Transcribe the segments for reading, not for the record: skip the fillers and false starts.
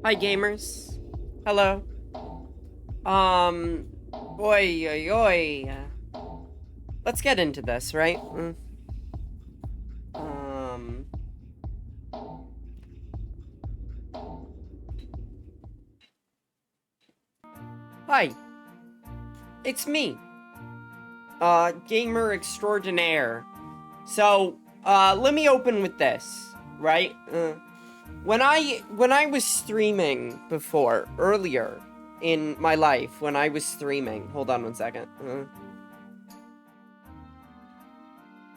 Hi, gamers. Hello. Oi, oi, oi. Let's get into this, right? Um, Hi, it's me, gamer extraordinaire. So, let me open with this, right? When I was streaming before, earlier in my life, when I was streaming, hold on one second.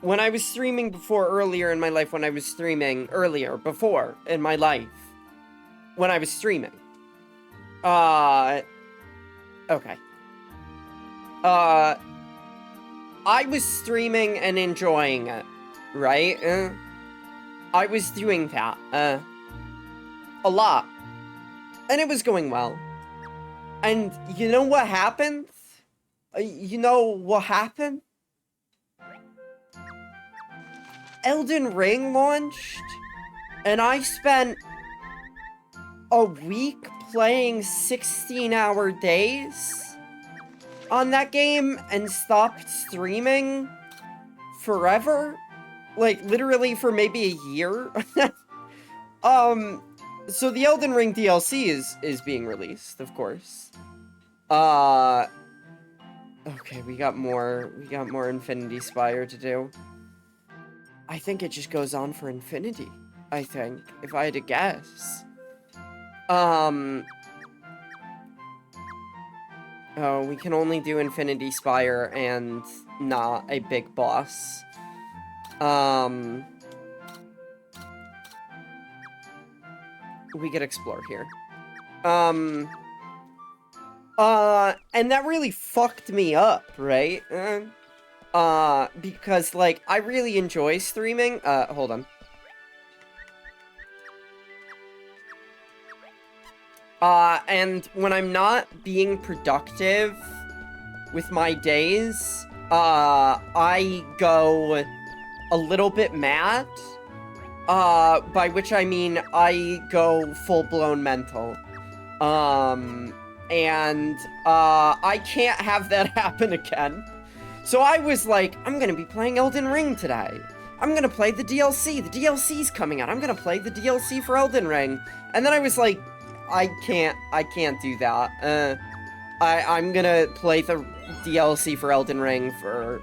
When I was streaming before, earlier in my life, when I was streaming earlier, before in my life, when I was streaming. Uh, okay. Uh, I was streaming and enjoying it, right? I was doing that, a lot. And it was going well. And you know what happened? You know what happened? Elden Ring launched, and I spent a week playing 16-hour days on that game and stopped streaming forever. Like, literally for maybe a year. So the Elden Ring DLC is being released, of course. Okay, we got more Infinity Spire to do. I think it just goes on for infinity, I think, if I had to guess. Oh, we can only do Infinity Spire and not a big boss. We could explore here. And that really fucked me up, right? Because, like, I really enjoy streaming. Hold on. And when I'm not being productive with my days, I go a little bit mad. By which I mean I go full-blown mental. I can't have that happen again. So I was like, I'm gonna be playing Elden Ring today. I'm gonna play the DLC. The DLC's coming out. I'm gonna play the DLC for Elden Ring. And then I was like, I can't do that. I'm gonna play the DLC for Elden Ring for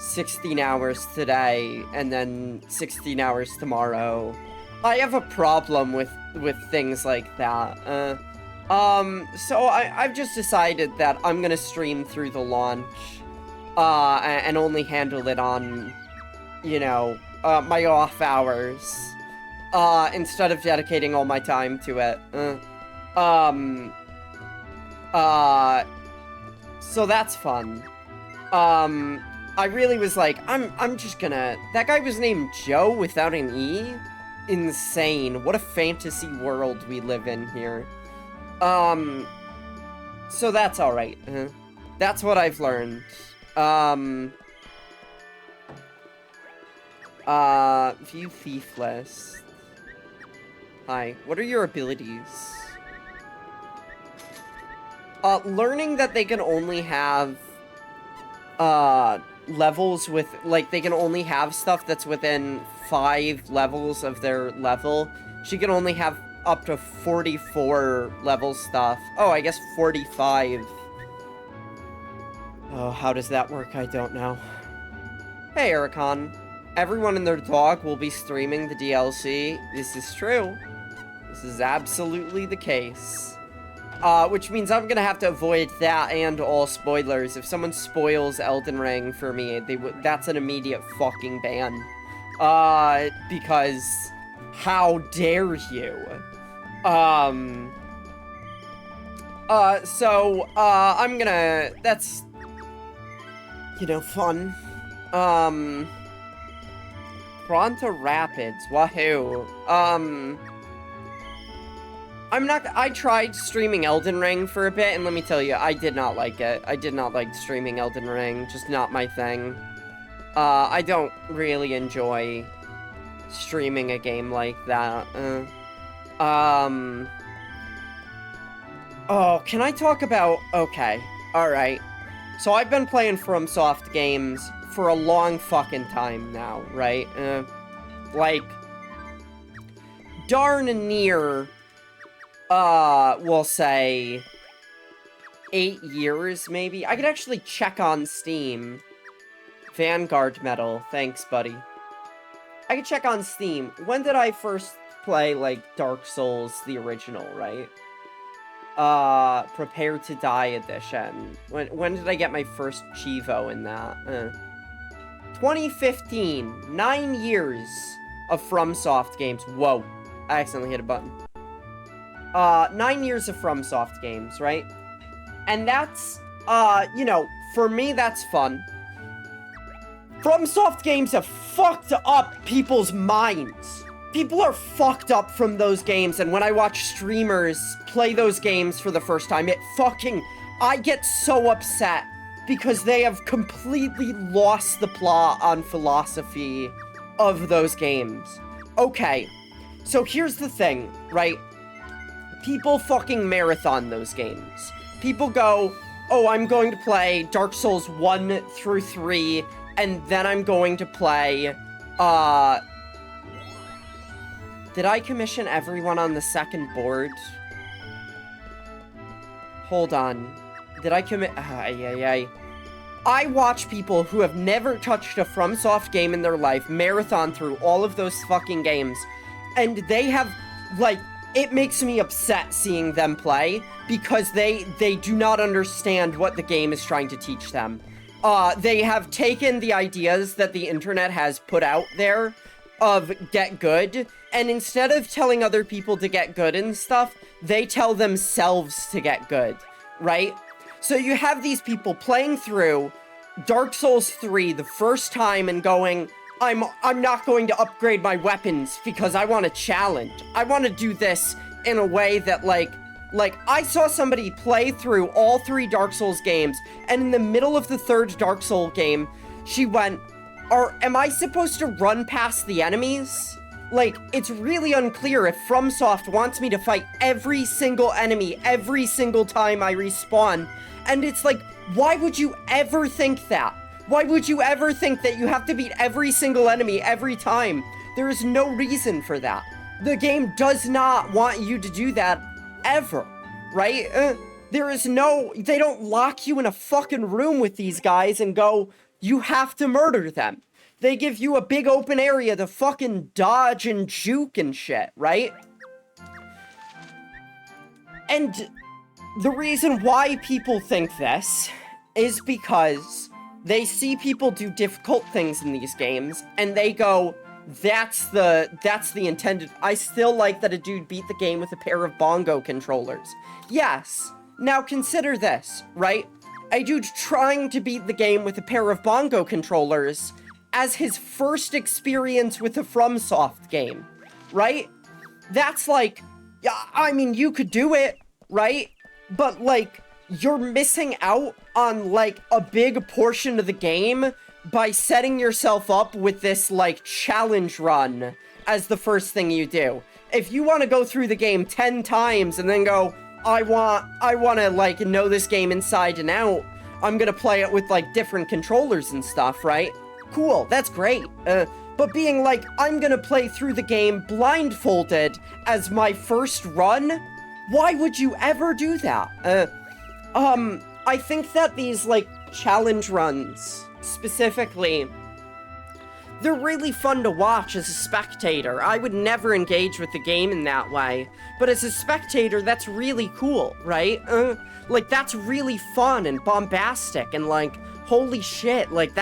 16 hours today, and then 16 hours tomorrow. I have a problem with things like that. So I've just decided that I'm gonna stream through the launch, and only handle it on, you know, my off hours, instead of dedicating all my time to it. So that's fun. I really was like, I'm just gonna... That guy was named Joe without an E? Insane. What a fantasy world we live in here. So that's alright. That's what I've learned. View thief list. Hi, what are your abilities? Learning that they can only have, levels with, like, they can only have stuff that's within 5 levels of their level. She can only have up to 44 level stuff. Oh, I guess 45. Oh, how does that work? I don't know. Hey, Ericon. Everyone and their dog will be streaming the DLC. This is true. This is absolutely the case. Which means I'm gonna have to avoid that and all spoilers. If someone spoils Elden Ring for me, that's an immediate fucking ban. Because how dare you? I'm gonna... That's, you know, fun. Pronto Rapids, wahoo. I tried streaming Elden Ring for a bit, and let me tell you, I did not like it. I did not like streaming Elden Ring, just not my thing. I don't really enjoy streaming a game like that. Oh, can I talk about... Okay, alright. So I've been playing FromSoft games for a long fucking time now, right? Like, darn near, we'll say 8 years, maybe? I could actually check on Steam. Vanguard medal, thanks, buddy. I could check on Steam. When did I first play, like, Dark Souls, the original, right? Prepare to Die edition. When did I get my first Chivo in that? 2015. 9 years of FromSoft games. Whoa. I accidentally hit a button. 9 years of FromSoft games, right? And that's, you know, for me, that's fun. FromSoft games have fucked up people's minds. People are fucked up from those games, and when I watch streamers play those games for the first time, I get so upset because they have completely lost the plot on philosophy of those games. Okay, so here's the thing, right? People fucking marathon those games. People go, oh, I'm going to play Dark Souls 1 through 3, and then I'm going to play, Did I commission everyone on the second board? Hold on. Did I commit? I watch people who have never touched a FromSoft game in their life marathon through all of those fucking games, and they have, like, it makes me upset seeing them play because they do not understand what the game is trying to teach them. They have taken the ideas that the internet has put out there of get good, and instead of telling other people to get good and stuff, they tell themselves to get good, right? So you have these people playing through Dark Souls 3 the first time and going, I'm not going to upgrade my weapons because I want a challenge. I want to do this in a way that, like, I saw somebody play through all 3 Dark Souls games, and in the middle of the 3rd Dark Souls game, she went, am I supposed to run past the enemies? Like, it's really unclear if FromSoft wants me to fight every single enemy every single time I respawn. And it's like, why would you ever think that? Why would you ever think that you have to beat every single enemy every time? There is no reason for that. The game does not want you to do that ever, right? They don't lock you in a fucking room with these guys and go, you have to murder them. They give you a big open area to fucking dodge and juke and shit, right? And the reason why people think this is because they see people do difficult things in these games, and they go, that's the intended... I still like that a dude beat the game with a pair of bongo controllers. Yes. Now consider this, right? A dude trying to beat the game with a pair of bongo controllers as his first experience with a FromSoft game, right? That's like, yeah, I mean, you could do it, right? But, like, you're missing out on, like, a big portion of the game by setting yourself up with this, like, challenge run as the first thing you do. If you want to go through the game 10 times and then go, I want to, like, know this game inside and out, I'm gonna play it with, like, different controllers and stuff, right? Cool, that's great. But being like, I'm gonna play through the game blindfolded as my first run? Why would you ever do that? I think that these, like, challenge runs, specifically, they're really fun to watch as a spectator. I would never engage with the game in that way. But as a spectator, that's really cool, right? Like, that's really fun and bombastic and, like, holy shit, like,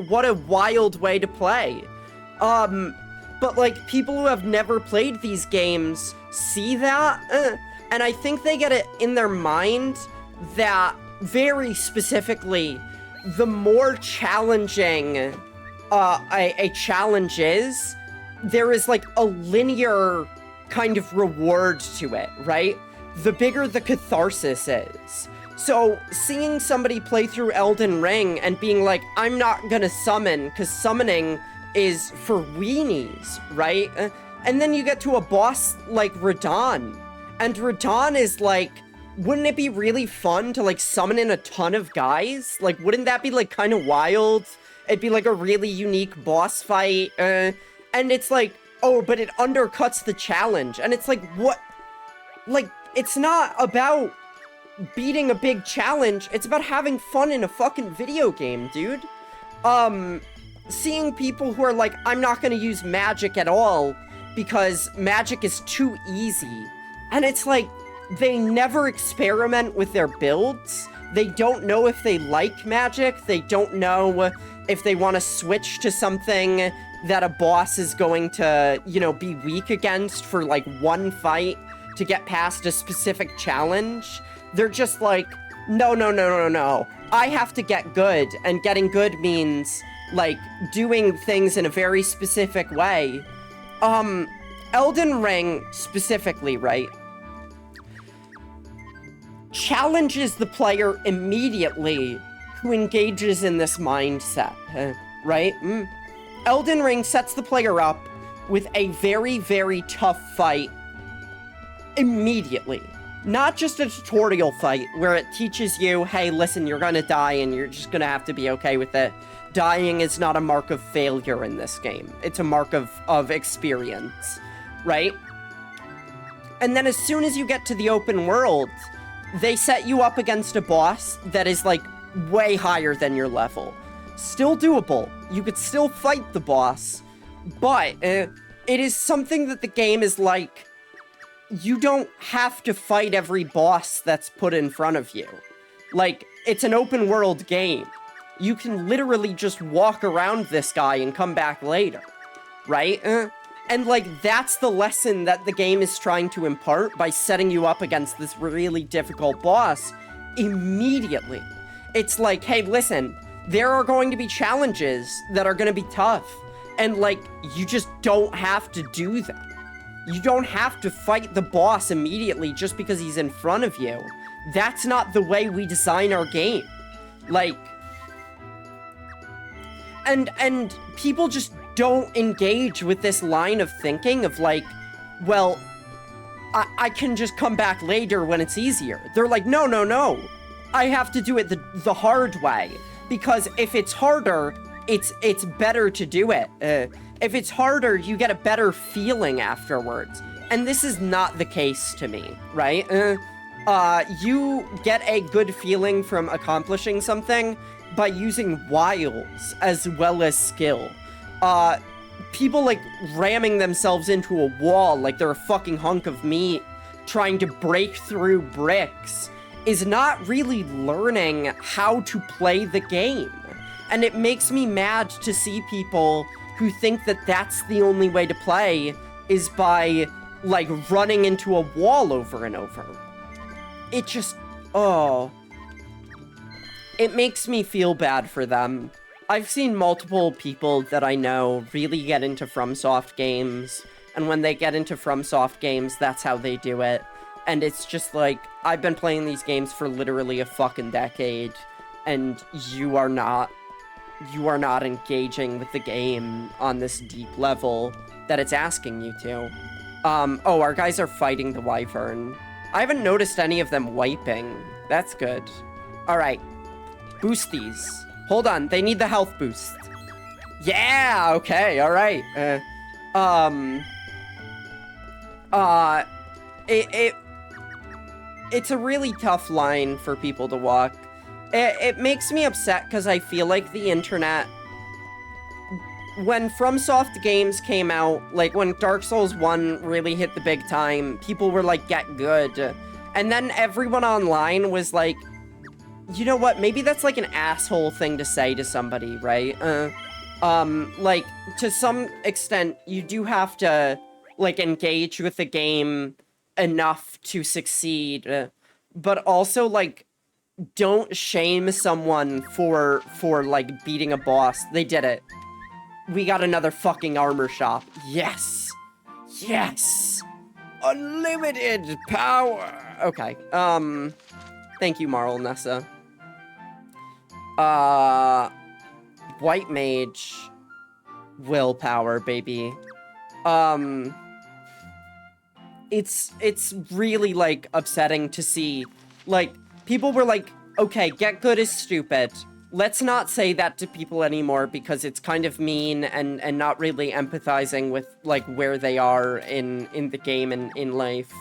what a wild way to play. But, like, people who have never played these games see that, and I think they get it in their mind that, very specifically, the more challenging a challenge is, there is, like, a linear kind of reward to it, right? The bigger the catharsis is. So, seeing somebody play through Elden Ring and being like, I'm not gonna summon, because summoning is for weenies, right? And then you get to a boss like Radahn, and Radahn is like, wouldn't it be really fun to, like, summon in a ton of guys? Like, wouldn't that be, like, kind of wild? It'd be, like, a really unique boss fight, and it's like, oh, but it undercuts the challenge, and it's like, what? Like, it's not about beating a big challenge, it's about having fun in a fucking video game, dude. Seeing people who are like, I'm not gonna use magic at all because magic is too easy, and it's like, they never experiment with their builds. They don't know if they like magic. They don't know if they want to switch to something that a boss is going to, you know, be weak against for, like, one fight to get past a specific challenge. They're just like, no, no, no, no, no. I have to get good, and getting good means, like, doing things in a very specific way. Elden Ring, specifically, right, challenges the player immediately who engages in this mindset, right? Elden Ring sets the player up with a very, very tough fight immediately. Not just a tutorial fight where it teaches you, hey, listen, you're gonna die and you're just gonna have to be okay with it. Dying is not a mark of failure in this game. It's a mark of experience, right? And then as soon as you get to the open world, they set you up against a boss that is, like, way higher than your level. Still doable. You could still fight the boss, but it is something that the game is like, you don't have to fight every boss that's put in front of you. Like, it's an open world game. You can literally just walk around this guy and come back later, right? And, like, that's the lesson that the game is trying to impart by setting you up against this really difficult boss immediately. It's like, hey, listen, there are going to be challenges that are going to be tough. And, like, you just don't have to do them. You don't have to fight the boss immediately just because he's in front of you. That's not the way we design our game. Like, and people just don't engage with this line of thinking of, like, well, I can just come back later when it's easier. They're like, no, no, no. I have to do it the hard way. Because if it's harder, it's better to do it. If it's harder, you get a better feeling afterwards. And this is not the case to me, right? You get a good feeling from accomplishing something by using wiles as well as skill. People, like, ramming themselves into a wall like they're a fucking hunk of meat, trying to break through bricks, is not really learning how to play the game. And it makes me mad to see people who think that that's the only way to play is by, like, running into a wall over and over. It just, oh. It makes me feel bad for them. I've seen multiple people that I know really get into FromSoft games, and when they get into FromSoft games, that's how they do it. And it's just like, I've been playing these games for literally a fucking decade, and you are not engaging with the game on this deep level that it's asking you to. Oh, our guys are fighting the Wyvern. I haven't noticed any of them wiping. That's good. Alright. Boost these. Hold on, they need the health boost. Yeah, okay, alright. It's a really tough line for people to walk. It makes me upset because I feel like the internet, when FromSoft games came out, like when Dark Souls 1 really hit the big time, people were like, get good. And then everyone online was like, you know what, maybe that's like an asshole thing to say to somebody, right? Like, to some extent, you do have to, like, engage with the game enough to succeed, but also, like, don't shame someone for, like, beating a boss. They did it. We got another fucking armor shop. Yes! Yes! Unlimited power! Okay, thank you, Marl Nessa. White Mage. Willpower, baby. it's really, like, upsetting to see, like, people were like, okay, get good is stupid. Let's not say that to people anymore because it's kind of mean and not really empathizing with, like, where they are in the game and in life.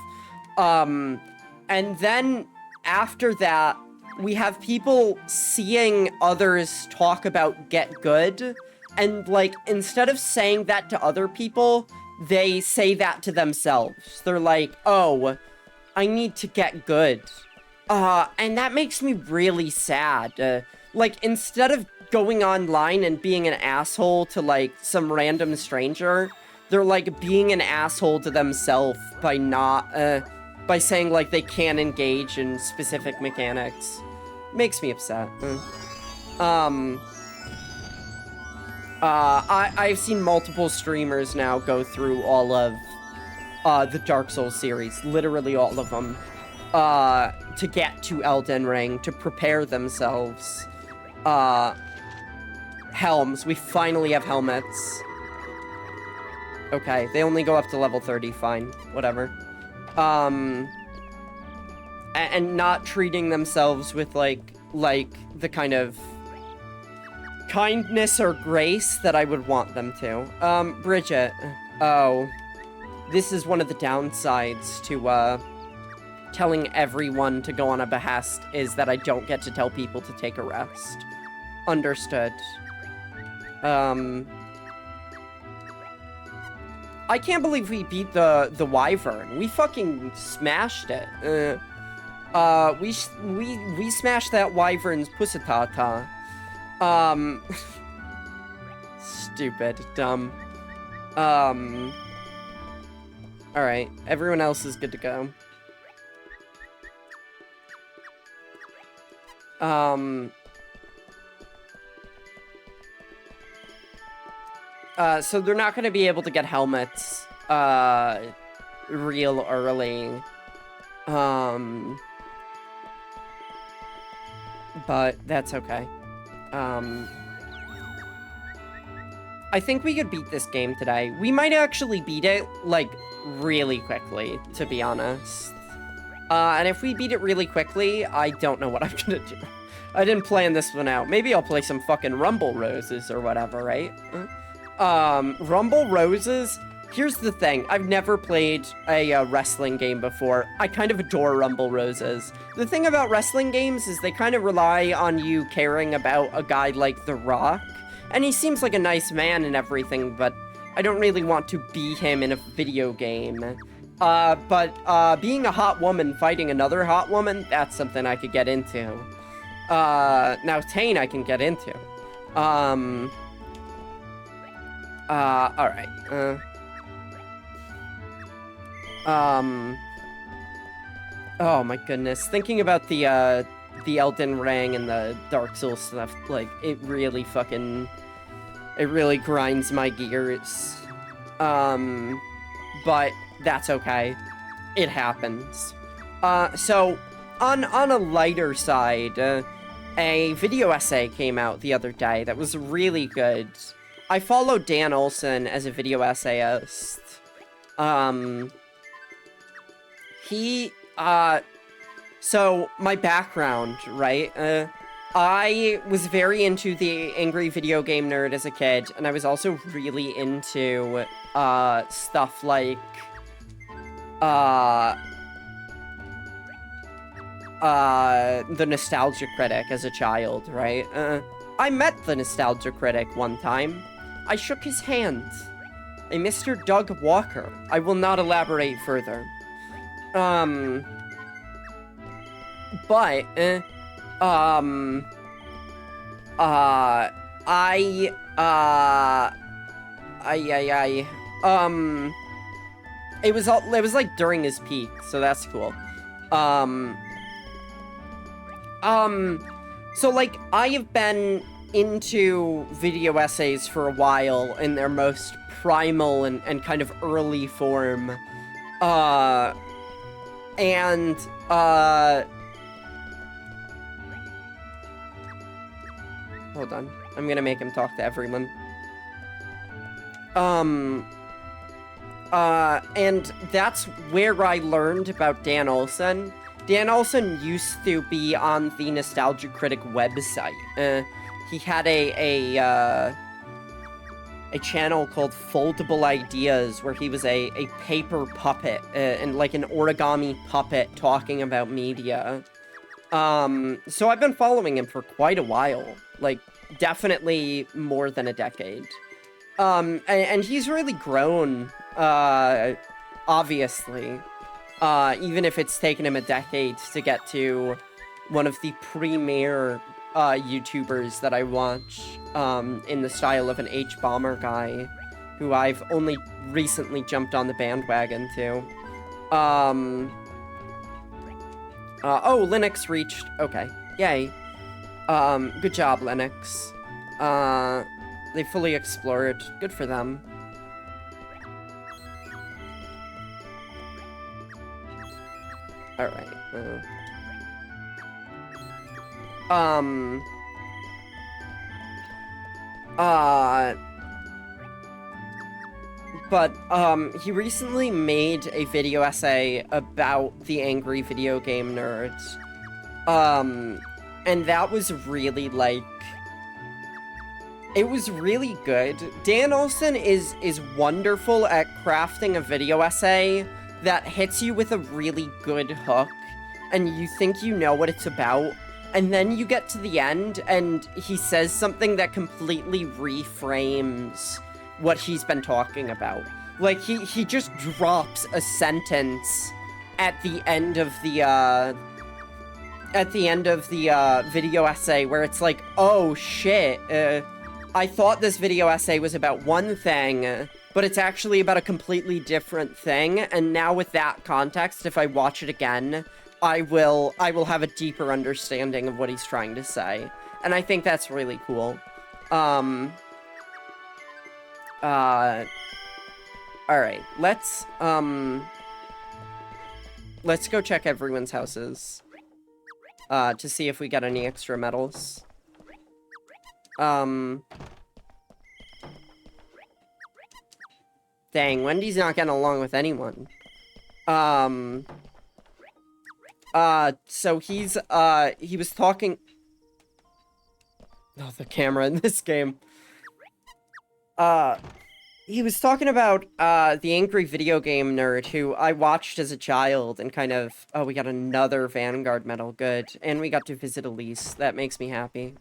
And then after that, we have people seeing others talk about get good, and, like, instead of saying that to other people, they say that to themselves. They're like, oh, I need to get good. And that makes me really sad. Like, instead of going online and being an asshole to, like, some random stranger, they're, like, being an asshole to themselves by not, by saying, like, they can't engage in specific mechanics. Makes me upset. I've seen multiple streamers now go through all of, the Dark Souls series. Literally all of them. To get to Elden Ring, to prepare themselves. Helms. We finally have helmets. Okay, they only go up to level 30, fine. Whatever. And not treating themselves with, like, the kind of kindness or grace that I would want them to. Bridget. Oh. This is one of the downsides to, telling everyone to go on a behest, is that I don't get to tell people to take a rest. Understood. I can't believe we beat the Wyvern. We fucking smashed it. We smashed that Wyvern's Pusatata. Stupid. Dumb. Alright. Everyone else is good to go. So they're not gonna be able to get helmets, real early. But that's okay. I think we could beat this game today. We might actually beat it, like, really quickly, to be honest. And if we beat it really quickly, I don't know what I'm gonna do. I didn't plan this one out. Maybe I'll play some fucking Rumble Roses or whatever, right? Rumble Roses? Here's the thing. I've never played a wrestling game before. I kind of adore Rumble Roses. The thing about wrestling games is they kind of rely on you caring about a guy like The Rock. And he seems like a nice man and everything, but I don't really want to be him in a video game. But being a hot woman fighting another hot woman, that's something I could get into. Now Tane I can get into. Alright. Oh my goodness. Thinking about the Elden Ring and the Dark Souls stuff, like, it really grinds my gears. But that's okay. It happens. So, on a lighter side, a video essay came out the other day that was really good. I follow Dan Olson as a video essayist. So, my background, right? I was very into the Angry Video Game Nerd as a kid, and I was also really into, stuff like, the Nostalgia Critic as a child, right? I met the Nostalgia Critic one time. I shook his hand. A Mr. Doug Walker. I will not elaborate further. I it was like during his peak, so that's cool. So like, I have been into video essays for a while in their most primal and kind of early form. Hold on. I'm gonna make him talk to everyone. And that's where I learned about Dan Olsen. Dan Olsen used to be on the Nostalgia Critic website. He had a channel called Foldable Ideas, where he was a paper puppet, and like an origami puppet talking about media. So I've been following him for quite a while, like, definitely more than a decade. And he's really grown, obviously, even if it's taken him a decade to get to one of the premier, YouTubers that I watch, in the style of an H-Bomber guy, who I've only recently jumped on the bandwagon to. Oh, Linux reached. Okay. Yay. Good job, Linux. They fully explored. Good for them. Alright. But, he recently made a video essay about the angry video game nerds. And that was really, like... It was really good. Dan Olsen is wonderful at crafting a video essay that hits you with a really good hook, and you think you know what it's about, and then you get to the end, and he says something that completely reframes what he's been talking about. Like, he just drops a sentence at the end of the video essay where it's like, oh shit, I thought this video essay was about one thing, but it's actually about a completely different thing, and now with that context, if I watch it again, I will have a deeper understanding of what he's trying to say. And I think that's really cool. Alright, let's go check everyone's houses, to see if we got any extra medals. Dang, Wendy's not getting along with anyone. So he was talking... Oh, the camera in this game. He was talking about, the angry video game nerd who I watched as a child and kind of... Oh, we got another Vanguard medal, good. And we got to visit Elise, that makes me happy.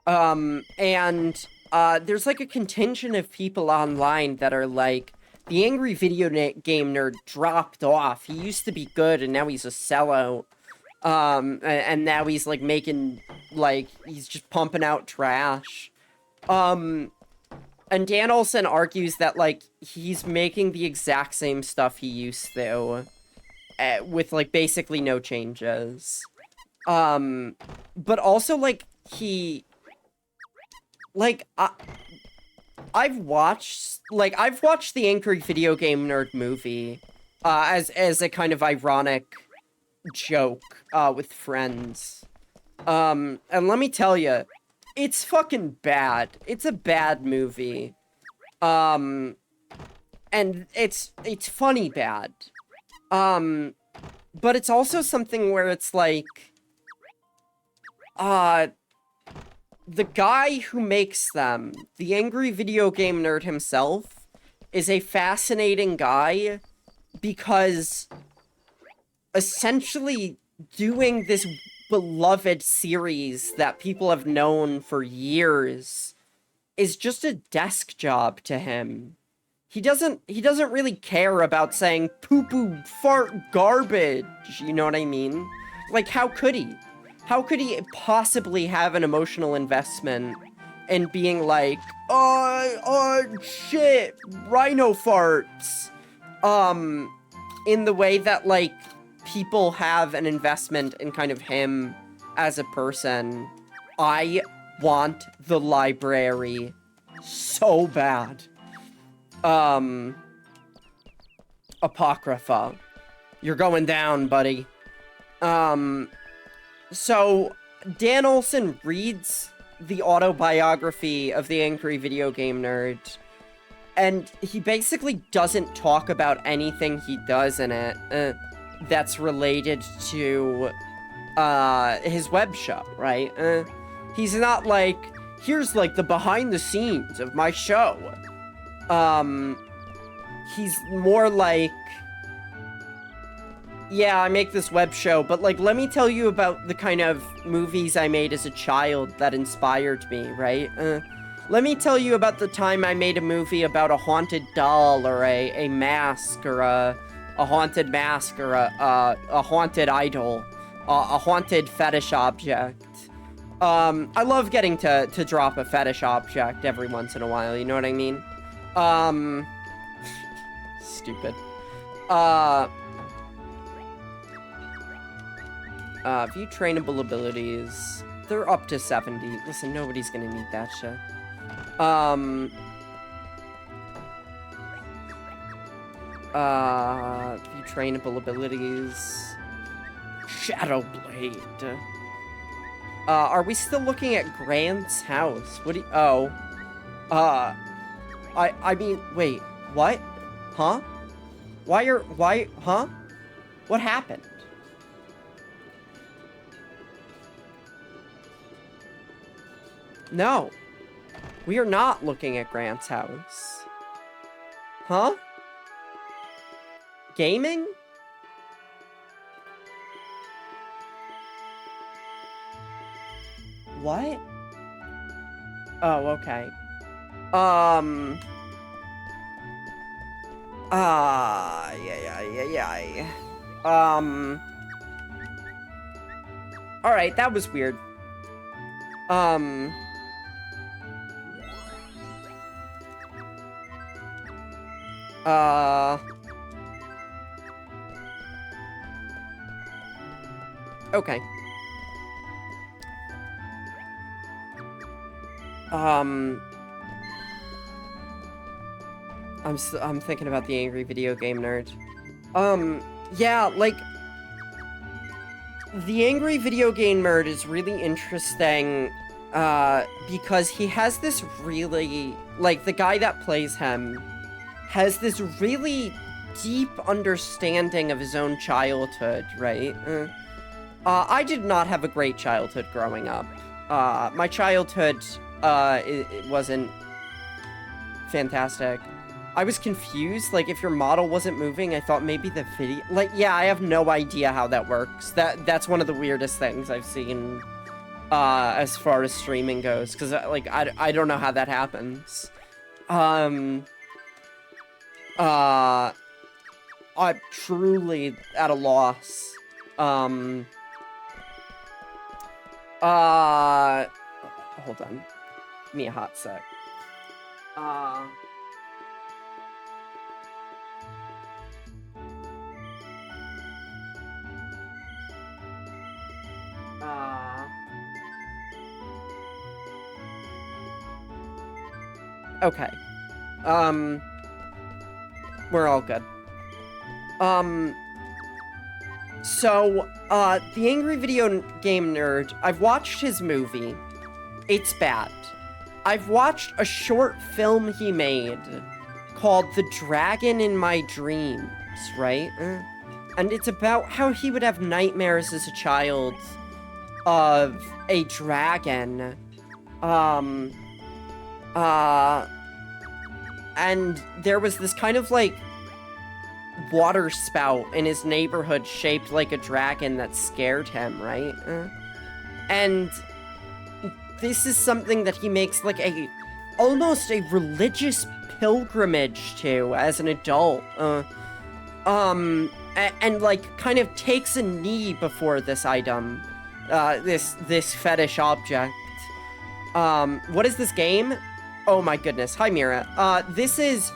There's like a contingent of people online that are like, the angry video game nerd dropped off. He used to be good, and now he's a sellout. And now he's like making, like, he's just pumping out trash. And Dan Olsen argues that, like, he's making the exact same stuff he used to, with, like, basically no changes. But also, like, I've watched the Angry Video Game Nerd movie, as a kind of ironic joke, with friends. And let me tell you, it's fucking bad. It's a bad movie. And it's funny bad. But it's also something where it's like, the guy who makes them, the angry video game nerd himself, is a fascinating guy because essentially doing this beloved series that people have known for years is just a desk job to him. He doesn't really care about saying poo-poo, fart, garbage, you know what I mean? Like, how could he? How could he possibly have an emotional investment in being like, shit, rhino farts, in the way that, like, people have an investment in kind of him as a person? I want the library so bad. Apocrypha. You're going down, buddy. So, Dan Olsen reads the autobiography of the angry video game nerd, and he basically doesn't talk about anything he does in it that's related to his web show, right? He's not like, here's like the behind the scenes of my show. He's more like, yeah, I make this web show, but like, let me tell you about the kind of movies I made as a child that inspired me, right? Let me tell you about the time I made a movie about a haunted doll or a mask or a haunted mask or a haunted idol, a haunted fetish object. I love getting to drop a fetish object every once in a while, you know what I mean? Stupid. View trainable abilities. They're up to 70. Listen, nobody's gonna need that shit. View trainable abilities. Shadow Blade. Are we still looking at Grant's house? What do you... Oh. I mean, wait. What? Huh? Why? Huh? What happened? No. We are not looking at Grant's house. Huh? Gaming? What? Oh, okay. Yeah. Alright, that was weird. Okay. I'm thinking about the angry video game nerd. Yeah, like, the angry video game nerd is really interesting, because he has this really, like, the guy that plays him has this really deep understanding of his own childhood, right? I did not have a great childhood growing up. My childhood, it wasn't fantastic. I was confused, like, if your model wasn't moving, I thought maybe the video... Like, yeah, I have no idea how that works. That's one of the weirdest things I've seen, as far as streaming goes, because, like, I don't know how that happens. I'm truly at a loss. Hold on. Give me a hot sec. Okay. We're all good. So, the Angry Video Game Nerd, I've watched his movie. It's bad. I've watched a short film he made called The Dragon in My Dreams, right? And it's about how he would have nightmares as a child of a dragon. And there was this kind of, like, water spout in his neighborhood shaped like a dragon that scared him, right? And this is something that he makes, like, almost a religious pilgrimage to as an adult. And like, kind of takes a knee before this item. This fetish object. What is this game? Oh my goodness. Hi, Mira. This is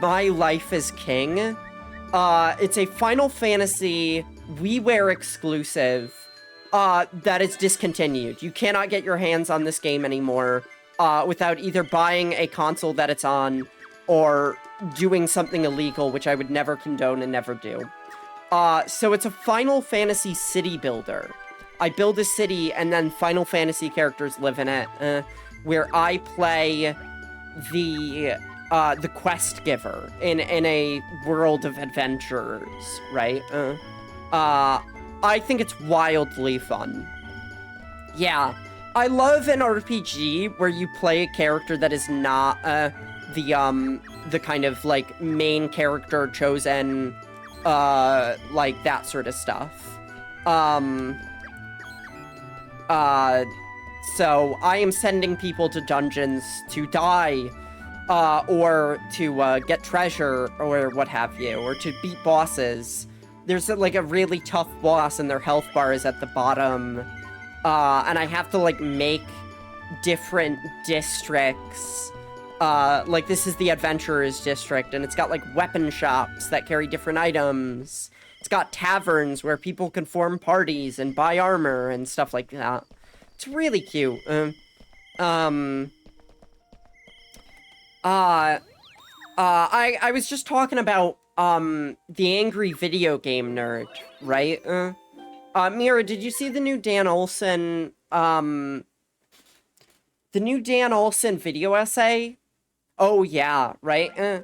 My Life as King. It's a Final Fantasy WiiWare exclusive, that is discontinued. You cannot get your hands on this game anymore, without either buying a console that it's on, or doing something illegal, which I would never condone and never do. So it's a Final Fantasy city builder. I build a city, and then Final Fantasy characters live in it, where I play the the quest giver in a world of adventurers, right? I think it's wildly fun. Yeah, I love an RPG where you play a character that is not the kind of like main character chosen, like that sort of stuff. So I am sending people to dungeons to die, or to get treasure or what have you, or to beat bosses. There's like a really tough boss and their health bar is at the bottom. And I have to like make different districts. Like this is the Adventurers district and it's got like weapon shops that carry different items. It's got taverns where people can form parties and buy armor and stuff like that. It's really cute. I was just talking about, the angry video game nerd, right? Mira, did you see the new Dan Olsen, video essay? Oh, yeah, right?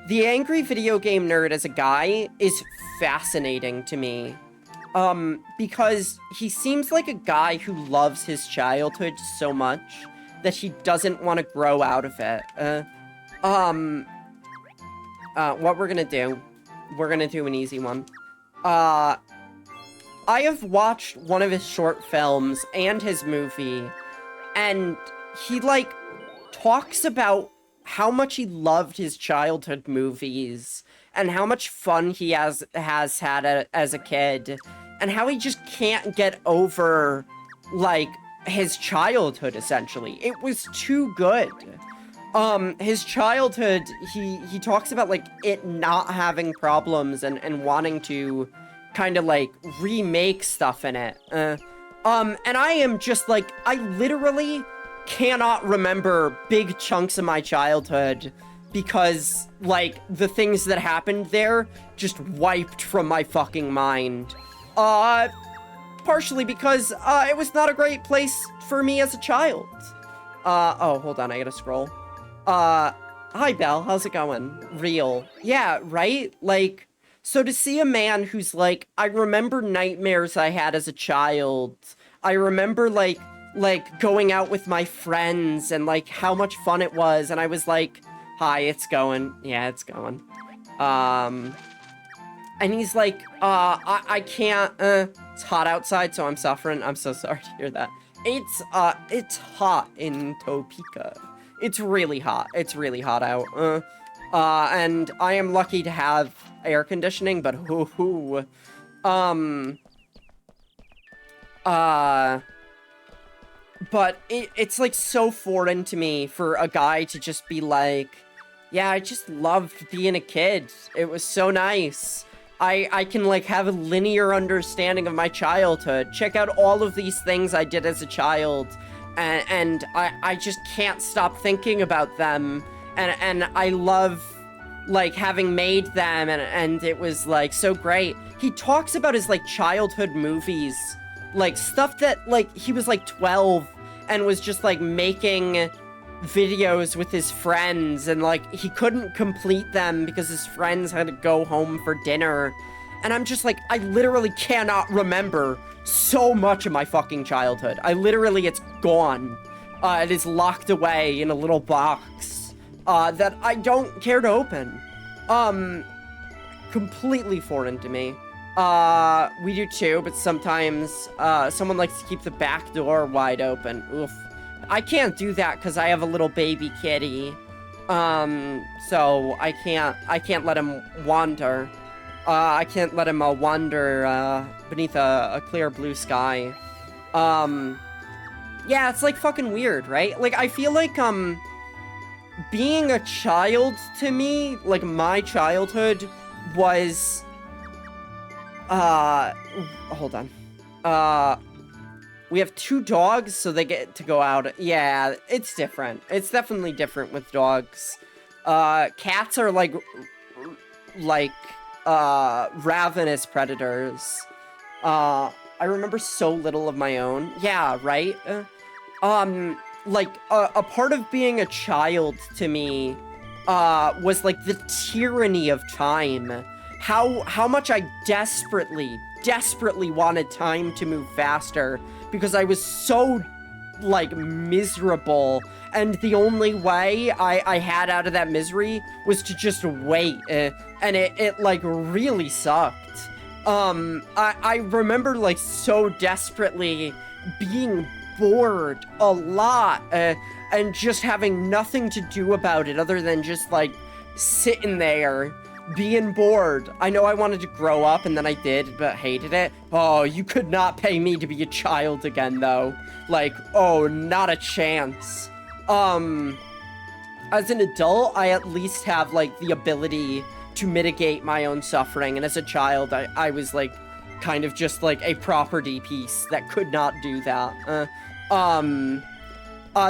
The angry video game nerd as a guy is fascinating to me. Because he seems like a guy who loves his childhood so much that he doesn't want to grow out of it. What we're gonna do an easy one. I have watched one of his short films and his movie, and he, like, talks about how much he loved his childhood movies, and how much fun he has had as a kid, and how he just can't get over, like, his childhood, essentially. It was too good. His childhood, he talks about, like, it not having problems and wanting to kind of, like, remake stuff in it. And I am just, like, I literally cannot remember big chunks of my childhood because, like, the things that happened there just wiped from my fucking mind. Partially because, it was not a great place for me as a child. Oh, hold on, I gotta scroll. Hi, Belle, how's it going? Real. Yeah, right? Like, so to see a man who's like, I remember nightmares I had as a child. I remember, like, going out with my friends and, like, how much fun it was. And I was like, hi, it's going. Yeah, it's going. And he's like, I can't, it's hot outside, so I'm suffering. I'm so sorry to hear that. It's hot in Topeka. It's really hot. It's really hot out. And I am lucky to have air conditioning, but but it's like so foreign to me for a guy to just be like, yeah, I just loved being a kid. It was so nice. I can, like, have a linear understanding of my childhood. Check out all of these things I did as a child. And I just can't stop thinking about them. And I love, like, having made them. And it was, like, so great. He talks about his, like, childhood movies. Like, stuff that, like, he was, like, 12 and was just, like, making videos with his friends. And, like, he couldn't complete them because his friends had to go home for dinner. And I'm just like, I literally cannot remember so much of my fucking childhood. It's gone. It is locked away in a little box, that I don't care to open. Completely foreign to me. We do too, but sometimes, someone likes to keep the back door wide open. Oof. I can't do that because I have a little baby kitty. So I can't let him wander. I can't let him wander beneath a clear blue sky. Yeah, it's like fucking weird, right? Like, I feel like being a child to me, like, my childhood was hold on. We have 2 dogs, so they get to go out. Yeah, it's different. It's definitely different with dogs. Cats are like ravenous predators. I remember so little of my own. Yeah, right? Like, a part of being a child to me, was like the tyranny of time. How much I desperately wanted time to move faster because I was so, like, miserable, and the only way I had out of that misery was to just wait, and it like, really sucked. I remember, like, so desperately being bored a lot, and just having nothing to do about it other than just, like, sitting there, being bored. I know I wanted to grow up, and then I did, but hated it. Oh, you could not pay me to be a child again, though. Like, oh, not a chance. As an adult, I at least have, like, the ability to mitigate my own suffering, and as a child, I was, like, kind of just, like, a property piece that could not do that.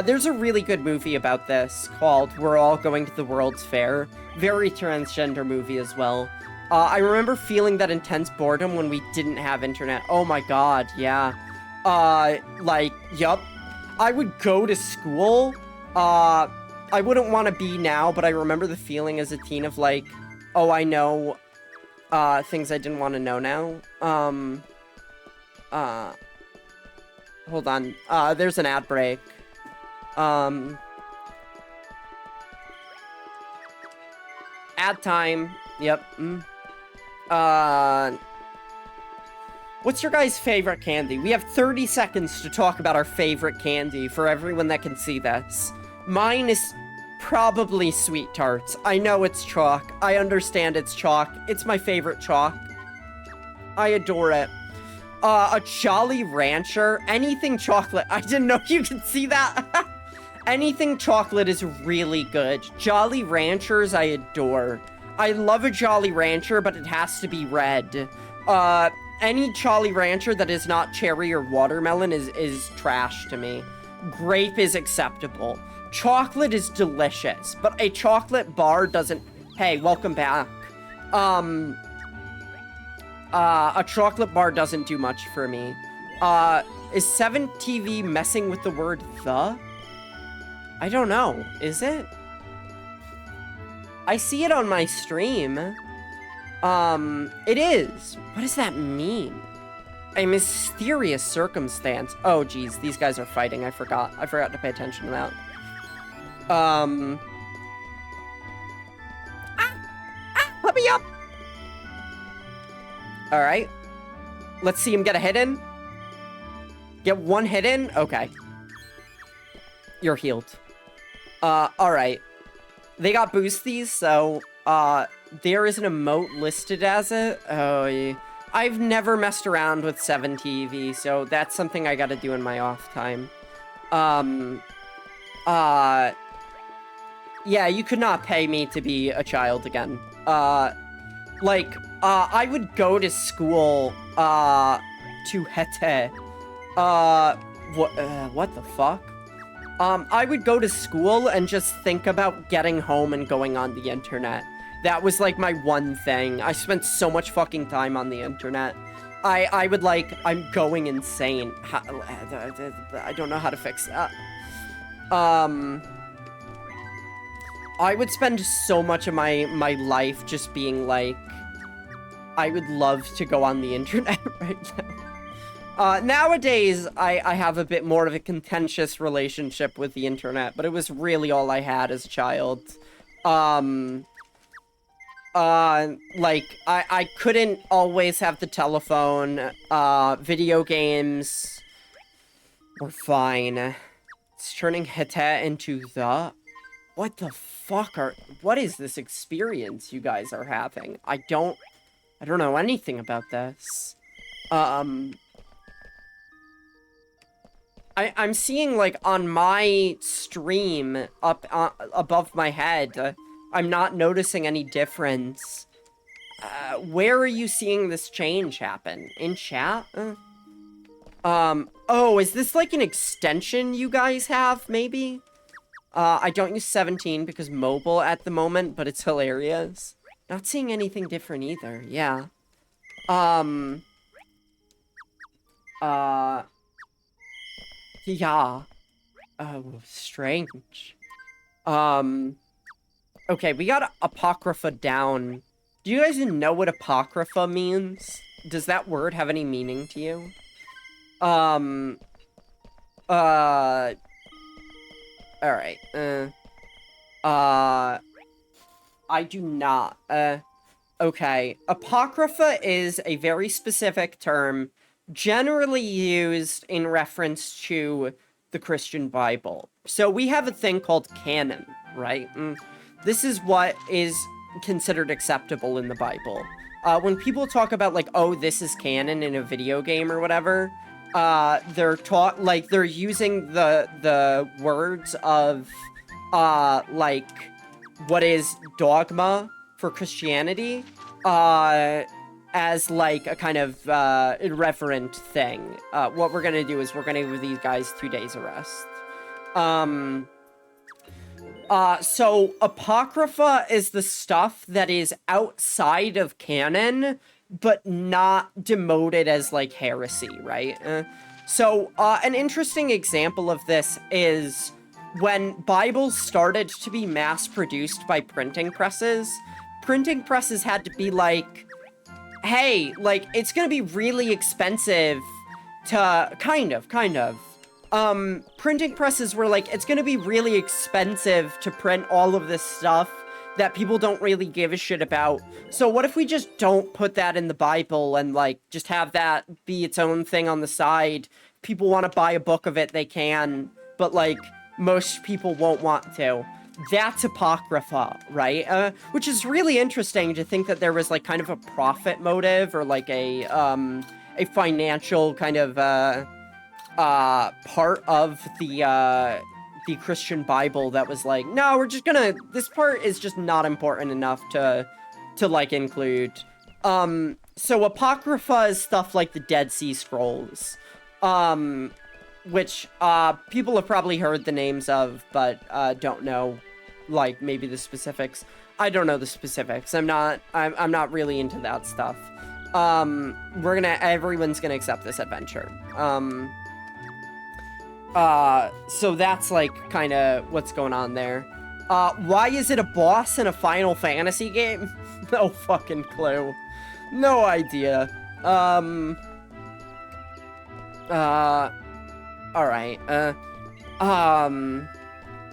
There's a really good movie about this called We're All Going to the World's Fair. Very transgender movie as well. I remember feeling that intense boredom when we didn't have internet. Oh my god, yeah. Like, yup. I would go to school. I wouldn't want to be now, but I remember the feeling as a teen of like, oh, I know, things I didn't want to know now. Hold on. There's an ad break. Ad time. Yep. What's your guys' favorite candy? We have 30 seconds to talk about our favorite candy for everyone that can see this. Mine is probably Sweet Tarts. I know it's chalk. I understand it's chalk. It's my favorite chalk. I adore it. A Jolly Rancher. Anything chocolate. I didn't know you could see that. Anything chocolate is really good. Jolly Ranchers, I adore. I love a Jolly Rancher, but it has to be red. Any Jolly Rancher that is not cherry or watermelon is trash to me. Grape is acceptable. Chocolate is delicious, but a chocolate bar doesn't... Hey, welcome back. A chocolate bar doesn't do much for me. Is 7TV messing with the word the? I don't know. Is it? I see it on my stream. It is. What does that mean? A mysterious circumstance. Oh, geez. These guys are fighting. I forgot. I forgot to pay attention to that. Let me up! Alright. Let's see him get a hit in. Get one hit in? Okay. You're healed. Alright. They got boosties, so, there is an emote listed as it. Oh, yeah. I've never messed around with 7TV, so that's something I gotta do in my off time. Yeah, you could not pay me to be a child again. I would go to school, to hete. What the fuck? I would go to school and just think about getting home and going on the internet. That was, like, my one thing. I spent so much fucking time on the internet. I would, like, I'm going insane. I don't know how to fix that. I would spend so much of my life just being, like, I would love to go on the internet right now. Nowadays, I have a bit more of a contentious relationship with the internet, but it was really all I had as a child. I couldn't always have the telephone. Video games were fine. It's turning hete into the... What the fuck what is this experience you guys are having? I don't know anything about this. I'm seeing, like, on my stream up above my head, I'm not noticing any difference. Where are you seeing this change happen? In chat? Oh, is this like an extension you guys have, maybe? I don't use 17 because mobile at the moment, but it's hilarious. Not seeing anything different either, yeah. Yeah. Oh, strange. Okay, we got Apocrypha down. Do you guys know what Apocrypha means? Does that word have any meaning to you? Alright, I do not, okay. Apocrypha is a very specific term generally used in reference to the Christian Bible. So we have a thing called canon, right? This is what is considered acceptable in the Bible. When people talk about, like, oh, this is canon in a video game or whatever, they're using the words of, like, what is dogma for Christianity, as, like, a kind of, irreverent thing. What we're gonna do is we're gonna give these guys 2 days arrest. So Apocrypha is the stuff that is outside of canon, but not demoted as, like, heresy, right? So, an interesting example of this is when Bibles started to be mass-produced by printing presses had to be like, hey, like, it's gonna be really expensive to, kind of, printing presses were like, it's gonna be really expensive to print all of this stuff that people don't really give a shit about. So what if we just don't put that in the Bible and, like, just have that be its own thing on the side? People want to buy a book of it, they can, but, like, most people won't want to. That's Apocrypha, right? Which is really interesting to think that there was, like, kind of a profit motive or, like, a financial kind of, part of the Christian Bible that was like, no, we're just gonna, this part is just not important enough to like, include. So Apocrypha is stuff like the Dead Sea Scrolls, which, people have probably heard the names of, but, don't know, like, maybe the specifics. I don't know the specifics. I'm not really into that stuff. Everyone's gonna accept this adventure. So that's, like, kind of what's going on there. Why is it a boss in a Final Fantasy game? No fucking clue. No idea. Alright,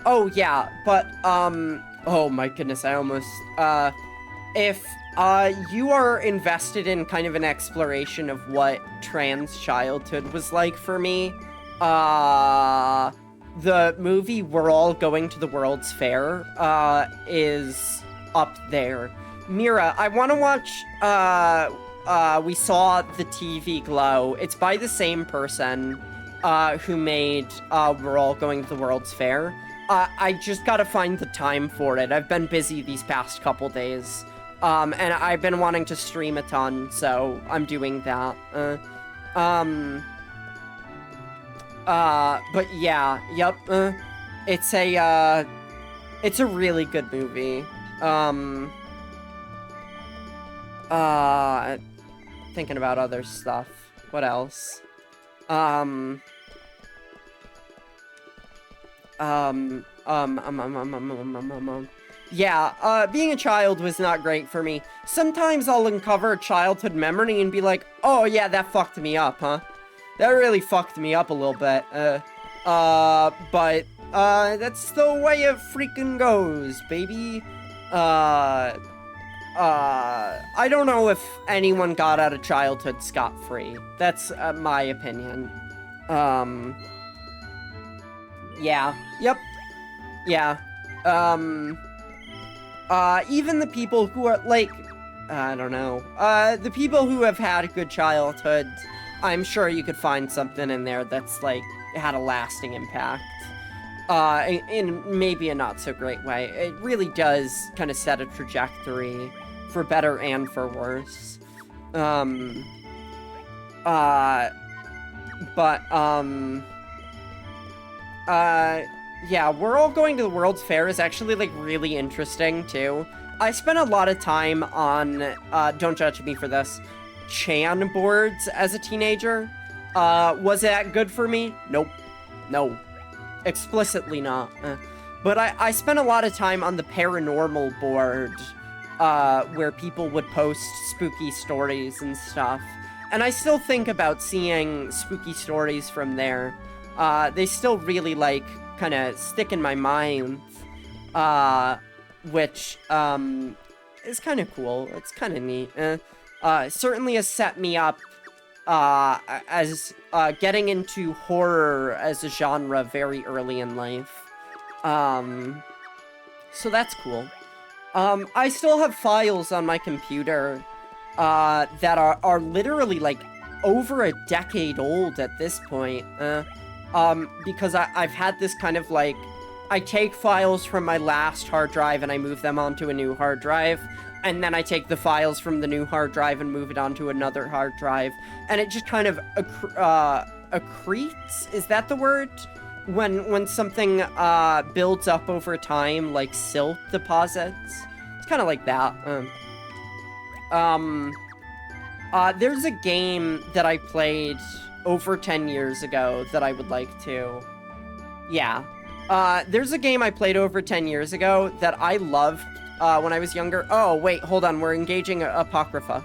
oh, yeah, but, oh my goodness, I almost, if, you are invested in kind of an exploration of what trans childhood was like for me, the movie We're All Going to the World's Fair, is up there. Mira, I want to watch, we saw the TV Glow. It's by the same person, who made, We're All Going to the World's Fair. I just gotta find the time for it. I've been busy these past couple days, and I've been wanting to stream a ton, so I'm doing that. But yeah, yep, it's a really good movie. Thinking about other stuff. What else? Yeah, being a child was not great for me. Sometimes I'll uncover a childhood memory and be like, oh yeah, that fucked me up, huh? That really fucked me up a little bit, but, that's the way it freaking goes, baby. I don't know if anyone got out of childhood scot-free. That's, my opinion. Yeah, yep, yeah, even the people who are, like, I don't know, the people who have had a good childhood, I'm sure you could find something in there that's, like, had a lasting impact, in maybe a not-so-great way. It really does kind of set a trajectory for better and for worse. Yeah, We're All Going to the World's Fair is actually, like, really interesting, too. I spent a lot of time on, don't judge me for this, Chan boards as a teenager. Was that good for me? Nope. No. Explicitly not. But I spent a lot of time on the paranormal board, where people would post spooky stories and stuff. And I still think about seeing spooky stories from there. They still really, like, kind of stick in my mind, which, is kind of cool. It's kind of neat. Certainly has set me up, as, getting into horror as a genre very early in life. So that's cool. I still have files on my computer, that are literally, like, over a decade old at this point, because I've had this kind of, like, I take files from my last hard drive and I move them onto a new hard drive, and then I take the files from the new hard drive and move it onto another hard drive, and it just kind of, accretes? Is that the word? When something, builds up over time, like silt deposits? It's kind of like that. There's a game that I played over 10 years ago that I would like to... Yeah. There's a game I played over 10 years ago that I loved, when I was younger. Oh, wait, hold on. We're engaging Apocrypha.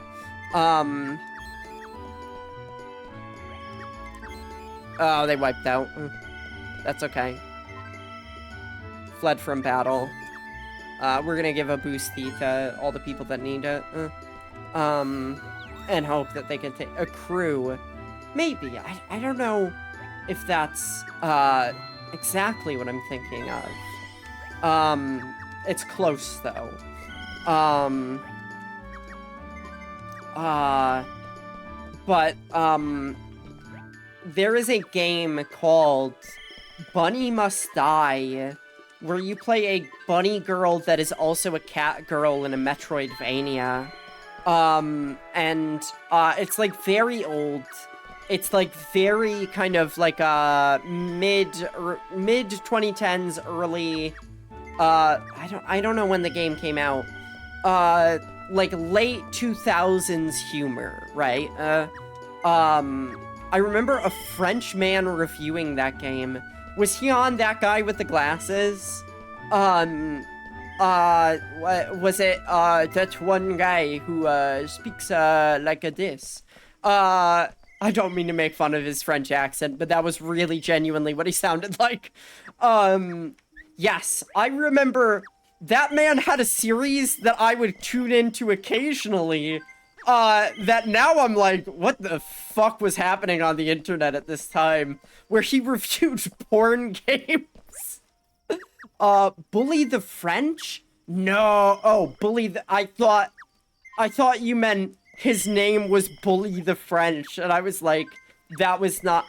Oh, they wiped out. That's okay. Fled from battle. We're gonna give a boosty to all the people that need it. And hope that they can take a crew. Maybe. I don't know if that's, exactly what I'm thinking of. It's close, though. There is a game called Bunny Must Die, where you play a bunny girl that is also a cat girl in a Metroidvania. It's, like, very old. It's, like, very kind of, like, mid-2010s, early, I don't know when the game came out. Like, late 2000s humor, right? I remember a French man reviewing that game. Was he on That Guy with the Glasses? Was it, that one guy who, speaks, like this? I don't mean to make fun of his French accent, but that was really genuinely what he sounded like. Yes, I remember that man had a series that I would tune into occasionally, that now I'm like, what the fuck was happening on the internet at this time? Where he reviewed porn games. Bully the French? No. Oh, I thought you meant his name was Bully the French, and I was like, that was not...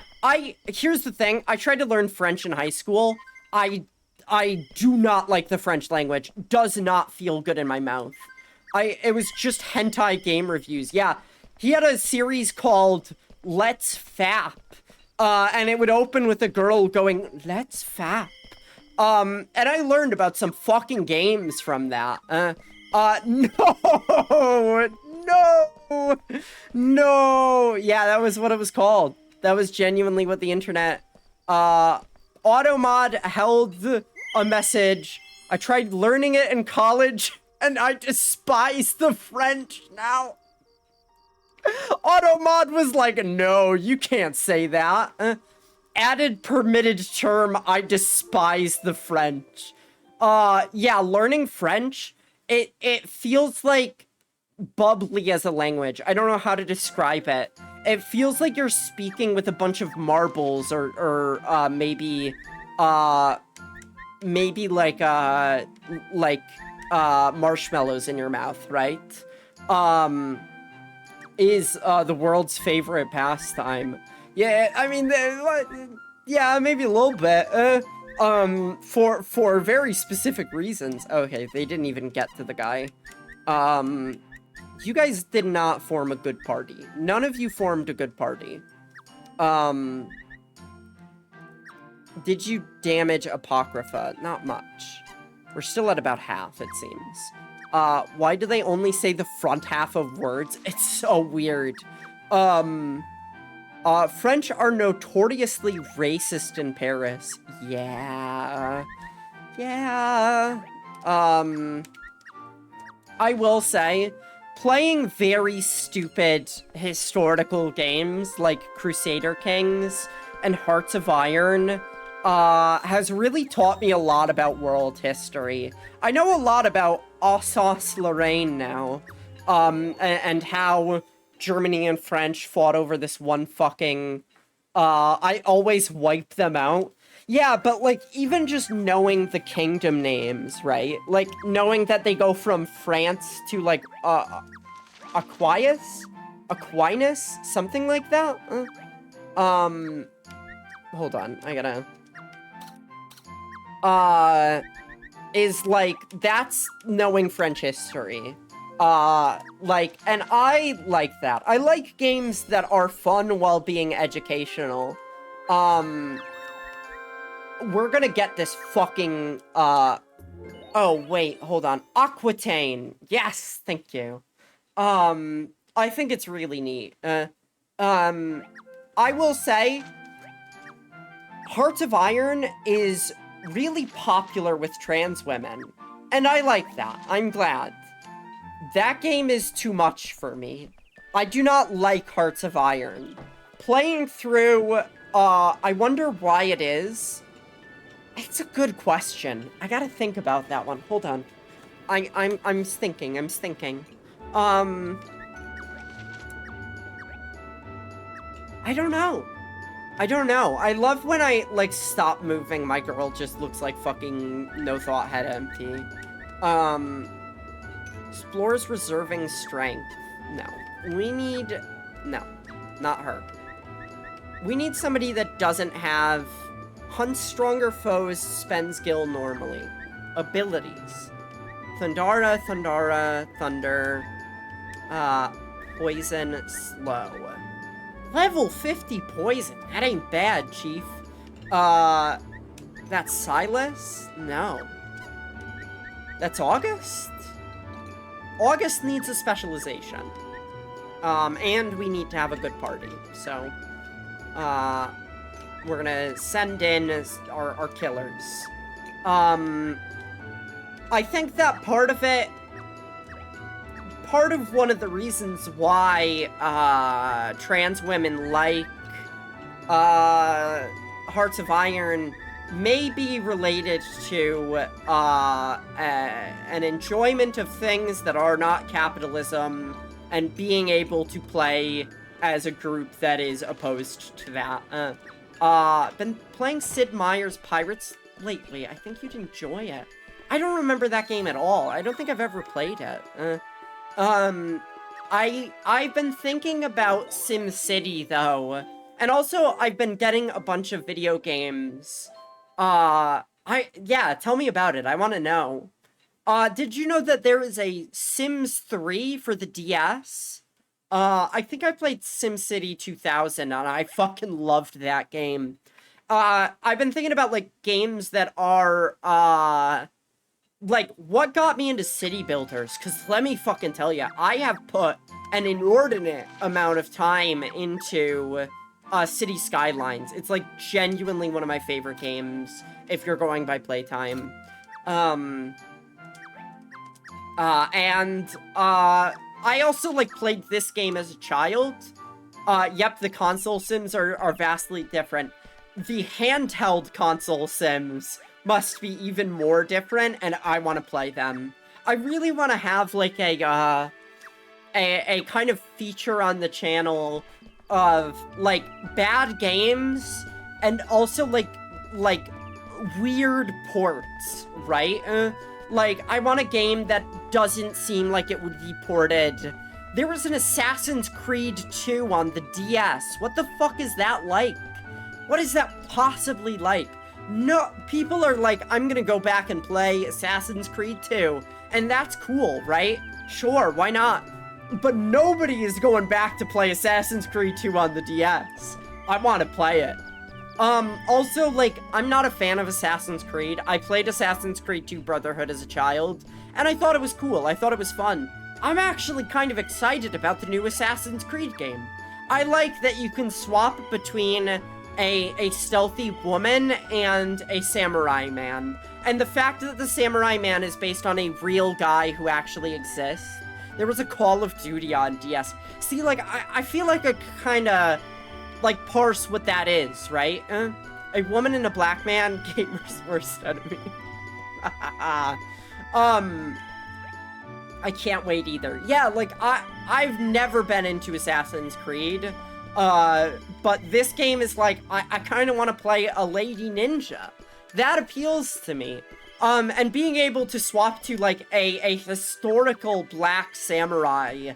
Here's the thing, I tried to learn French in high school. I do not like the French language. Does not feel good in my mouth. It was just hentai game reviews. Yeah, he had a series called Let's Fap. And it would open with a girl going, let's fap. And I learned about some fucking games from that. No. Yeah, that was what it was called. That was genuinely what the internet, Automod held a message. I tried learning it in college, and I despise the French now. Automod was like, no, you can't say that. Added permitted term, I despise the French. Yeah, learning French, it feels like bubbly as a language. I don't know how to describe it. It feels like you're speaking with a bunch of marbles or maybe like marshmallows in your mouth, right? Is the world's favorite pastime. Yeah, I mean, yeah, maybe a little bit. For very specific reasons. Okay, they didn't even get to the guy. You guys did not form a good party. None of you formed a good party. Did you damage Apocrypha? Not much. We're still at about half, it seems. Why do they only say the front half of words? It's so weird. French are notoriously racist in Paris. Yeah. Yeah. I will say, playing very stupid historical games like Crusader Kings and Hearts of Iron has really taught me a lot about world history. I know a lot about Alsace-Lorraine now, and how Germany and French fought over this one fucking... I always wipe them out. Yeah, but, like, even just knowing the kingdom names, right? Like, knowing that they go from France to, like, Aquinas? Something like that? Hold on, I gotta... is, like, that's knowing French history. Like, and I like that. I like games that are fun while being educational. We're gonna get this fucking, oh, wait, hold on. Aquitaine. Yes, thank you. I think it's really neat. I will say, Hearts of Iron is really popular with trans women. And I like that. I'm glad. That game is too much for me. I do not like Hearts of Iron. Playing through, I wonder why it is. It's a good question. I gotta think about that one. Hold on. I'm thinking. I don't know. I love when I, like, stop moving, my girl just looks like fucking no thought head empty. Explorers reserving strength. No. No. Not her. We need somebody that doesn't have... Hunts stronger foes, spends skill normally. Abilities. Thundara, Thunder. Poison, slow. Level 50 poison. That ain't bad, Chief. That's Silas? No. That's August? August needs a specialization. And we need to have a good party. So, we're gonna send in our killers. I think that part of one of the reasons why, trans women like, Hearts of Iron may be related to, an enjoyment of things that are not capitalism, and being able to play as a group that is opposed to that. Been playing Sid Meier's Pirates lately. I think you'd enjoy it. I don't remember that game at all. I don't think I've ever played it. I've been thinking about SimCity, though. And also, I've been getting a bunch of video games. Yeah, tell me about it. I want to know. Did you know that there is a Sims 3 for the DS? I think I played SimCity 2000, and I fucking loved that game. I've been thinking about, like, games that are, like, what got me into city builders? Because let me fucking tell you, I have put an inordinate amount of time into, City Skylines. It's, like, genuinely one of my favorite games, if you're going by playtime. I also, like, played this game as a child. Yep, the console Sims are vastly different. The handheld console Sims must be even more different, and I want to play them. I really want to have, like, a kind of feature on the channel of, like, bad games, and also, like, weird ports, right? Like, I want a game that doesn't seem like it would be ported. There was an Assassin's Creed 2 on the DS. What the fuck is that like? What is that possibly like? No, people are like, I'm gonna go back and play Assassin's Creed 2. And that's cool, right? Sure, why not? But nobody is going back to play Assassin's Creed 2 on the DS. I want to play it. Also, like, I'm not a fan of Assassin's Creed. I played Assassin's Creed 2 Brotherhood as a child, and I thought it was cool. I thought it was fun. I'm actually kind of excited about the new Assassin's Creed game. I like that you can swap between a stealthy woman and a samurai man. And the fact that the Samurai Man is based on a real guy who actually exists. There was a Call of Duty on DS. See, like, I feel like I kinda, like, parse what that is, right? A woman and a black man, gamer's worst enemy. I can't wait either. Yeah, like, I've never been into Assassin's Creed, but this game is like, I kind of want to play a lady ninja. That appeals to me. And being able to swap to, like, a historical black samurai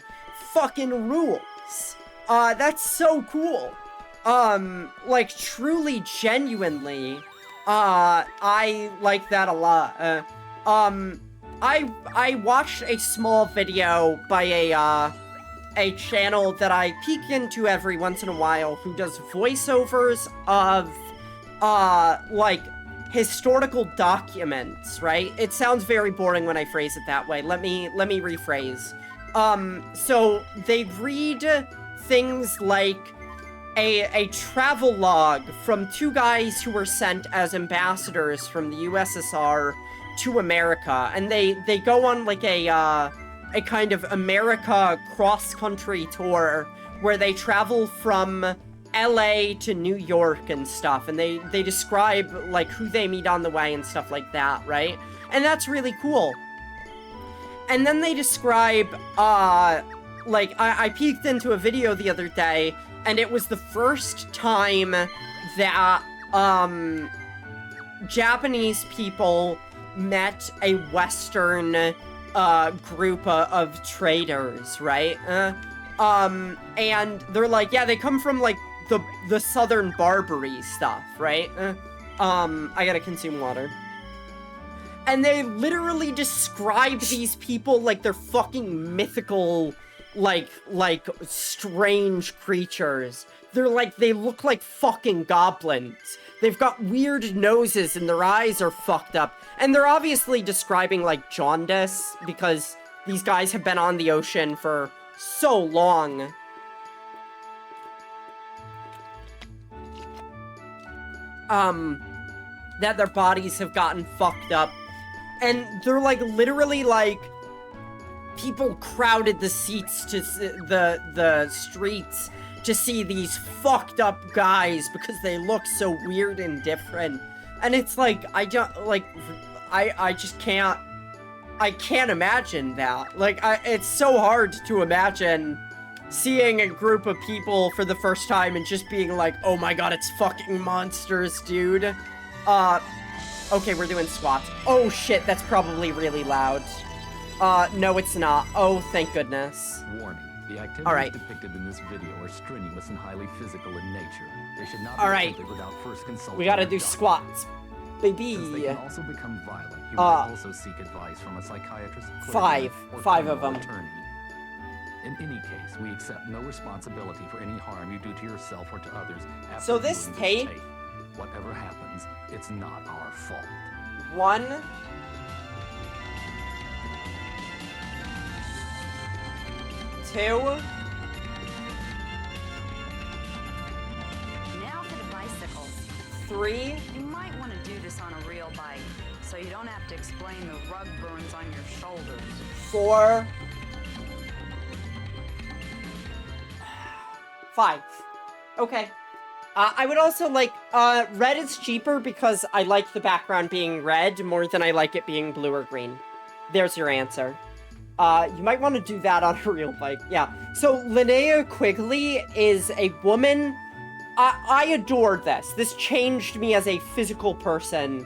fucking rules. That's so cool. Like, truly, genuinely, I like that a lot. I watched a small video by a channel that I peek into every once in a while who does voiceovers of, like, historical documents, right? It sounds very boring when I phrase it that way. Let me rephrase. So they read things like a travel log from two guys who were sent as ambassadors from the USSR to America, and they go on like a kind of America cross-country tour where they travel from LA to New York and stuff, and they describe like who they meet on the way and stuff like that, right? And that's really cool. And then they describe like I peeked into a video the other day, and it was the first time that Japanese people met a Western group of traders, right? And they're like, yeah, they come from like the southern Barbary stuff, right? I gotta consume water. And they literally describe these people like they're fucking mythical, like strange creatures. They're like, they look like fucking goblins. They've got weird noses and their eyes are fucked up. And they're obviously describing like jaundice because these guys have been on the ocean for so long. That their bodies have gotten fucked up. And they're like, literally like, people crowded the seats to the streets to see these fucked up guys because they look so weird and different. And it's like, I just can't, I can't imagine that. Like, it's so hard to imagine seeing a group of people for the first time and just being like, oh my god, it's fucking monsters, dude. Okay, we're doing squats. Oh shit, that's probably really loud. No, it's not. Oh, thank goodness. Warning. The activities depicted in this video are strenuous and highly physical in nature. They should not be attempted without first consulting. We gotta do squats, baby. Since they can also become violent, you might also seek advice from a psychiatrist, five of them. Attorney. In any case, we accept no responsibility for any harm you do to yourself or to others. After so this tape, whatever happens, it's not our fault. 1, 2. Now for the bicycles. 3. You might want to do this on a real bike, so you don't have to explain the rug burns on your shoulders. 4. 5. Okay. I would also like, red is cheaper because I like the background being red more than I like it being blue or green. There's your answer. You might want to do that on a real bike. Yeah. So, Linnea Quigley is a woman. I adored this. This changed me as a physical person.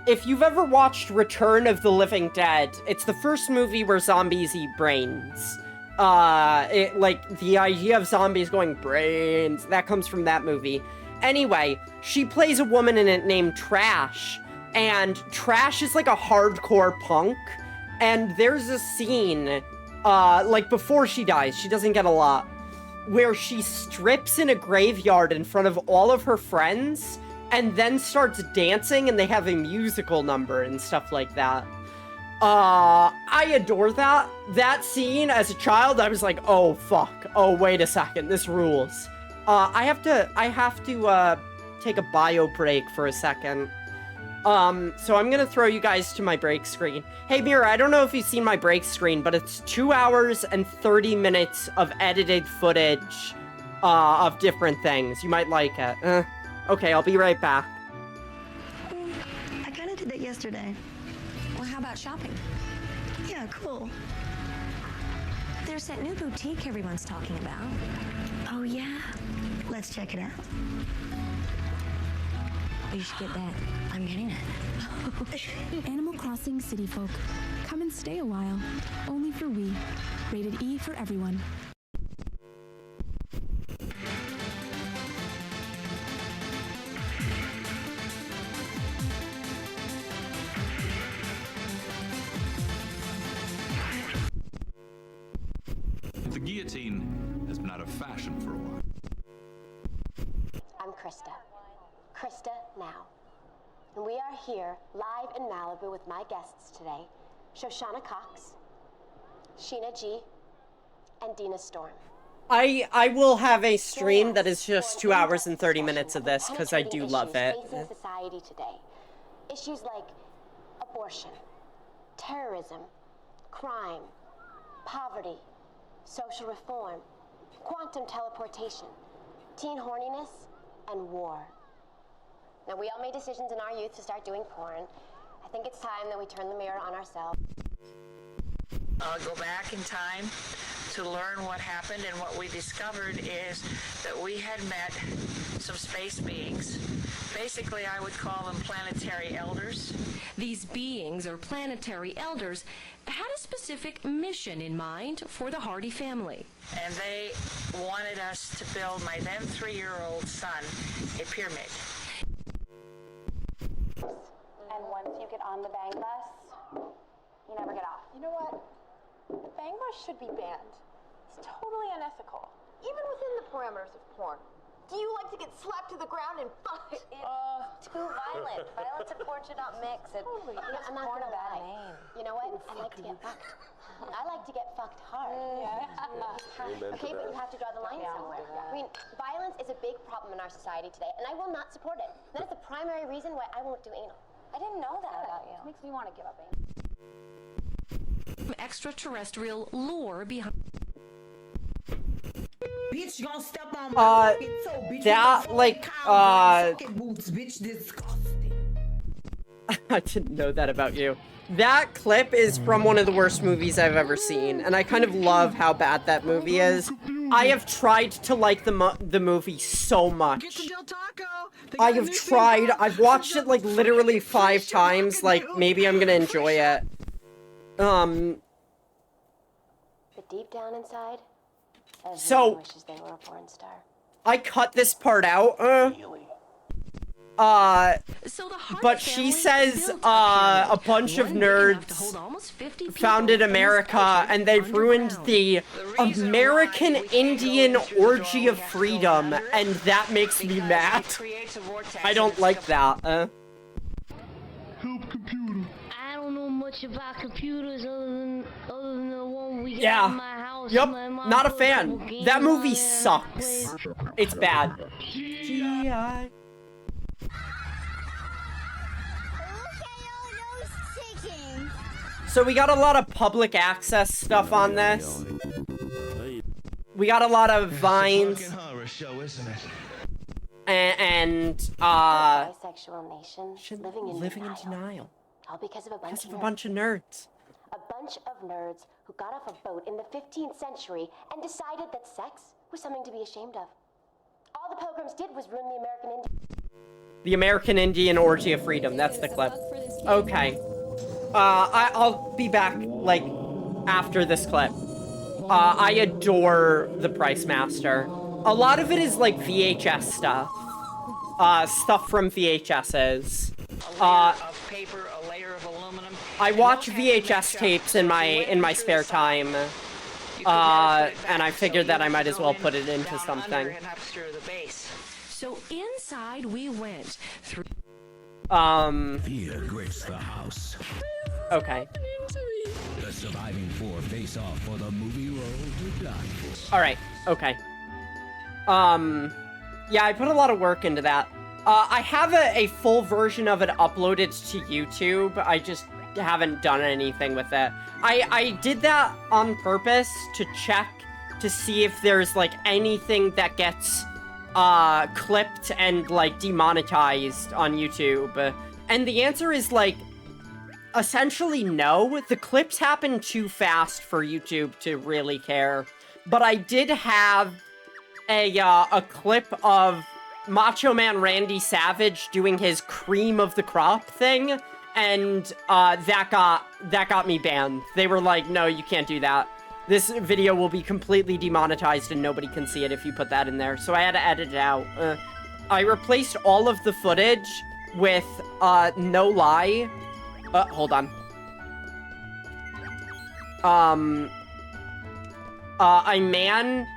If you've ever watched Return of the Living Dead, it's the first movie where zombies eat brains. Like, the idea of zombies going brains, that comes from that movie. Anyway, she plays a woman in it named Trash, and Trash is like a hardcore punk. And there's a scene, like, before she dies, she doesn't get a lot, where she strips in a graveyard in front of all of her friends, and then starts dancing, and they have a musical number and stuff like that. I adore that. That scene, as a child, I was like, oh, fuck. Oh, wait a second, this rules. I have to take a bio break for a second. So I'm gonna throw you guys to my break screen. Hey, Mira, I don't know if you've seen my break screen, but it's 2 hours and 30 minutes of edited footage, of different things. You might like it. Okay, I'll be right back. I kind of did that yesterday. Well, how about shopping? Yeah, cool. There's that new boutique everyone's talking about. Oh, yeah? Let's check it out. Oh, you should get that. I'm getting it. Animal Crossing City Folk. Come and stay a while. Only for Wii. Rated E for everyone. The guillotine has been out of fashion for a while. I'm Krista. Krista Now. And we are here, live in Malibu with my guests today, Shoshana Cox, Sheena G, and Dina Storm. I will have a stream that is just 2 hours and 30 minutes of this, because I do love it. Facing society today. Issues like abortion, terrorism, crime, poverty, social reform, quantum teleportation, teen horniness, and war. Now, we all made decisions in our youth to start doing porn. I think it's time that we turn the mirror on ourselves. Go back in time to learn what happened, and what we discovered is that we had met some space beings. Basically, I would call them planetary elders. These beings, or planetary elders, had a specific mission in mind for the Hardy family. And they wanted us to build my then 3-year-old son a pyramid. And once you get on the bang bus, you never get off. You know what? The bang bus should be banned. It's totally unethical, even within the parameters of porn. Do you like to get slapped to the ground and fucked? It's too violent. Violence and porn should not mix. It Totally. gives I'm not porn a gonna bad lie. name. You know what? I like to get fucked. I like to get fucked hard. Okay, but you have to draw the line somewhere. I mean, violence is a big problem in our society today, and I will not support it. That is the primary reason why I won't do anal. I didn't know that about you. It makes me want to give up anal. Extraterrestrial lore behind. Bitch, gonna step on my toe, bitch. That, like, boots, bitch, disgusting. I didn't know that about you. That clip is from one of the worst movies I've ever seen, and I kind of love how bad that movie is. I have tried to like the movie so much. I have tried. I've watched it, like, literally 5 times. Like, maybe I'm gonna enjoy it. But deep down inside, So, wishes they were a porn star. I cut this part out, but she says, a bunch of nerds founded America, and they've ruined the American Indian orgy of freedom, and that makes me mad. I don't like that, Help computer. I don't know much about computers other than the one we got Yeah. in my house. Yep, My mom not a put couple fan. games That on movie there and I sucks. played. It's bad. G.I. So we got a lot of public access stuff on this. We got a lot of vines. Bisexual nation living in denial. All because of a bunch of nerds. A bunch of nerds who got off a boat in the 15th century and decided that sex was something to be ashamed of. All the pilgrims did was ruin the American Indian. The American Indian orgy of freedom. That's the clip. Okay. I'll be back, like, after this clip. I adore the Price Master. A lot of it is, like, VHS stuff. Stuff from VHSs. Of paper, a layer of aluminum. I watch VHS tapes in my spare time. And I figured that I might as well put it into something. So inside we went through. Fear grips the house. Okay. The surviving 4 face off for the movie role to die for. Alright, okay. Yeah, I put a lot of work into that. I have a full version of it uploaded to YouTube. I just haven't done anything with it. I did that on purpose to check to see if there's, like, anything that gets, clipped and, like, demonetized on YouTube. And the answer is, like, essentially no. The clips happen too fast for YouTube to really care. But I did have a clip of Macho Man Randy Savage doing his cream of the crop thing, and that got me banned. They were like, no, you can't do that. This video will be completely demonetized and nobody can see it if you put that in there. So I had to edit it out. I replaced all of the footage with, no lie. Hold on. A man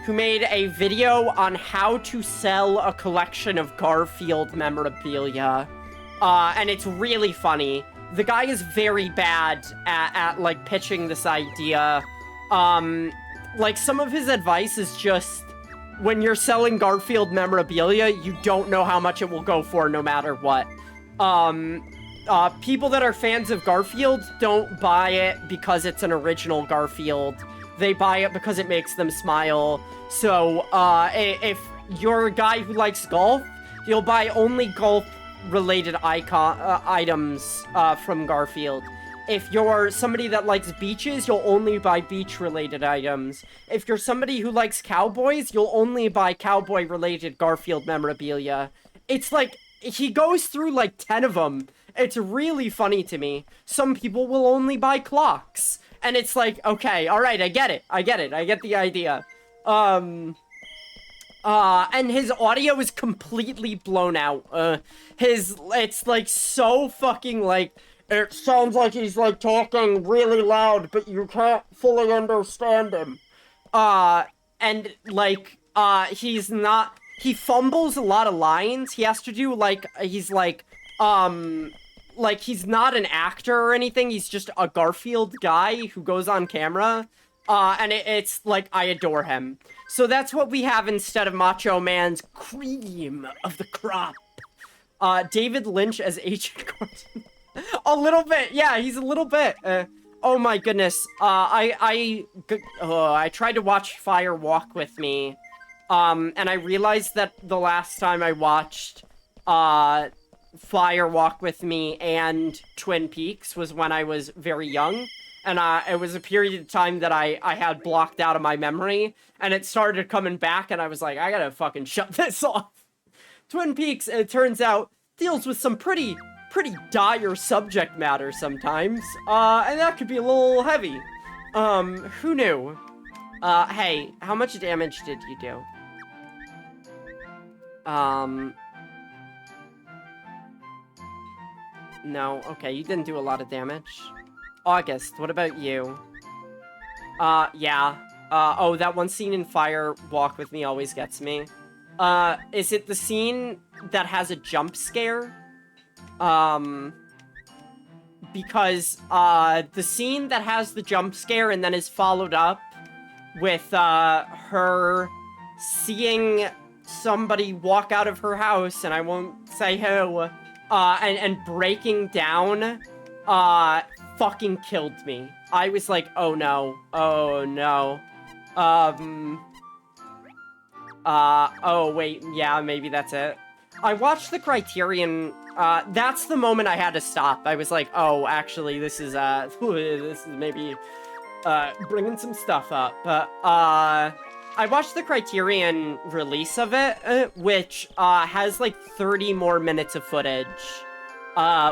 who made a video on how to sell a collection of Garfield memorabilia. And it's really funny. The guy is very bad at like, pitching this idea. Like, some of his advice is just, when you're selling Garfield memorabilia, you don't know how much it will go for no matter what. People that are fans of Garfield don't buy it because it's an original Garfield. They buy it because it makes them smile. So, if you're a guy who likes golf, you'll buy only golf-related items from Garfield. If you're somebody that likes beaches, you'll only buy beach-related items. If you're somebody who likes cowboys, you'll only buy cowboy-related Garfield memorabilia. It's like, he goes through like 10 of them. It's really funny to me. Some people will only buy clocks. And it's like, okay, alright, I get it. I get the idea. And his audio is completely blown out. It's like so fucking like, it sounds like he's like talking really loud, but you can't fully understand him. And like, he fumbles a lot of lines. He has to do like, he's like he's not an actor or anything. He's just a Garfield guy who goes on camera. And it's like, I adore him. So that's what we have instead of Macho Man's cream of the crop. David Lynch as Agent Gordon. A little bit. Yeah, he's a little bit. Oh my goodness. I tried to watch Fire Walk with Me. And I realized that the last time I watched, Fire Walk with Me and Twin Peaks was when I was very young. And it was a period of time that I had blocked out of my memory. And it started coming back and I was like, I gotta fucking shut this off. Twin Peaks, it turns out, deals with some pretty dire subject matter sometimes. And that could be a little heavy. Who knew? Hey, how much damage did you do? No, okay, you didn't do a lot of damage. August, what about you? Yeah. Oh, that one scene in Fire Walk with Me always gets me. Is it the scene that has a jump scare? Because, the scene that has the jump scare and then is followed up with, her seeing somebody walk out of her house, and I won't say who, and breaking down, fucking killed me. I was like, oh no, oh no. Oh wait, yeah, maybe that's it. I watched the Criterion, that's the moment I had to stop. I was like, oh, actually, this is maybe, bringing some stuff up. But, I watched the Criterion release of it, which, has like 30 more minutes of footage,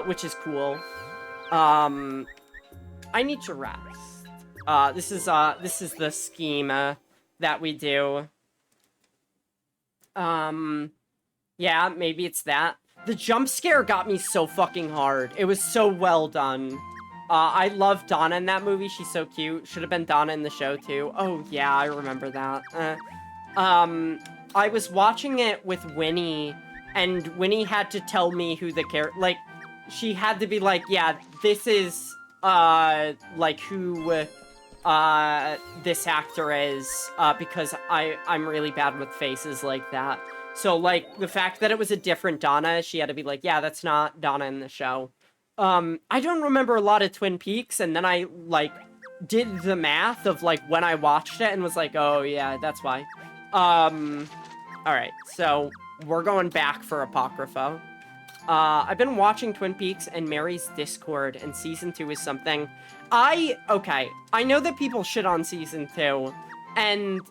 which is cool. I need to rest. This is the scheme, that we do. Yeah, maybe it's that. The jump scare got me so fucking hard. It was so well done. I love Donna in that movie. She's so cute. Should have been Donna in the show, too. Oh, yeah, I remember that. I was watching it with Winnie, and Winnie had to tell me who the character... Like, she had to be like, yeah, this is, like, who, this actor is, because I'm really bad with faces like that. So, like, the fact that it was a different Donna, she had to be like, yeah, that's not Donna in the show. I don't remember a lot of Twin Peaks, and then I, like, did the math of, like, when I watched it and was like, oh, yeah, that's why. Alright, so we're going back for Apocrypha. I've been watching Twin Peaks and Mary's Discord, and Season 2 is something... Okay, I know that people shit on Season 2, and,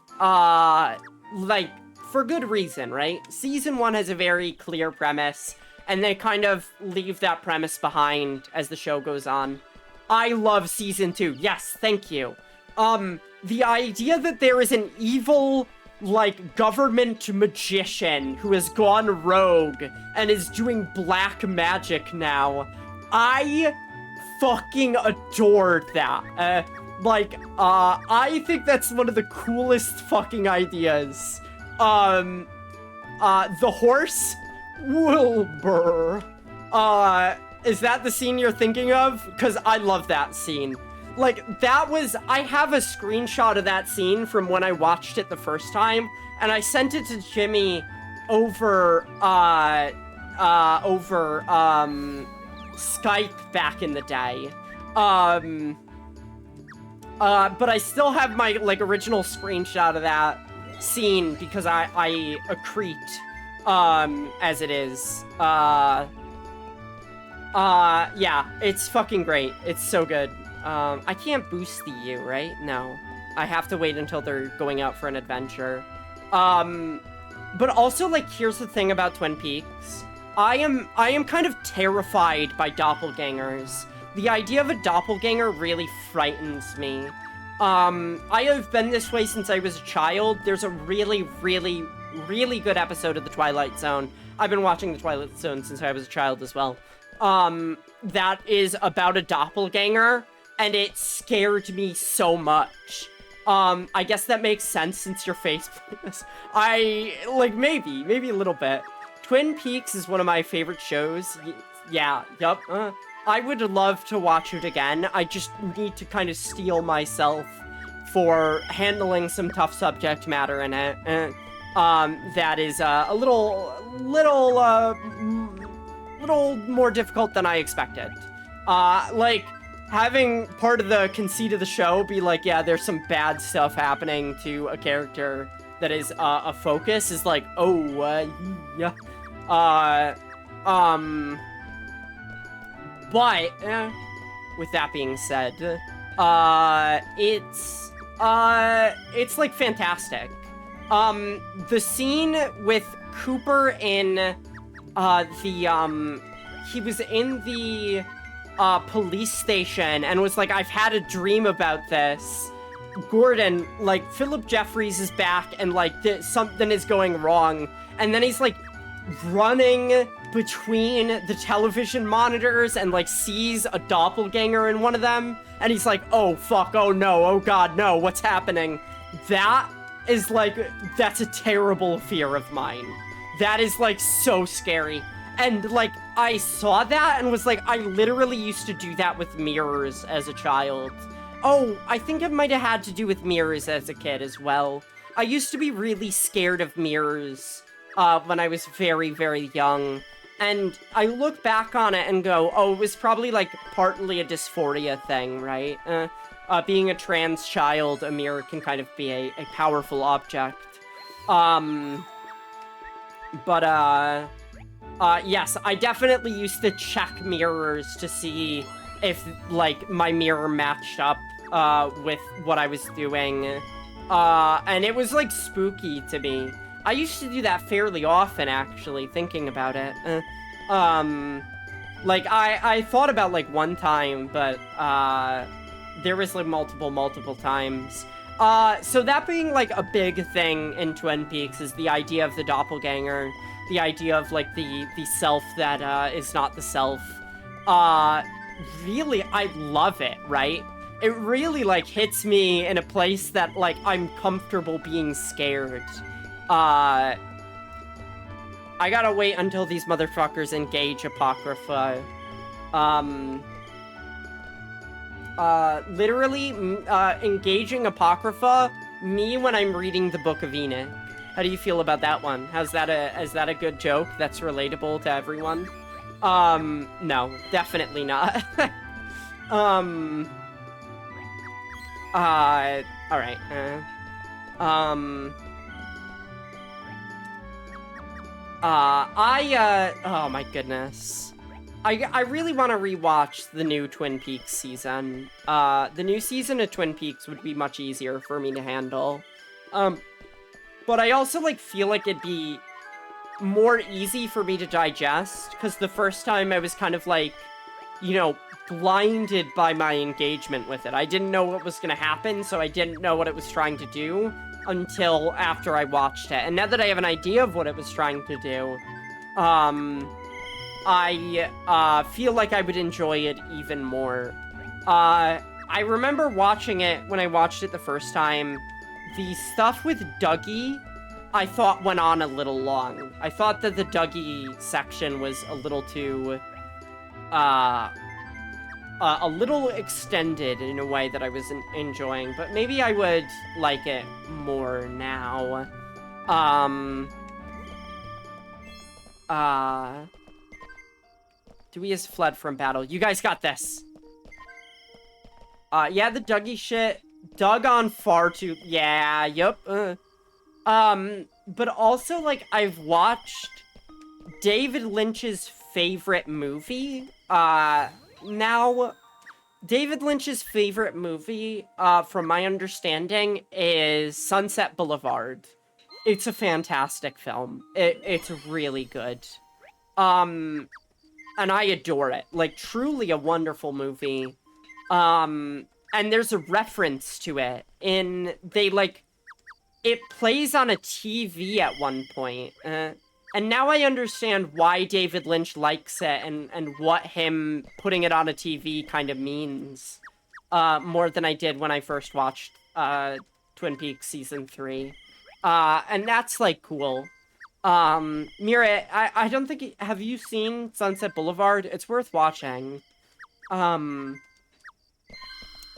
like, for good reason, right? Season 1 has a very clear premise, and they kind of leave that premise behind as the show goes on. I love Season 2. Yes, thank you. The idea that there is an evil, like, government magician who has gone rogue and is doing black magic now, I fucking adored that. I think that's one of the coolest fucking ideas. The horse? Wilbur. Is that the scene you're thinking of? Because I love that scene. Like, that was... I have a screenshot of that scene from when I watched it the first time, and I sent it to Jimmy over Skype back in the day. But I still have my, like, original screenshot of that scene because I accrete, as it is. Yeah, it's fucking great. It's so good. I can't boost the U, right? No. I have to wait until they're going out for an adventure. But also, like, here's the thing about Twin Peaks. I am kind of terrified by doppelgangers. The idea of a doppelganger really frightens me. I have been this way since I was a child. There's a really, really, really good episode of The Twilight Zone. I've been watching The Twilight Zone since I was a child as well. That is about a doppelganger, and it scared me so much. I guess that makes sense since your face. Maybe a little bit. Twin Peaks is one of my favorite shows. Yeah, yup. I would love to watch it again. I just need to kind of steel myself for handling some tough subject matter in it. That is a little more difficult than I expected. Like, having part of the conceit of the show be like, yeah, there's some bad stuff happening to a character that is a focus is like, yeah. But, with that being said, it's like fantastic. The scene with Cooper in, he was in the, police station and was like, I've had a dream about this. Gordon, like, Philip Jeffries is back and, like, something is going wrong. And then he's, like, running between the television monitors and, like, sees a doppelganger in one of them. And he's like, oh, fuck, oh, no, oh, God, no, what's happening? That is, like, that's a terrible fear of mine. That is, like, so scary. And, like, I saw that and was like, I literally used to do that with mirrors as a child. Oh, I think it might have had to do with mirrors as a kid as well. I used to be really scared of mirrors when I was very, very young. And I look back on it and go, oh, it was probably, like, partly a dysphoria thing, right? Being a trans child, a mirror can kind of be a powerful object. Yes, I definitely used to check mirrors to see if, like, my mirror matched up with what I was doing. And it was, like, spooky to me. I used to do that fairly often, actually, thinking about it. Like, I thought about, like, one time, but, there was, like, multiple times. So that being, like, a big thing in Twin Peaks is the idea of the doppelganger, the idea of, like, the self that, is not the self. Really, I love it, right? It really, like, hits me in a place that, like, I'm comfortable being scared. I gotta wait until these motherfuckers engage Apocrypha. Literally, engaging Apocrypha, me when I'm reading the Book of Enoch. How do you feel about that one? Is that a good joke that's relatable to everyone? No, definitely not. Alright. Oh my goodness. I really want to rewatch the new Twin Peaks season. The new season of Twin Peaks would be much easier for me to handle. But I also, like, feel like it'd be more easy for me to digest, because the first time I was kind of, like, you know, blinded by my engagement with it. I didn't know what was gonna happen, so I didn't know what it was trying to do until after I watched it. And now that I have an idea of what it was trying to do, I feel like I would enjoy it even more. I remember watching it when I watched it the first time. The stuff with Dougie, I thought went on a little long. I thought that the Dougie section was a little too, a little extended in a way that I wasn't enjoying, but maybe I would like it more now. Dewey has fled from battle. You guys got this. Yeah, the Dougie shit. Dug on far too... Yeah, yep. But also, like, I've watched David Lynch's favorite movie. Now, David Lynch's favorite movie, from my understanding, is Sunset Boulevard. It's a fantastic film. It's really good. And I adore it. Like, truly a wonderful movie. And there's a reference to it it plays on a TV at one point. And now I understand why David Lynch likes it and what him putting it on a TV kind of means. More than I did when I first watched, Twin Peaks Season 3. And that's, like, cool. Mira, I don't think... Have you seen Sunset Boulevard? It's worth watching.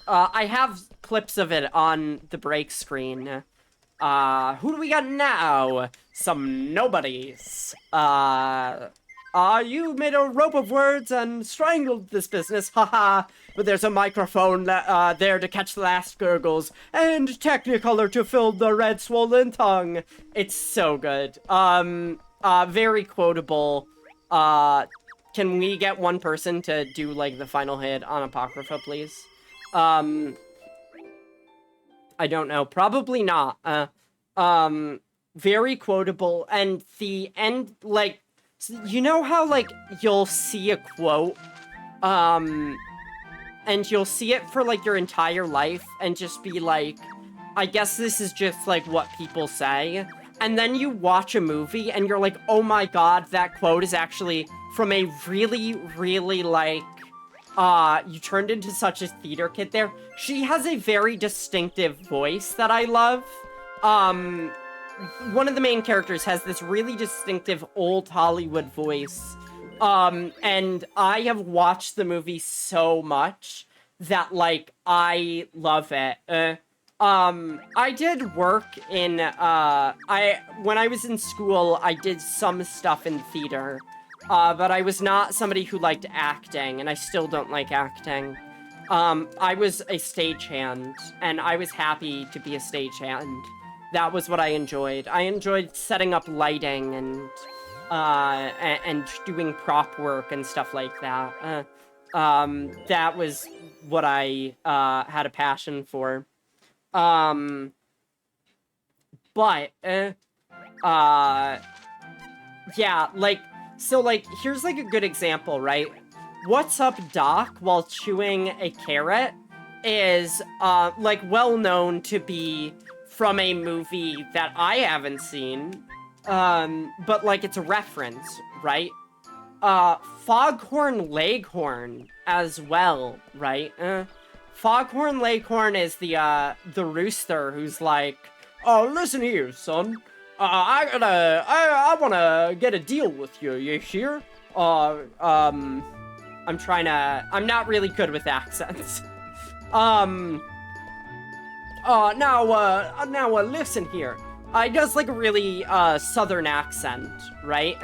I have clips of it on the break screen. Who do we got now? Some nobodies. You made a rope of words and strangled this business, haha. But there's a microphone there to catch the last gurgles, and Technicolor to fill the red swollen tongue. It's so good. Very quotable. Can we get one person to do, like, the final hit on Apocrypha, please? I don't know. Probably not. Very quotable, and the end, like, you know how, like, you'll see a quote, and you'll see it for, like, your entire life, and just be like, I guess this is just, like, what people say, and then you watch a movie, and you're like, oh my god, that quote is actually from a really, really, like, you turned into such a theater kid there. She has a very distinctive voice that I love. One of the main characters has this really distinctive old Hollywood voice. And I have watched the movie so much that, like, I love it. I did work in, when I was in school, I did some stuff in theater. But I was not somebody who liked acting, and I still don't like acting. I was a stagehand, and I was happy to be a stagehand. That was what I enjoyed. I enjoyed setting up lighting and doing prop work and stuff like that. That was what I had a passion for. Yeah, like, so, like, here's, like, a good example, right? What's Up, Doc, while chewing a carrot is, like, well known to be from a movie that I haven't seen, but, like, it's a reference, right? Foghorn Leghorn as well, right? Foghorn Leghorn is the rooster who's like, oh, listen here, son. I wanna get a deal with you, you hear? I'm not really good with accents. Now listen here. he does like a really southern accent, right?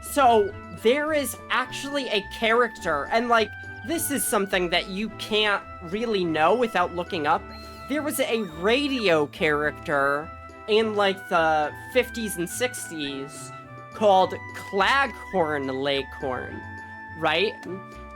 So there is actually a character, and like this is something that you can't really know without looking up. There was a radio character in like the 50s and 60s called Claghorn Leghorn, right?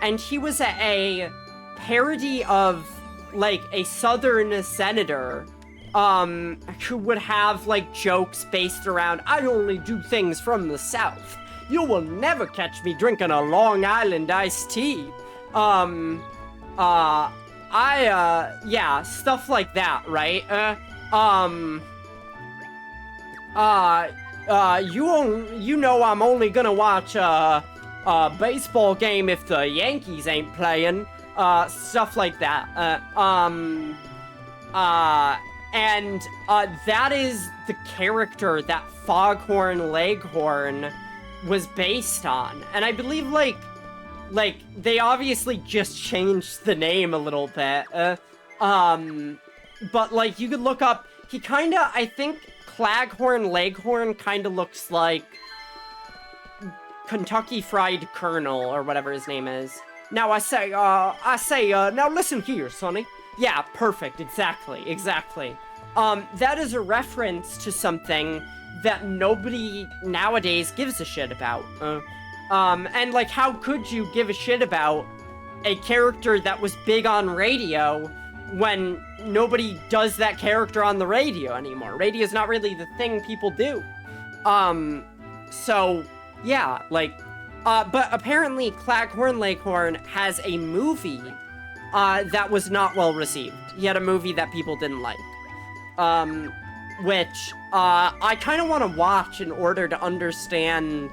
And he was a parody of like a southern senator who would have like jokes based around, I only do things from the South. You will never catch me drinking a Long Island iced tea. Yeah, stuff like that, right? You know I'm only gonna watch a baseball game if the Yankees ain't playing. Stuff like that. And that is the character that Foghorn Leghorn was based on. And I believe, like, they obviously just changed the name a little bit. But, like, you could look up, he kinda, I think Claghorn Leghorn kinda looks like Kentucky Fried Colonel, or whatever his name is. Now I say, now listen here, Sonny. Yeah, perfect, exactly. That is a reference to something that nobody nowadays gives a shit about. And like, how could you give a shit about a character that was big on radio when nobody does that character on the radio anymore? Radio's not really the thing people do. So, yeah, like, but apparently Claghorn Leghorn has a movie, that was not well received. He had a movie that people didn't like. Which, I kind of want to watch in order to understand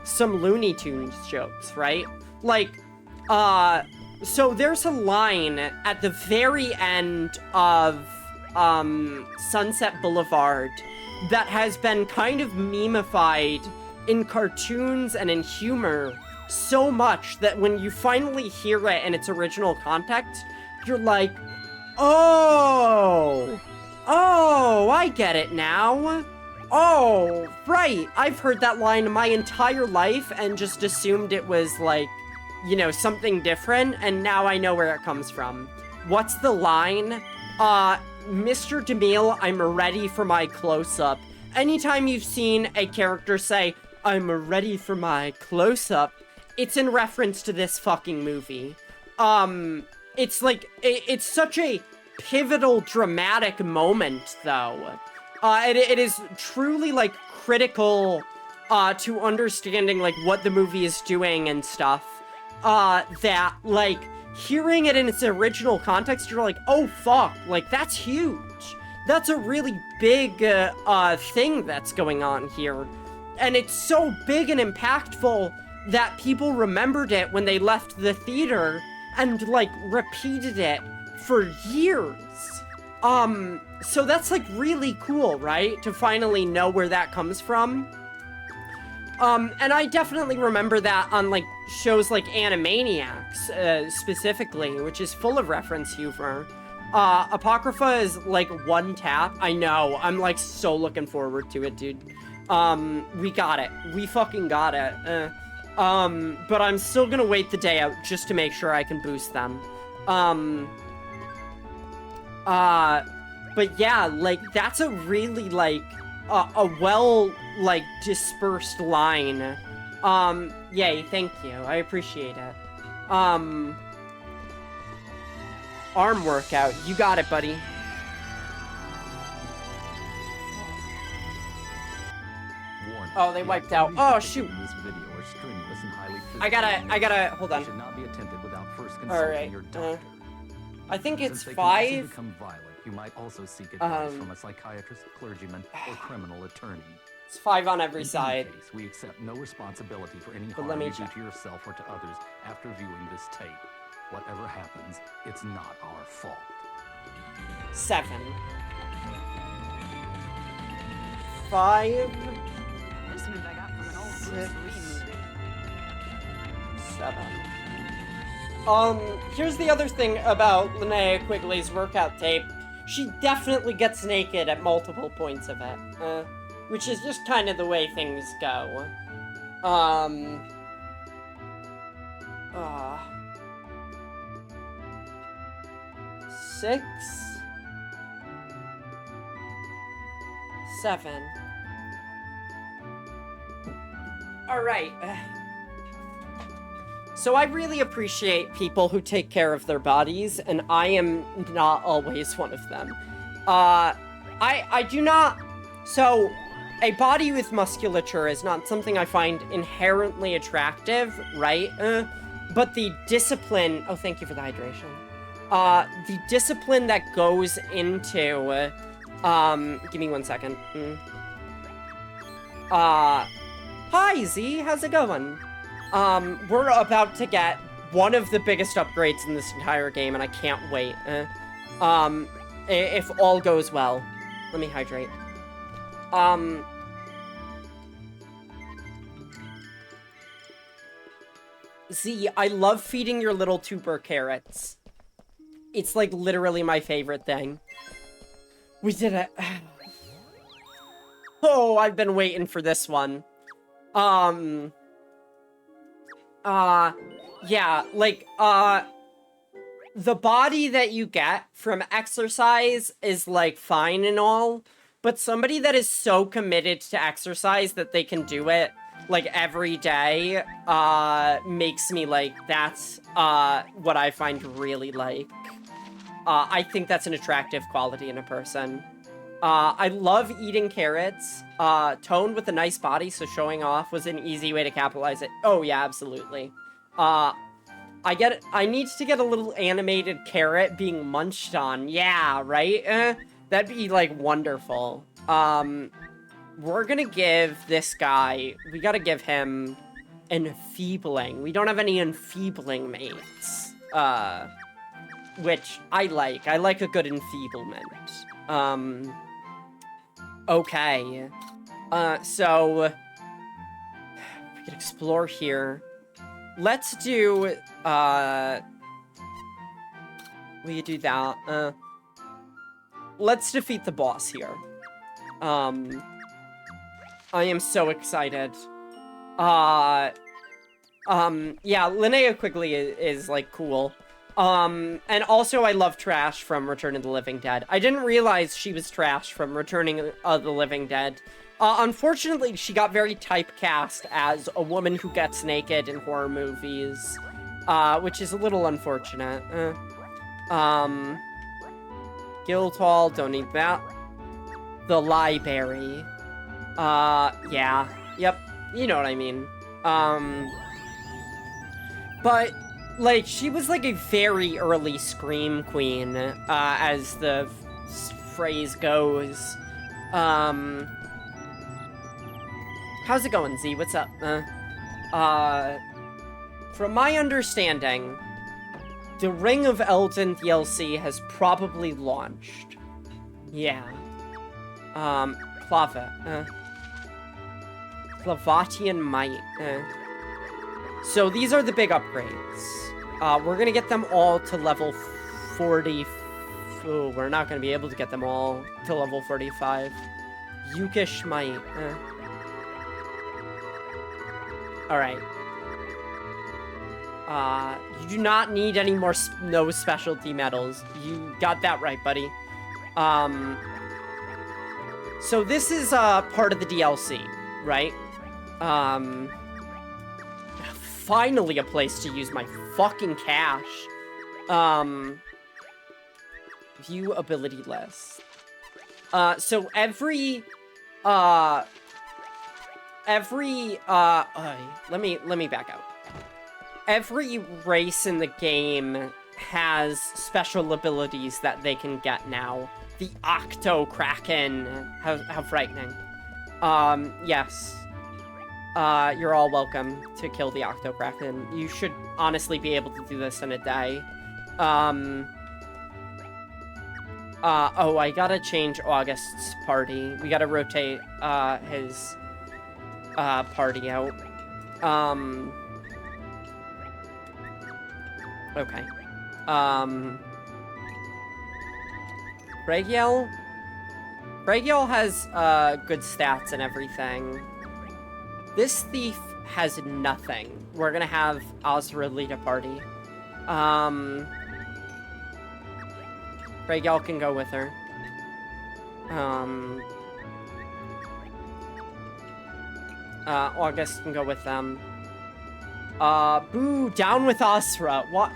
some Looney Tunes jokes, right? Like, so there's a line at the very end of, Sunset Boulevard that has been kind of meme-ified in cartoons and in humor so much that when you finally hear it in its original context, you're like, oh, I get it now. Oh, right, I've heard that line my entire life and just assumed it was like, you know, something different, and now I know where it comes from. What's the line? Mr. DeMille, I'm ready for my close-up. Anytime you've seen a character say, I'm ready for my close-up, it's in reference to this fucking movie. It's like, it's such a pivotal, dramatic moment, though. It is truly, like, critical, to understanding, like, what the movie is doing and stuff. That, like, hearing it in its original context, you're like, oh, fuck, like, that's huge. That's a really big, thing that's going on here. And it's so big and impactful that people remembered it when they left the theater and, like, repeated it for years. So that's, like, really cool, right? To finally know where that comes from. And I definitely remember that on, like, shows like Animaniacs, specifically, which is full of reference humor. Apocrypha is, like, one tap. I know, I'm, like, so looking forward to it, dude. We got it. We fucking got it. But I'm still gonna wait the day out just to make sure I can boost them. But yeah, like, that's a really, like, a well, like, dispersed line. Yay, thank you. I appreciate it. Arm workout. You got it, buddy. Oh, they wiped out. Oh, shoot. I gotta, hold on. Alright. I think it's 5. You might also seek advice from a psychiatrist, clergyman, or criminal attorney. It's 5 on every side. In any case, we accept no responsibility for any But harm let me you do check. to yourself or to others after viewing this tape. Whatever happens, it's not our fault. 7. 5. This move I got from an old 6. Bruce Lee movie. 7. Here's the other thing about Linnea Quigley's workout tape. She definitely gets naked at multiple points of it, which is just kind of the way things go. 6, 7. Alright. So I really appreciate people who take care of their bodies, and I am not always one of them. I do not... So, a body with musculature is not something I find inherently attractive, right? But the discipline... Oh, thank you for the hydration. The discipline that goes into... give me 1 second. Hi, Z, how's it going? We're about to get one of the biggest upgrades in this entire game, and I can't wait. If all goes well. Let me hydrate. Z, I love feeding your little tuber carrots. It's, like, literally my favorite thing. We did it. Oh, I've been waiting for this one. Yeah, like, the body that you get from exercise is, like, fine and all, but somebody that is so committed to exercise that they can do it, like, every day, makes me, like, that's, what I find really, like, I think that's an attractive quality in a person. I love eating carrots. Toned with a nice body, so showing off was an easy way to capitalize it. Oh, yeah, absolutely. I need to get a little animated carrot being munched on. Yeah, right? That'd be, like, wonderful. We're gonna give this guy... We gotta give him enfeebling. We don't have any enfeebling mates. Which I like. I like a good enfeeblement. Okay. So... We can explore here. Let's do, we do that. Let's defeat the boss here. I am so excited. Yeah, Linnea Quigley is like, cool. And also I love Trash from Return of the Living Dead. I didn't realize she was Trash from Returning of the Living Dead. Unfortunately, she got very typecast as a woman who gets naked in horror movies, which is a little unfortunate. Guildhall, don't need that. The library. Yeah. Yep. You know what I mean. But, like, she was, like, a very early Scream Queen, as the phrase goes. How's it going, Z? What's up? From my understanding, the Ring of Elden DLC has probably launched. Yeah. Clavatian Might. So these are the big upgrades. We're gonna get them all to level 40. Ooh, we're not gonna be able to get them all to level 45. Yukish Might. Alright. You do not need any more no specialty medals. You got that right, buddy. So this is, part of the DLC, right? Finally a place to use my fucking cash. View ability list. So every, let me back out. Every race in the game has special abilities that they can get now. The Octo Kraken. How frightening. Yes. You're all welcome to kill the Octo Kraken. You should honestly be able to do this in a day. Oh, I gotta change August's party. We gotta rotate, his, party out. Okay. Ragiel has, good stats and everything. This thief has nothing. We're gonna have Azra lead a party. Ragiel can go with her. August can go with them. Boo, down with Asra. What?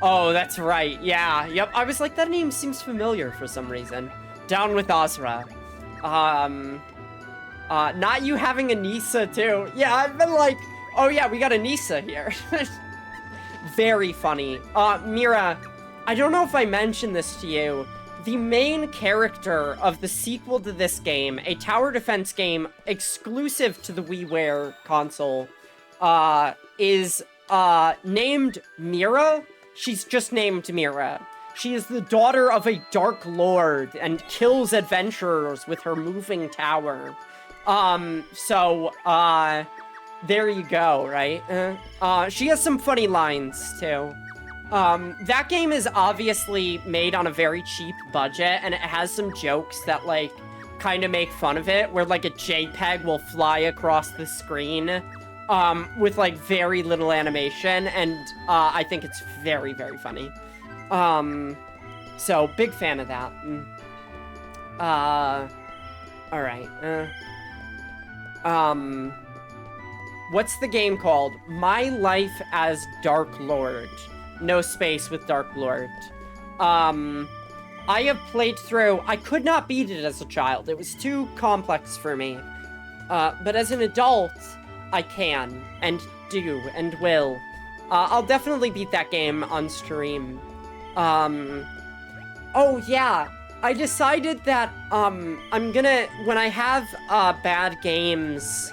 Oh, that's right. Yeah, yep. I was like, that name seems familiar for some reason. Down with Asra. Not you having a Nisa, too. Yeah, I've been like, oh yeah, we got a Nisa here. Very funny. Mira, I don't know if I mentioned this to you. The main character of the sequel to this game, a tower defense game exclusive to the WiiWare console, is, named Mira. She's just named Mira. She is the daughter of a Dark Lord and kills adventurers with her moving tower. There you go, right? She has some funny lines, too. That game is obviously made on a very cheap budget, and it has some jokes that, like, kind of make fun of it, where, like, a JPEG will fly across the screen, with, like, very little animation, and, I think it's very, very funny. So, big fan of that. Alright, what's the game called? My Life as Dark Lord. No space with Dark Lord. I have played through... I could not beat it as a child. It was too complex for me. But as an adult, I can, and do, and will. I'll definitely beat that game on stream. Oh, yeah. I decided that, I'm gonna... When I have, bad games...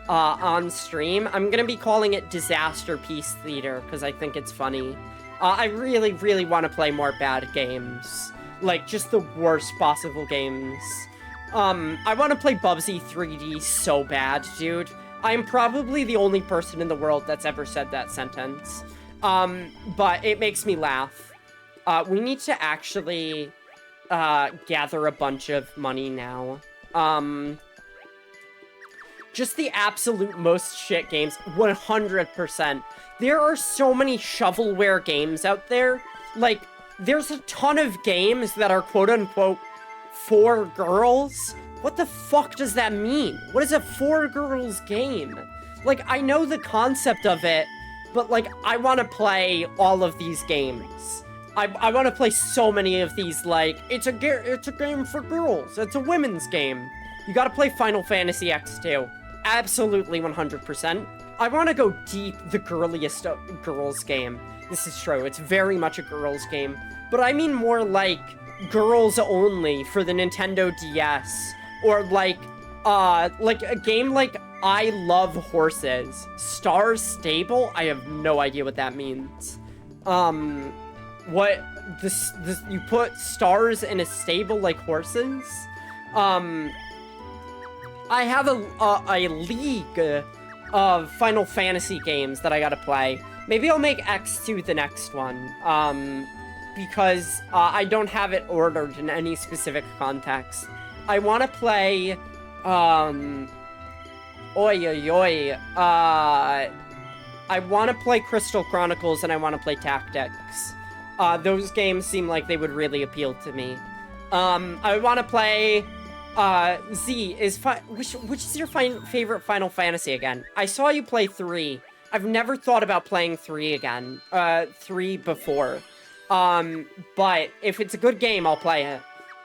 on stream, I'm gonna be calling it Disaster Piece Theater, because I think it's funny. I really, really want to play more bad games. Like, just the worst possible games. I want to play Bubsy 3D so bad, dude. I'm probably the only person in the world that's ever said that sentence. But it makes me laugh. We need to actually, gather a bunch of money now. Just the absolute most shit games, 100%. There are so many shovelware games out there. Like, there's a ton of games that are quote-unquote for girls. What the fuck does that mean? What is a for girls game? Like, I know the concept of it, but, like, I want to play all of these games. I want to play so many of these, like, it's a game for girls. It's a women's game. You gotta play Final Fantasy X2. Absolutely 100%. I want to go deep the girliest girls game. This is true. It's very much a girls game. But I mean more like girls only for the Nintendo DS. Or like a game like I Love Horses. Stars Stable? I have no idea what that means. You put stars in a stable like horses? I have a league of Final Fantasy games that I gotta play. Maybe I'll make X2 the next one, because I don't have it ordered in any specific context. I want to play, I want to play Crystal Chronicles and I want to play Tactics. Those games seem like they would really appeal to me. I want to play... Z, which is your favorite Final Fantasy again? I saw you play 3. I've never thought about playing 3 again. 3 before. But if it's a good game, I'll play it.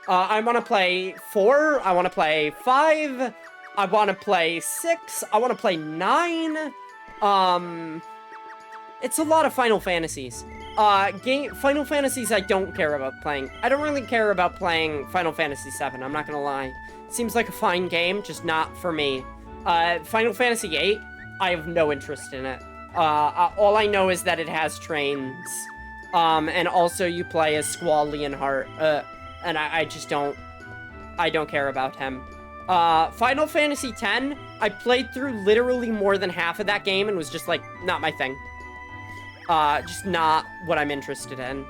I want to play 4. I want to play 5. I want to play 6. I want to play 9. It's a lot of Final Fantasies. Final Fantasies I don't care about playing. I don't really care about playing Final Fantasy VII, I'm not gonna lie. Seems like a fine game, just not for me. Final Fantasy VIII, I have no interest in it. All I know is that it has trains. And also you play as Squall Leonhart, and I just don't care about him. Final Fantasy X, I played through literally more than half of that game and was just like, not my thing. Just not what I'm interested in.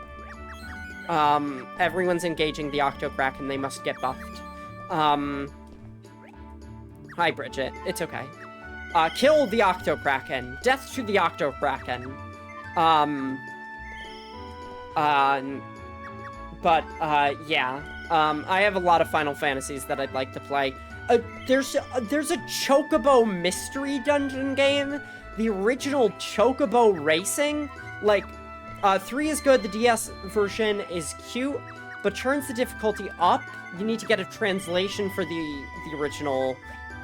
Everyone's engaging the Octocrack and they must get buffed. Hi, Bridget. It's okay. Kill the Octokraken. Death to the Octokraken. Yeah. I have a lot of Final Fantasies that I'd like to play. There's a Chocobo mystery dungeon game. The original Chocobo Racing. Like, 3 is good, the DS version is cute, but turns the difficulty up. You need to get a translation for the original.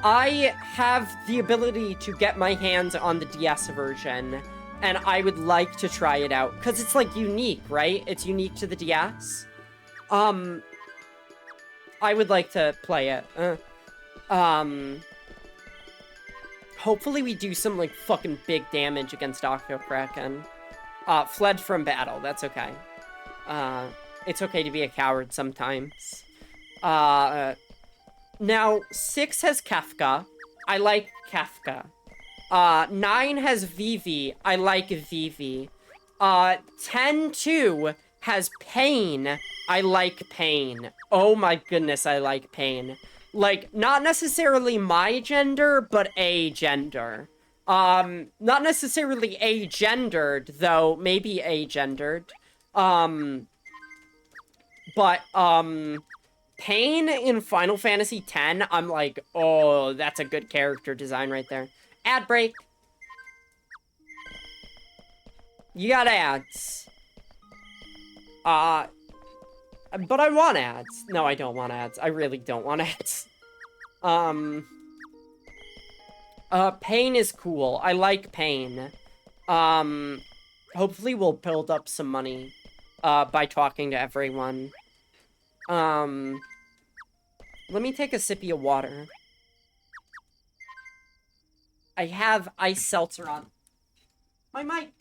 I have the ability to get my hands on the DS version, and I would like to try it out, because it's, like, unique, right? It's unique to the DS. I would like to play it. Hopefully we do some, like, fucking big damage against Octokraken. Fled from battle, that's okay. It's okay to be a coward sometimes. Now, 6 has Kefka. I like Kefka. 9 has Vivi. I like Vivi. 10 too has Pain. I like Pain. Oh my goodness, I like Pain. Like, not necessarily my gender, but a gender. Not necessarily agendered, though, maybe agendered. Pain in Final Fantasy X, I'm like, oh, that's a good character design right there. Ad break. You got ads. But I want ads. No, I don't want ads. I really don't want ads. Pain is cool. I like Pain. Hopefully we'll build up some money, by talking to everyone. Let me take a sippy of water. I have ice seltzer on my mic.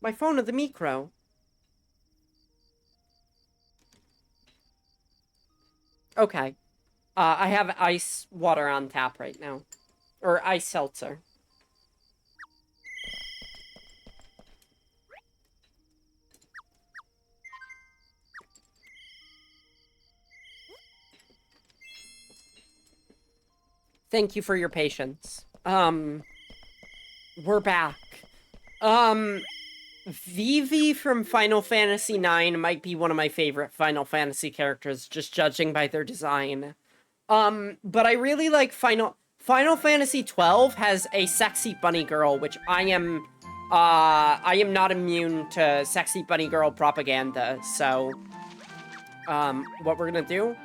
My phone of the micro. Okay. I have ice water on tap right now. Or ice seltzer. Thank you for your patience. We're back. Vivi from Final Fantasy IX might be one of my favorite Final Fantasy characters, just judging by their design. But I really like Final Fantasy XII has a sexy bunny girl, which I am not immune to sexy bunny girl propaganda, so, what we're gonna do,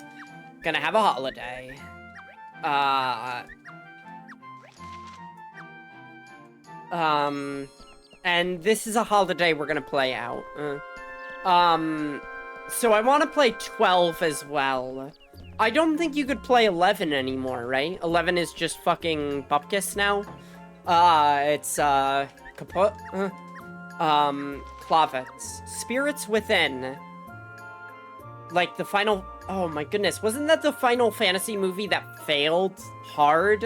gonna have a holiday. And this is a holiday we're gonna play out. So I want to play 12 as well. I don't think you could play 11 anymore, right? 11 is just fucking Bupkis now. It's, kaput. Clavets. Spirits Within. Like, the final... Oh my goodness, wasn't that the Final Fantasy movie that failed hard?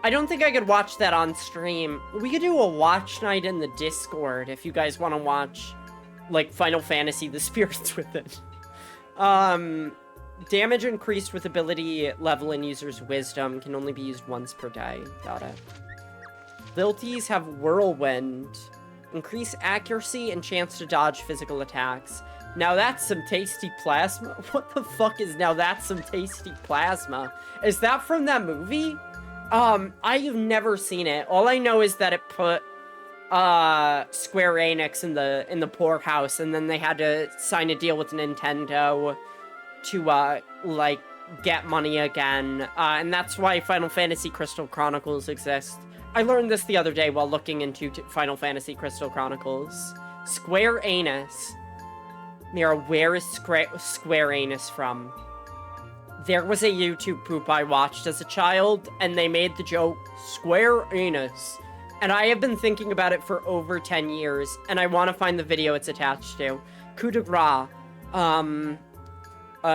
I don't think I could watch that on stream. We could do a watch night in the Discord if you guys want to watch, like, Final Fantasy, The Spirits Within. Damage increased with ability level and user's wisdom can only be used once per day. Got it. Abilities have Whirlwind. Increase accuracy and chance to dodge physical attacks. Now that's some tasty plasma. What the fuck is now that's some tasty plasma? Is that from that movie? I have never seen it. All I know is that it put Square Enix in the poorhouse, and then they had to sign a deal with Nintendo to like get money again. And that's why Final Fantasy Crystal Chronicles exist. I learned this the other day while looking into Final Fantasy Crystal Chronicles. Square Enix. Mira, where is Square Enix from? There was a YouTube poop I watched as a child, and they made the joke, Square Enix. And I have been thinking about it for over 10 years, and I want to find the video it's attached to. Coup de grace.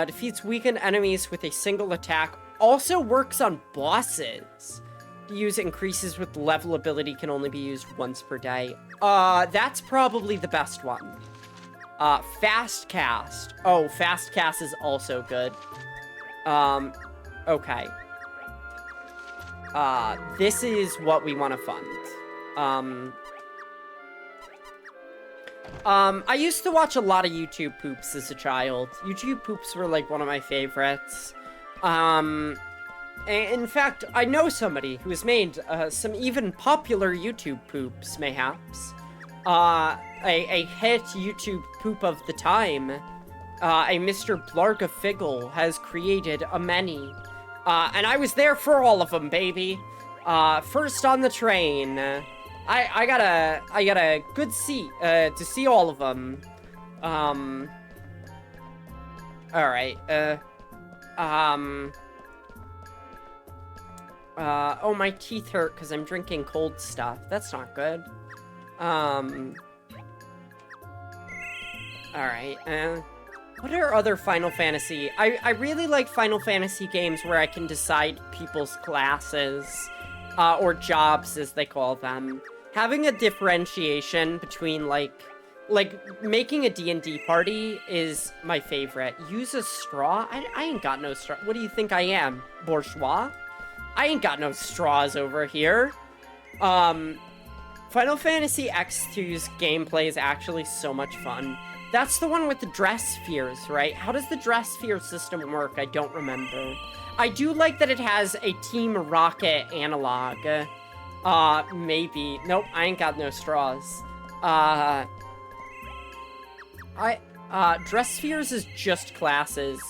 Defeats weakened enemies with a single attack. Also works on bosses. Use increases with level ability can only be used once per day. That's probably the best one. Fast Cast. Oh, Fast Cast is also good. Okay. This is what we want to fund. I used to watch a lot of YouTube poops as a child. YouTube poops were, like, one of my favorites. In fact, I know somebody who has made, some even popular YouTube poops, mayhaps. A hit YouTube poop of the time, a Mr. Blargafiggle has created a many. And I was there for all of them, baby. First on the train. I got a good seat, to see all of them. Alright, oh, my teeth hurt because I'm drinking cold stuff. That's not good. Alright, what are other Final Fantasy? I really like Final Fantasy games where I can decide people's classes, or jobs as they call them. Having a differentiation between, like, making a D&D party is my favorite. Use a straw? I ain't got no straw. What do you think I am? Bourgeois? I ain't got no straws over here. Final Fantasy X2's gameplay is actually so much fun. That's the one with the dress spheres, right? How does the dress sphere system work? I don't remember. I do like that it has a Team Rocket analog. Maybe. Nope, I ain't got no straws. Dress spheres is just classes.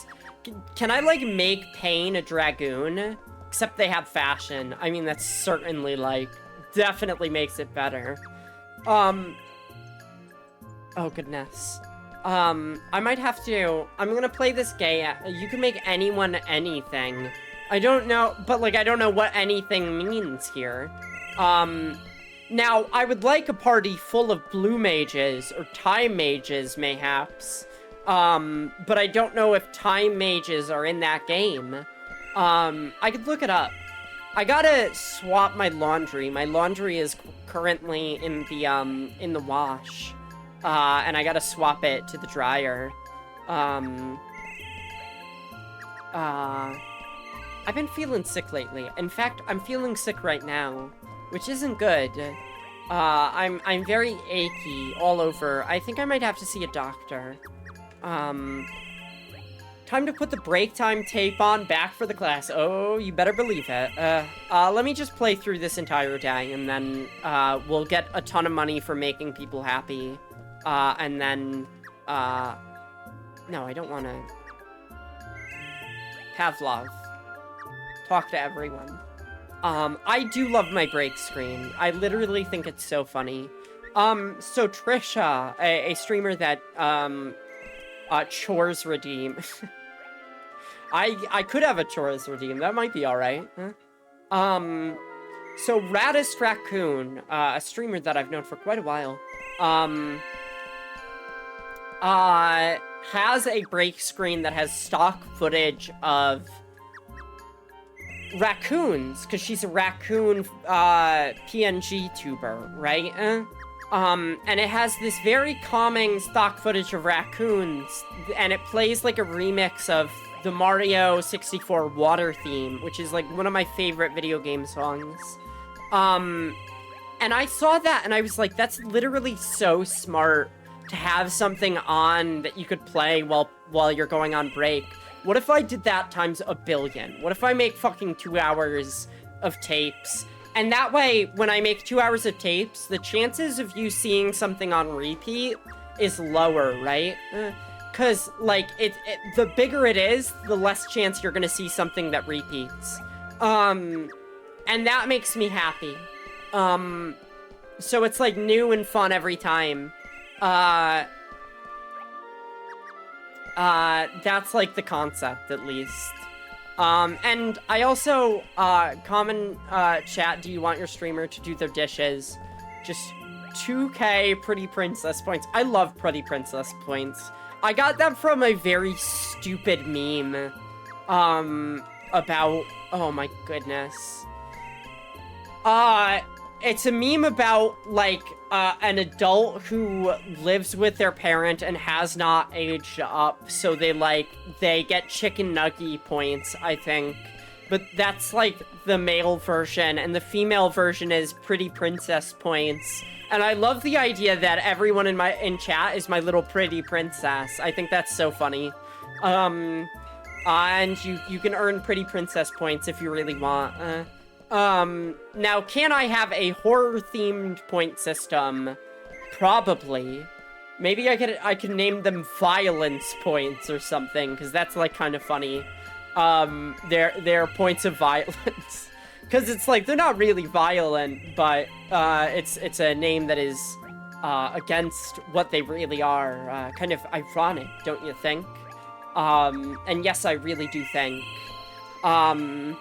Can I, like, make Pain a dragoon? Except they have fashion. I mean, that's certainly, like, definitely makes it better. Oh, goodness. I might have to... I'm gonna play this game. You can make anyone anything. I don't know, but, like, I don't know what anything means here. Now, I would like a party full of blue mages, or time mages, mayhaps. But I don't know if time mages are in that game. I could look it up. I gotta swap my laundry. My laundry is currently in the wash. And I gotta swap it to the dryer. I've been feeling sick lately. In fact, I'm feeling sick right now, which isn't good. I'm very achy all over. I think I might have to see a doctor. Time to put the break time tape on, back for the class. Oh, you better believe it. Let me just play through this entire day, and then, we'll get a ton of money for making people happy. And then, no, I don't want to. Pavlov. Talk to everyone. I do love my break screen. I literally think it's so funny. So Trisha, a streamer that, chores redeem. I could have a chores redeem. That might be alright. Huh? So Raddest Raccoon, a streamer that I've known for quite a while, has a break screen that has stock footage of raccoons, because she's a raccoon, PNG tuber, right? And it has this very calming stock footage of raccoons, and it plays like a remix of the Mario 64 water theme, which is like one of my favorite video game songs. And I saw that and I was like, that's literally so smart to have something on that you could play while you're going on break. What if I did that times a billion? What if I make fucking 2 hours of tapes? And that way, when I make 2 hours of tapes, the chances of you seeing something on repeat is lower, right? Because, like, the bigger it is, the less chance you're gonna see something that repeats. And that makes me happy. So it's, like, new and fun every time. That's, like, the concept, at least. And I also, chat, do you want your streamer to do their dishes? Just 2K Pretty Princess points. I love Pretty Princess points. I got them from a very stupid meme, about, oh my goodness. it's a meme about, like, an adult who lives with their parent and has not aged up, so they get chicken nugget points, I think. But that's, like, the male version, and the female version is pretty princess points. And I love the idea that everyone in chat is my little pretty princess. I think that's so funny. And you can earn pretty princess points if you really want. Now, can I have a horror-themed point system? Probably. Maybe I could name them violence points or something, because that's, like, kind of funny. They're points of violence. Because it's like, they're not really violent, but, it's a name that is, against what they really are. Kind of ironic, don't you think? And yes, I really do think. Alright,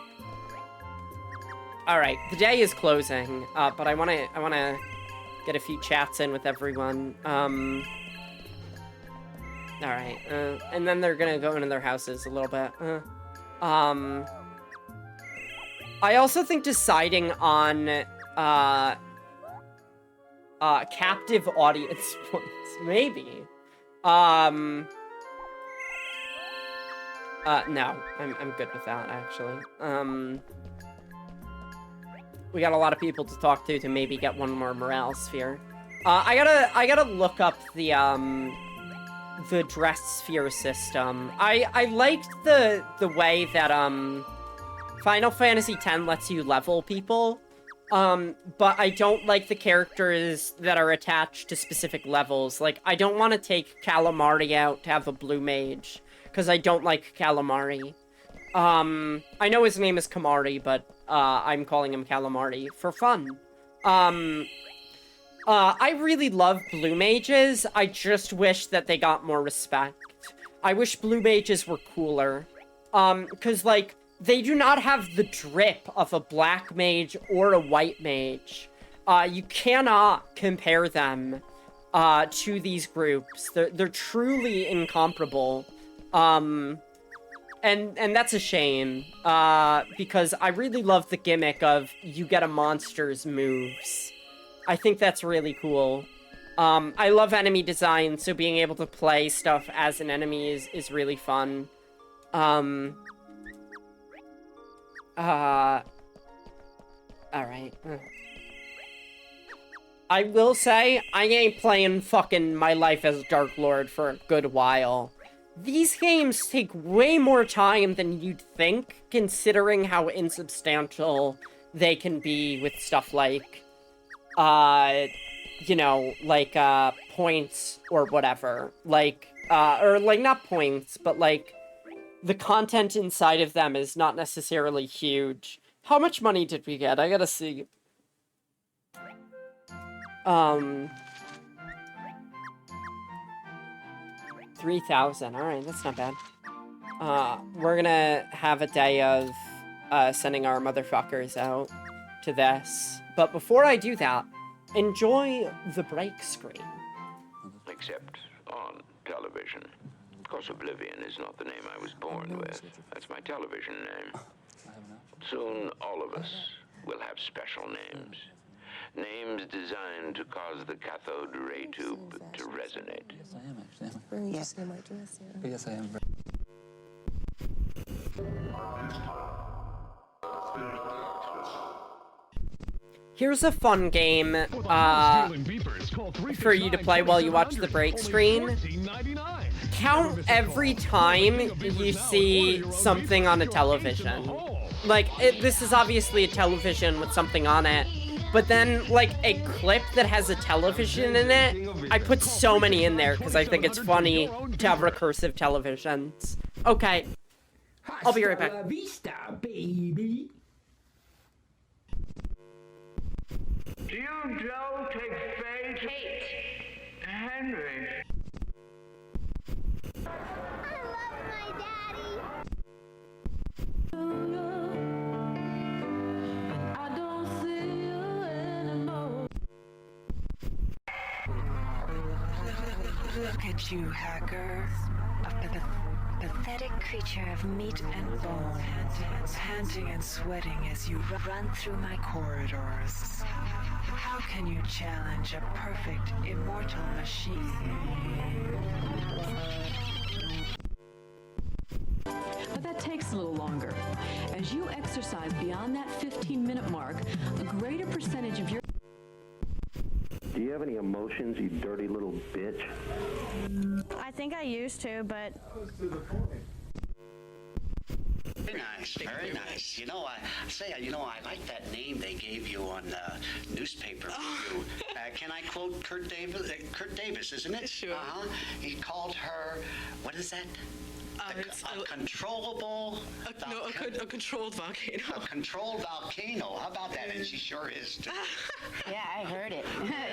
the day is closing, but I wanna get a few chats in with everyone. Alright, and then they're gonna go into their houses a little bit. I also think deciding on, captive audience points, maybe. No, I'm good with that, actually. We got a lot of people to talk to maybe get one more morale sphere. I gotta look up the dress sphere system. I liked the way that, Final Fantasy X lets you level people, but I don't like the characters that are attached to specific levels. Like, I don't want to take Calamari out to have a blue mage, because I don't like Calamari. I know his name is Kamari, but, I'm calling him Calamari for fun. I really love blue mages. I just wish that they got more respect. I wish blue mages were cooler. Because, like, they do not have the drip of a black mage or a white mage. You cannot compare them, to these groups. They're truly incomparable. And that's a shame, because I really love the gimmick of you get a monster's moves. I think that's really cool. I love enemy design, so being able to play stuff as an enemy is really fun. Alright. I will say, I ain't playing fucking My Life as Dark Lord for a good while. These games take way more time than you'd think, considering how insubstantial they can be with stuff like, you know, like, points or whatever. Like, or, like, not points, but, like, the content inside of them is not necessarily huge. How much money did we get? I gotta see. 3,000. Alright, that's not bad. We're gonna have a day of, sending our motherfuckers out to this. But before I do that, enjoy the break screen. Except on television. Of course, Oblivion is not the name I was born with. That's my television name. Soon, all of us will have special names. Names designed to cause the cathode ray tube to resonate. Yes, I am actually. Yes, I might dress, yeah. Yes, I am. Here's a fun game, for you to play while you watch the break screen. Count every time you see something on a television. Like, this is obviously a television with something on it. But then, like, a clip that has a television in it, I put so many in there because I think it's funny to have recursive televisions. Okay. I'll be right back. Baby. Do you Joe take fate? Henry. Look at you, hacker. pathetic creature of meat and bone, panting and sweating as you run through my corridors. How can you challenge a perfect, immortal machine? But that takes a little longer. As you exercise beyond that 15-minute mark, a greater percentage of your... Do you have any emotions, you dirty little bitch? I think I used to, but... Very nice, very nice. You know, I like that name they gave you on the newspaper review. Can I quote Kurt Davis? Kurt Davis, isn't it? Sure. He called her, what is that? A controllable... a controlled volcano. A controlled volcano. How about that? And she sure is, too. Yeah, I heard it.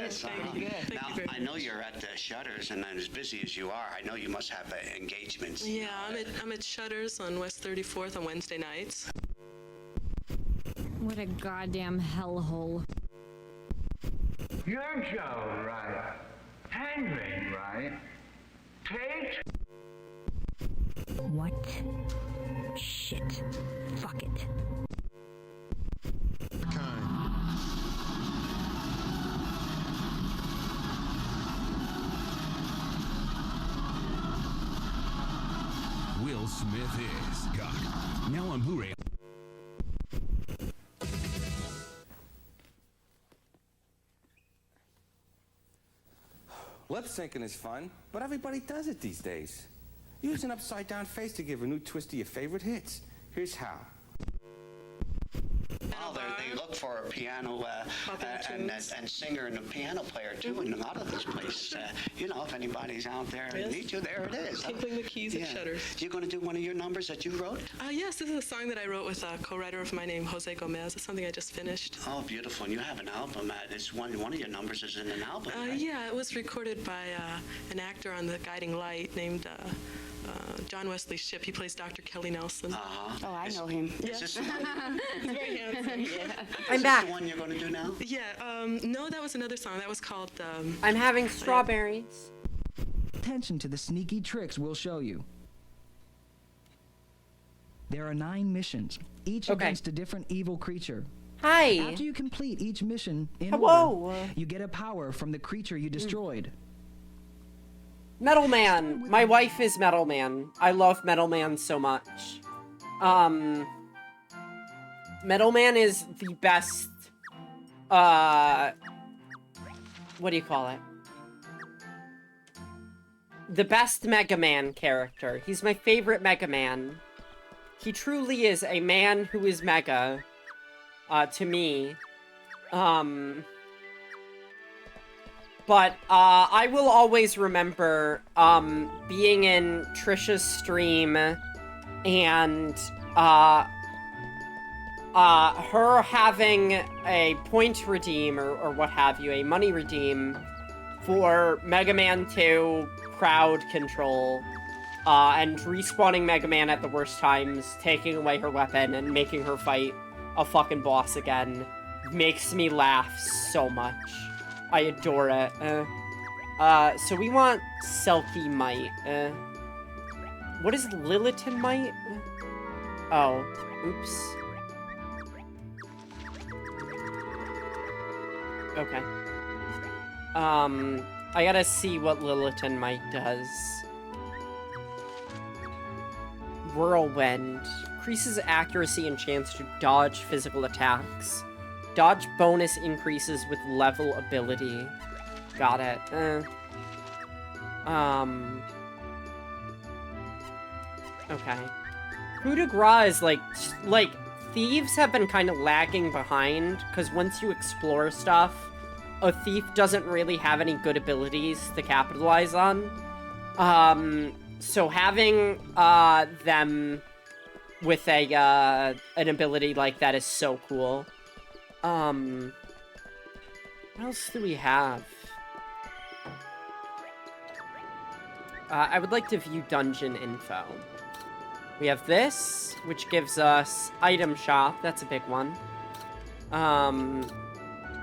It's pretty good. Now, I know you're at the Shutters, and as busy as you are, I know you must have engagements. Yeah, I'm at Shutters on West 34th on Wednesday nights. What a goddamn hellhole. You're Joe, right? Henry, right? Tate? What? Shit. Fuck it. Will Smith is God. Now on Blu-ray. Lip syncing is fun, but everybody does it these days. Use an upside-down face to give a new twist to your favorite hits. Here's how. Oh, they look for a piano and singer and a piano player, too, in a lot of these places. You know, if anybody's out there and needs you, there it is. Tinkling the keys at Shutters. You going to do one of your numbers that you wrote? Yes, this is a song that I wrote with a co-writer of mine named Jose Gomez. It's something I just finished. Oh, beautiful. And you have an album. It's one of your numbers is in an album, right? Yeah, it was recorded by an actor on The Guiding Light named... John Wesley Shipp. He plays Dr. Kelly Nelson. Uh-huh. Oh, I know him. Is this the one? He's very handsome. Yeah. I'm back. Is this the one you're going to do now? Yeah. No, that was another song. That was called... I'm having strawberries. Attention to the sneaky tricks we'll show you. There are 9 missions, each against a different evil creature. Hi. After you complete each mission in Hello. order, you get a power from the creature you destroyed. Metal Man. My wife is Metal Man. I love Metal Man so much. Metal Man is the best, what do you call it? The best Mega Man character. He's my favorite Mega Man. He truly is a man who is mega, to me. But, I will always remember, being in Trisha's stream, and, her having a point redeem, or what have you, a money redeem, for Mega Man 2 crowd control, and respawning Mega Man at the worst times, taking away her weapon, and making her fight a fucking boss again, makes me laugh so much. I adore it. So we want Selkie Might. What is Lilliton Might? Oh, oops. Okay. I gotta see what Lilliton Might does. Whirlwind. Increases accuracy and chance to dodge physical attacks. Dodge bonus increases with level ability. Got it. Okay. Coup de grace is like, thieves have been kind of lagging behind, because once you explore stuff, a thief doesn't really have any good abilities to capitalize on. So having, them with an ability like that is so cool. What else do we have? I would like to view dungeon info. We have this, which gives us item shop. That's a big one.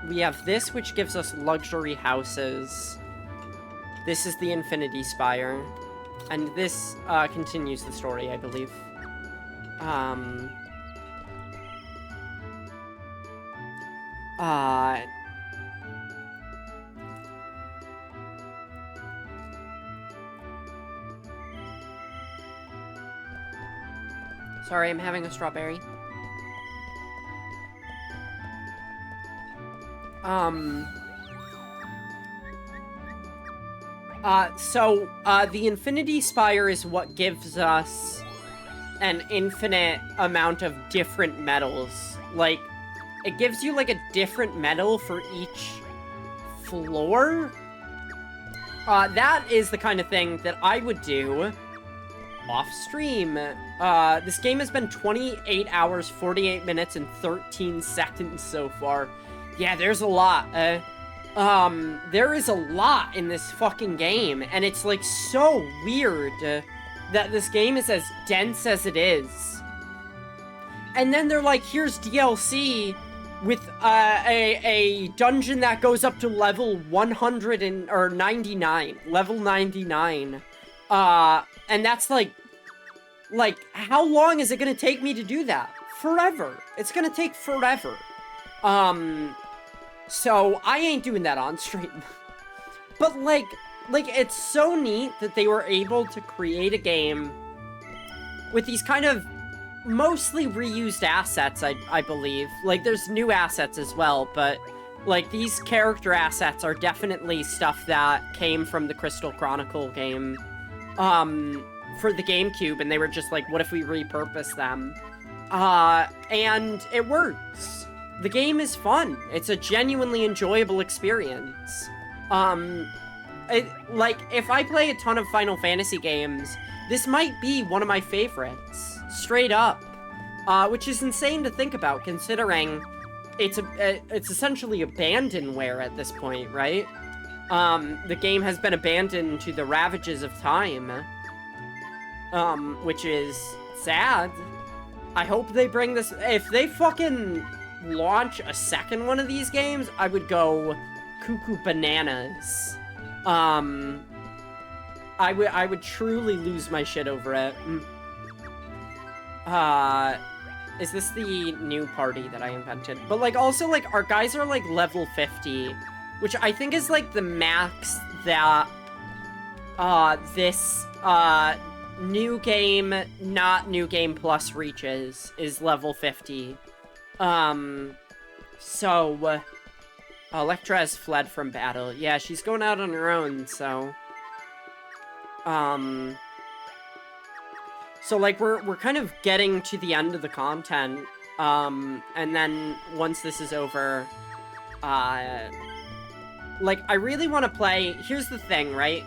We have this, which gives us luxury houses. This is the Infinity Spire. And this continues the story, I believe. Sorry, I'm having a strawberry. The Infinity Spire is what gives us an infinite amount of different medals. Like, it gives you, like, a different medal for each floor. That is the kind of thing that I would do off stream. This game has been 28 hours, 48 minutes, and 13 seconds so far. Yeah, there's a lot. There is a lot in this fucking game, and it's, like, so weird that this game is as dense as it is. And then they're like, here's DLC with, a dungeon that goes up to level 99, level 99. And that's, like, how long is it gonna take me to do that? Forever. It's gonna take forever. So I ain't doing that on stream. But, like, it's so neat that they were able to create a game with these kind of mostly reused assets, I believe. Like, there's new assets as well, but, like, these character assets are definitely stuff that came from the Crystal Chronicle game, for the GameCube, and they were just like, what if we repurpose them? And it works. The game is fun. It's a genuinely enjoyable experience. If I play a ton of Final Fantasy games, this might be one of my favorites. Straight up. Which is insane to think about, considering it's essentially abandonware at this point, right? The game has been abandoned to the ravages of time. Which is sad. I hope they bring this... If they fucking launch a second one of these games, I would go cuckoo bananas. I would truly lose my shit over it. Is this the new party that I invented? But, like, also, like, our guys are, like, level 50, which I think is, like, the max that, this, new game, not new game plus reaches, is level 50. Electra has fled from battle. Yeah, she's going out on her own, so... So, like, we're kind of getting to the end of the content, and then once this is over, like, I really want to play... Here's the thing, right?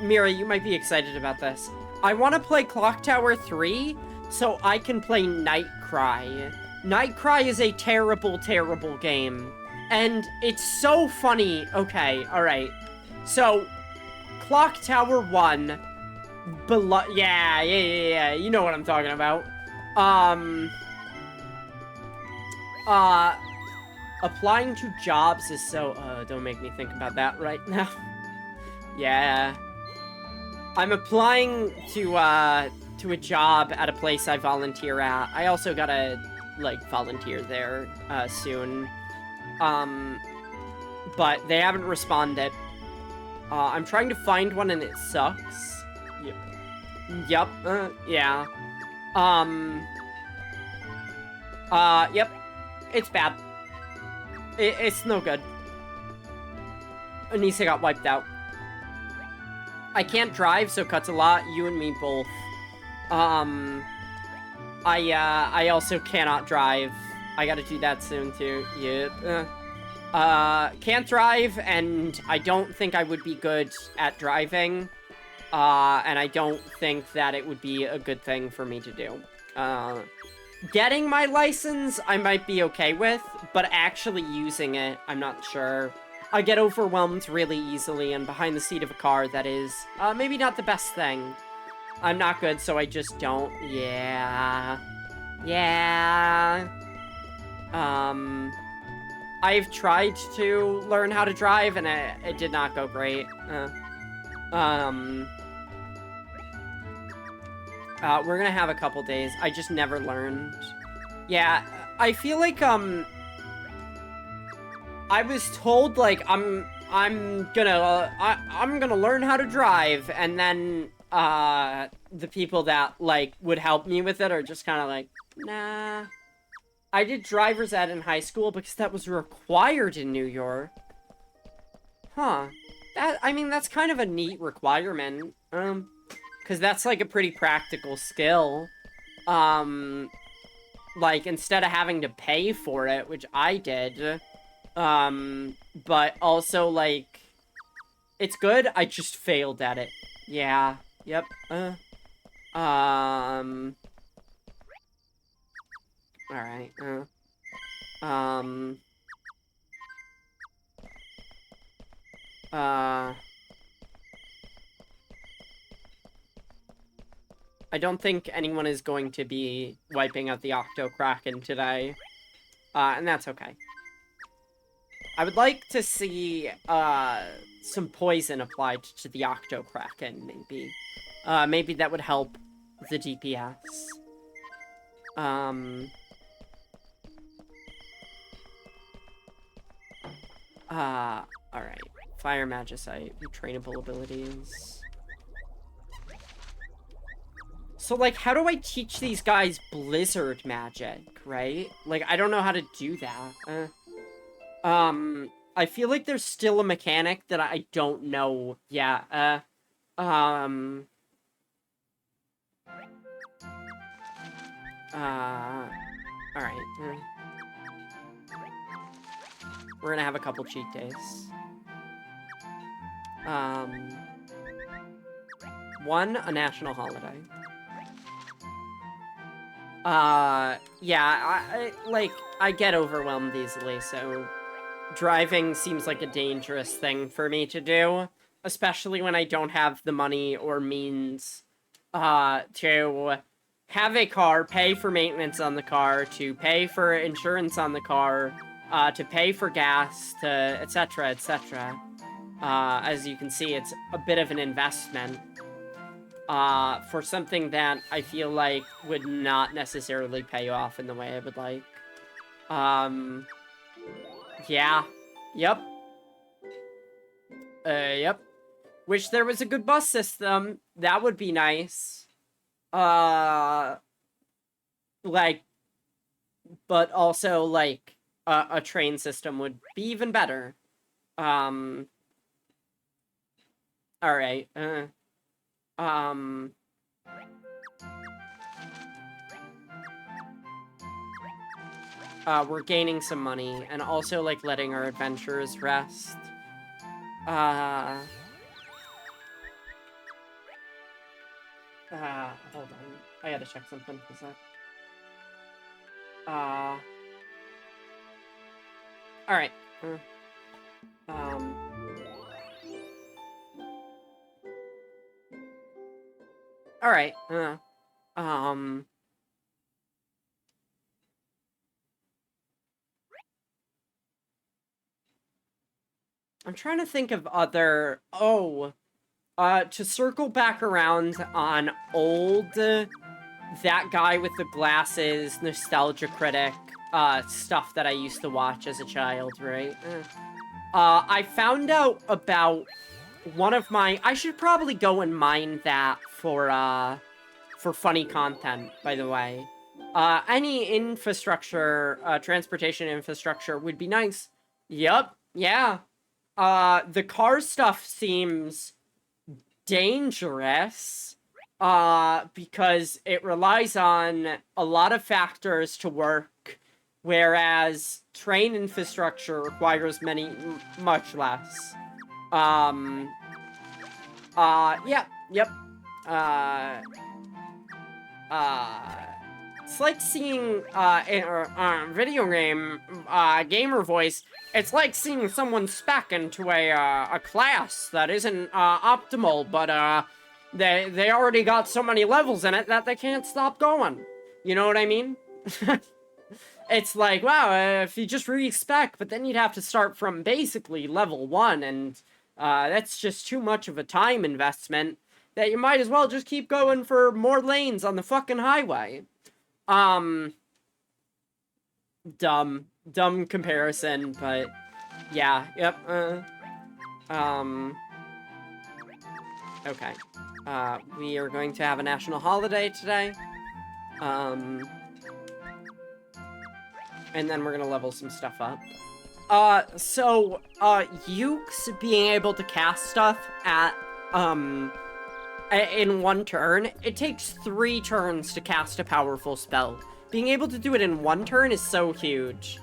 Mira, you might be excited about this. I want to play Clock Tower 3 so I can play Nightcry. Nightcry is a terrible, terrible game. And it's so funny. Okay, alright. So, Clock Tower 1... Yeah, you know what I'm talking about. Applying to jobs is so... don't make me think about that right now. Yeah. I'm applying to a job at a place I volunteer at. I also gotta, like, volunteer there, soon. But they haven't responded. I'm trying to find one and it sucks. Yep, yeah. Yep. It's bad. It's no good. Anissa got wiped out. I can't drive, so cuts a lot. You and me both. I also cannot drive. I gotta do that soon, too. Yep. Can't drive, and I don't think I would be good at driving. And I don't think that it would be a good thing for me to do. Getting my license, I might be okay with, but actually using it, I'm not sure. I get overwhelmed really easily, and behind the seat of a car, that is, maybe not the best thing. I'm not good, so I just don't. Yeah. Yeah. I've tried to learn how to drive, and it did not go great. We're gonna have a couple days. I just never learned. Yeah, I feel like, I was told, like, I'm gonna learn how to drive, and then, the people that, like, would help me with it are just kind of like, nah. I did driver's ed in high school because that was required in New York. Huh. I mean, that's kind of a neat requirement. Because that's, like, a pretty practical skill. Like, instead of having to pay for it, which I did. But also, like, it's good, I just failed at it. Yeah. Yep. Alright. I don't think anyone is going to be wiping out the Octo Kraken today. And that's okay. I would like to see, some poison applied to the Octo Kraken, maybe. Maybe that would help the DPS. Alright. Fire Magicite, trainable abilities. So, like, how do I teach these guys Blizzard magic, right? Like, I don't know how to do that. I feel like there's still a mechanic that I don't know. Yeah, alright. We're gonna have a couple cheat days. One, a national holiday. Yeah, I get overwhelmed easily, so driving seems like a dangerous thing for me to do, especially when I don't have the money or means, to have a car, pay for maintenance on the car, to pay for insurance on the car, to pay for gas, to etc., etc. As you can see, it's a bit of an investment. For something that I feel like would not necessarily pay off in the way I would like. Yeah. Yep. Yep. Wish there was a good bus system. That would be nice. Like, but also, like, a train system would be even better. Alright, we're gaining some money, and also, like, letting our adventurers rest. Hold on. I gotta check something for a sec. Alright. Alright, I'm trying to think of other... Oh, to circle back around on old, that guy with the glasses, nostalgia critic, stuff that I used to watch as a child, right? I found out about one of my... I should probably go and mine that for funny content, by the way. Any infrastructure, transportation infrastructure would be nice. Yup, yeah. The car stuff seems dangerous, because it relies on a lot of factors to work, whereas train infrastructure requires much less. Yeah, yep. It's like seeing, in video game, gamer voice, it's like seeing someone spec into a class that isn't, optimal, but, they already got so many levels in it that they can't stop going. You know what I mean? It's like, wow, if you just re-spec, but then you'd have to start from basically level 1, and, that's just too much of a time investment. that you might as well just keep going for more lanes on the fucking highway. Dumb comparison, but yeah, yep, okay. We are going to have a national holiday today. And then we're gonna level some stuff up. Yuke's being able to cast stuff at, in one turn, it takes 3 turns to cast a powerful spell. Being able to do it in 1 turn is so huge.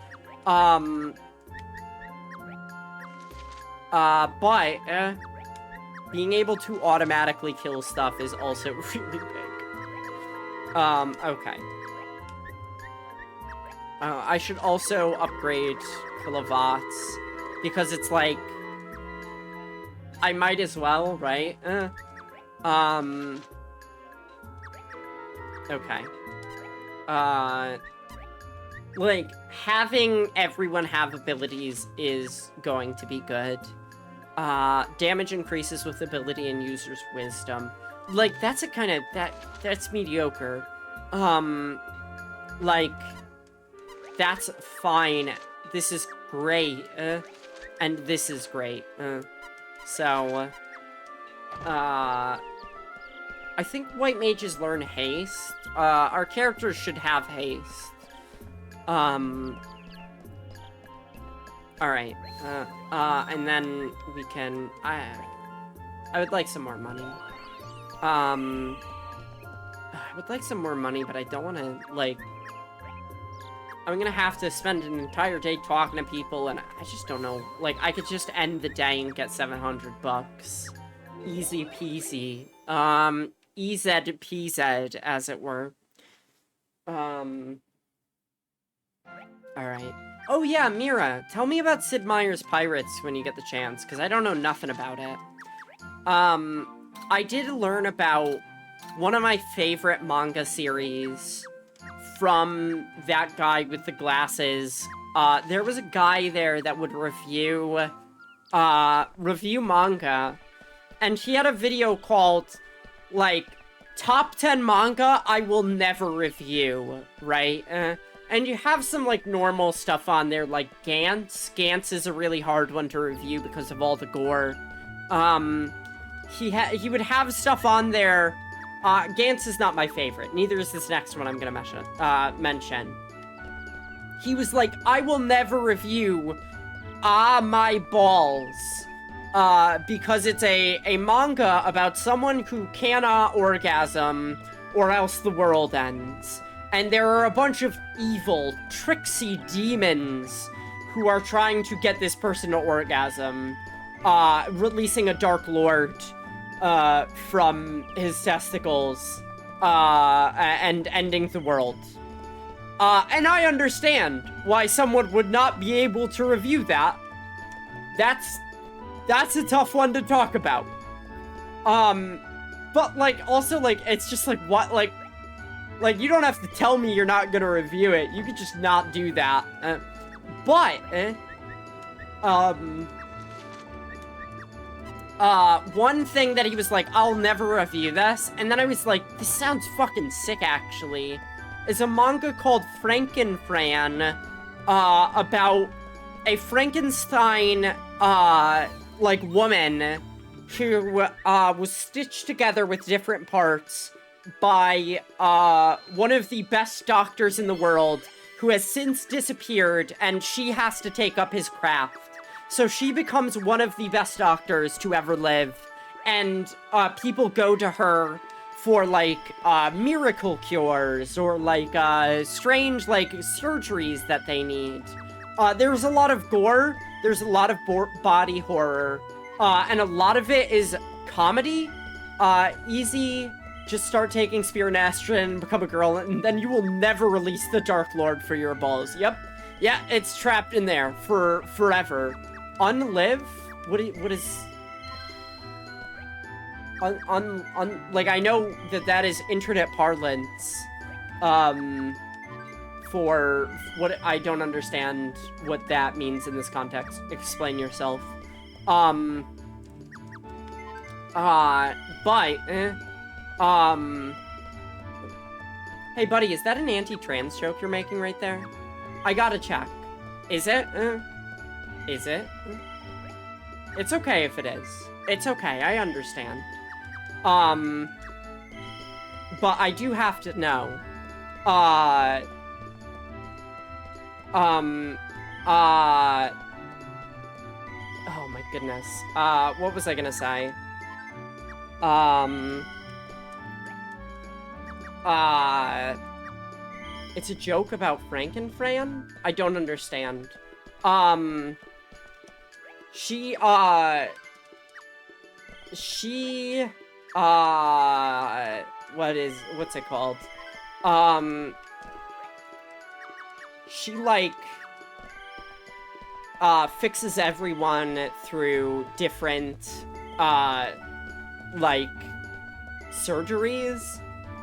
Being able to automatically kill stuff is also really big. Okay. I should also upgrade Kilovats, because it's like, I might as well, right? Okay. Like, having everyone have abilities is going to be good. Damage increases with ability and user's wisdom. Like, that's a kind of, that's mediocre. Like, that's fine. This is great. And this is great. I think white mages learn haste. Our characters should have haste. Alright. And then we can... I would like some more money. I would like some more money, but I don't want to, like... I'm gonna have to spend an entire day talking to people, and I just don't know. Like, I could just end the day and get 700 bucks. Easy peasy. EZ PZ, as it were. Alright. Oh yeah, Mira, tell me about Sid Meier's Pirates when you get the chance, because I don't know nothing about it. I did learn about one of my favorite manga series from that guy with the glasses. There was a guy there that would review manga, and he had a video called, like, Top 10 Manga I Will Never Review, right? And you have some, like, normal stuff on there, like Gantz. Gantz is a really hard one to review because of all the gore. He would have stuff on there. Gantz is not my favorite. Neither is this next one I'm gonna mention. He was like, I will never review My Balls. Because it's a manga about someone who cannot orgasm or else the world ends. And there are a bunch of evil, tricksy demons who are trying to get this person to orgasm, releasing a Dark Lord from his testicles, and ending the world. And I understand why someone would not be able to review that. That's a tough one to talk about. But, like, also, like, it's just, like, what, like, you don't have to tell me you're not gonna review it. You could just not do that. One thing that he was like, I'll never review this, and then I was like, this sounds fucking sick, actually, is a manga called Frankenfran, about a Frankenstein, like, woman who, was stitched together with different parts by, one of the best doctors in the world, who has since disappeared, and she has to take up his craft. So she becomes one of the best doctors to ever live, and, people go to her for, like, miracle cures, or, like, strange, like, surgeries that they need. There's a lot of gore, there's a lot of body horror, and a lot of it is comedy. Easy, just start taking Spironastrin and become a girl, and then you will never release the Dark Lord for your balls. Yep. Yeah, it's trapped in there for forever. Unlive? What is... like, I know that is internet parlance, for what I don't understand what that means in this context. Explain yourself. Hey, buddy, is that an anti-trans joke you're making right there? I gotta check. Is it? Is it? It's okay if it is. It's okay, I understand. But I do have to know. Oh my goodness. What was I gonna say? It's a joke about Frankenfran? I don't understand. What's it called? She, like, fixes everyone through different, like, surgeries.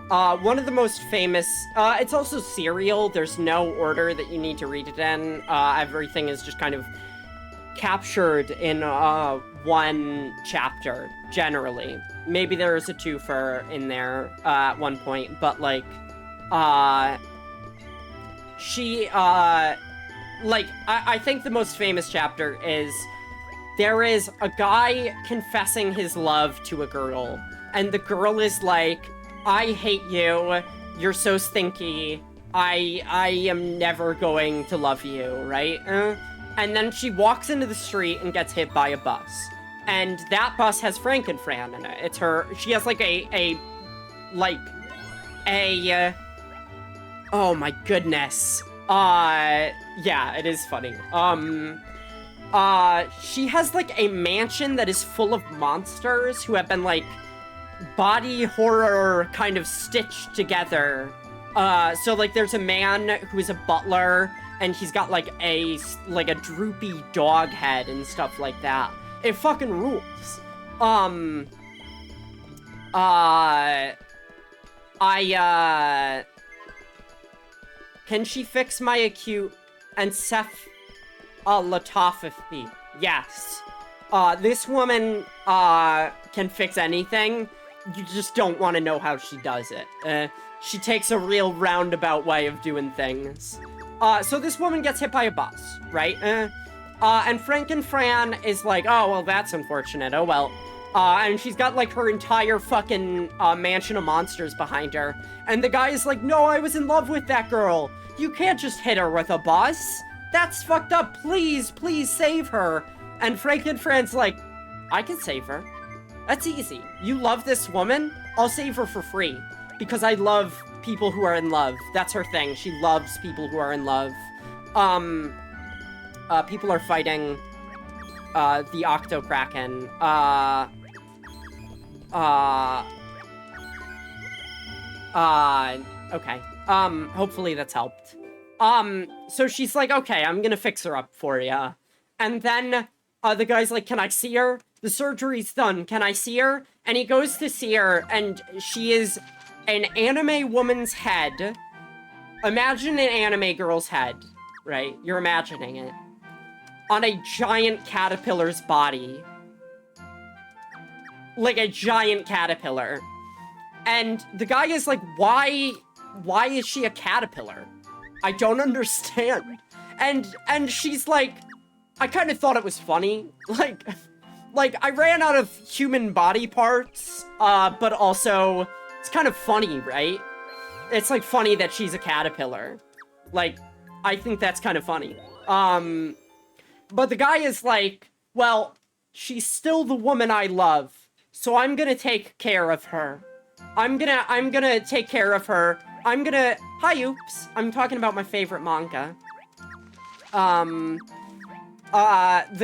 One of the most famous, it's also serial. There's no order that you need to read it in. Everything is just kind of captured in, one chapter, generally. Maybe there is a twofer in there, at one point, but, like, I think the most famous chapter is there is a guy confessing his love to a girl, and the girl is like, I hate you, you're so stinky, I am never going to love you, right? And then she walks into the street and gets hit by a bus. And that bus has Frankenfran in it. It's her, she has like oh my goodness. Yeah, it is funny. She has like a mansion that is full of monsters who have been like body horror kind of stitched together. So like there's a man who's a butler and he's got like a droopy dog head and stuff like that. It fucking rules. Can she fix my acute encephalopathy? Yes. This woman, can fix anything. You just don't want to know how she does it. She takes a real roundabout way of doing things. So this woman gets hit by a bus, right? And Frankenfran is like, oh, well, that's unfortunate. Oh, well. And she's got, like, her entire fucking, mansion of monsters behind her. And the guy is like, no, I was in love with that girl. You can't just hit her with a bus. That's fucked up. Please, please save her. And Frankenfran's like, I can save her. That's easy. You love this woman? I'll save her for free. Because I love people who are in love. That's her thing. She loves people who are in love. People are fighting, the Octokraken. Okay. Hopefully that's helped. So she's like, okay, I'm gonna fix her up for ya. And then, the guy's like, can I see her? The surgery's done. Can I see her? And he goes to see her, and she is an anime woman's head. Imagine an anime girl's head, right? You're imagining it. On a giant caterpillar's body. Like a giant caterpillar. And the guy is like, why is she a caterpillar? I don't understand. And she's like, I kind of thought it was funny. Like, I ran out of human body parts, but also, it's kind of funny, right? It's, like, funny that she's a caterpillar. Like, I think that's kind of funny. But the guy is like, well, she's still the woman I love, so I'm gonna take care of her. I'm gonna take care of her. Hi, oops. I'm talking about my favorite manga. The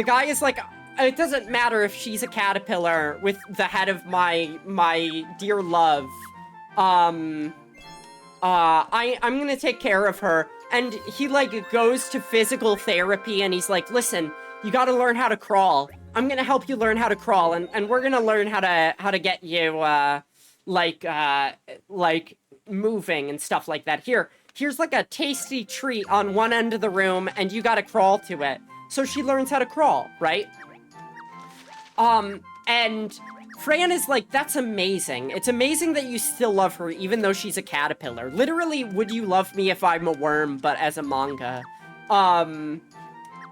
guy is like, it doesn't matter if she's a caterpillar with the head of my dear love. I'm gonna take care of her. And he, like, goes to physical therapy, and he's like, listen, you gotta learn how to crawl. I'm gonna help you learn how to crawl, and we're gonna learn how to get you, like, moving and stuff like that. Here's, like, a tasty treat on one end of the room, and you gotta crawl to it. So she learns how to crawl, right? And Fran is like, that's amazing. It's amazing that you still love her, even though she's a caterpillar. Literally, would you love me if I'm a worm, but as a manga? And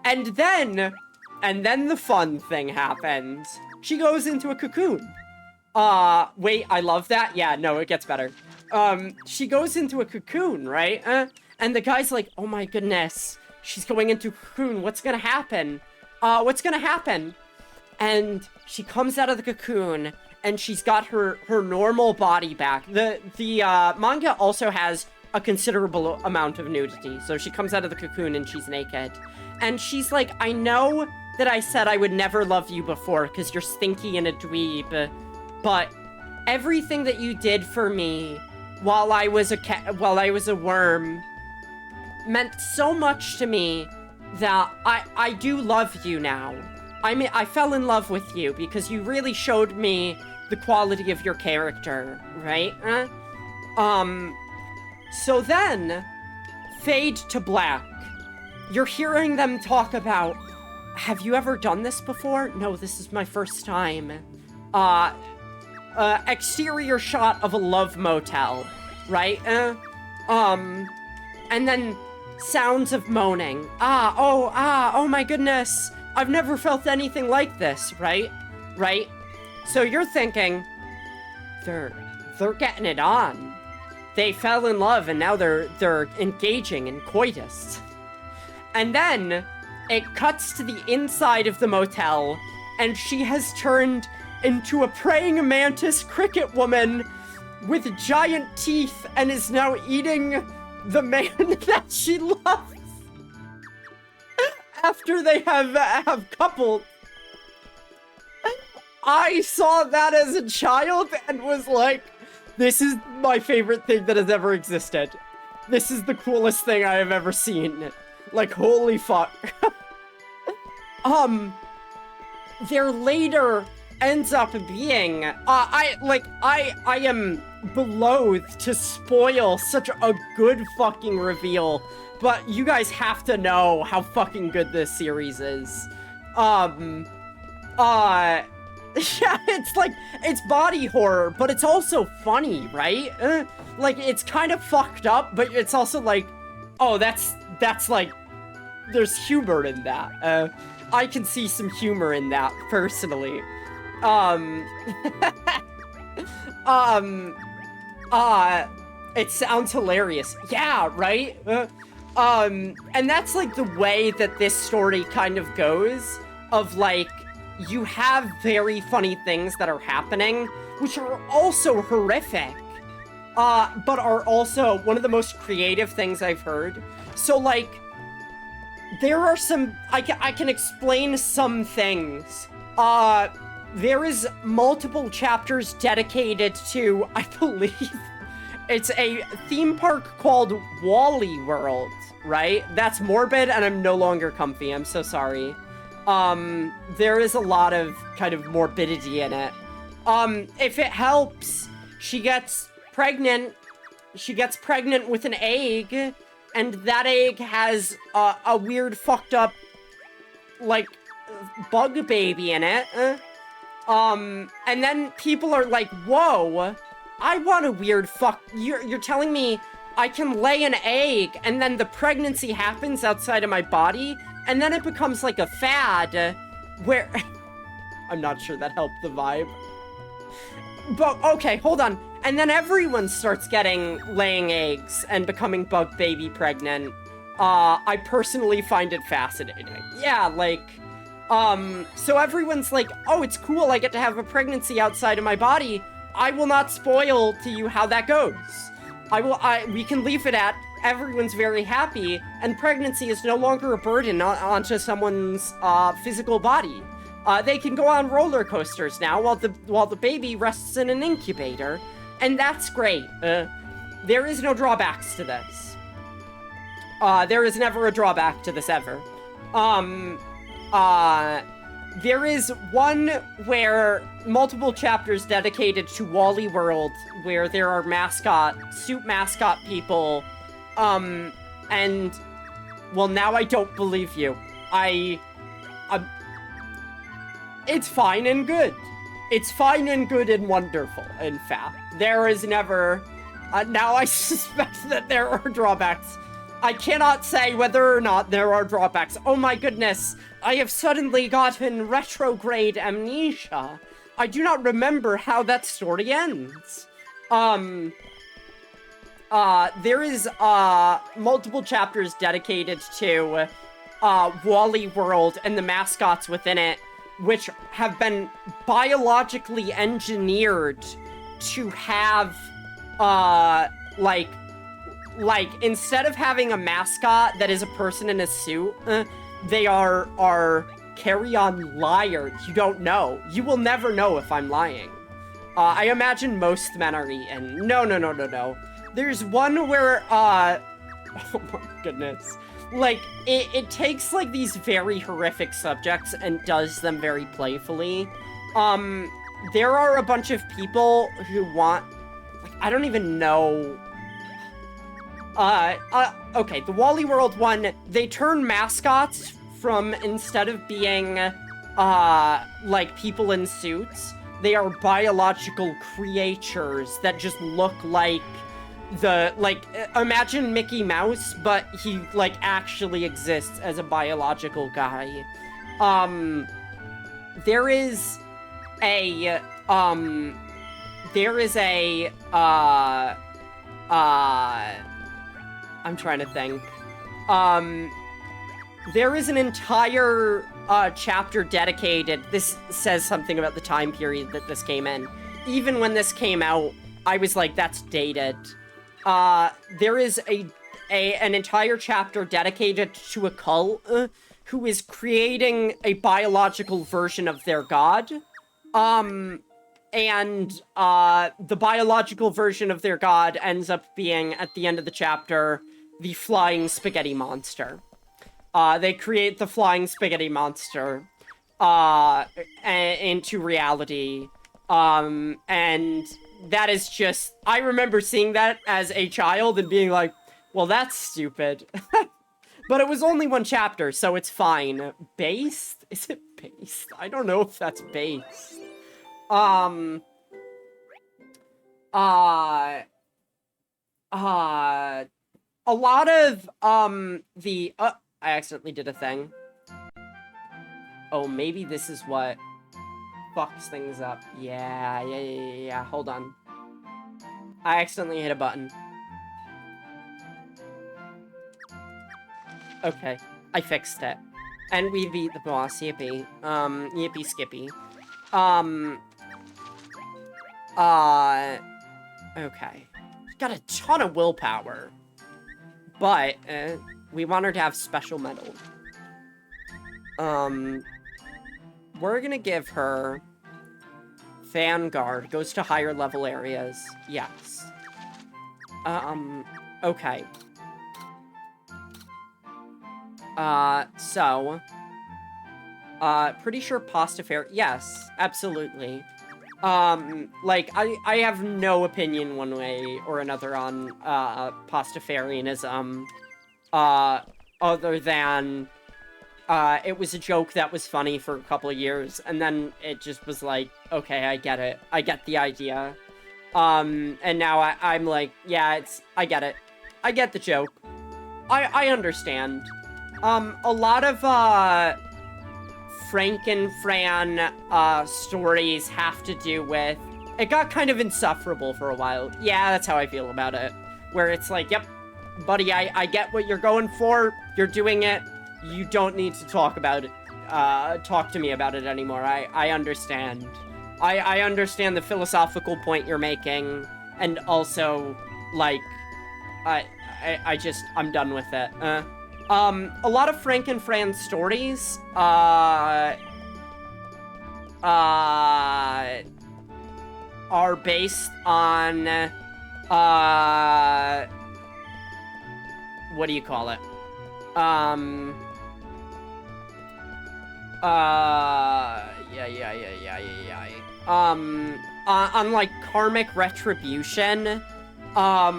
then the fun thing happens. She goes into a cocoon. Wait, I love that? Yeah, no, it gets better. She goes into a cocoon, right? And the guy's like, oh my goodness, she's going into a cocoon. What's gonna happen? What's gonna happen? And she comes out of the cocoon, and she's got her normal body back. The manga also has a considerable amount of nudity, so she comes out of the cocoon and she's naked. And she's like, I know that I said I would never love you before because you're stinky and a dweeb, but everything that you did for me while I was a worm meant so much to me that I do love you now. I fell in love with you because you really showed me the quality of your character, right? So then, fade to black. You're hearing them talk about, have you ever done this before? No, this is my first time. Exterior shot of a love motel, right? And then sounds of moaning. Oh my goodness. I've never felt anything like this, right? Right? So you're thinking, they're getting it on. They fell in love and now they're engaging in coitus. And then it cuts to the inside of the motel and she has turned into a praying mantis cricket woman with giant teeth and is now eating the man that she loves. After they have coupled. I saw that as a child and was like, this is my favorite thing that has ever existed. This is the coolest thing I have ever seen. Like, holy fuck. There later ends up being, I am loath to spoil such a good fucking reveal, but you guys have to know how fucking good this series is. Yeah, it's body horror, but it's also funny, right? Like, it's kind of fucked up, but it's also like, oh, that's like, there's humor in that. I can see some humor in that, personally. It sounds hilarious. Yeah, right? And that's, like, the way that this story kind of goes, of, like, you have very funny things that are happening, which are also horrific, but are also one of the most creative things I've heard. So, like, there are some, I can explain some things. There is multiple chapters dedicated to, I believe, it's a theme park called Wally World, right? That's morbid, and I'm no longer comfy, I'm so sorry. There is a lot of kind of morbidity in it. If it helps, she gets pregnant with an egg, and that egg has a weird fucked up, like, bug baby in it. And then people are like, whoa, I want a weird fuck, you're telling me I can lay an egg, and then the pregnancy happens outside of my body, and then it becomes like a fad, where... I'm not sure that helped the vibe. But, okay, hold on. And then everyone starts laying eggs and becoming bug baby pregnant. I personally find it fascinating. Yeah, like, so everyone's like, oh, it's cool, I get to have a pregnancy outside of my body. I will not spoil to you how that goes. We can leave it at, everyone's very happy, and pregnancy is no longer a burden onto someone's physical body. They can go on roller coasters now while the baby rests in an incubator, and that's great. There is no drawbacks to this. There is never a drawback to this ever. There is one where multiple chapters dedicated to Wally World, where there are suit mascot people, and, well, now I don't believe you. It's fine and good. It's fine and good and wonderful, in fact. There is never... now I suspect that there are drawbacks. I cannot say whether or not there are drawbacks. Oh my goodness, I have suddenly gotten retrograde amnesia. I do not remember how that story ends. There is, multiple chapters dedicated to, Wally World and the mascots within it, which have been biologically engineered to have, like, instead of having a mascot that is a person in a suit, they are Carrion liars. You don't know. You will never know if I'm lying. I imagine most men are eaten. No. There's one where, oh my goodness. Like, it takes, like, these very horrific subjects and does them very playfully. There are a bunch of people who want, like, I don't even know. Okay, the Wally World one, they turn mascots from, instead of being, like, people in suits, they are biological creatures that just look like imagine Mickey Mouse, but he, like, actually exists as a biological guy. There is a, I'm trying to think. There is an entire, chapter dedicated, this says something about the time period that this came in. Even when this came out, I was like, that's dated. There is an entire chapter dedicated to a cult, who is creating a biological version of their god. The biological version of their god ends up being, at the end of the chapter, the flying spaghetti monster. They create the flying spaghetti monster, into reality. And that is just, I remember seeing that as a child and being like, well, that's stupid. But it was only one chapter, so it's fine. Based? Is it based? I don't know if that's based. A lot of, I accidentally did a thing. Oh, maybe this is what fucks things up. Yeah, hold on. I accidentally hit a button. Okay, I fixed it. And we beat the boss, yippee. Yippee skippy. Okay. Got a ton of willpower. But, we want her to have special metal. We're gonna give her Vanguard, goes to higher level areas. Yes. Okay. Pretty sure Pastafari, yes, absolutely. Like, I have no opinion one way or another on, Pastafarianism, other than, it was a joke that was funny for a couple of years, and then it just was like, okay, I get it. I get the idea. And now I'm like, yeah, I get it. I get the joke. I understand. A lot of, Frank and Fran, stories have to do with, it got kind of insufferable for a while. Yeah, that's how I feel about it. Where it's like, yep, buddy, I get what you're going for. You're doing it. You don't need to talk about it, talk to me about it anymore. I understand. I understand the philosophical point you're making, and also, like, I'm done with it. A lot of Frank and Fran stories, are based on, what do you call it? On, like, karmic retribution, a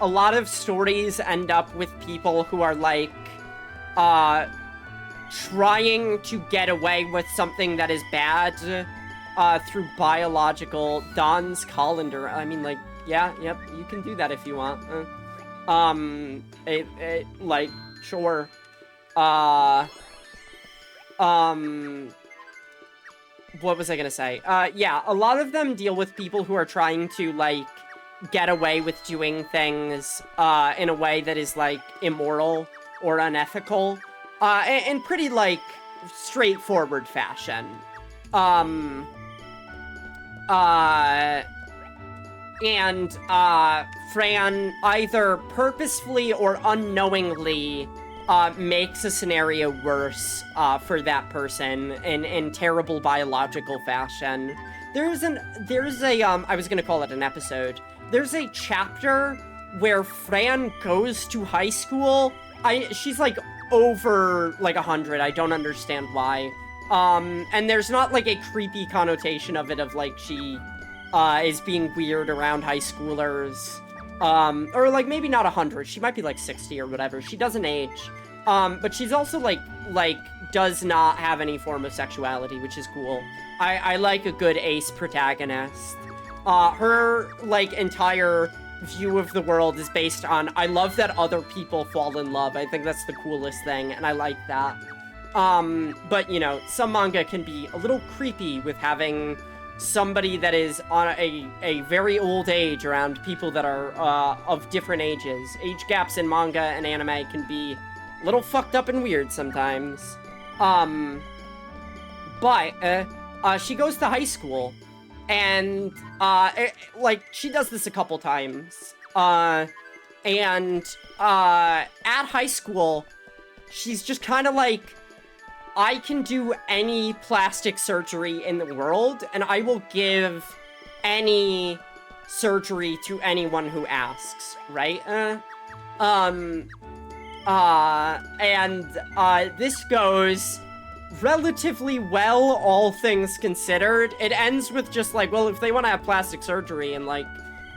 lot of stories end up with people who are, like, trying to get away with something that is bad, through biological Don's colander. I mean, like, yeah, yep, you can do that if you want. Like, sure. What was I gonna say? Yeah, a lot of them deal with people who are trying to, like, get away with doing things, in a way that is, like, immoral or unethical, in pretty, like, straightforward fashion. Fran either purposefully or unknowingly makes a scenario worse for that person in terrible biological fashion. There's a I was gonna call it an episode. There's a chapter where Fran goes to high school. She's like over like 100. I don't understand why. And there's not like a creepy connotation of it of like she is being weird around high schoolers. Or like maybe not 100. She might be like 60 or whatever. She doesn't age. But she's also like does not have any form of sexuality, which is cool. I like a good ace protagonist. Her like entire view of the world is based on, I love that other people fall in love. I think that's the coolest thing, and I like that. But you know, some manga can be a little creepy with having somebody that is on a very old age around people that are of different ages. Age gaps in manga and anime can be a little fucked up and weird sometimes. She goes to high school, and like she does this a couple times. At high school, she's just kind of like, I can do any plastic surgery in the world, and I will give any surgery to anyone who asks, right? This goes relatively well, all things considered. It ends with just like, well, if they want to have plastic surgery and like,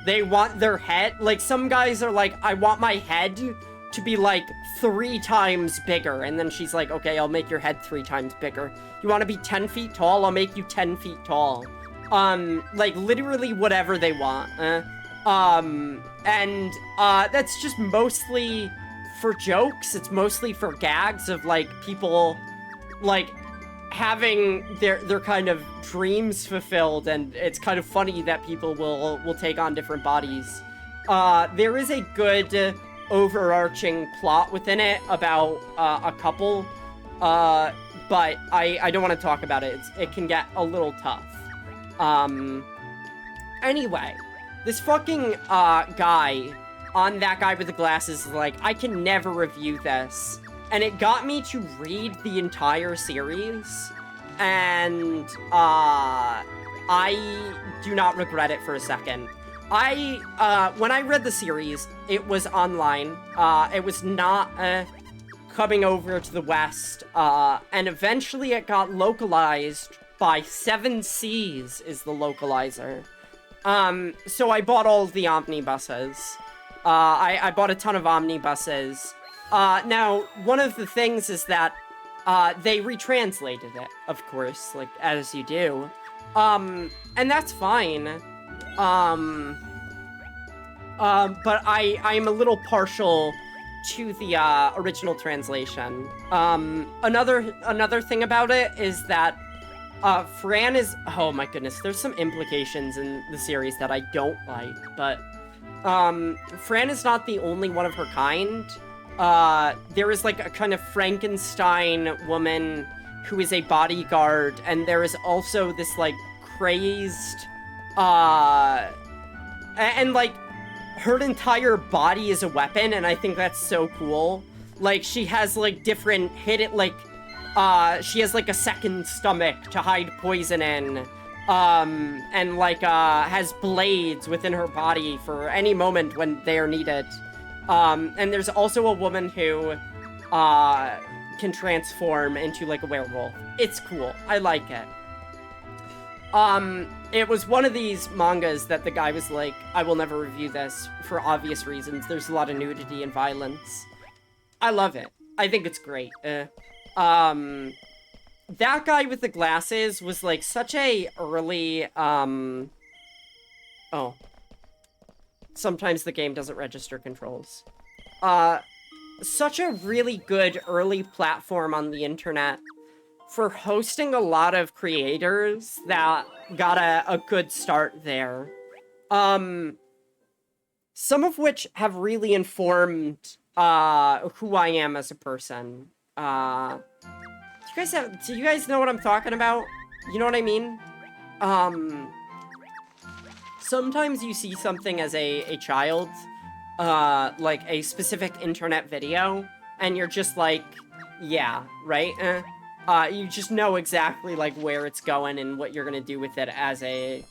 they want their head, like some guys are like, I want my head to be like 3 times bigger, and then she's like, okay, I'll make your head 3 times bigger. You want to be 10 feet tall? I'll make you 10 feet tall. Like literally whatever they want. That's just mostly for jokes. It's mostly for gags of like people like having their kind of dreams fulfilled, and it's kind of funny that people will take on different bodies. There is a good overarching plot within it about a couple, but I don't want to talk about it. It can get a little tough. Anyway, this fucking guy on That Guy with the Glasses is like, I can never review this. And it got me to read the entire series, and I do not regret it for a second. When I read the series, it was online. It was not coming over to the West, and eventually it got localized by 7 Seas is the localizer. So I bought all of the omnibuses. I bought a ton of omnibuses. Now, one of the things is that they retranslated it, of course, like, as you do. And that's fine. But I'm a little partial to the original translation. Another thing about it is that Fran is, oh my goodness, there's some implications in the series that I don't like, but Fran is not the only one of her kind. There is like a kind of Frankenstein woman who is a bodyguard, and there is also this like crazed, and like her entire body is a weapon, and I think that's so cool. Like she has like different she has like a second stomach to hide poison in, and like has blades within her body for any moment when they are needed. And there's also a woman who can transform into like a werewolf. It's cool. I like it. It was one of these mangas that the guy was like, I will never review this for obvious reasons. There's a lot of nudity and violence. I love it. I think it's great. that guy with the glasses was, like, such a early, oh. Sometimes the game doesn't register controls. Such a really good early platform on the internet for hosting a lot of creators that got a good start there. Some of which have really informed, who I am as a person. Do you guys know what I'm talking about? You know what I mean? Sometimes you see something as a child, like a specific internet video, and you're just like, yeah, right? You just know exactly, like, where it's going and what you're gonna do with it as a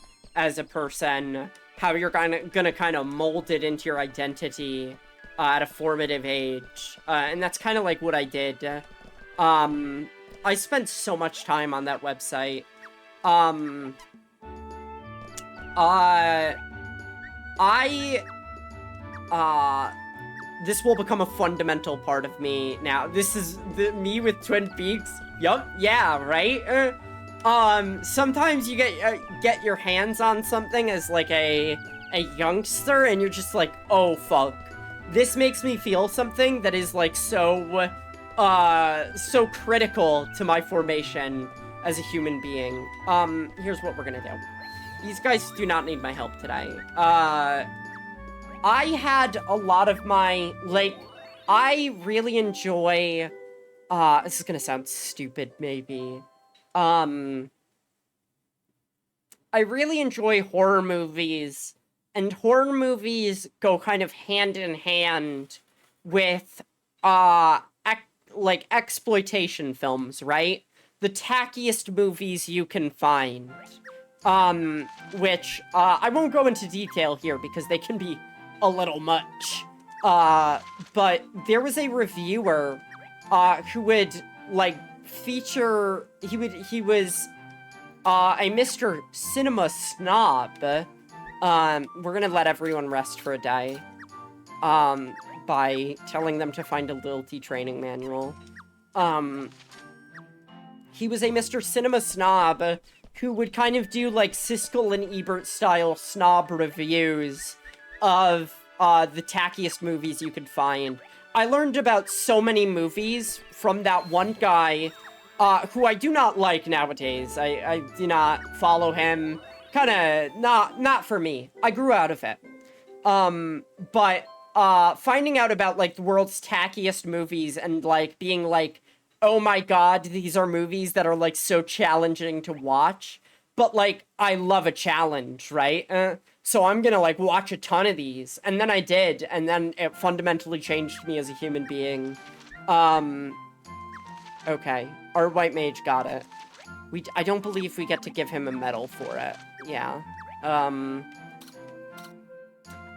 person, how you're gonna kind of mold it into your identity, at a formative age. And that's kind of like what I did. I spent so much time on that website. This will become a fundamental part of me now. This is me with Twin Peaks. Yup, yeah, right? Sometimes you get your hands on something as, like, a youngster, and you're just like, oh, fuck. This makes me feel something that is, like, so critical to my formation as a human being. Here's what we're gonna do. These guys do not need my help today. I had a lot of my, like, I really enjoy, this is gonna sound stupid, maybe. I really enjoy horror movies, and horror movies go kind of hand in hand with, like, exploitation films, right? The tackiest movies you can find. Which, I won't go into detail here because they can be a little much. But there was a reviewer, who would, like, feature, he was, a Mr. Cinema Snob. We're gonna let everyone rest for a day, by telling them to find a Lilty training manual. He was a Mr. Cinema Snob who would kind of do, like, Siskel and Ebert-style snob reviews of, the tackiest movies you could find. I learned about so many movies from that one guy, who I do not like nowadays. I do not follow him. Kinda, not for me. I grew out of it. But, finding out about, like, the world's tackiest movies and, like, being like, oh my god, these are movies that are, like, so challenging to watch. But, like, I love a challenge, right? So I'm gonna, like, watch a ton of these. And then I did, and then it fundamentally changed me as a human being. Okay. Our white mage got it. I don't believe we get to give him a medal for it. Yeah.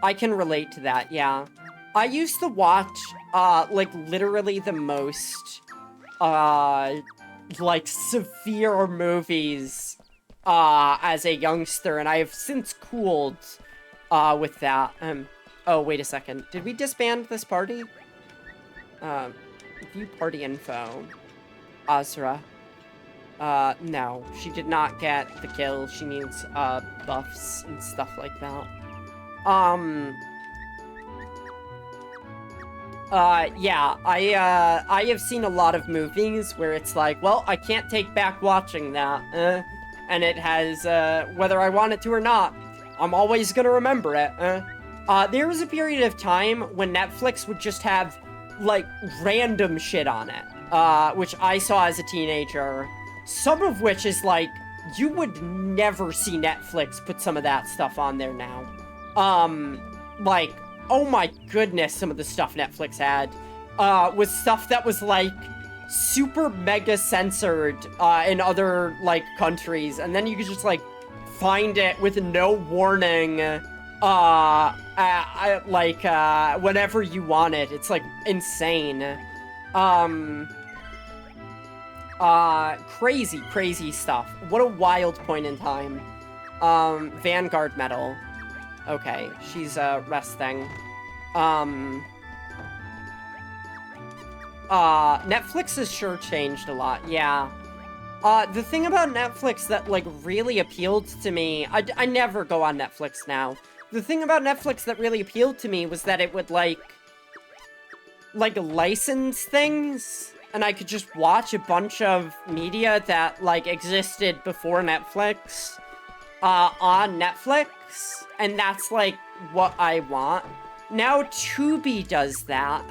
I can relate to that, yeah. I used to watch, like, literally the most, like, severe movies, as a youngster, and I have since cooled, with that. Oh, wait a second. Did we disband this party? View party info. Azra. No. She did not get the kill. She needs, buffs and stuff like that. Yeah, I have seen a lot of movies where it's like, well, I can't take back watching that, and it has, whether I want it to or not, I'm always gonna remember it, There was a period of time when Netflix would just have, like, random shit on it, which I saw as a teenager, some of which is, like, you would never see Netflix put some of that stuff on there now. Like, oh my goodness, some of the stuff Netflix had, was stuff that was, like, super mega censored, in other, like, countries, and then you could just, like, find it with no warning, whenever you want it. It's, like, insane. Crazy stuff. What a wild point in time. Vanguard medal. Okay, she's, resting. Netflix has sure changed a lot, yeah. The thing about Netflix that, like, really appealed to me... I never go on Netflix now. The thing about Netflix that really appealed to me was that it would, like, license things, and I could just watch a bunch of media that, like, existed before Netflix, on Netflix, and that's, like, what I want. Now Tubi does that,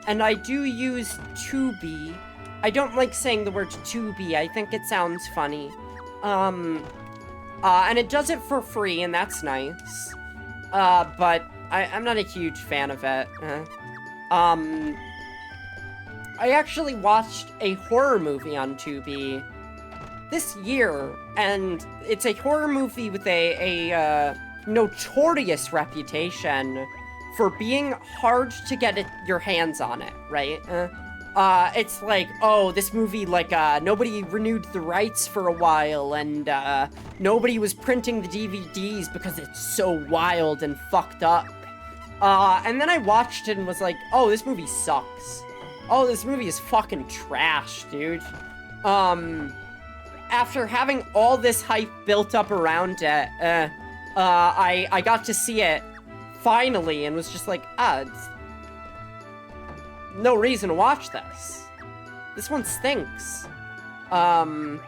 and I do use Tubi. I don't like saying the word Tubi, I think it sounds funny. And it does it for free, and that's nice. But I'm not a huge fan of it. I actually watched a horror movie on Tubi this year, and it's a horror movie with a notorious reputation for being hard to get your hands on it, right? It's like, oh, this movie, like, nobody renewed the rights for a while, and, nobody was printing the DVDs because it's so wild and fucked up. And then I watched it and was like, oh, this movie sucks. Oh, this movie is fucking trash, dude. After having all this hype built up around it, I got to see it finally and was just like, it's no reason to watch this. This one stinks. For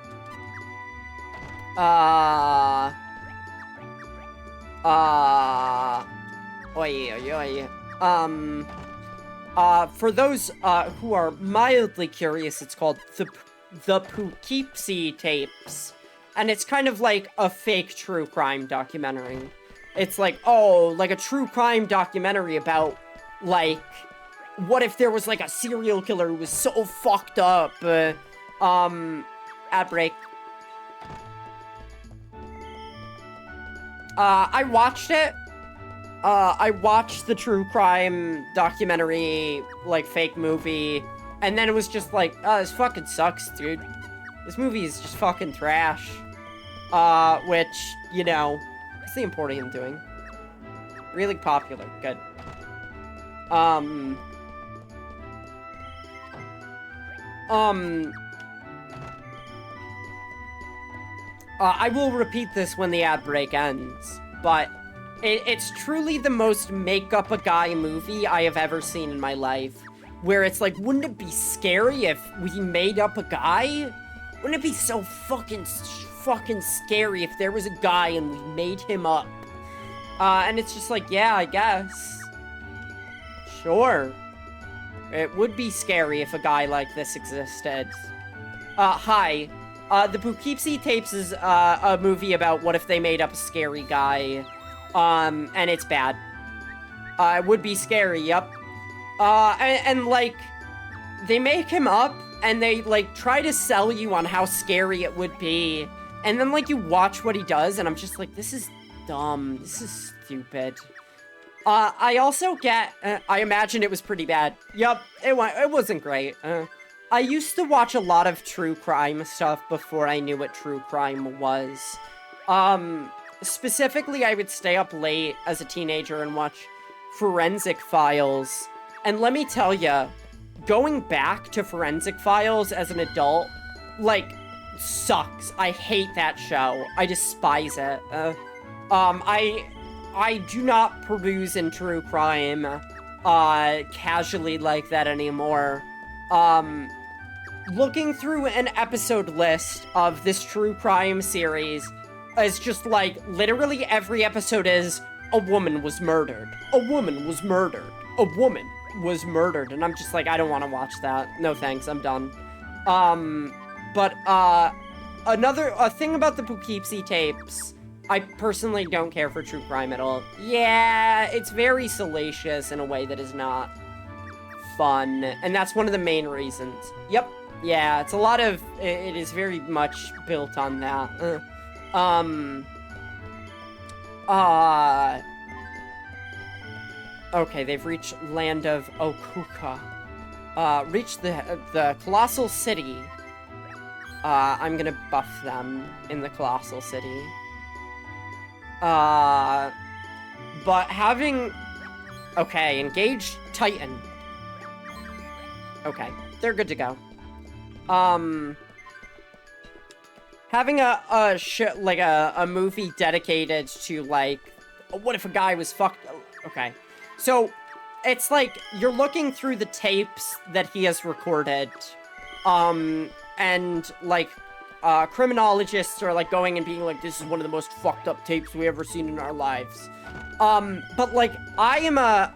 those, who are mildly curious, it's called the Poughkeepsie Tapes. And it's kind of like a fake true crime documentary. It's like, oh, like a true crime documentary about, like, what if there was, like, a serial killer who was so fucked up? Ad break. I watched it. I watched the true crime documentary, like, fake movie, and then it was just like, oh, this fucking sucks, dude. This movie is just fucking trash. Which, you know, what's the Emporium doing? Really popular. Good. I will repeat this when the ad break ends, but it's truly the most make-up-a-guy movie I have ever seen in my life, where it's like, wouldn't it be scary if we made up a guy? Wouldn't it be so fucking scary if there was a guy and we made him up? And it's just like, yeah, I guess. Sure. It would be scary if a guy like this existed. Hi. The Poughkeepsie Tapes is, a movie about what if they made up a scary guy. And it's bad. It would be scary, yep. And like, they make him up, and they, like, try to sell you on how scary it would be. And then, like, you watch what he does, and I'm just like, this is dumb. This is stupid. I also get, I imagine it was pretty bad. Yup, it wasn't great. I used to watch a lot of true crime stuff before I knew what true crime was. Specifically, I would stay up late as a teenager and watch Forensic Files. And let me tell ya, going back to Forensic Files as an adult, like, sucks. I hate that show. I despise it. I do not peruse in true crime, casually like that anymore. Looking through an episode list of this true crime series is just like, literally every episode is, a woman was murdered. A woman was murdered. A woman was murdered. And I'm just like, I don't want to watch that. No thanks, I'm done. A thing about the Poughkeepsie Tapes, I personally don't care for true crime at all. Yeah, it's very salacious in a way that is not fun, and that's one of the main reasons. Yep, yeah, it's a lot of, it is very much built on that. Okay, they've reached land of Okuka. Reached the Colossal City. I'm gonna buff them in the Colossal City. But having... Okay, engage Titan. Okay, they're good to go. Having a movie dedicated to, like, what if a guy was fucked? Okay. So, it's like, you're looking through the tapes that he has recorded, and, like, criminologists are, like, going and being like, this is one of the most fucked up tapes we ever seen in our lives. But, like, I'm a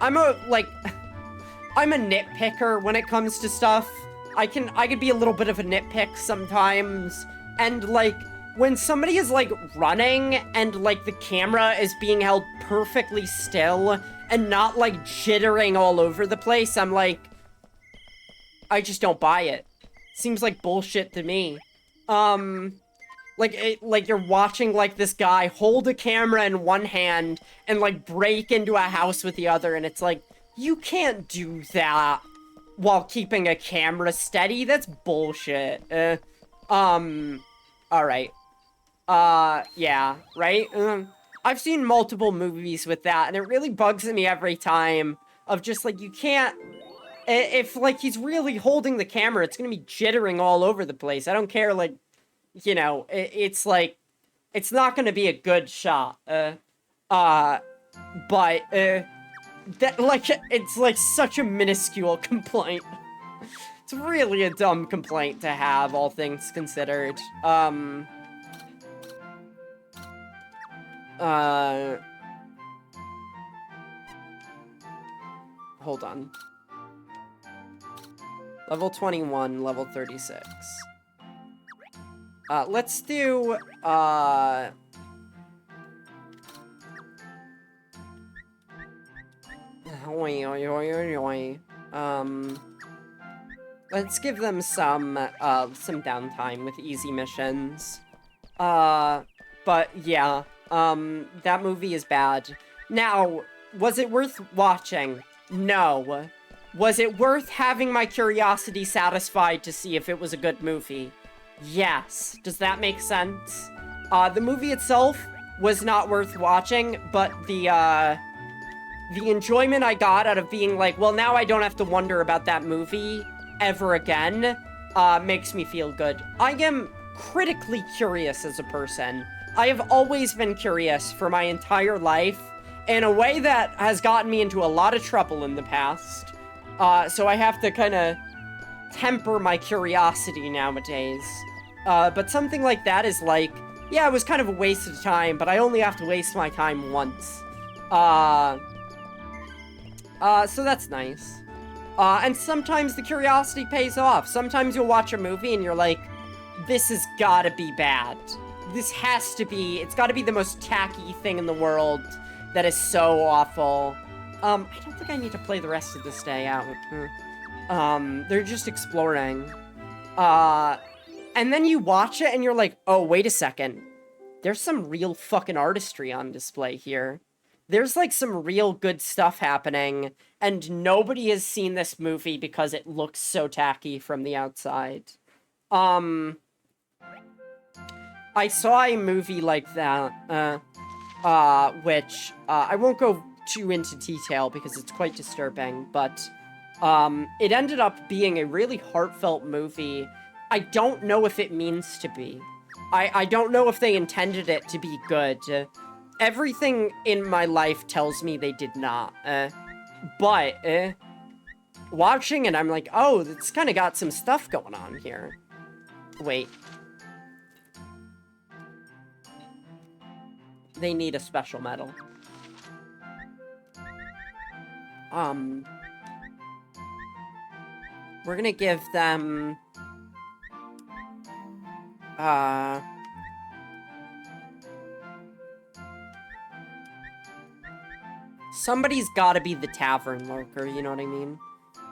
nitpicker when it comes to stuff. I could be a little bit of a nitpick sometimes, and, like, when somebody is, like, running, and, like, the camera is being held perfectly still, and not, like, jittering all over the place, I'm like, I just don't buy it. Seems like bullshit to me. Like you're watching, like, this guy hold a camera in one hand, and, like, break into a house with the other, and it's like, you can't do that while keeping a camera steady. That's bullshit. Alright. Yeah, right? I've seen multiple movies with that, and it really bugs me every time of just, like, you can't... If, like, he's really holding the camera, it's gonna be jittering all over the place. I don't care, like, you know, it's, like, it's not gonna be a good shot. That, like, it's, like, such a minuscule complaint. It's really a dumb complaint to have, all things considered. Hold on. Level 21, level 36. Let's do, let's give them some downtime with easy missions. But yeah, that movie is bad. Now, was it worth watching? No. Was it worth having my curiosity satisfied to see if it was a good movie? Yes. Does that make sense? The movie itself was not worth watching, but the enjoyment I got out of being like, well, now I don't have to wonder about that movie ever again, makes me feel good. I am critically curious as a person. I have always been curious for my entire life, in a way that has gotten me into a lot of trouble in the past. So I have to kind of temper my curiosity nowadays. But something like that is like, yeah, it was kind of a waste of time, but I only have to waste my time once. So that's nice. And sometimes the curiosity pays off. Sometimes you'll watch a movie and you're like, this has gotta be bad. This has to be, it's gotta be the most tacky thing in the world that is so awful. I don't think I need to play the rest of this day out. They're just exploring. And then you watch it and you're like, oh, wait a second. There's some real fucking artistry on display here. There's, like, some real good stuff happening, and nobody has seen this movie because it looks so tacky from the outside. I saw a movie like that, which, I won't go too into detail because it's quite disturbing, but, it ended up being a really heartfelt movie. I don't know if it means to be. I don't know if they intended it to be good. Everything in my life tells me they did not. But, watching it, I'm like, oh, it's kind of got some stuff going on here. Wait. They need a special medal. We're gonna give them... somebody's gotta be the tavern lurker, you know what I mean?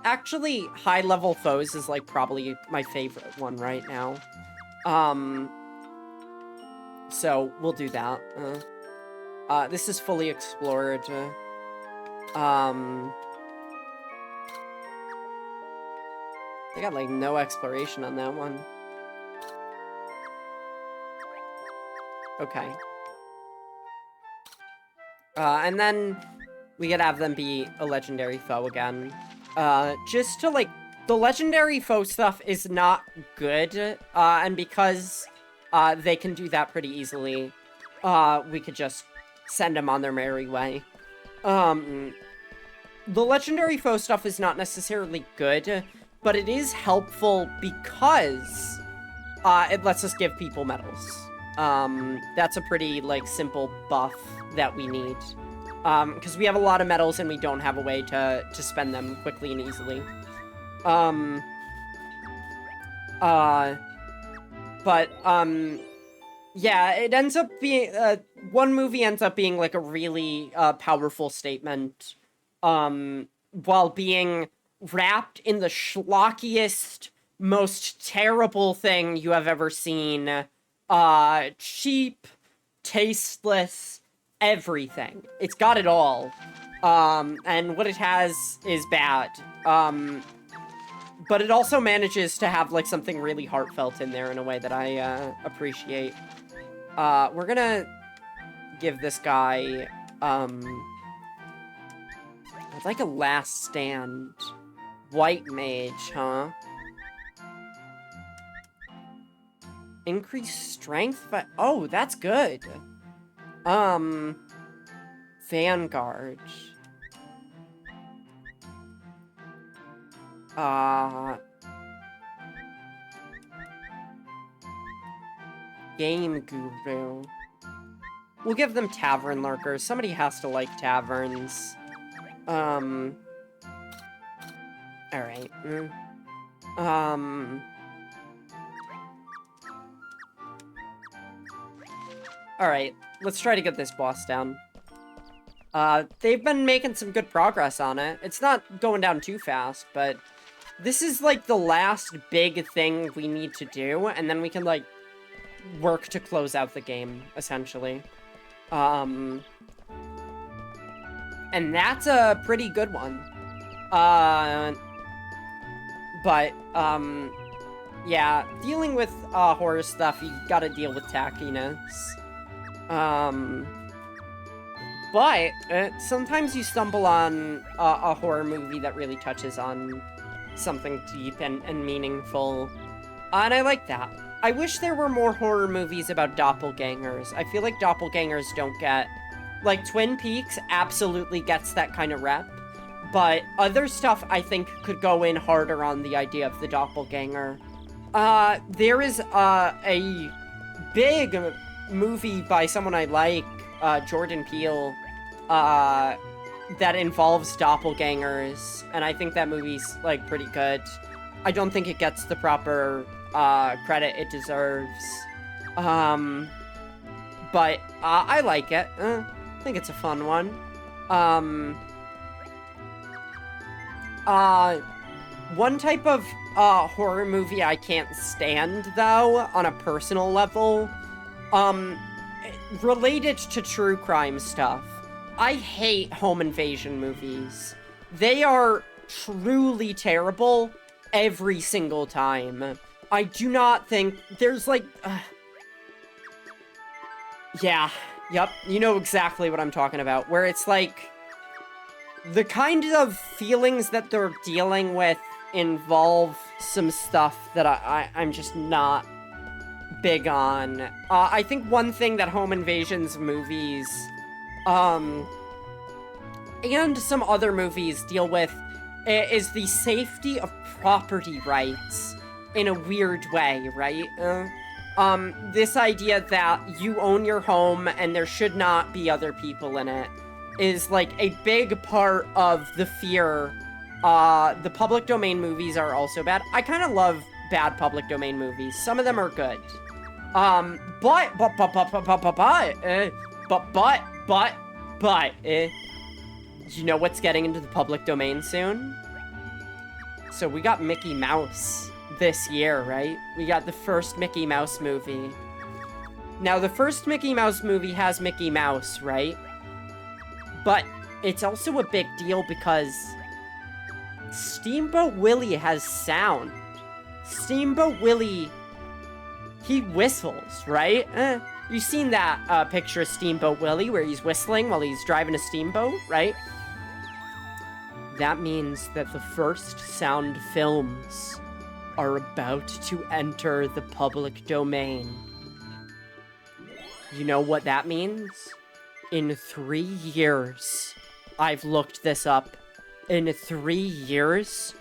Actually, high-level foes is, like, probably my favorite one right now. So, we'll do that. This is fully explored. They got, like, no exploration on that one. Okay. And then we could have them be a legendary foe again. Just to, like, the legendary foe stuff is not good, and because they can do that pretty easily, we could just send them on their merry way. The legendary foe stuff is not necessarily good, but it is helpful because it lets us give people medals. That's a pretty, like, simple buff that we need. Because we have a lot of medals and we don't have a way to spend them quickly and easily. Yeah, it ends up being, one movie ends up being, like, a really, powerful statement, while being wrapped in the schlockiest, most terrible thing you have ever seen. Cheap, tasteless, everything. It's got it all. And what it has is bad. But it also manages to have, like, something really heartfelt in there in a way that I, appreciate. We're gonna give this guy, I'd like a last stand. White mage, huh? Increase strength, but oh, that's good. Vanguard. Game Guru. We'll give them Tavern Lurkers. Somebody has to like taverns. Alright. Alright, let's try to get this boss down. They've been making some good progress on it. It's not going down too fast, but this is, like, the last big thing we need to do, and then we can, like, work to close out the game, essentially. And that's a pretty good one. Yeah, dealing with, horror stuff, you gotta deal with tackiness. But sometimes you stumble on a horror movie that really touches on something deep and meaningful. And I like that. I wish there were more horror movies about doppelgangers. I feel like doppelgangers don't get... Like, Twin Peaks absolutely gets that kind of rep. But other stuff, I think, could go in harder on the idea of the doppelganger. There is a big movie by someone I like, Jordan Peele, that involves doppelgangers, and I think that movie's, like, pretty good. I don't think it gets the proper, credit it deserves. But, I like it. I think it's a fun one. One type of, horror movie I can't stand, though, on a personal level, related to true crime stuff. I hate home invasion movies. They are truly terrible every single time. I do not think there's like... Yeah, yep, you know exactly what I'm talking about, where it's like... The kind of feelings that they're dealing with involve some stuff that I'm just not big on. I think one thing that home invasions movies, and some other movies deal with is the safety of property rights in a weird way, right? This idea that you own your home and there should not be other people in it is like a big part of the fear. The public domain movies are also bad. I kind of love bad public domain movies. Some of them are good. You know what's getting into the public domain soon? So we got Mickey Mouse this year, right? We got the first Mickey Mouse movie. Now, the first Mickey Mouse movie has Mickey Mouse, right? But it's also a big deal because Steamboat Willie has sound. Steamboat Willie, he whistles, right? You've seen that picture of Steamboat Willie where he's whistling while he's driving a steamboat, right? that means that the first sound films are about to enter the public domain. You know what that means? In 3 years, I've looked this up. In 3 years,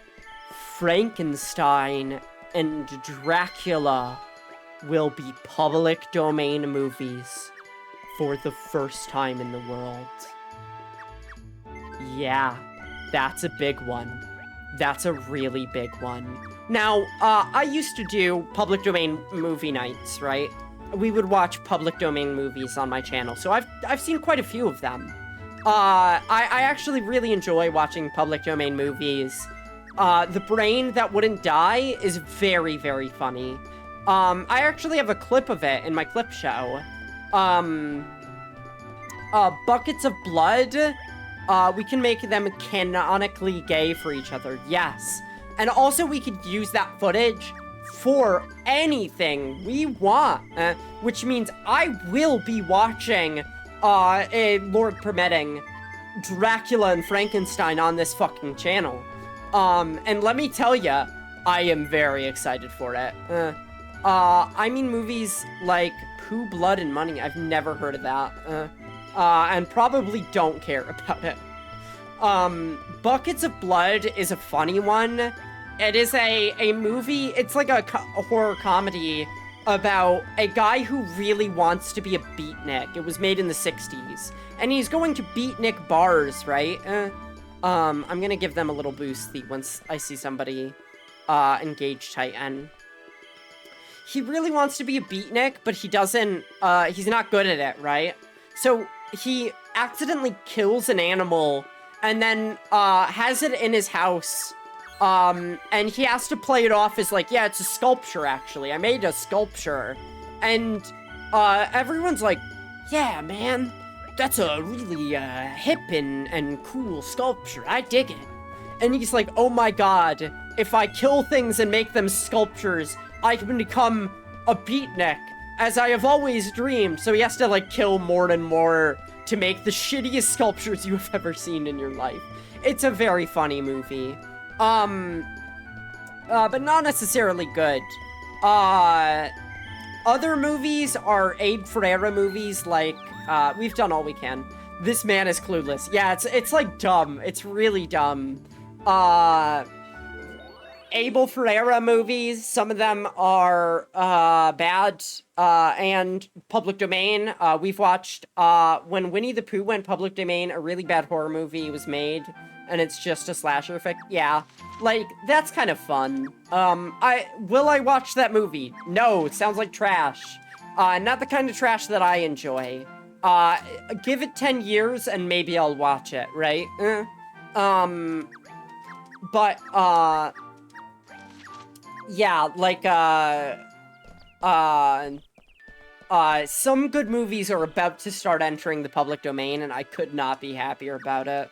Frankenstein and Dracula will be public domain movies for the first time in the world. Yeah, that's a big one. That's a really big one. Now, I used to do public domain movie nights, right? We would watch public domain movies on my channel, so I've seen quite a few of them. I actually really enjoy watching public domain movies. The Brain That Wouldn't Die is very, very funny. I actually have a clip of it in my clip show. Buckets of Blood, we can make them canonically gay for each other, yes. And also we could use that footage for anything we want, which means I will be watching, Lord permitting, Dracula and Frankenstein on this fucking channel. And let me tell ya, I am very excited for it. I mean movies like Pooh, Blood, and Money, I've never heard of that, and probably don't care about it. Buckets of Blood is a funny one. It is a movie, it's like a horror comedy about a guy who really wants to be a beatnik. It was made in the 60s. And he's going to beatnik bars, right? I'm gonna give them a little boost once I see somebody engage Titan. He really wants to be a beatnik, but he doesn't, he's not good at it, right? So he accidentally kills an animal and then has it in his house. And he has to play it off as like, yeah, it's a sculpture, actually. I made a sculpture. And everyone's like, yeah, man, that's a really hip and cool sculpture. I dig it. And he's like, oh my god, if I kill things and make them sculptures, I can become a beatnik, as I have always dreamed. So he has to like kill more and more to make the shittiest sculptures you have ever seen in your life. It's a very funny movie. But not necessarily good. Other movies are Abe Ferreira movies, like, We've Done All We Can. This Man Is Clueless. Yeah, it's like dumb. It's really dumb. Abel Ferreira movies, some of them are, bad, and public domain. We've watched, when Winnie the Pooh went public domain, a really bad horror movie was made, and it's just a slasher effect. Yeah, like, that's kind of fun. Will I watch that movie? No, it sounds like trash. Not the kind of trash that I enjoy. Give it 10 years and maybe I'll watch it, right? Yeah, like, some good movies are about to start entering the public domain, and I could not be happier about it.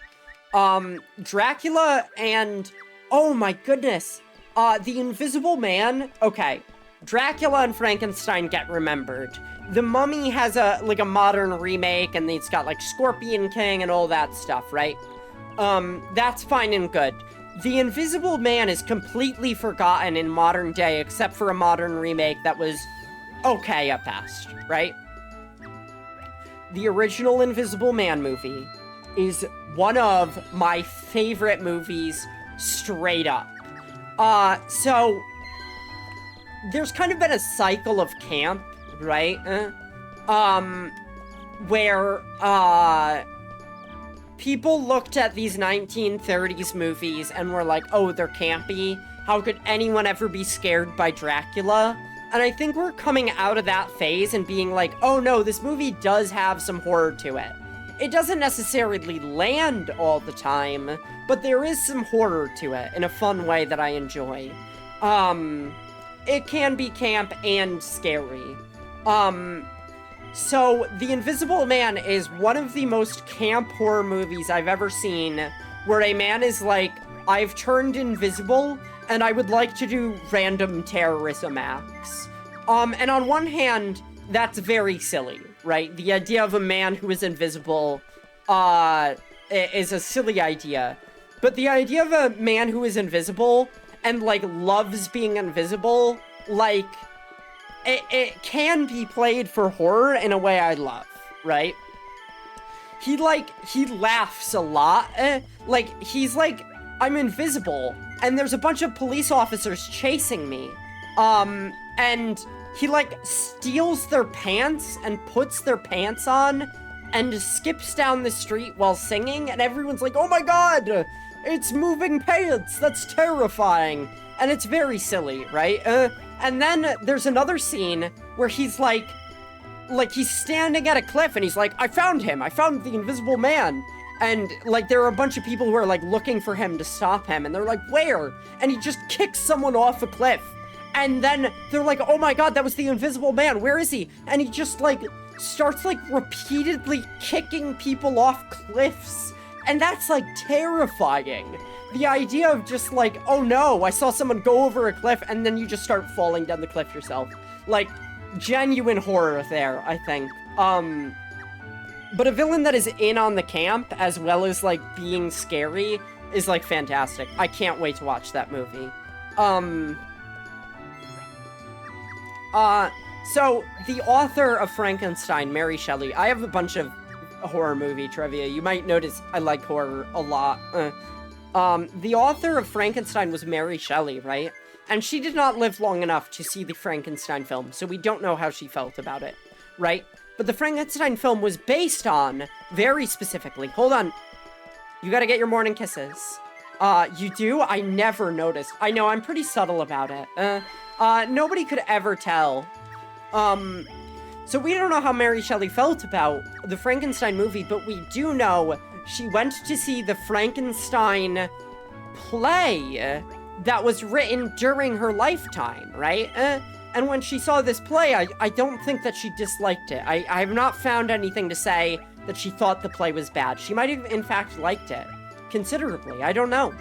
Dracula and, oh my goodness, The Invisible Man, okay, Dracula and Frankenstein get remembered. The Mummy has a modern remake, and it's got, like, Scorpion King and all that stuff, right? That's fine and good. The Invisible Man is completely forgotten in modern day, except for a modern remake that was okay at best, right? The original Invisible Man movie is one of my favorite movies, straight up. So, there's kind of been a cycle of camp, right? Where, people looked at these 1930s movies and were like, oh, they're campy. How could anyone ever be scared by Dracula? And I think we're coming out of that phase and being like, oh no, this movie does have some horror to it. It doesn't necessarily land all the time, but there is some horror to it in a fun way that I enjoy. It can be camp and scary. So, The Invisible Man is one of the most camp horror movies I've ever seen, where a man is like, I've turned invisible, and I would like to do random terrorism acts. And on one hand, that's very silly, right? The idea of a man who is invisible, is a silly idea. but the idea of a man who is invisible and, like, loves being invisible, like, it can be played for horror in a way I love, right? He laughs a lot. Like, he's like, I'm invisible, and there's a bunch of police officers chasing me. And he, like, steals their pants and puts their pants on and skips down the street while singing, and everyone's like, oh my god, it's moving pants, that's terrifying. And it's very silly, right? And then there's another scene where he's like he's standing at a cliff and he's like, I found him, I found the invisible man. And, like, there are a bunch of people who are, like, looking for him to stop him, and they're like, where? And he just kicks someone off a cliff. And then they're like, oh my god, that was the invisible man, where is he? And he just, like, starts, like, repeatedly kicking people off cliffs. And that's, like, terrifying. The idea of just, like, oh no, I saw someone go over a cliff, and then you just start falling down the cliff yourself. Like, genuine horror there, I think. But a villain that is in on the camp, as well as, like, being scary, is, like, fantastic. I can't wait to watch that movie. So, the author of Frankenstein, Mary Shelley, I have a bunch of horror movie trivia. You might notice I like horror a lot. The author of Frankenstein was Mary Shelley, right? And she did not live long enough to see the Frankenstein film, so we don't know how she felt about it, right? But the Frankenstein film was based on, very specifically, hold on, you gotta get your morning kisses. You do? I never noticed. I know, I'm pretty subtle about it. Nobody could ever tell. So we don't know how Mary Shelley felt about the Frankenstein movie, but we do know she went to see the Frankenstein play that was written during her lifetime, right? And when she saw this play, I don't think that she disliked it. I have not found anything to say that she thought the play was bad. She might have, in fact, liked it considerably. I don't know.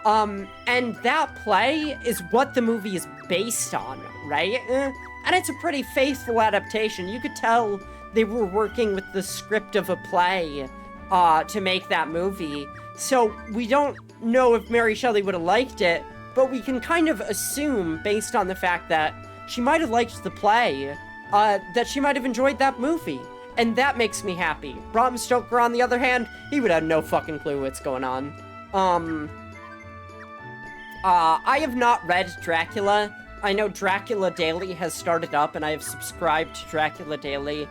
And that play is what the movie is based on, right? And it's a pretty faithful adaptation. You could tell they were working with the script of a play to make that movie. So we don't know if Mary Shelley would have liked it, but we can kind of assume, based on the fact that she might have liked the play, that she might have enjoyed that movie. And that makes me happy. Bram Stoker, on the other hand, he would have no fucking clue what's going on. I have not read Dracula. I know Dracula Daily has started up, and I have subscribed to Dracula Daily.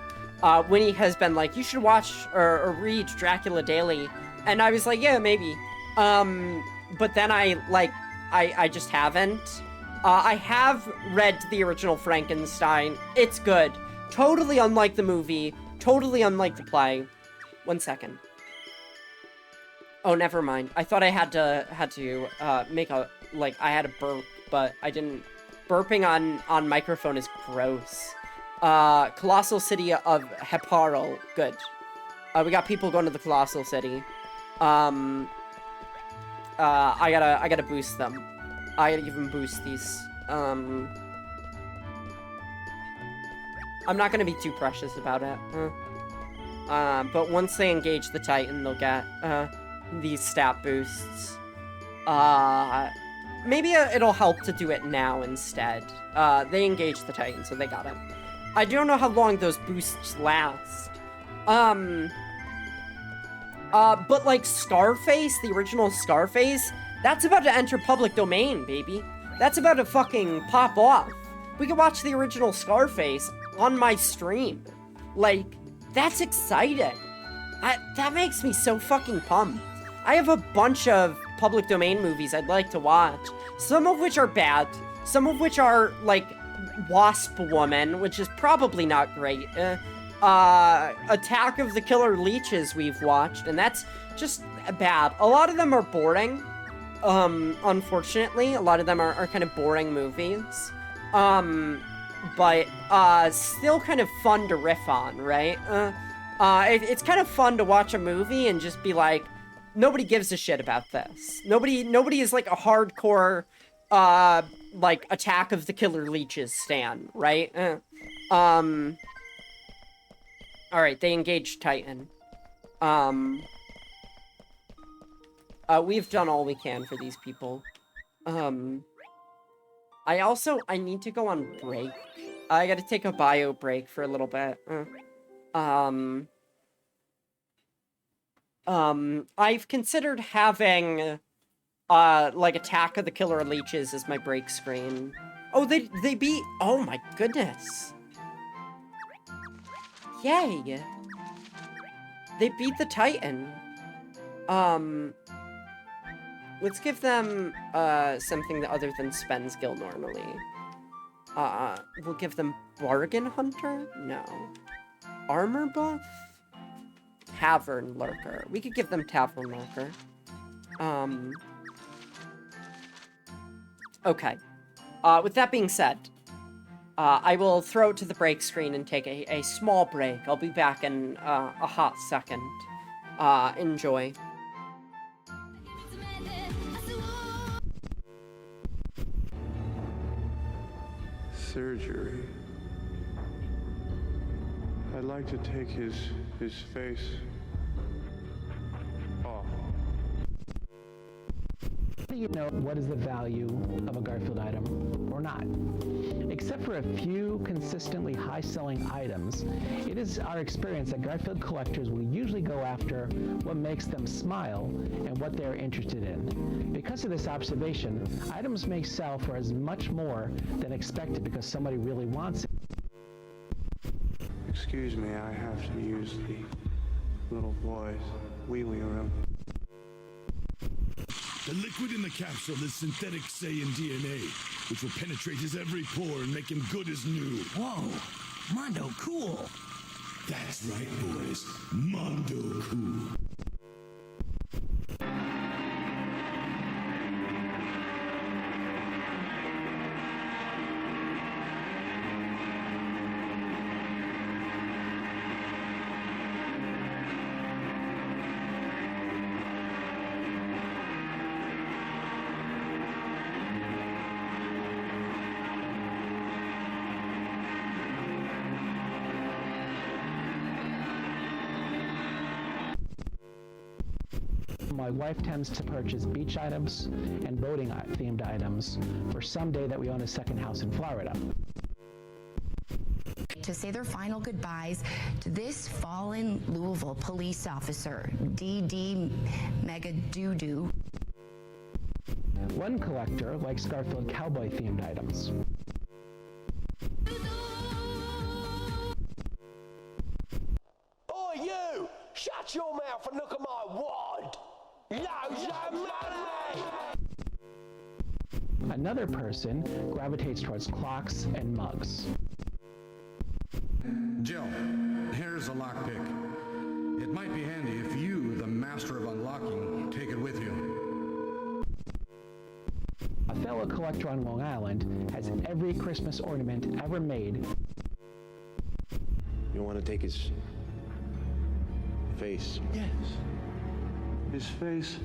Winnie has been like, you should watch or read Dracula Daily. And I was like, yeah, maybe. But then I just haven't. I have read the original Frankenstein. It's good. Totally unlike the movie. Totally unlike the play. 1 second. Oh, never mind. I thought I had to make a, like, I had a burp, but I didn't. Burping on microphone is gross. Colossal City of Heparl. Good. We got people going to the Colossal City. I gotta boost them. I gotta give them boosties. I'm not gonna be too precious about it. But once they engage the Titan, they'll get, these stat boosts. Maybe it'll help to do it now instead. They engaged the Titan, so they got it. I don't know how long those boosts last. But like Scarface, the original Scarface, that's about to enter public domain, baby. That's about to fucking pop off. We can watch the original Scarface on my stream. Like, that's exciting. That makes me so fucking pumped. I have a bunch of public domain movies I'd like to watch. Some of which are bad. Some of which are, like, Wasp Woman, which is probably not great. Attack of the Killer Leeches we've watched, and that's just bad. A lot of them are boring. Unfortunately, a lot of them are kind of boring movies. But still kind of fun to riff on, right? It's kind of fun to watch a movie and just be like, nobody gives a shit about this. Nobody is like a hardcore, like, Attack of the Killer Leeches stan, right? Alright, they engaged Titan. We've done all we can for these people. I need to go on break. I gotta take a bio break for a little bit. I've considered having, like, Attack of the Killer Leeches as my break screen. Oh, they beat... Oh my goodness. Yay. They beat the Titan. Let's give them, something other than Spen's skill normally. We'll give them Bargain Hunter? No. Armor buff? Tavern Lurker. We could give them Tavern Lurker. Okay. With that being said, I will throw it to the break screen and take a small break. I'll be back in a hot second. Enjoy. Surgery. I'd like to take his face off. You know what is the value of a Garfield item or not. Except for a few consistently high-selling items, it is our experience that Garfield collectors will usually go after what makes them smile and what they're interested in. Because of this observation, items may sell for as much more than expected because somebody really wants it. Excuse me, I have to use the little boy's wee-wee room. The liquid in the capsule is synthetic Saiyan DNA, which will penetrate his every pore and make him good as new. Whoa, Mondo cool. That's right, boys. Mondo cool. My wife tends to purchase beach items and boating themed items for someday that we own a second house in Florida. To say their final goodbyes to this fallen Louisville police officer, D.D. Megadoodoo. One collector likes Garfield cowboy themed items. Oh, you! Shut your mouth and look at my wad! Loads of money! Another person gravitates towards clocks and mugs. Jill, here's a lockpick. It might be handy if you, the master of unlocking, take it with you. A fellow collector on Long Island has every Christmas ornament ever made. You want to take his face? Yes. His face.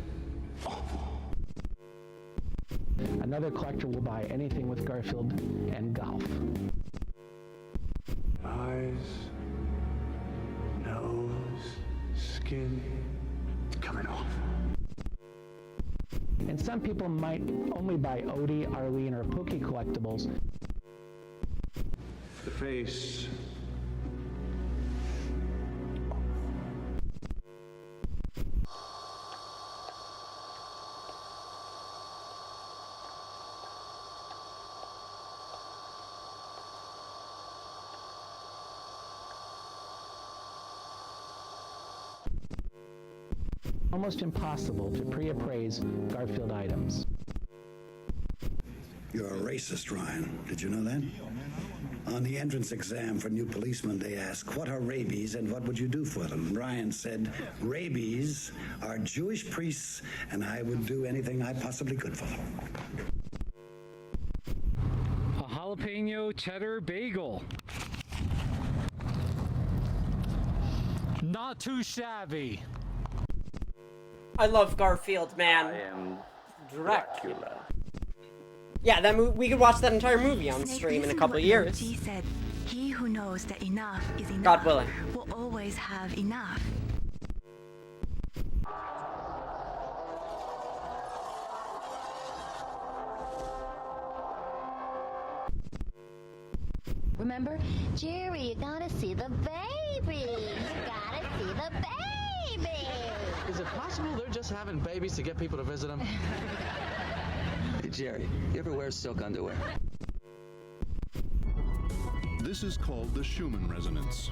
Another collector will buy anything with Garfield and golf. Eyes, nose, skin coming off. And some people might only buy Odie, Arlene, or Pookie collectibles. The face. Almost impossible to pre-appraise Garfield items. You're a racist, Ryan. Did you know that? On the entrance exam for new policemen, they ask, what are rabies and what would you do for them? Ryan said, rabies are Jewish priests and I would do anything I possibly could for them. A jalapeno cheddar bagel. Not too shabby. I love Garfield, man. I am Dracula. Yeah, that we could watch that entire movie on stream in a couple of years. He said, he who knows that enough is enough God willing. will always have enough. Remember? Jerry, you gotta see the baby. You gotta see the baby. Is it possible they're just having babies to get people to visit them? Hey, Jerry, you ever wear silk underwear? This is called the Schumann resonance.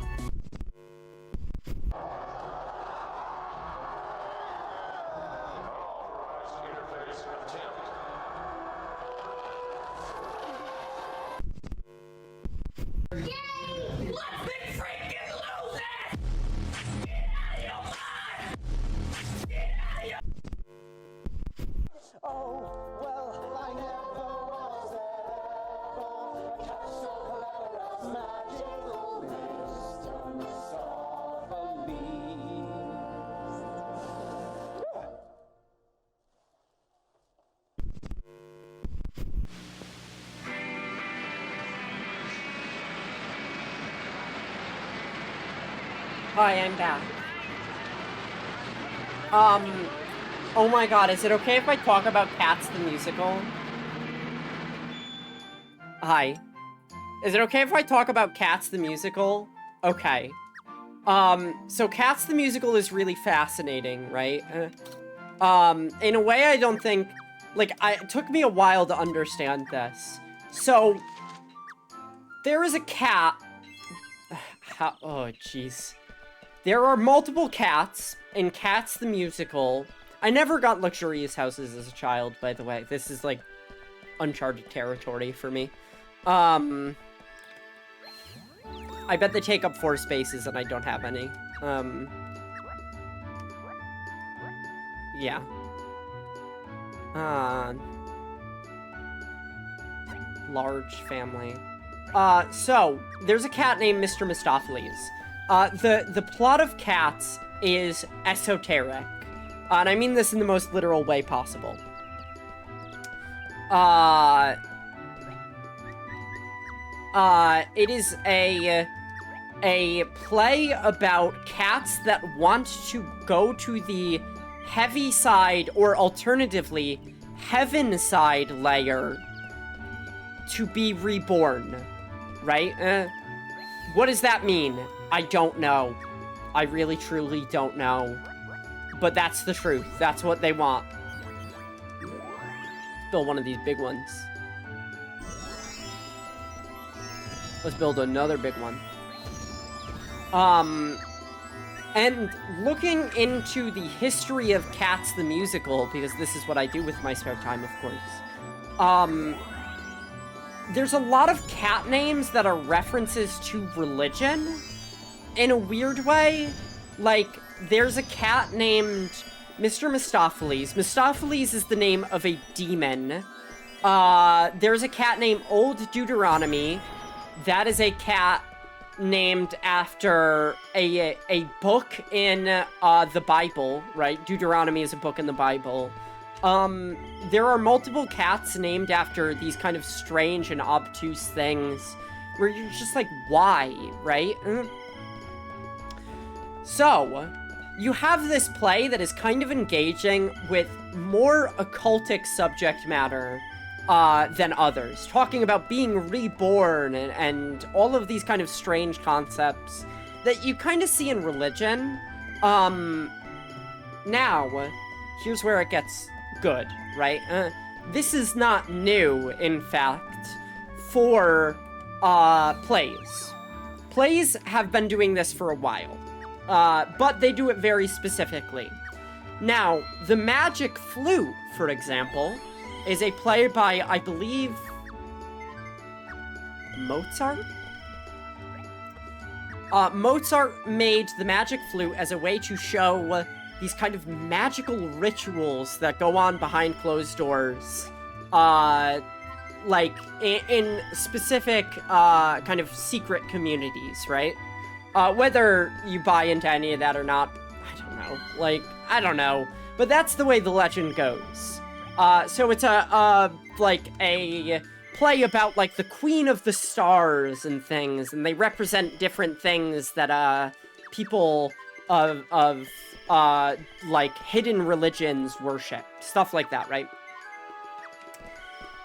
Hi, I'm back. Oh my god, is it okay if I talk about Cats the Musical? Hi. Is it okay if I talk about Cats the Musical? Okay. So Cats the Musical is really fascinating, right? In a way I don't think... Like, it took me a while to understand this. So, there is a cat... Oh, jeez. There are multiple cats in Cats the Musical. I never got luxurious houses as a child, by the way. This is, like, uncharted territory for me. I bet they take up 4 spaces and I don't have any. Yeah. Large family. So, there's a cat named Mr. Mistopheles. The plot of Cats is esoteric. And I mean this in the most literal way possible. It is a play about cats that want to go to the heavy side, or alternatively, heaven side layer to be reborn, right? What does that mean? I don't know. I really, truly don't know. But that's the truth. That's what they want. Build one of these big ones. Let's build another big one. And looking into the history of Cats the Musical, because this is what I do with my spare time, of course. There's a lot of cat names that are references to religion in a weird way. Like, there's a cat named Mr. Mistopheles. Mistopheles is the name of a demon. There's a cat named Old Deuteronomy. That is a cat named after a book in the Bible, right? Deuteronomy is a book in the Bible. There are multiple cats named after these kind of strange and obtuse things where you're just like, why, right? So, you have this play that is kind of engaging with more occultic subject matter than others, talking about being reborn and all of these kind of strange concepts that you kind of see in religion. Now, here's where it gets good, right? This is not new, in fact, for plays. Plays have been doing this for a while, but they do it very specifically. Now, The Magic Flute, for example, is a play by, I believe, Mozart? Mozart made The Magic Flute as a way to show these kind of magical rituals that go on behind closed doors, like, in specific, kind of secret communities, right? Whether you buy into any of that or not, I don't know. Like, I don't know. But that's the way the legend goes. So it's like a play about, like, the Queen of the Stars and things, and they represent different things that, people of like, hidden religions worship. Stuff like that, right?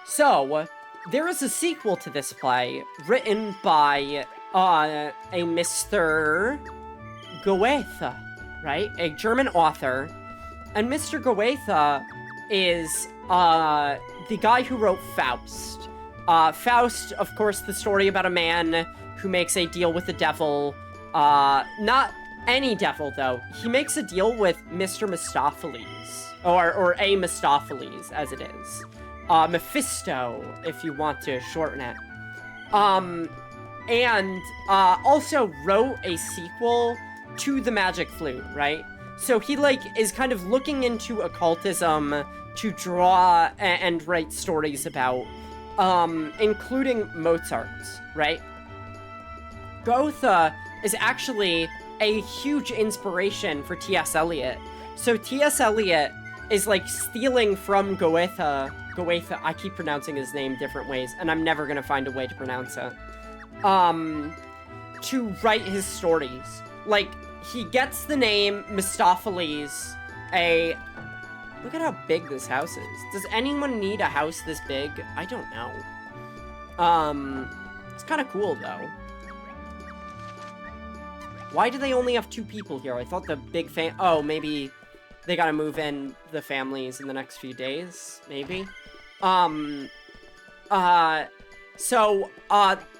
So, there is a sequel to this play written by a Mr. Goethe, right? A German author. And Mr. Goethe is the guy who wrote Faust. Faust, of course, the story about a man who makes a deal with the devil. Not any devil, though. He makes a deal with Mr. Mephistopheles, or a Mephistopheles, as it is. Mephisto, if you want to shorten it. And also wrote a sequel to The Magic Flute, right? So he, like, is kind of looking into occultism to draw and write stories about, including Mozart, right? Goethe is actually a huge inspiration for T.S. Eliot. So T.S. Eliot is, like, stealing from Goethe, I keep pronouncing his name different ways, and I'm never gonna find a way to pronounce it, to write his stories. Like, he gets the name Mephistopheles, look at how big this house is. Does anyone need a house this big? I don't know. It's kind of cool, though. Why do they only have 2 people here? I thought the big oh, maybe they gotta move in the families in the next few days, maybe? So,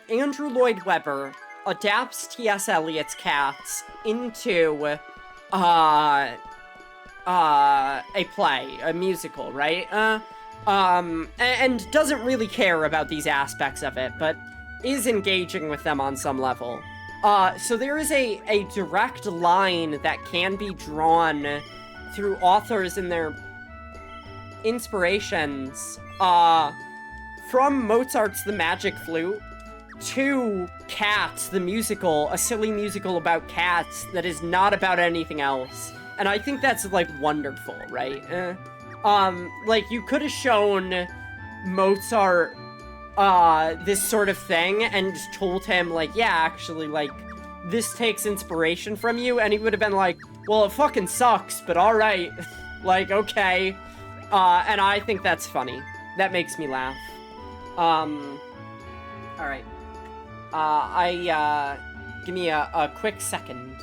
Andrew Lloyd Webber adapts T.S. Eliot's Cats into, a play, a musical, right? And doesn't really care about these aspects of it, but is engaging with them on some level. So there is a direct line that can be drawn through authors and their inspirations, from Mozart's The Magic Flute to Cats, the musical, a silly musical about cats that is not about anything else. And I think that's, like, wonderful, right? Like, you could have shown Mozart, this sort of thing and told him, like, yeah, actually, like, this takes inspiration from you, and he would have been like, well, it fucking sucks, but alright. Like, okay. And I think that's funny. That makes me laugh. Alright. Give me a quick second.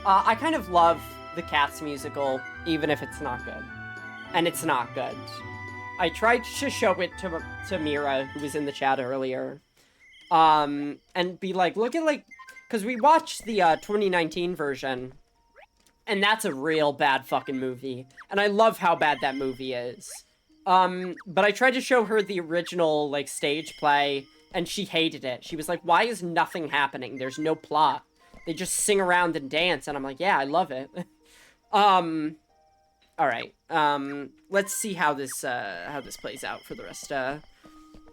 I kind of love the Cats musical, even if it's not good. And it's not good. I tried to show it to Mira, who was in the chat earlier. And be like, look at, like... Because we watched the 2019 version, and that's a real bad fucking movie. And I love how bad that movie is. But I tried to show her the original, like, stage play, and she hated it. She was like, why is nothing happening? There's no plot. They just sing around and dance, and I'm like, yeah, I love it. Alright, let's see how this plays out for the rest,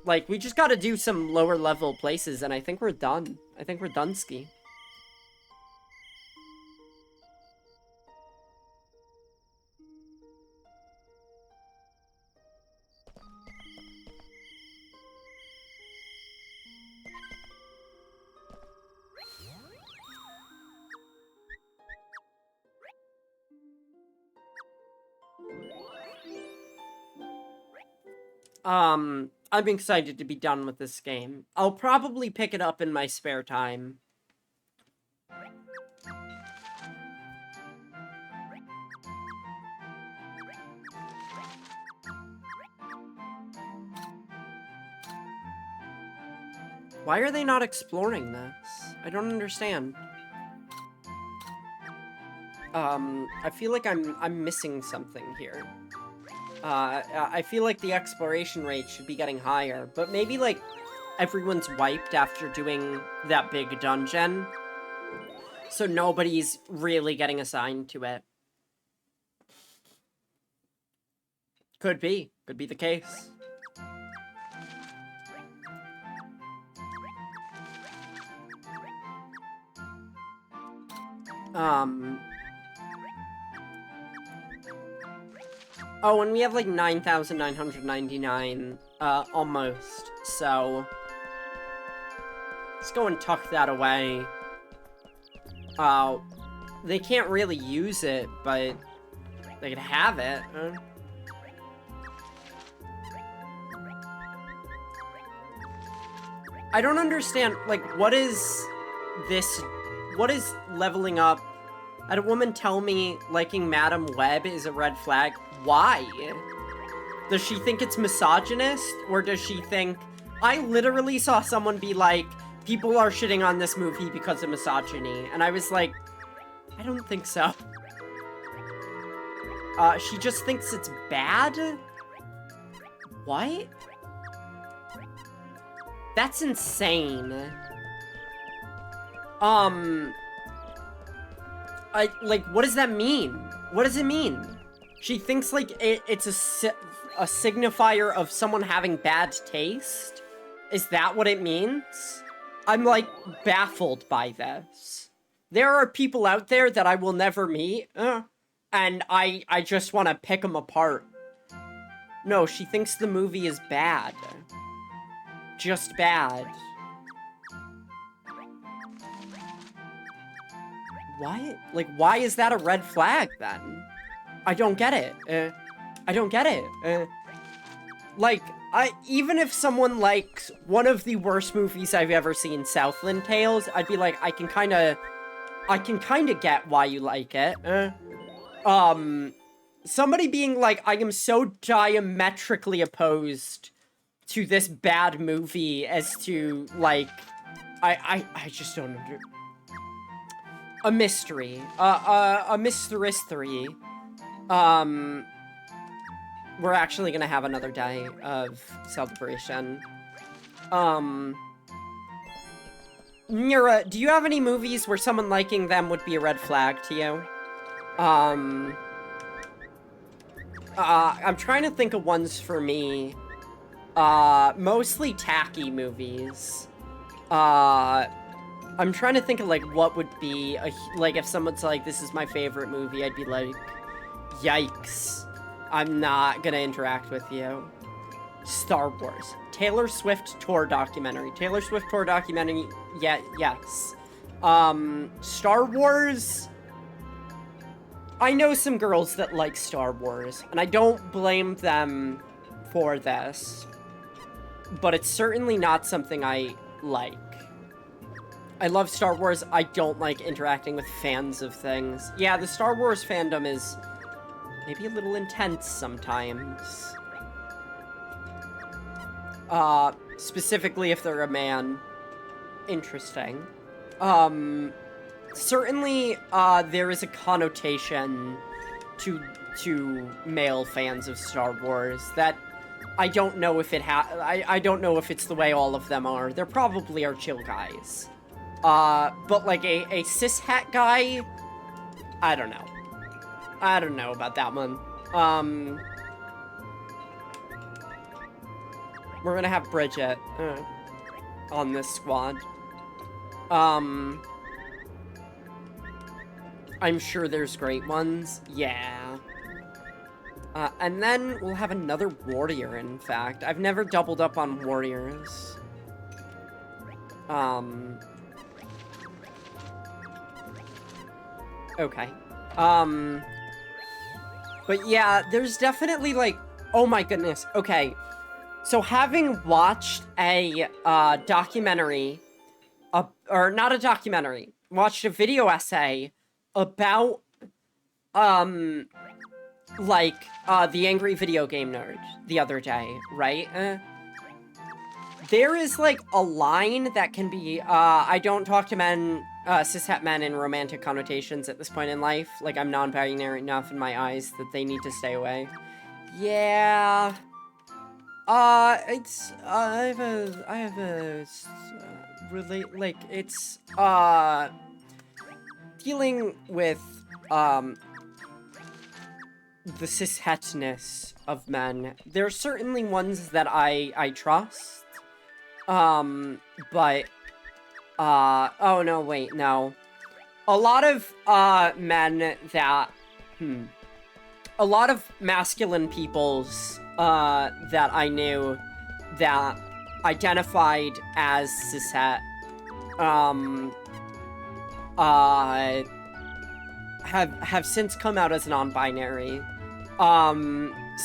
like, we just gotta do some lower level places, and I think we're done. I think we're done-ski. I'm excited to be done with this game. I'll probably pick it up in my spare time. Why are they not exploring this? I don't understand. I feel like I'm missing something here. I feel like the exploration rate should be getting higher, but maybe, like, everyone's wiped after doing that big dungeon, so nobody's really getting assigned to it. Could be the case. Oh, and we have, like, 9,999, almost, so... Let's go and tuck that away. they can't really use it, but they could have it. I don't understand, like, what is leveling up? Had a woman tell me liking Madam Web is a red flag. Why? Does she think it's misogynist? Or does she think... I literally saw someone be like, people are shitting on this movie because of misogyny. And I was like, I don't think so. She just thinks it's bad? What? That's insane. What does that mean? What does it mean? She thinks, like, it's a signifier of someone having bad taste? Is that what it means? I'm, like, baffled by this. There are people out there that I will never meet, and I just want to pick them apart. No, she thinks the movie is bad. Just bad. What? Like, why is that a red flag, then? I don't get it. I don't get it. Like, even if someone likes one of the worst movies I've ever seen, Southland Tales, I'd be like, I can kinda get why you like it. Somebody being like, I am so diametrically opposed to this bad movie as to, like, I just don't understand. A mystery. A mystery. We're actually gonna have another day of celebration. Nura, do you have any movies where someone liking them would be a red flag to you? I'm trying to think of ones for me. Mostly tacky movies. I'm trying to think of, like, what would be, like, if someone's like, this is my favorite movie, I'd be like, yikes. I'm not gonna interact with you. Star Wars. Taylor Swift tour documentary. Taylor Swift tour documentary, yeah, yes. Star Wars... I know some girls that like Star Wars, and I don't blame them for this. But it's certainly not something I like. I love Star Wars, I don't like interacting with fans of things. Yeah, the Star Wars fandom is maybe a little intense sometimes. Specifically if they're a man. Interesting. Certainly, there is a connotation to male fans of Star Wars that I don't know if I don't know if it's the way all of them are. There probably are chill guys. But like a cishet guy, I don't know. I don't know about that one. We're gonna have Bridget on this squad. I'm sure there's great ones. Yeah. And then we'll have another warrior, in fact. I've never doubled up on warriors. Okay. But yeah, there's definitely, like, oh my goodness. Okay. So having watched a, documentary, or not a documentary, watched a video essay about, like, the Angry Video Game Nerd the other day, right? There is, like, a line that can be, I don't talk to men, cishet men in romantic connotations at this point in life. Like, I'm non-binary enough in my eyes that they need to stay away. Yeah. It's, I have a, like, it's, dealing with, the cishetness of men. There are certainly ones that I trust. But, oh no, wait, no. A lot of, men that, a lot of masculine peoples, that I knew that identified as cishet, have since come out as non-binary.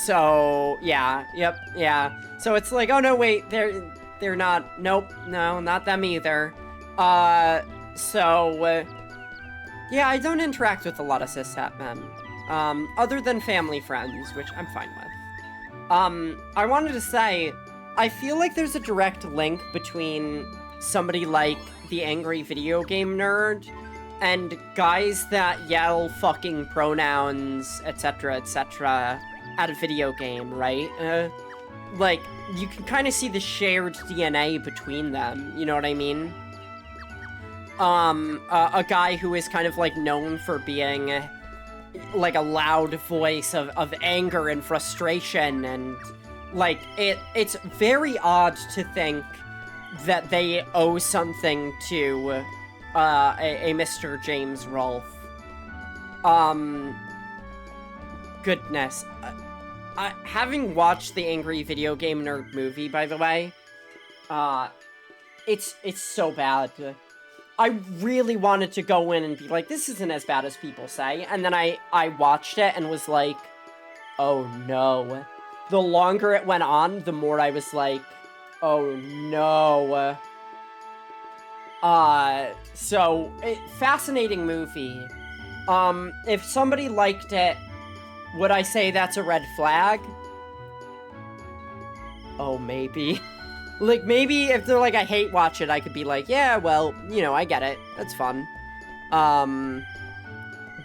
So yeah, yep, yeah. So it's like, oh no, wait, they're not. Nope, no, not them either. Yeah, I don't interact with a lot of cishet men. Other than family friends, which I'm fine with. I wanted to say, I feel like there's a direct link between somebody like the angry video game nerd and guys that yell fucking pronouns, etc., etc. at a video game, right? Like, you can kind of see the shared DNA between them, you know what I mean? A guy who is kind of, like, known for being, like, a loud voice of anger and frustration, and, like, it's very odd to think that they owe something to, a Mr. James Rolfe. Goodness. Having watched the Angry Video Game Nerd movie, by the way, it's so bad. I really wanted to go in and be like, this isn't as bad as people say, and then I watched it and was like, oh no. The longer it went on, the more I was like, oh no. Fascinating movie. If somebody liked it, would I say that's a red flag? Oh, maybe. Like, maybe if they're like, I hate watch it, I could be like, yeah, well, you know, I get it. That's fun.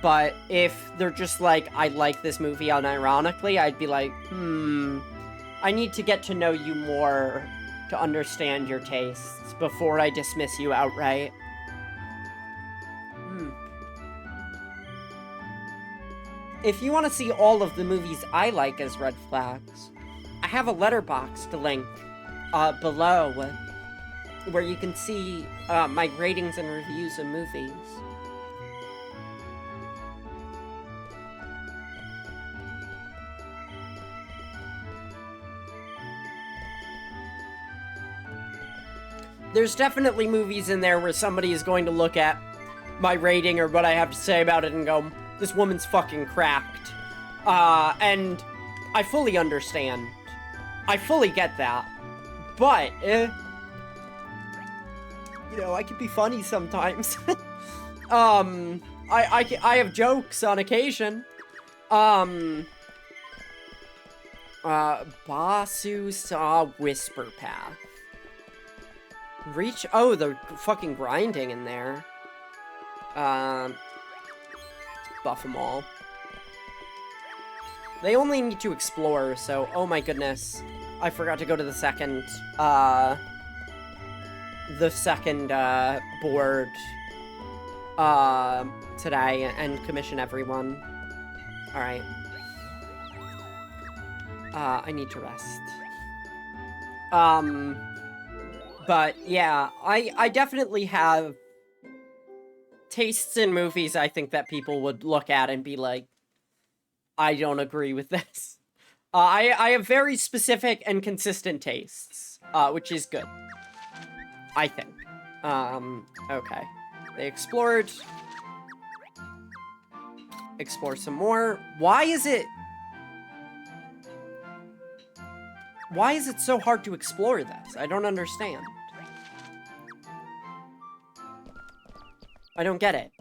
But if they're just like, I like this movie unironically, I'd be like, I need to get to know you more to understand your tastes before I dismiss you outright. If you want to see all of the movies I like as red flags, I have a Letterboxd link below where you can see my ratings and reviews of movies. There's definitely movies in there where somebody is going to look at my rating or what I have to say about it and go, this woman's fucking cracked. And I fully understand. I fully get that. But, you know, I can be funny sometimes. I have jokes on occasion. Basu saw Whisper Path. Oh, the fucking grinding in there. Buff them all. They only need to explore, so, oh my goodness. I forgot to go to the second board, today and commission everyone. Alright. I need to rest. But, yeah, I definitely have tastes in movies I think that people would look at and be like, I don't agree with this. I have very specific and consistent tastes, which is good. I think. Okay. They explored. Explore some more. Why is it so hard to explore this? I don't understand. I don't get it.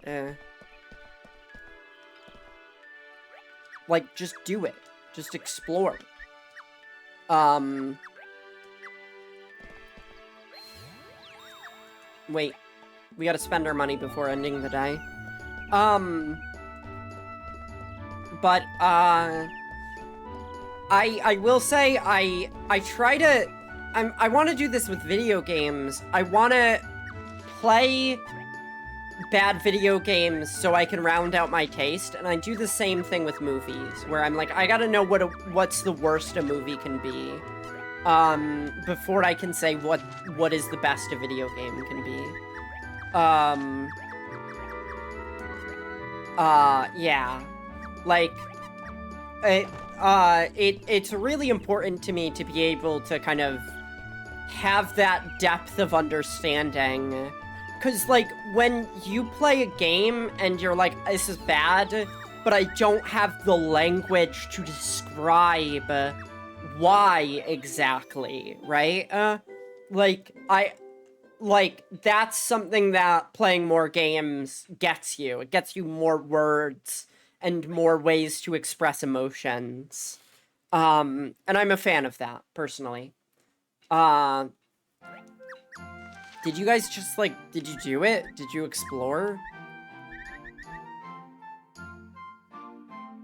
Like, just do it. Just explore. Wait. We gotta spend our money before ending the day. But, I will say, I try to... I want to do this with video games. I want to play bad video games so I can round out my taste, and I do the same thing with movies, where I'm like, I gotta know what's the worst a movie can be, before I can say what is the best a video game can be. Yeah. Like, it's really important to me to be able to kind of have that depth of understanding Because, like, when you play a game and you're like, this is bad, but I don't have the language to describe why exactly, right? That's something that playing more games gets you. It gets you more words and more ways to express emotions. And I'm a fan of that, personally. Did you guys just, like, did you do it? Did you explore?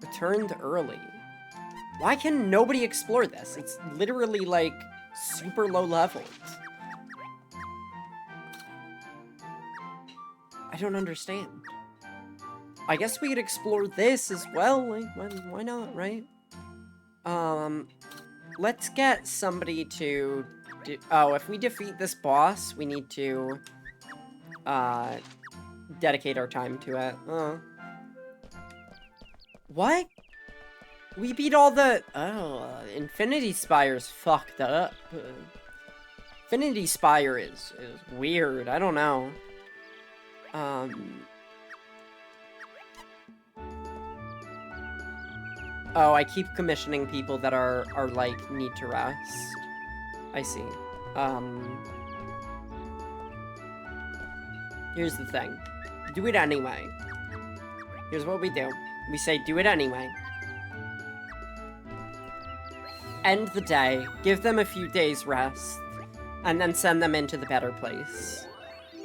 Returned early. Why can nobody explore this? It's literally, like, super low levels. I don't understand. I guess we could explore this as well. Like, why not, right? Let's get somebody to do... Oh, if we defeat this boss, we need to, dedicate our time to it. What? We beat all the... Oh, Infinity Spire's fucked up. Infinity Spire is weird. I don't know. Oh, I keep commissioning people that are like, need to rest. I see. Here's the thing. Do it anyway. Here's what we do. We say, do it anyway. End the day, give them a few days rest, and then send them into the better place.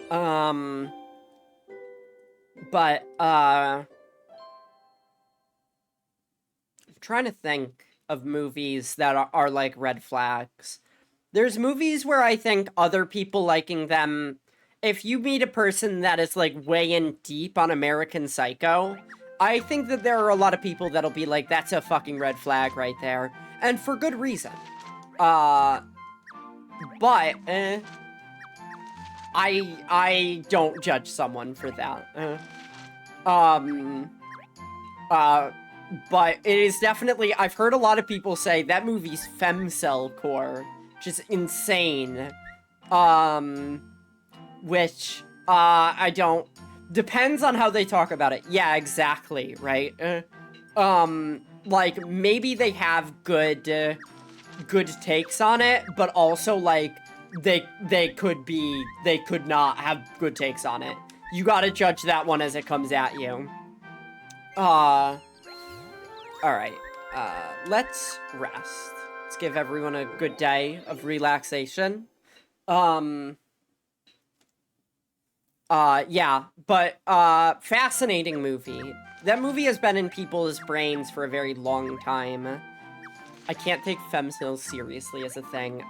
I'm trying to think of movies that are like red flags. There's movies where I think other people liking them, if you meet a person that is like way in deep on American Psycho, I think that there are a lot of people that'll be like, that's a fucking red flag right there. And for good reason. I don't judge someone for that. But it is definitely, I've heard a lot of people say that movie's femcel core, which is insane. Which, I don't, depends on how they talk about it. Yeah, exactly, right? Like, maybe they have good takes on it, but also, like, they could not have good takes on it. You gotta judge that one as it comes at you. Alright, let's rest. Let's give everyone a good day of relaxation. Yeah, but, fascinating movie. That movie has been in people's brains for a very long time. I can't take femcels seriously as a thing.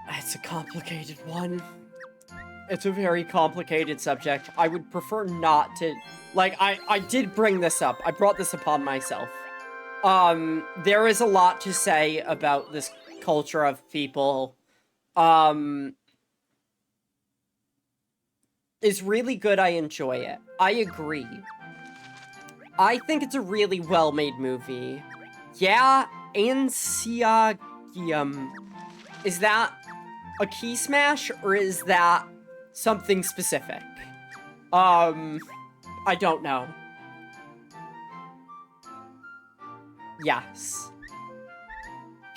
It's a complicated one. It's a very complicated subject. I would prefer not to... Like, I did bring this up. I brought this upon myself. There is a lot to say about this culture of people. It's really good. I enjoy it. I agree. I think it's a really well-made movie. Yeah, Ansiagium. Is that a key smash, or is that something specific? I don't know. Yes.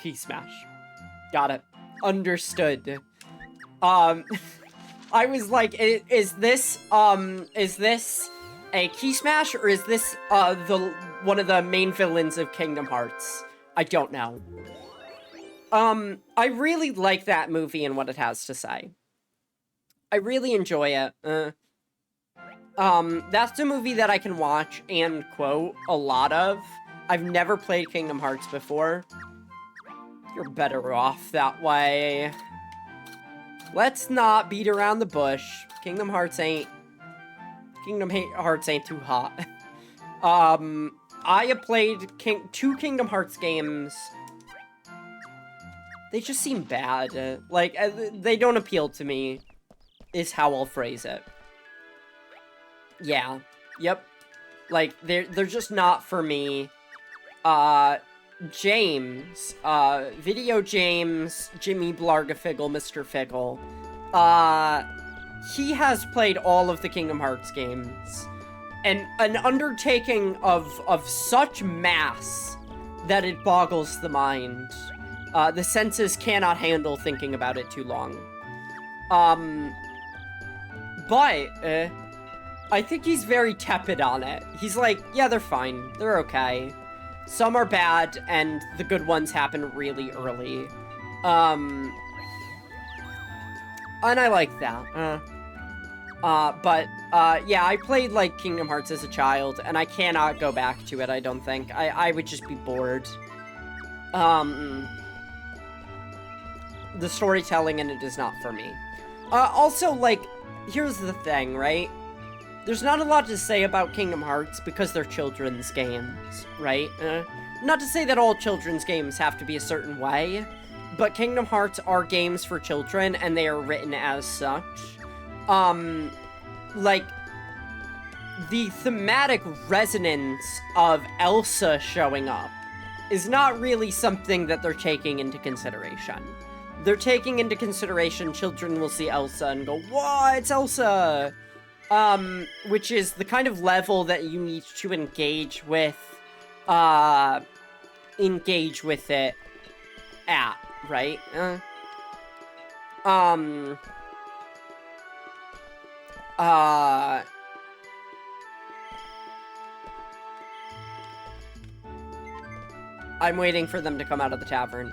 Key smash. Got it. Understood. I was like, is this a key smash, or is this, one of the main villains of Kingdom Hearts? I don't know. I really like that movie and what it has to say. I really enjoy it. That's a movie that I can watch and quote a lot of. I've never played Kingdom Hearts before. You're better off that way. Let's not beat around the bush. Kingdom Hearts ain't too hot. I have played two Kingdom Hearts games. They just seem bad. Like, they don't appeal to me, is how I'll phrase it. Yeah. Yep. Like, they're just not for me. James, Video James, Jimmy Blargafigle, Mr. Fickle. he has played all of the Kingdom Hearts games. And an undertaking of such mass that it boggles the mind. The senses cannot handle thinking about it too long. But, I think he's very tepid on it. He's like, yeah, they're fine. They're okay. Some are bad, and the good ones happen really early. And I like that. Yeah, I played, like, Kingdom Hearts as a child, and I cannot go back to it, I don't think. I would just be bored. The storytelling in it is not for me. Also, like, here's the thing, right? There's not a lot to say about Kingdom Hearts because they're children's games, right? Not to say that all children's games have to be a certain way, but Kingdom Hearts are games for children, and they are written as such. Like, the thematic resonance of Elsa showing up is not really something that they're taking into consideration. They're taking into consideration children will see Elsa and go, whoa, it's Elsa! Which is the kind of level that you need to engage with it at, right? I'm waiting for them to come out of the tavern.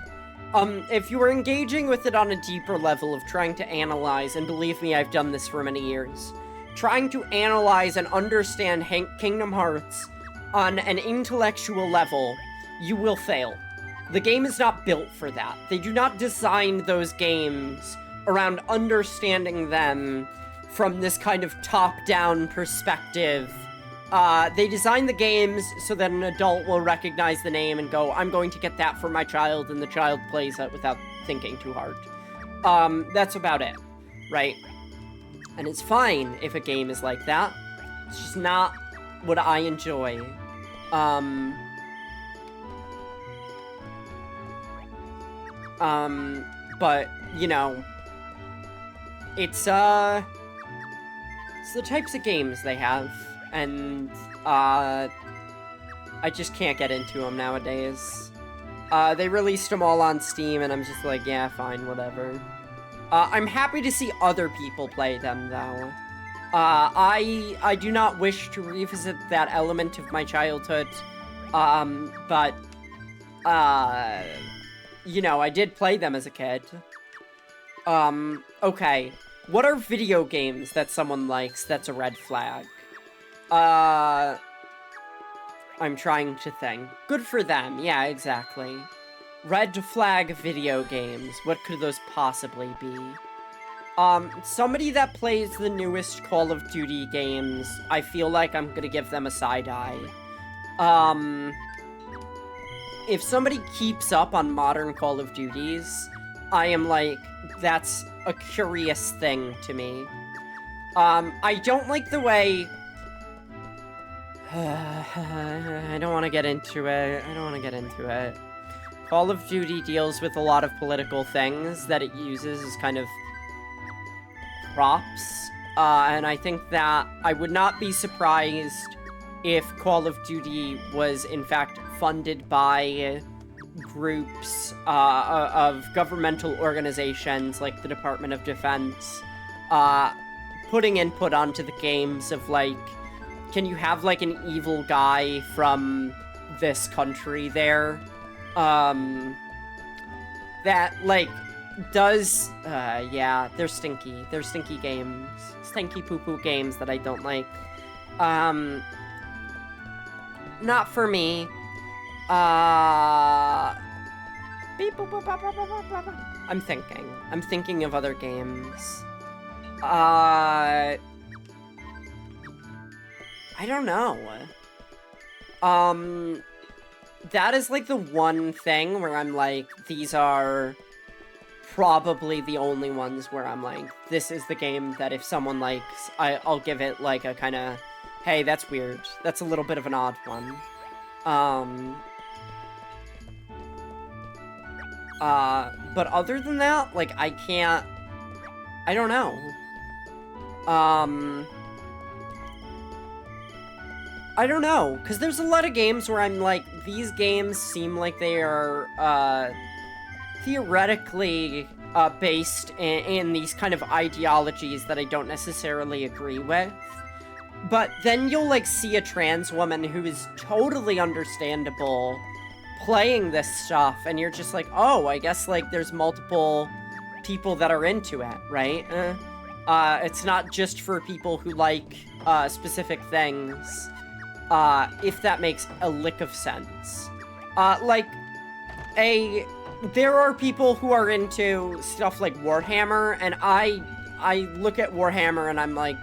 If you were engaging with it on a deeper level of trying to analyze, and believe me, I've done this for many years, trying to analyze and understand Kingdom Hearts on an intellectual level, you will fail. The game is not built for that. They do not design those games around understanding them from this kind of top-down perspective. They design the games so that an adult will recognize the name and go, I'm going to get that for my child, and the child plays it without thinking too hard. That's about it, right? And it's fine if a game is like that. It's just not what I enjoy. But, you know, it's the types of games they have, and, I just can't get into them nowadays. They released them all on Steam, and I'm just like, yeah, fine, whatever. I'm happy to see other people play them, though. I do not wish to revisit that element of my childhood, but, you know, I did play them as a kid. Okay. What are video games that someone likes that's a red flag? I'm trying to think. Good for them, yeah, exactly. Red flag video games. What could those possibly be? Somebody that plays the newest Call of Duty games, I feel like I'm gonna give them a side eye. If somebody keeps up on modern Call of Duties, I am like, that's a curious thing to me. I don't like the way... I don't want to get into it. Call of Duty deals with a lot of political things that it uses as kind of props, and I think that I would not be surprised if Call of Duty was, in fact, funded by groups of governmental organizations like the Department of Defense, putting input onto the games of, like, can you have, like, an evil guy from this country there? That, like, does, yeah, they're stinky. They're stinky games. Stinky poo-poo games that I don't like. Not for me. I'm thinking of other games. I don't know. That is, like, the one thing where I'm like, these are probably the only ones where I'm like, this is the game that if someone likes, I'll give it, like, a kind of, hey, that's weird. That's a little bit of an odd one. But other than that, like, I can't I don't know. I don't know, because there's a lot of games where I'm like, these games seem like they are, theoretically, based in these kind of ideologies that I don't necessarily agree with. But then you'll, like, see a trans woman who is totally understandable playing this stuff, and you're just like, oh, I guess, like, there's multiple people that are into it, right? It's not just for people who like, specific things. If that makes a lick of sense. There are people who are into stuff like Warhammer, and I look at Warhammer and I'm like,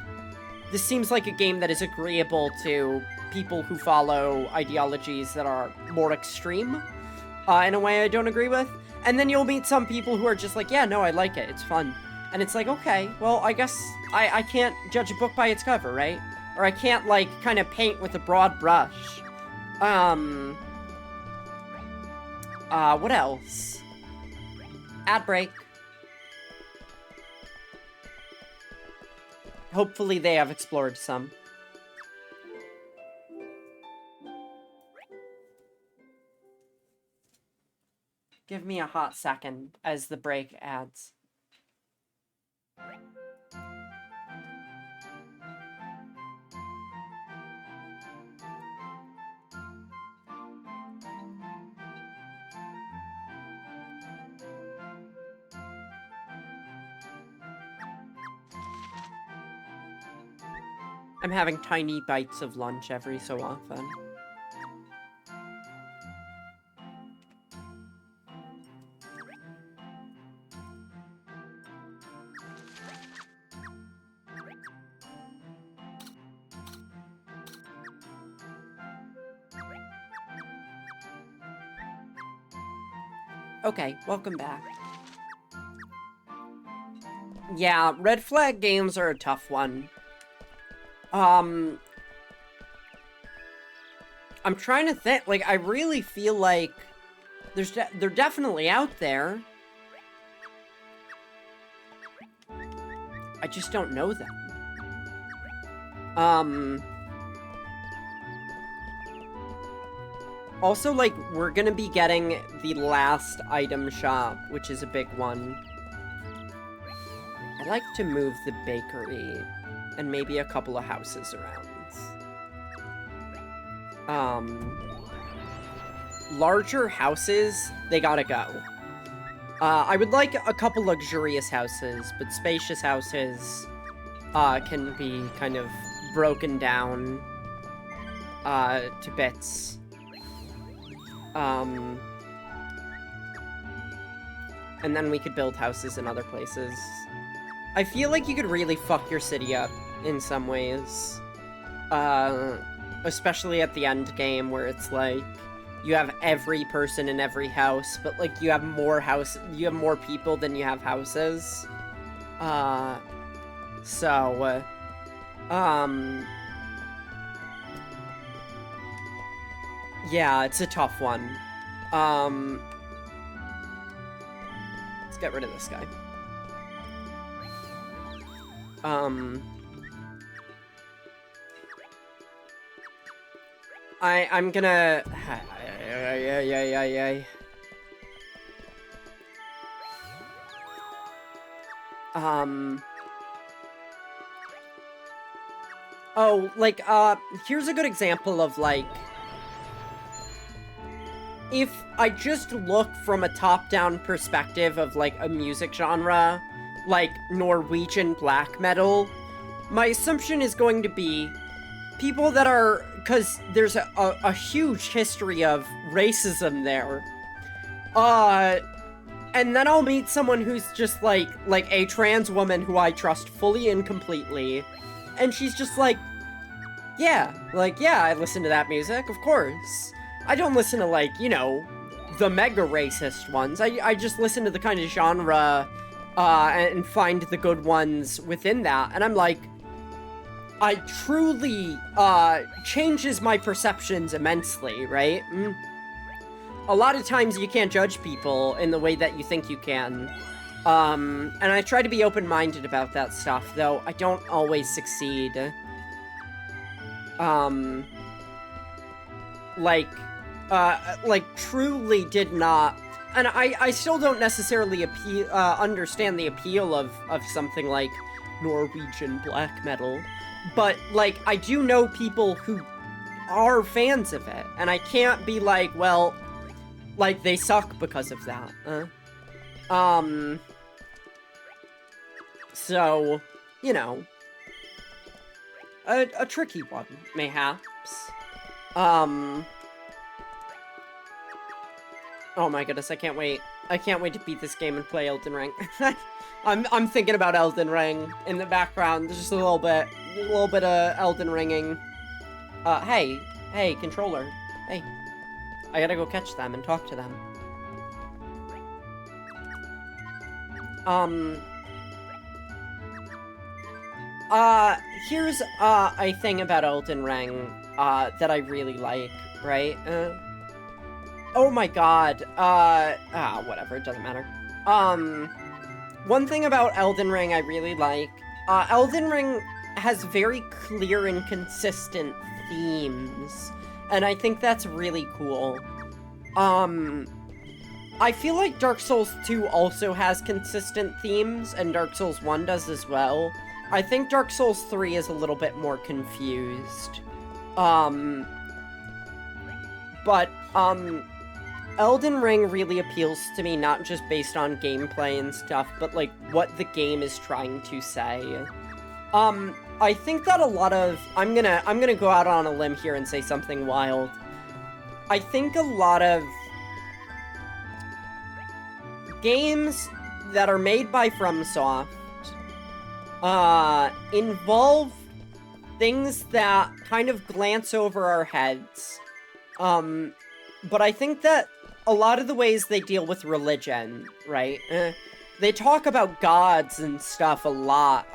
this seems like a game that is agreeable to people who follow ideologies that are more extreme, in a way I don't agree with. And then you'll meet some people who are just like, yeah, no, I like it, it's fun. And it's like, okay, well, I guess I can't judge a book by its cover, right? Or I can't, like, kind of paint with a broad brush. What else? Ad break. Hopefully they have explored some. Give me a hot second as the break adds. I'm having tiny bites of lunch every so often. Okay, welcome back. Yeah, red flag games are a tough one. I'm trying to think, like, I really feel like they're definitely out there. I just don't know them. Also, like, we're gonna be getting the last item shop, which is a big one. I'd like to move the bakery and maybe a couple of houses around. Larger houses, they gotta go. I would like a couple luxurious houses, but spacious houses, can be kind of broken down, to bits. And then we could build houses in other places. I feel like you could really fuck your city up in some ways. Especially at the end game where it's like, you have every person in every house, but like you have more people than you have houses. Yeah, it's a tough one. Let's get rid of this guy. I'm gonna... Oh, like, here's a good example of, like... If I just look from a top-down perspective of, like, a music genre, like Norwegian black metal, my assumption is going to be people that are... Because there's a huge history of racism there. And then I'll meet someone who's just, like a trans woman who I trust fully and completely. And she's just like, yeah, I listen to that music, of course. I don't listen to, like, you know, the mega racist ones. I just listen to the kind of genre, and find the good ones within that. And I'm like, I truly, changes my perceptions immensely, right? A lot of times you can't judge people in the way that you think you can. And I try to be open-minded about that stuff, though I don't always succeed. Truly did not... And I still don't necessarily understand the appeal of something like Norwegian black metal. But, like, I do know people who are fans of it. And I can't be like, well, like, they suck because of that. So, you know. A tricky one, mayhaps. Oh my goodness, I can't wait. I can't wait to beat this game and play Elden Ring. I'm thinking about Elden Ring in the background. There's just a little bit of Elden Ringing. Hey, controller. Hey. I gotta go catch them and talk to them. Here's, a thing about Elden Ring, that I really like, right? Oh my god, whatever, it doesn't matter. One thing about Elden Ring I really like, Elden Ring has very clear and consistent themes, and I think that's really cool. I feel like Dark Souls 2 also has consistent themes, and Dark Souls 1 does as well. I think Dark Souls 3 is a little bit more confused. Elden Ring really appeals to me, not just based on gameplay and stuff, but, like, what the game is trying to say. I think that a lot of... I'm gonna go out on a limb here and say something wild. I think a lot of games that are made by FromSoft involve things that kind of glance over our heads. But I think that a lot of the ways they deal with religion, right? They talk about gods and stuff a lot,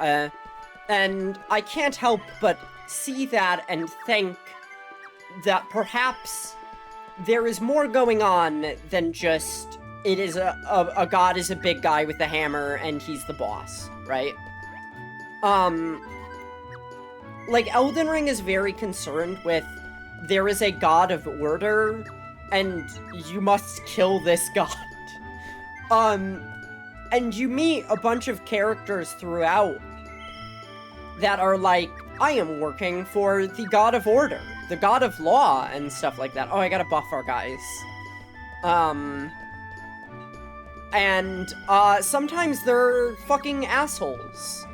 and I can't help but see that and think that perhaps there is more going on than just it is a god is a big guy with a hammer and he's the boss, right? Like, Elden Ring is very concerned with there is a god of order, and you must kill this god. And you meet a bunch of characters throughout that are like, I am working for the god of order, the god of law, and stuff like that. Oh, I gotta buff our guys. Sometimes they're fucking assholes.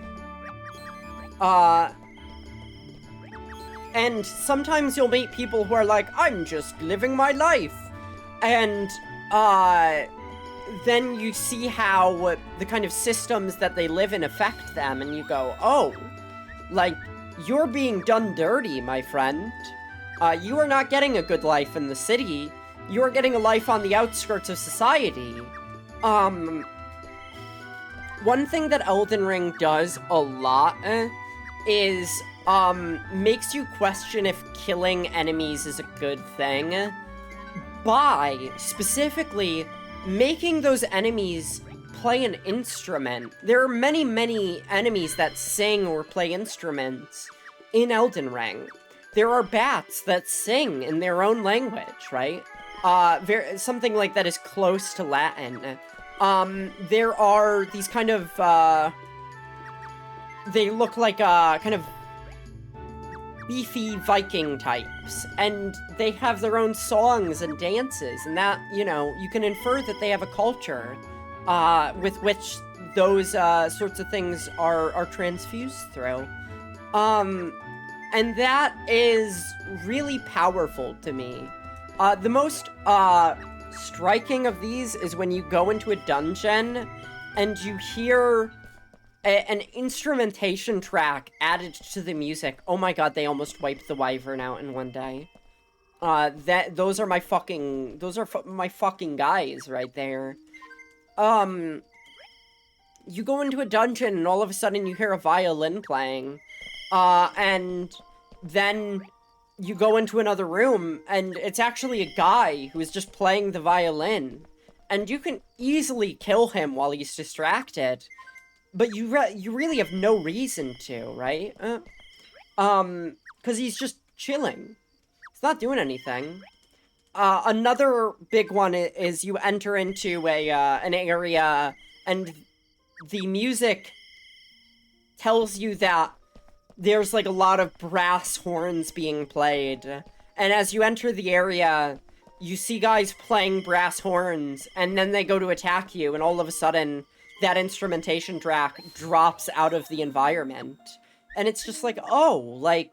And sometimes you'll meet people who are like, I'm just living my life. And, then you see how the kind of systems that they live in affect them, and you go, oh, like, you're being done dirty, my friend. You are not getting a good life in the city. You are getting a life on the outskirts of society. One thing that Elden Ring does a lot is makes you question if killing enemies is a good thing by specifically making those enemies play an instrument. There are many, many enemies that sing or play instruments in Elden Ring. There are bats that sing in their own language, right? Something like that is close to Latin. There are these kind of, they look like, kind of beefy Viking types, and they have their own songs and dances, and that, you know, you can infer that they have a culture, with which those, sorts of things are transfused through. And that is really powerful to me. The most, striking of these is when you go into a dungeon, and you hear an instrumentation track added to the music. Oh my god, they almost wiped the Wyvern out in one day. Those are my fucking guys right there. You go into a dungeon and all of a sudden you hear a violin playing. And then you go into another room and it's actually a guy who is just playing the violin. and you can easily kill him while he's distracted, but you really have no reason to, right? Because he's just chilling. He's not doing anything. Another big one is you enter into an area, and the music tells you that there's, like, a lot of brass horns being played. And as you enter the area, you see guys playing brass horns, and then they go to attack you, and all of a sudden, that instrumentation track drops out of the environment. And it's just like, oh, like,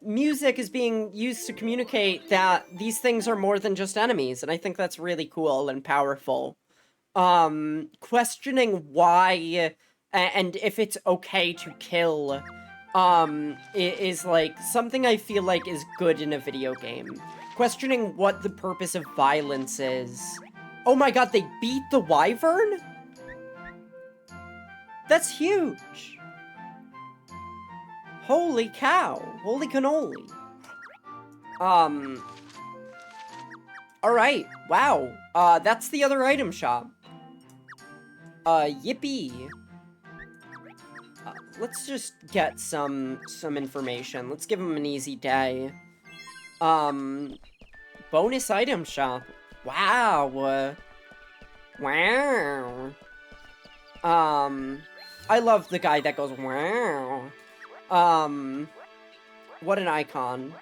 music is being used to communicate that these things are more than just enemies, and I think that's really cool and powerful. Questioning why and if it's okay to kill, is, like, something I feel like is good in a video game. Questioning what the purpose of violence is. Oh my god, they beat the wyvern? That's huge! Holy cow. Holy cannoli. Alright, wow. That's the other item shop. Yippee. Let's just get some information. Let's give him an easy day. Bonus item shop. Wow. Wow. I love the guy that goes, wow. What an icon.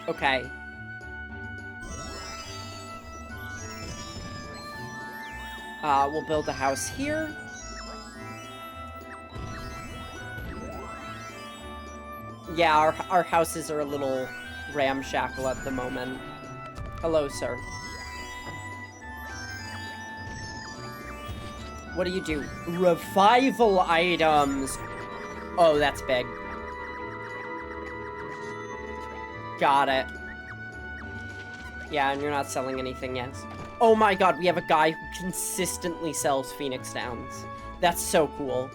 Okay. We'll build a house here. Yeah, our houses are a little ramshackle at the moment. Hello, sir. What do you do? Revival items! Oh, that's big. Got it. Yeah, and you're not selling anything yet. Oh my god, we have a guy who consistently sells Phoenix Downs. That's so cool.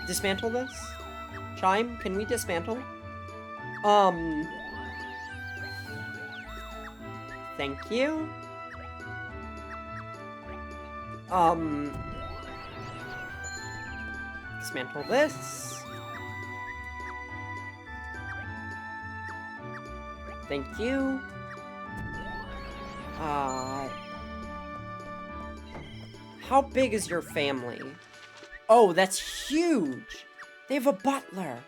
Dismantle this? Chime, can we dismantle? Thank you. Dismantle this. Thank you. How big is your family? Oh, that's huge! They have a butler.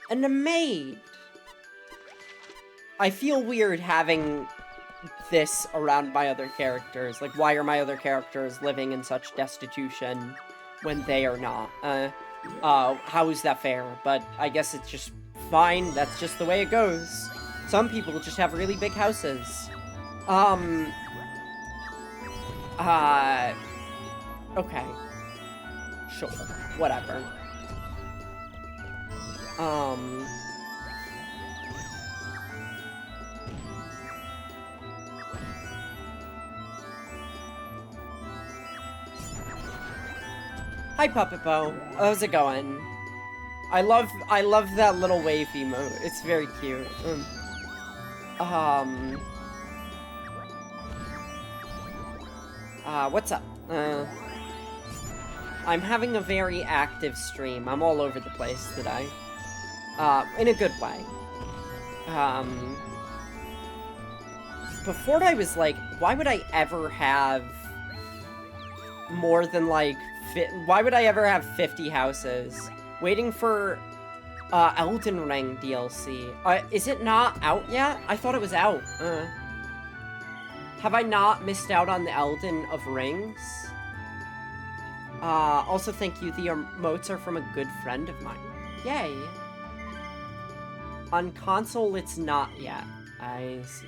And a maid. I feel weird having this around my other characters. Like, why are my other characters living in such destitution when they are not? How is that fair? But I guess it's just fine. That's just the way it goes. Some people just have really big houses. Okay. Sure. Whatever. Hi, Puppet Bow. How's it going? I love that little wave emote. It's very cute. What's up? I'm having a very active stream. I'm all over the place today. In a good way. Before I was like, why would I ever have more than, like, why would I ever have 50 houses? Waiting for, Elden Ring DLC. Is it not out yet? I thought it was out. Have I not missed out on the Elden of Rings? Also thank you, the emotes are from a good friend of mine. Yay! On console, it's not yet. I see.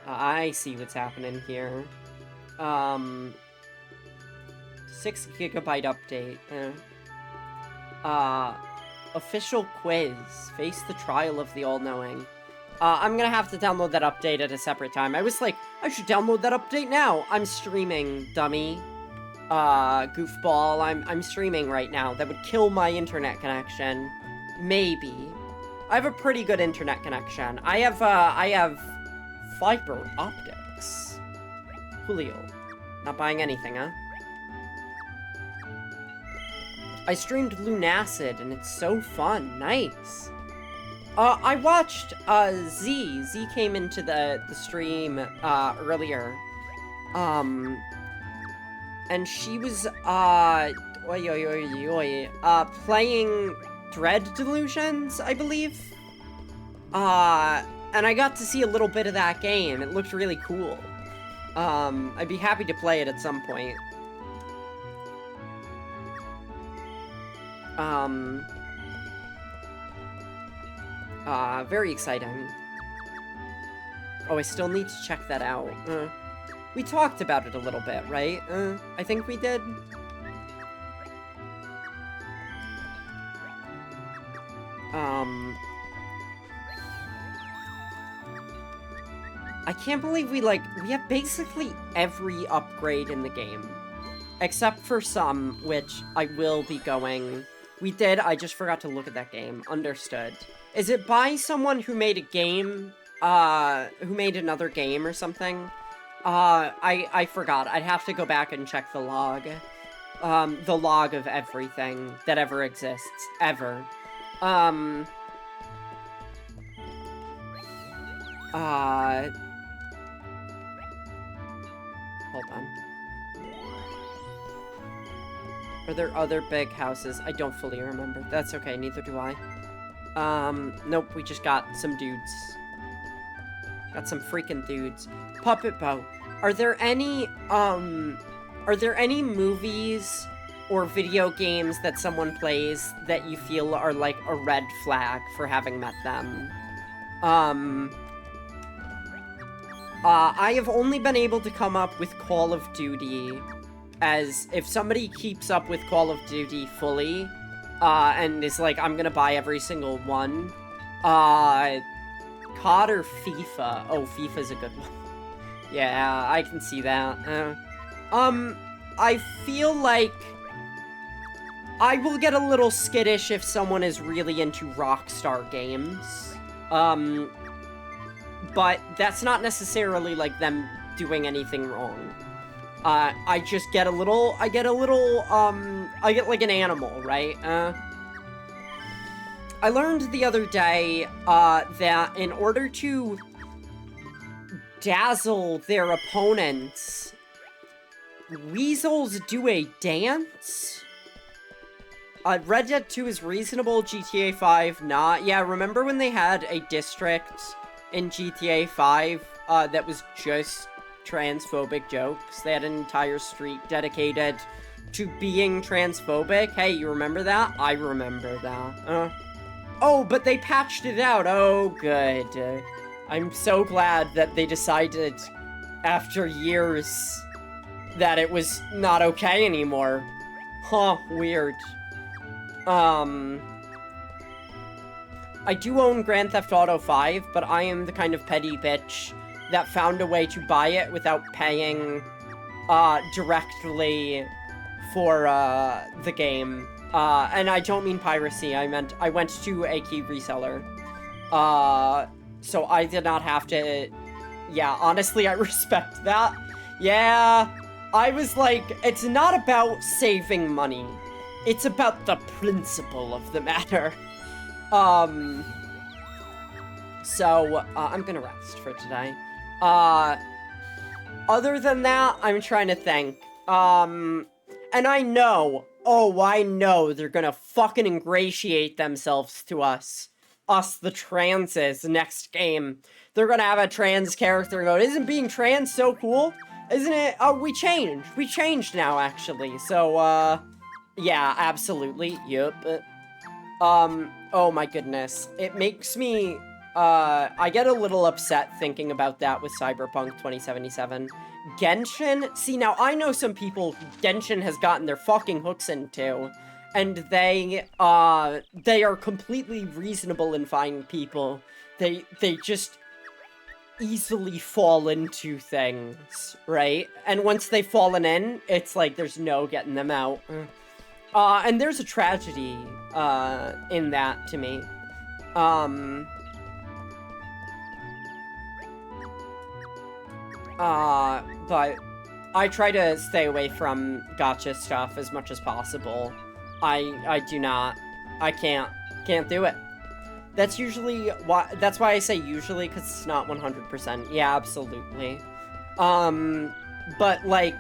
I see what's happening here. 6 GB update. Official quiz. Face the trial of the all-knowing. I'm gonna have to download that update at a separate time. I was like, I should download that update now. I'm streaming, dummy. goofball. I'm streaming right now. That would kill my internet connection. Maybe. I have a pretty good internet connection. I have fiber optics. Julio. Not buying anything, huh? I streamed Lunacid, and it's so fun. Nice. I watched, Z. Z came into the stream, earlier. And she was, playing Dread Delusions, I believe. And I got to see a little bit of that game. It looked really cool. I'd be happy to play it at some point. Very exciting. Oh, I still need to check that out. We talked about it a little bit, right? I think we did. I can't believe we have basically every upgrade in the game. Except for some, which I will be going... We did, I just forgot to look at that game. Understood. Is it by someone who made a game, who made another game or something? I forgot. I'd have to go back and check the log. The log of everything that ever exists. Ever. Hold on. Are there other big houses? I don't fully remember. That's okay, neither do I. Nope, we just got some dudes. Got some freaking dudes. Puppet Bow. Are there any movies or video games that someone plays that you feel are like a red flag for having met them? I have only been able to come up with Call of Duty, as if somebody keeps up with Call of Duty fully, and is like, I'm gonna buy every single one, COD or FIFA? Oh, FIFA's a good one. Yeah, I can see that. I feel like I will get a little skittish if someone is really into Rockstar games. But that's not necessarily like them doing anything wrong. I just get I get like an animal, right? I learned the other day, that in order to dazzle their opponents, weasels do a dance? Red Dead 2 is reasonable, GTA 5 not. Yeah, remember when they had a district in GTA 5, that was just transphobic jokes? They had an entire street dedicated to being transphobic. Hey, you remember that? I remember that. Oh, but they patched it out. Oh, good. I'm so glad that they decided, after years, that it was not okay anymore. Huh, weird. I do own Grand Theft Auto 5, but I am the kind of petty bitch that found a way to buy it without paying, directly for, the game. And I don't mean piracy, I went to a key reseller. So I did not have to... Yeah, honestly, I respect that. Yeah, I was like, it's not about saving money. It's about the principle of the matter. So, I'm gonna rest for today. Other than that, I'm trying to think. And I know, I know they're gonna fucking ingratiate themselves to us. Us, the transes, next game. They're gonna have a trans character go, isn't being trans so cool? Isn't it? Oh, we changed. We changed now, actually. So, yeah, absolutely. Yup. Oh my goodness. It makes me, I get a little upset thinking about that with Cyberpunk 2077. Genshin? See, now, I know some people Genshin has gotten their fucking hooks into, and they are completely reasonable and fine people. They just... easily fall into things, right? And once they've fallen in, it's like there's no getting them out. And there's a tragedy in that to me. But I try to stay away from gotcha stuff as much as possible. I can't do it. That's usually why, that's why I say usually, because it's not 100%. Yeah, absolutely. But, like,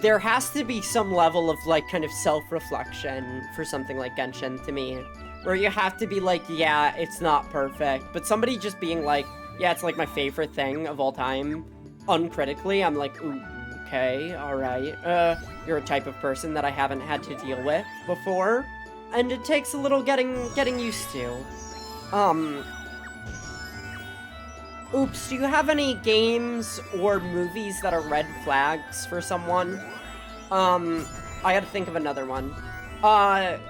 there has to be some level of, like, kind of self-reflection for something like Genshin to me, where you have to be like, yeah, it's not perfect, but somebody just being like, yeah, it's, like, my favorite thing of all time, uncritically, I'm like, ooh, okay, alright, you're a type of person that I haven't had to deal with before, and it takes a little getting used to. Oops, do you have any games or movies that are red flags for someone? I had to think of another one. I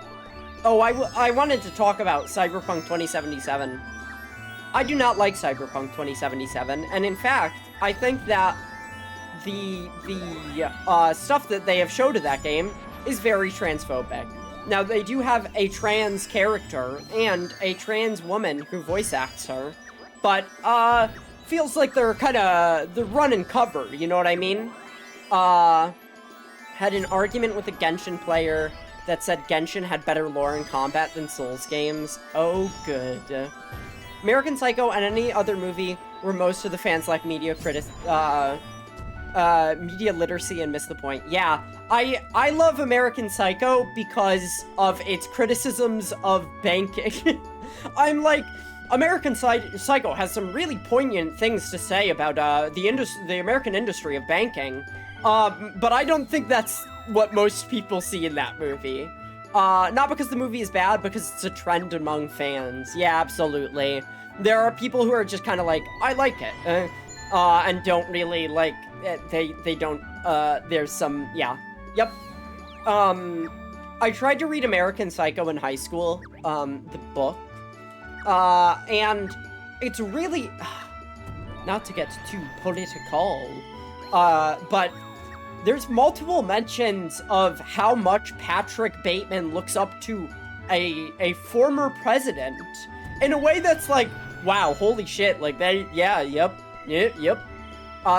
wanted to talk about Cyberpunk 2077. I do not like Cyberpunk 2077, and in fact, I think that the stuff that they have showed of that game is very transphobic. Now, they do have a trans character and a trans woman who voice acts her, but, feels like they're run and cover, you know what I mean? Had an argument with a Genshin player that said Genshin had better lore and combat than Souls games. Oh, good. American Psycho and any other movie where most of the fans lack media literacy and miss the point. Yeah, I love American Psycho because of its criticisms of banking. I'm like, American Psycho has some really poignant things to say about the American industry of banking, but I don't think that's what most people see in that movie. Not because the movie is bad, because it's a trend among fans. Yeah, absolutely. There are people who are just kind of like, I like it, and don't really like it. They don't, there's some, yeah. Yep. I tried to read American Psycho in high school, the book, and it's really, not to get too political, but there's multiple mentions of how much Patrick Bateman looks up to a former president in a way that's like, wow, holy shit, like yep.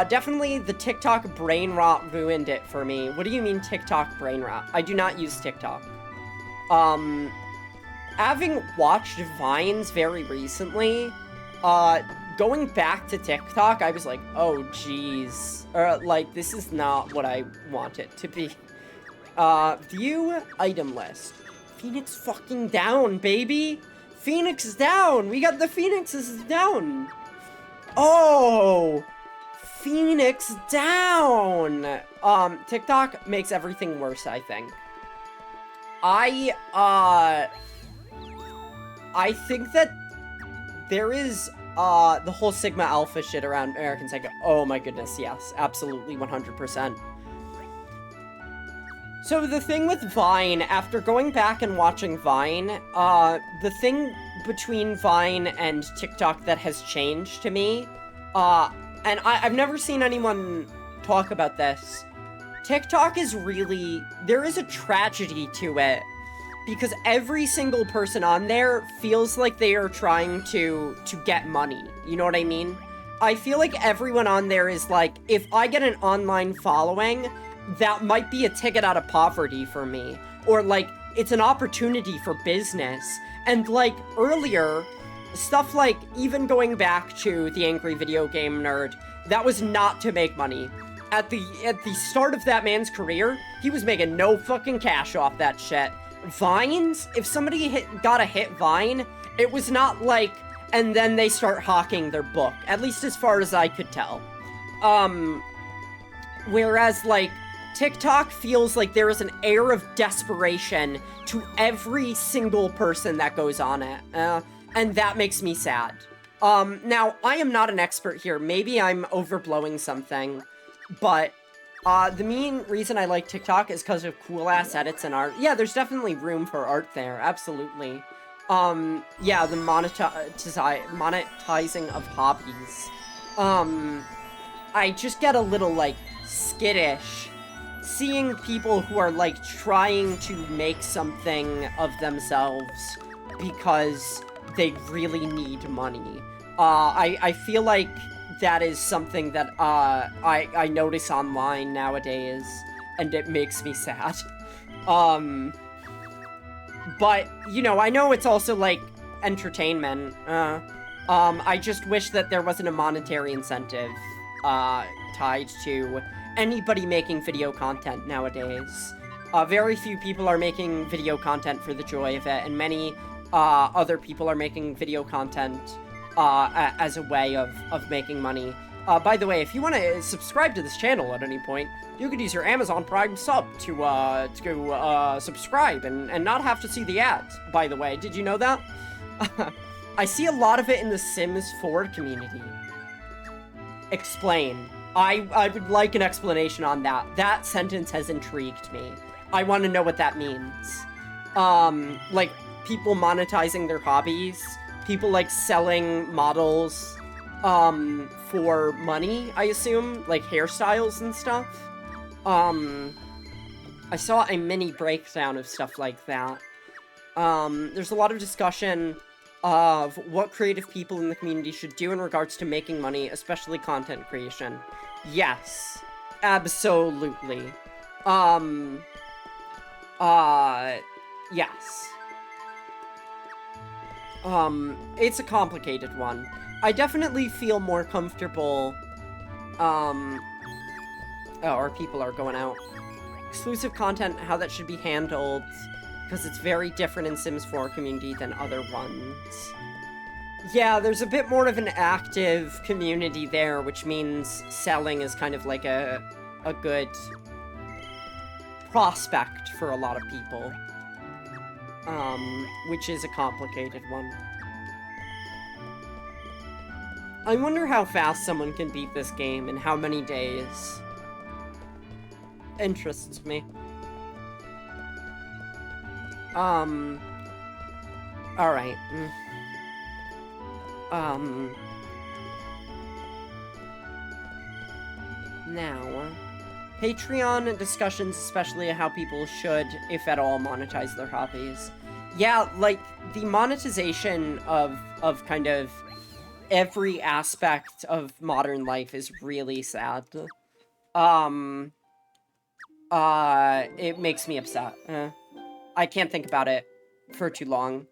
Definitely the TikTok brain rot ruined it for me. What do you mean TikTok brain rot? I do not use TikTok. Having watched Vines very recently, going back to TikTok, I was like, oh, jeez. Like, this is not what I want it to be. View item list. Phoenix fucking down, baby! Phoenix down! We got the Phoenixes down! Oh! Phoenix down! TikTok makes everything worse, I think. I think that there is, the whole Sigma Alpha shit around American Psycho. Oh my goodness, yes. Absolutely, 100%. So the thing with Vine, after going back and watching Vine, the thing between Vine and TikTok that has changed to me, and I've never seen anyone talk about this, TikTok is really, there is a tragedy to it, because every single person on there feels like they are trying to get money, you know what I mean? I feel like everyone on there is like, if I get an online following, that might be a ticket out of poverty for me, or like, it's an opportunity for business, and like, earlier, stuff like, even going back to the Angry Video Game Nerd, that was not to make money. At the start of that man's career, he was making no fucking cash off that shit. Vines, if somebody got a hit Vine, it was not like, and then they start hawking their book, at least as far as I could tell. Whereas, like, TikTok feels like there is an air of desperation to every single person that goes on it, and that makes me sad. Now, I am not an expert here, maybe I'm overblowing something, but the main reason I like TikTok is because of cool-ass edits and art. Yeah, there's definitely room for art there, absolutely. Yeah, the monetizing of hobbies. I just get a little, like, skittish seeing people who are, like, trying to make something of themselves because they really need money. I feel like that is something that, I notice online nowadays, and it makes me sad. But, you know, I know it's also, like, entertainment. I just wish that there wasn't a monetary incentive, tied to anybody making video content nowadays. Very few people are making video content for the joy of it, and many, other people are making video content, as a way of making money. By the way, if you want to subscribe to this channel at any point, you could use your Amazon Prime sub to subscribe and not have to see the ads, by the way. Did you know that? I see a lot of it in the Sims 4 community. Explain. I would like an explanation on that. That sentence has intrigued me. I want to know what that means. Like, people monetizing their hobbies, people, like, selling models, for money, I assume, like hairstyles and stuff. I saw a mini breakdown of stuff like that. There's a lot of discussion of what creative people in the community should do in regards to making money, especially content creation. Yes, absolutely. Yes. It's a complicated one. I definitely feel more comfortable, oh, our people are going out. Exclusive content, how that should be handled, because it's very different in Sims 4 community than other ones. Yeah, there's a bit more of an active community there, which means selling is kind of like a good prospect for a lot of people. Which is a complicated one. I wonder how fast someone can beat this game in how many days. Interests me. Alright. Now, Patreon discussions, especially how people should, if at all, monetize their hobbies. Yeah, like, the monetization of kind of every aspect of modern life is really sad. It makes me upset. I can't think about it for too long.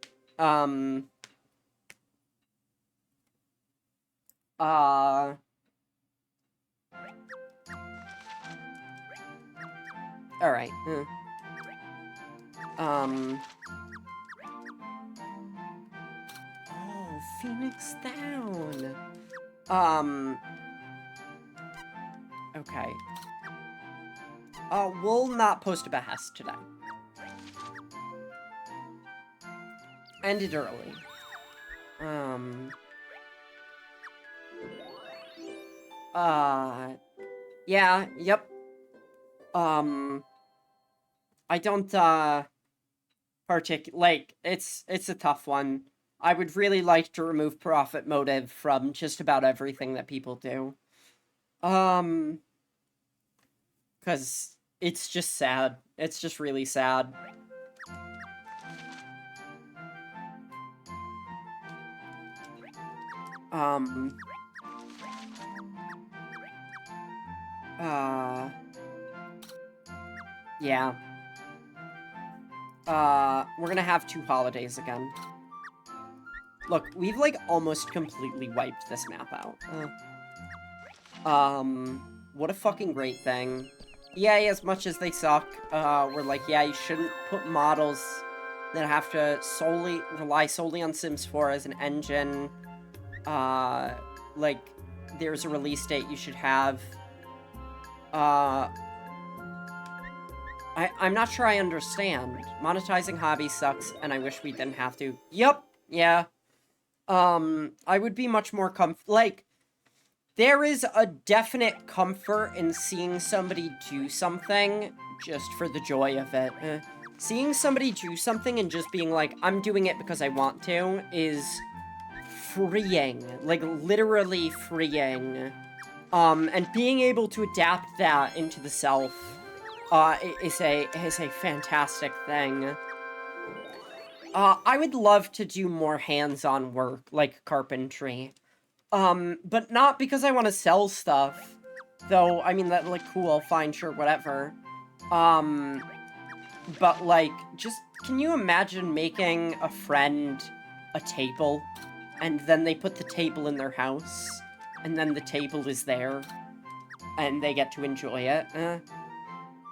Alright. Oh, Phoenix Down. Okay. We'll not post a behest today. Ended early. Yeah, yep. I don't, like, it's a tough one. I would really like to remove profit motive from just about everything that people do. Because it's just sad. It's just really sad. Yeah. We're gonna have 2 holidays again. Look, we've, like, almost completely wiped this map out. What a fucking great thing. EA, as much as they suck, we're like, yeah, you shouldn't put models that have to rely solely on Sims 4 as an engine. Like, there's a release date you should have. I'm not sure I understand. Monetizing hobbies sucks, and I wish we didn't have to. Yup, yeah. I would be much more like, there is a definite comfort in seeing somebody do something just for the joy of it. Seeing somebody do something and just being like, I'm doing it because I want to, is freeing. Like, literally freeing. And being able to adapt that into the self, is a fantastic thing. I would love to do more hands-on work, like carpentry. But not because I want to sell stuff. Though, I mean, that, like, cool, fine, sure, whatever. But, like, just, can you imagine making a friend a table? And then they put the table in their house, and then the table is there, and they get to enjoy it.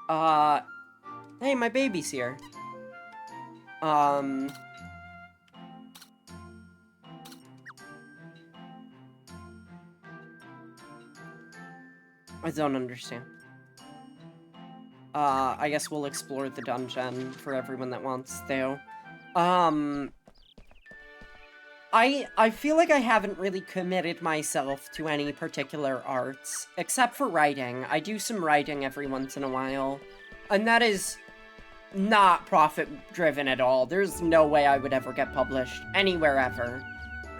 Hey, my baby's here. I don't understand. I guess we'll explore the dungeon for everyone that wants to. I feel like I haven't really committed myself to any particular arts, except for writing. I do some writing every once in a while, and that is not profit-driven at all. There's no way I would ever get published anywhere ever.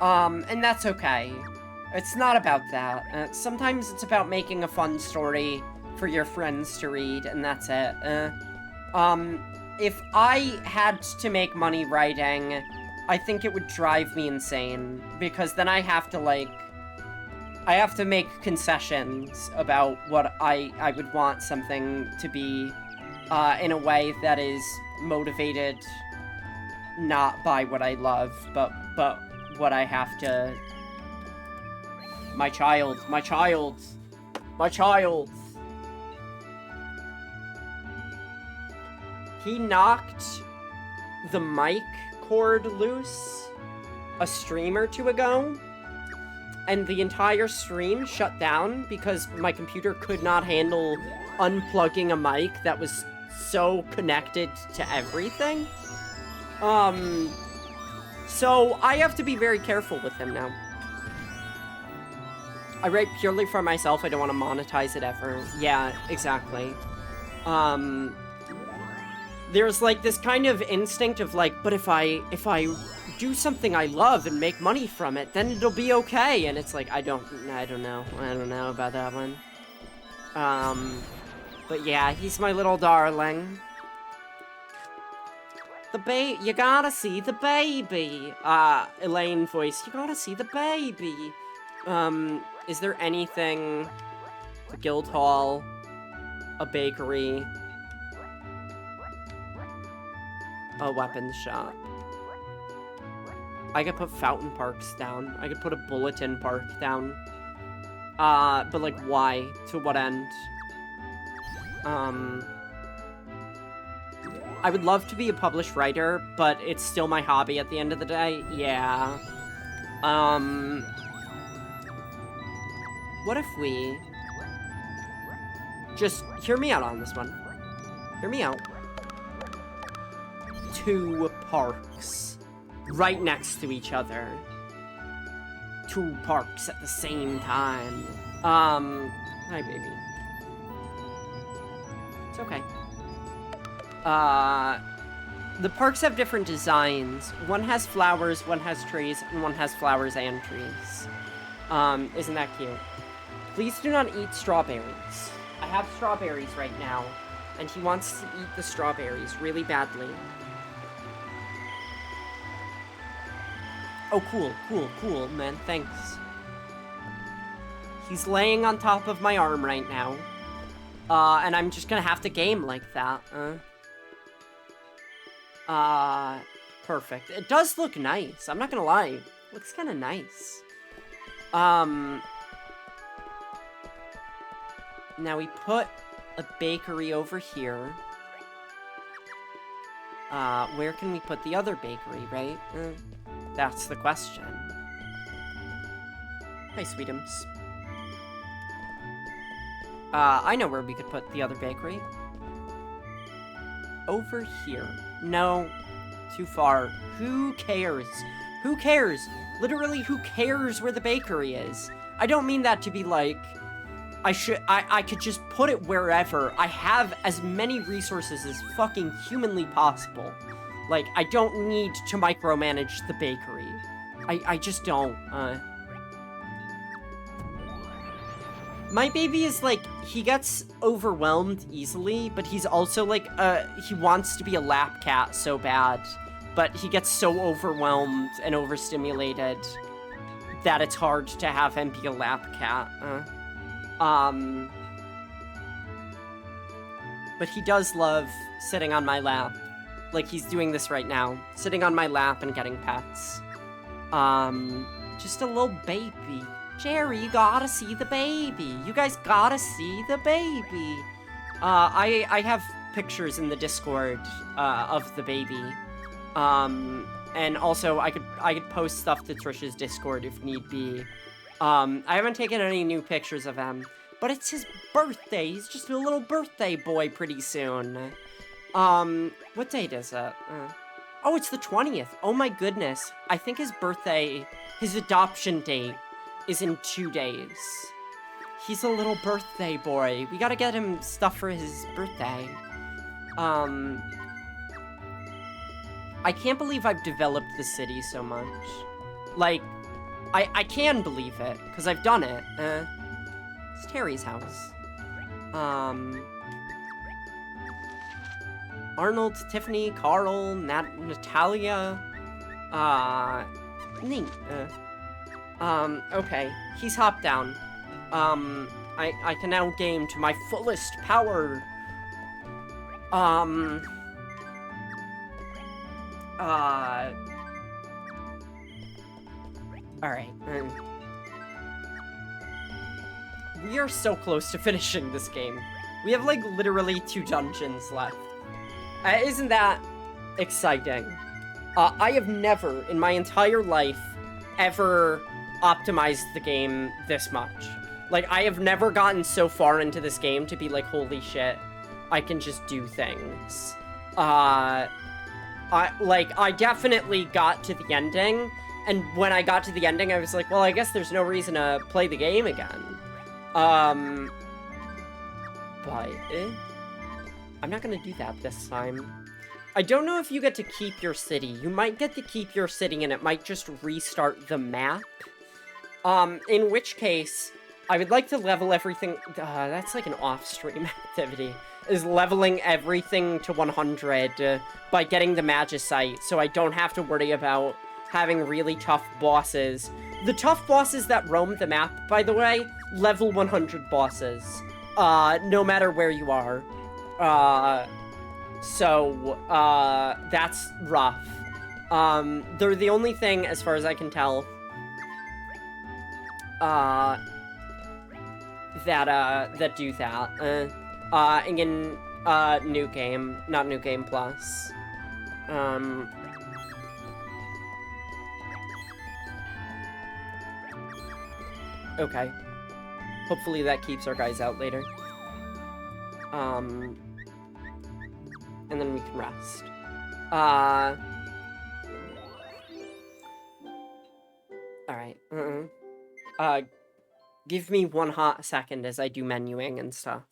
And that's okay. It's not about that. Sometimes it's about making a fun story for your friends to read, and that's it. If I had to make money writing, I think it would drive me insane, because then I have to, like, I have to make concessions about what I would want something to be, in a way that is motivated not by what I love, but what I have to... My child. He knocked the mic cord loose a stream or two ago, and the entire stream shut down because my computer could not handle unplugging a mic that was so connected to everything. So I have to be very careful with him now. I write purely for myself. I don't want to monetize it ever. Yeah, exactly. There's like this kind of instinct of like, but if I do something I love and make money from it, then it'll be okay. And it's like, I don't know about that one. But yeah, he's my little darling. You gotta see the baby. Elaine voice, you gotta see the baby. Is there anything? A guild hall, a bakery, a weapons shop. I could put fountain parks down. I could put a bulletin park down. But like, why? To what end? I would love to be a published writer, but it's still my hobby at the end of the day. Yeah. What if we... Just hear me out on this one. Hear me out. 2 parks. Right next to each other. 2 parks at the same time. Hi, baby. It's okay. The parks have different designs. One has flowers, one has trees, and one has flowers and trees. Isn't that cute? Please do not eat strawberries. I have strawberries right now, and he wants to eat the strawberries really badly. Oh, cool, man, thanks. He's laying on top of my arm right now. And I'm just gonna have to game like that, perfect. It does look nice, I'm not gonna lie. It looks kinda nice. Now we put a bakery over here. Where can we put the other bakery, right? That's the question. Hi, Sweetums. I know where we could put the other bakery. Over here. No, too far. Who cares? Who cares? Literally, who cares where the bakery is? I don't mean that to be like, I could just put it wherever. I have as many resources as fucking humanly possible. Like, I don't need to micromanage the bakery. I just don't. My baby is like, he gets overwhelmed easily, but he's also like, he wants to be a lap cat so bad, but he gets so overwhelmed and overstimulated that it's hard to have him be a lap cat. But he does love sitting on my lap. Like he's doing this right now. Sitting on my lap and getting pets. Just a little baby. Jerry, you gotta see the baby. You guys gotta see the baby. I have pictures in the Discord, of the baby. And also I could post stuff to Trish's Discord if need be. I haven't taken any new pictures of him, but it's his birthday. He's just a little birthday boy pretty soon. What date is it? Oh, it's the 20th. Oh my goodness. I think his birthday, his adoption date, is in 2 days. He's a little birthday boy. We gotta get him stuff for his birthday. I can't believe I've developed the city so much. Like, I can believe it, because I've done it. It's Terry's house. Arnold, Tiffany, Carl, Natalia, neat. Okay, he's hopped down. I can now game to my fullest power. Alright. We are so close to finishing this game. We have, like, literally 2 dungeons left. Isn't that exciting? I have never, in my entire life, ever optimized the game this much. Like, I have never gotten so far into this game to be like, holy shit, I can just do things. I definitely got to the ending, and when I got to the ending, I was like, well, I guess there's no reason to play the game again. But, I'm not gonna do that this time. I don't know if you get to keep your city. You might get to keep your city, and it might just restart the map. In which case, I would like to level everything. That's like an off-stream activity. Is leveling everything to 100 by getting the Magicite, so I don't have to worry about having really tough bosses. The tough bosses that roam the map, by the way, level 100 bosses. No matter where you are. That's rough. They're the only thing, as far as I can tell, that do that. Again, New Game, not New Game Plus. Okay. Hopefully that keeps our guys out later. And then we can rest. Alright. Give me 1 hot second as I do menuing and stuff.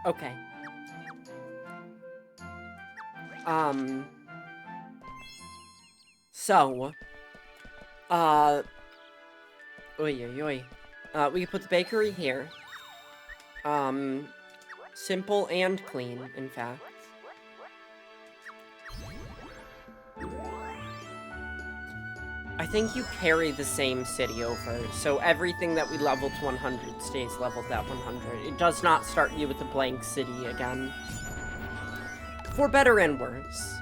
Okay. So, we can put the bakery here. Simple and clean, in fact. I think you carry the same city over, so everything that we level to 100 stays leveled at 100. It does not start you with a blank city again. For better and worse.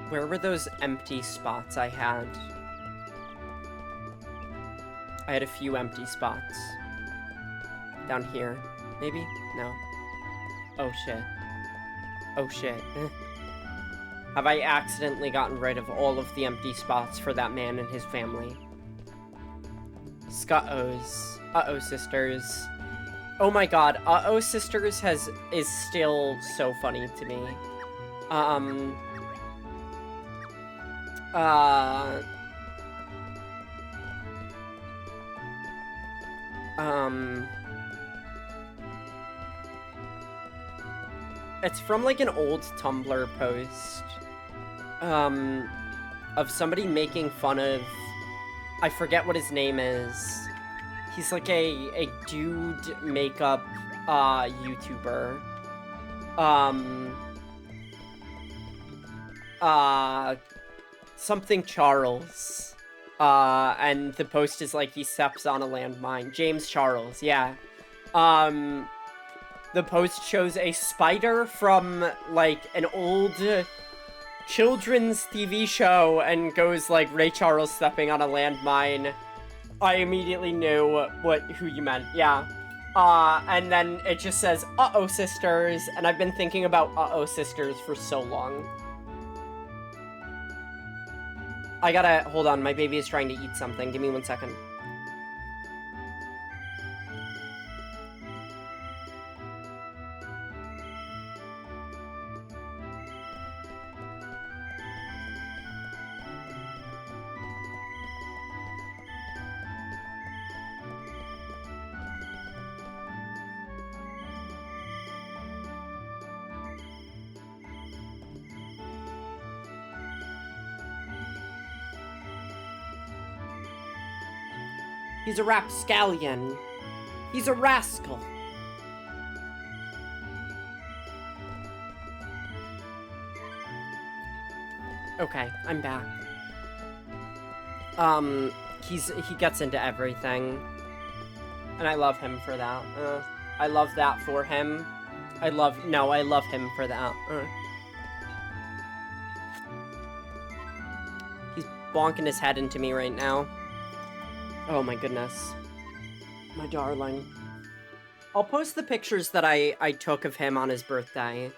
Where were those empty spots I had? I had a few empty spots. Down here, maybe? No. Oh shit. Oh shit. Have I accidentally gotten rid of all of the empty spots for that man and his family? Scott-O's. Uh-oh, sisters. Oh my god, Uh-oh, sisters is still so funny to me. It's from, like, an old Tumblr post, of somebody making fun of, I forget what his name is. He's, like, a dude makeup, YouTuber. Something Charles. And the post is, like, he steps on a landmine. James Charles, yeah. The post shows a spider from, like, an old children's TV show and goes, like, Ray Charles stepping on a landmine. I immediately knew who you meant, yeah. And then it just says, Uh-oh, sisters, and I've been thinking about Uh-oh, sisters for so long. I gotta, hold on, my baby is trying to eat something. Give me 1 second. He's a rapscallion. He's a rascal. Okay, I'm back. He gets into everything. And I love him for that. I love that for him. I love him for that. He's bonking his head into me right now. Oh my goodness. My darling. I'll post the pictures that I took of him on his birthday.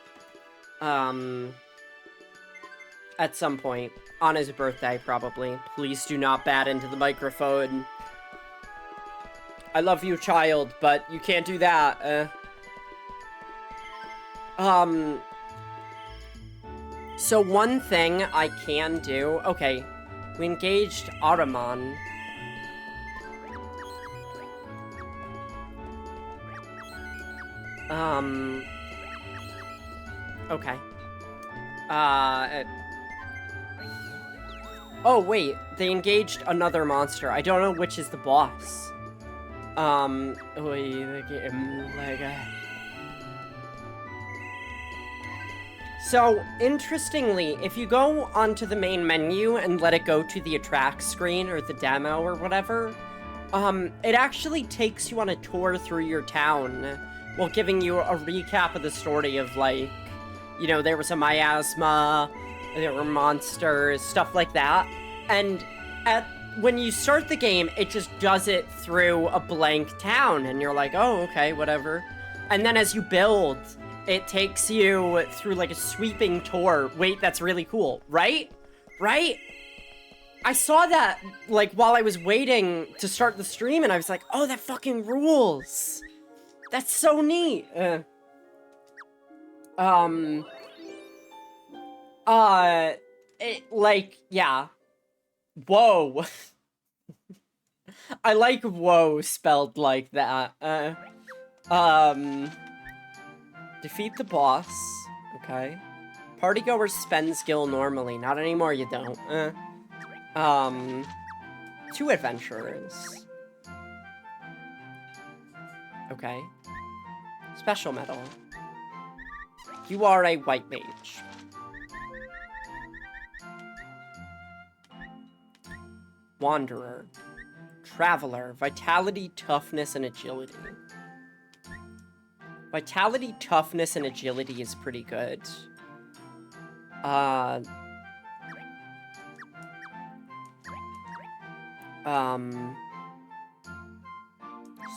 At some point. On his birthday, probably. Please do not bat into the microphone. I love you, child, but you can't do that. So one thing I can do... Okay. We engaged Ahriman. Okay. Oh, wait. They engaged another monster. I don't know which is the boss. So, interestingly, if you go onto the main menu and let it go to the attract screen or the demo or whatever, it actually takes you on a tour through your town while giving you a recap of the story of, like, you know, there was a miasma, there were monsters, stuff like that. And when you start the game, it just does it through a blank town, and you're like, oh, okay, whatever. And then as you build, it takes you through, like, a sweeping tour. Wait, that's really cool, right? Right? I saw that, like, while I was waiting to start the stream, and I was like, oh, that fucking rules. That's so neat. Yeah. Whoa. I like whoa spelled like that. Defeat the boss. Okay. Partygoers spend skill normally. Not anymore, you don't. 2 adventurers. Okay. Special medal. You are a white mage. Wanderer. Traveler. Vitality, toughness, and agility. Vitality, toughness, and agility is pretty good.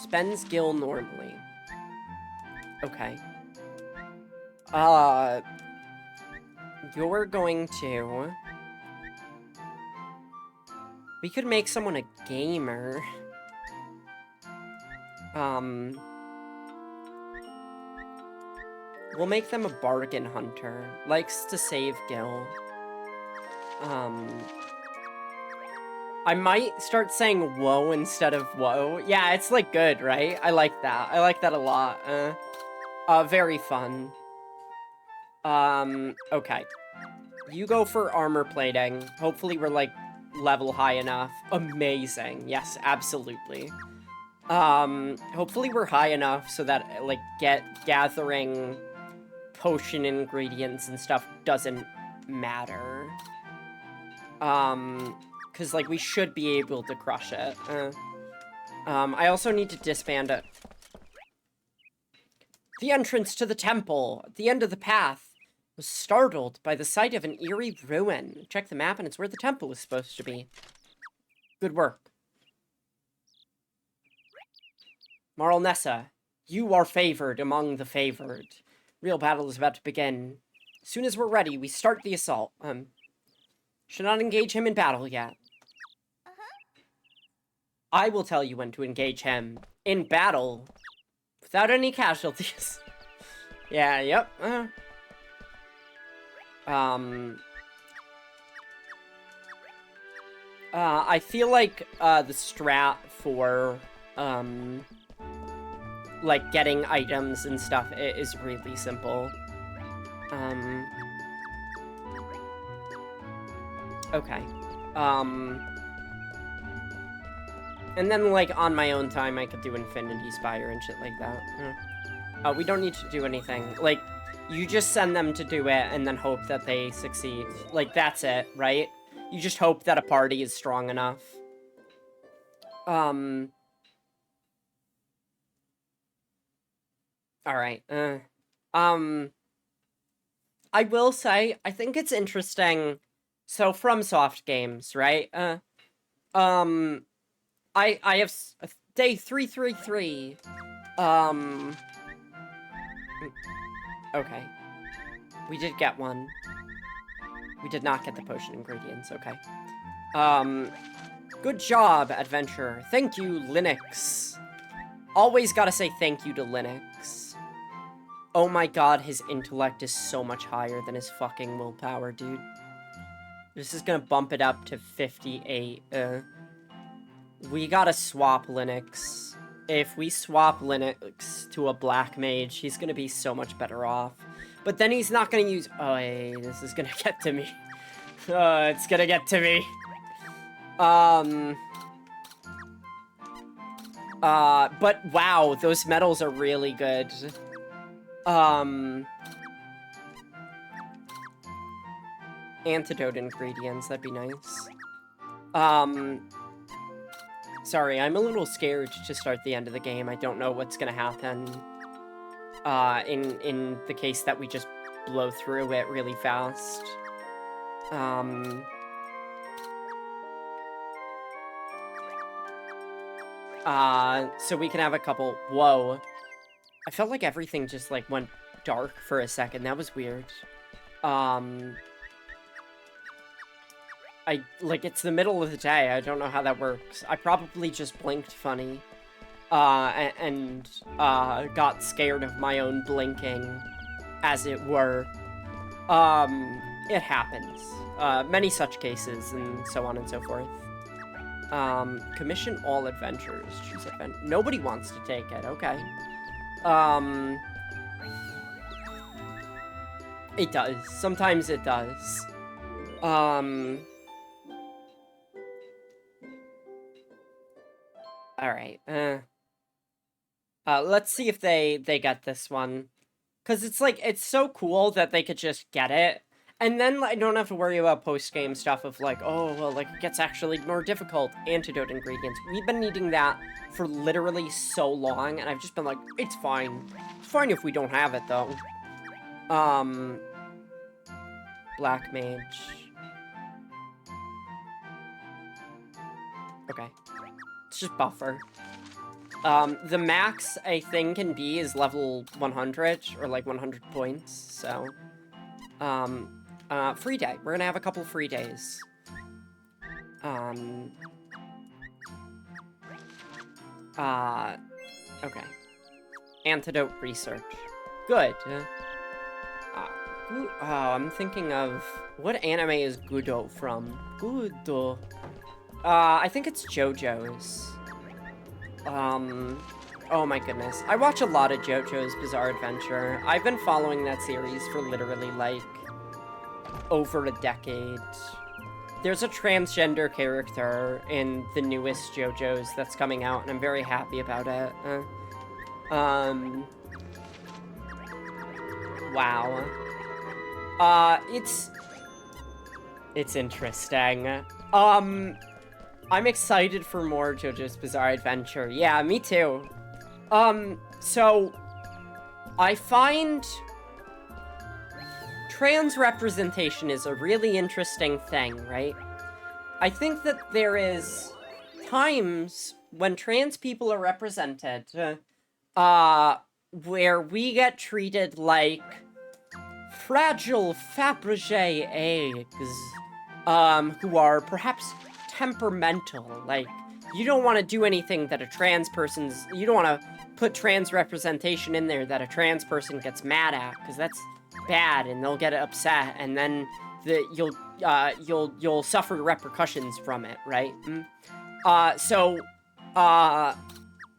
Spends gil normally. Okay. You're going to... We could make someone a gamer. We'll make them a bargain hunter. Likes to save gil. I might start saying whoa instead of whoa. Yeah, it's like good, right? I like that. I like that a lot. Very fun. Okay. You go for armor plating. Hopefully we're like level high enough. Amazing. Yes, absolutely. Hopefully we're high enough so that like gathering potion ingredients and stuff doesn't matter. Cause like we should be able to crush it. I also need to disband it. The entrance to the temple, at the end of the path, was startled by the sight of an eerie ruin. Check the map and it's where the temple was supposed to be. Good work. Marl Nessa, you are favored among the favored. Real battle is about to begin. As soon as we're ready, we start the assault. Should not engage him in battle yet. I will tell you when to engage him. In battle. Without any casualties. Yeah, yep. I feel like, the strat for, like, getting items and stuff is really simple. Okay. And then, like, on my own time, I could do Infinity Spire and shit like that. We don't need to do anything. Like, you just send them to do it and then hope that they succeed. Like, that's it, right? You just hope that a party is strong enough. Alright, I will say, I think it's interesting. So, from Soft Games, right? I have day 333. Okay. We did get one. We did not get the potion ingredients, okay. Good job, adventurer. Thank you, Linux. Always gotta say thank you to Linux. Oh my god, his intellect is so much higher than his fucking willpower, dude. This is gonna bump it up to 58. We gotta swap Linux. If we swap Linux to a black mage, he's gonna be so much better off. But then he's not gonna use... Oh, hey, this is gonna get to me. It's gonna get to me. But wow, those medals are really good. Antidote ingredients, that'd be nice. Sorry, I'm a little scared to start the end of the game. I don't know what's gonna happen. In the case that we just blow through it really fast. So we can have a couple... Whoa. I felt like everything just, like, went dark for a second. That was weird. Like, it's the middle of the day. I don't know how that works. I probably just blinked funny. And got scared of my own blinking, as it were. It happens. Many such cases, and so on and so forth. Commission all adventures. Choose adventure. Nobody wants to take it. Okay. It does. Sometimes it does. Alright, let's see if they get this one. Because it's like, it's so cool that they could just get it. And then I don't have to worry about post-game stuff of like, oh, well, like, it gets actually more difficult. Antidote ingredients. We've been needing that for literally so long, and I've just been like, it's fine. It's fine if we don't have it, though. Black Mage. Okay. It's just buffer. The max a thing can be is level 100, or like 100 points, so... free day. We're gonna have a couple free days. Okay. Antidote research. Good. I'm thinking of... What anime is Gudo from? Gudo. I think it's JoJo's. Oh my goodness. I watch a lot of JoJo's Bizarre Adventure. I've been following that series for literally, like, over a decade. There's a transgender character in the newest JoJo's that's coming out, and I'm very happy about it. Wow. It's interesting. I'm excited for more JoJo's Bizarre Adventure. Yeah, me too. So, I find trans representation is a really interesting thing, right? I think that there is times when trans people are represented, where we get treated like fragile Fabergé eggs, who are perhaps temperamental. Like, you don't want to do anything that a trans person's... You don't want to put trans representation in there that a trans person gets mad at, because that's bad, and they'll get upset, and then you'll suffer repercussions from it, right?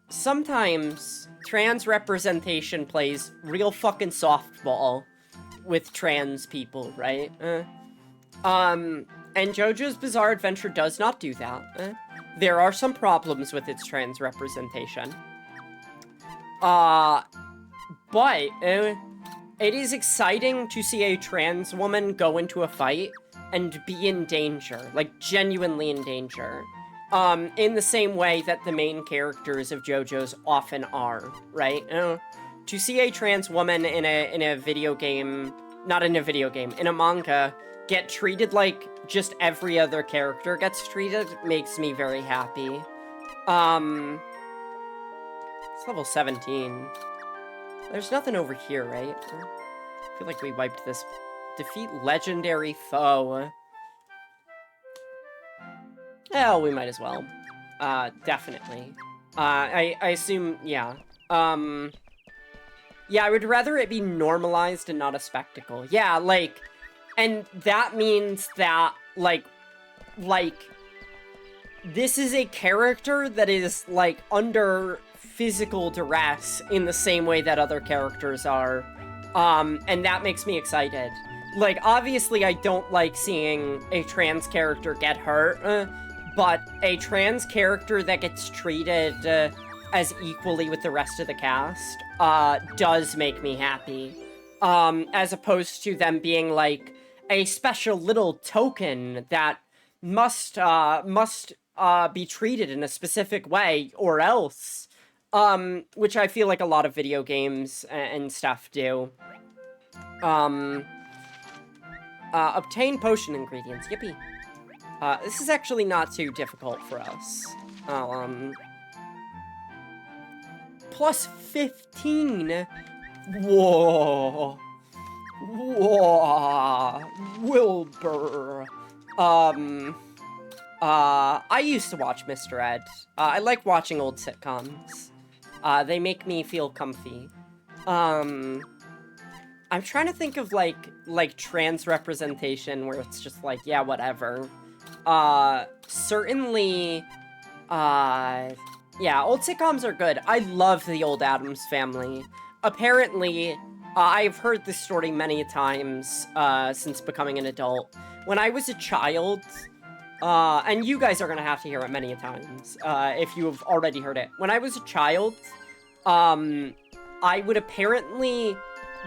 Sometimes trans representation plays real fucking softball with trans people, right? And JoJo's Bizarre Adventure does not do that. There are some problems with its trans representation. But it is exciting to see a trans woman go into a fight and be in danger, like genuinely in danger. In the same way that the main characters of JoJo's often are, right? To see a trans woman in a video game, not in a video game, in a manga, get treated like just every other character gets treated makes me very happy. It's level 17. There's nothing over here, right? I feel like we wiped this. Defeat legendary foe. Hell, we might as well. Definitely. I assume, yeah. Yeah, I would rather it be normalized and not a spectacle. Yeah, like, and that means that, like, this is a character that is, like, under physical duress in the same way that other characters are. And that makes me excited. Like, obviously I don't like seeing a trans character get hurt, but a trans character that gets treated as equally with the rest of the cast does make me happy. As opposed to them being like a special little token that must be treated in a specific way or else. Which I feel like a lot of video games and stuff do. Obtain potion ingredients. Yippee. This is actually not too difficult for us. Plus 15. Whoa. Whoa. Wilbur. I used to watch Mr. Ed. I like watching old sitcoms. They make me feel comfy. I'm trying to think of, like trans representation where it's just like, yeah, whatever. Certainly, yeah, old sitcoms are good. I love the old Addams Family. Apparently, I've heard this story many times, since becoming an adult. When I was a child, and you guys are gonna have to hear it many times, if you have already heard it. When I was a child, I would apparently...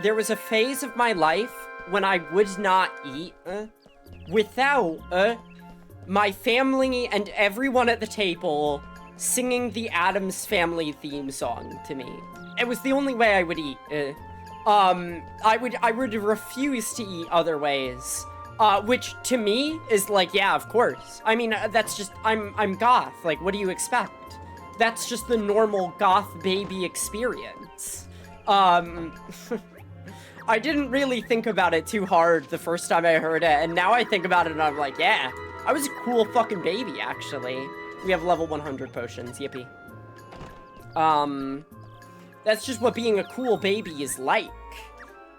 There was a phase of my life when I would not eat without my family and everyone at the table singing the Addams Family theme song to me. It was the only way I would eat. I would refuse to eat other ways. Which to me is like, yeah, of course. I mean, that's just, I'm goth. Like, what do you expect? That's just the normal goth baby experience. I didn't really think about it too hard the first time I heard it, and now I think about it and I'm like, yeah, I was a cool fucking baby, actually. We have level 100 potions, yippee. That's just what being a cool baby is like.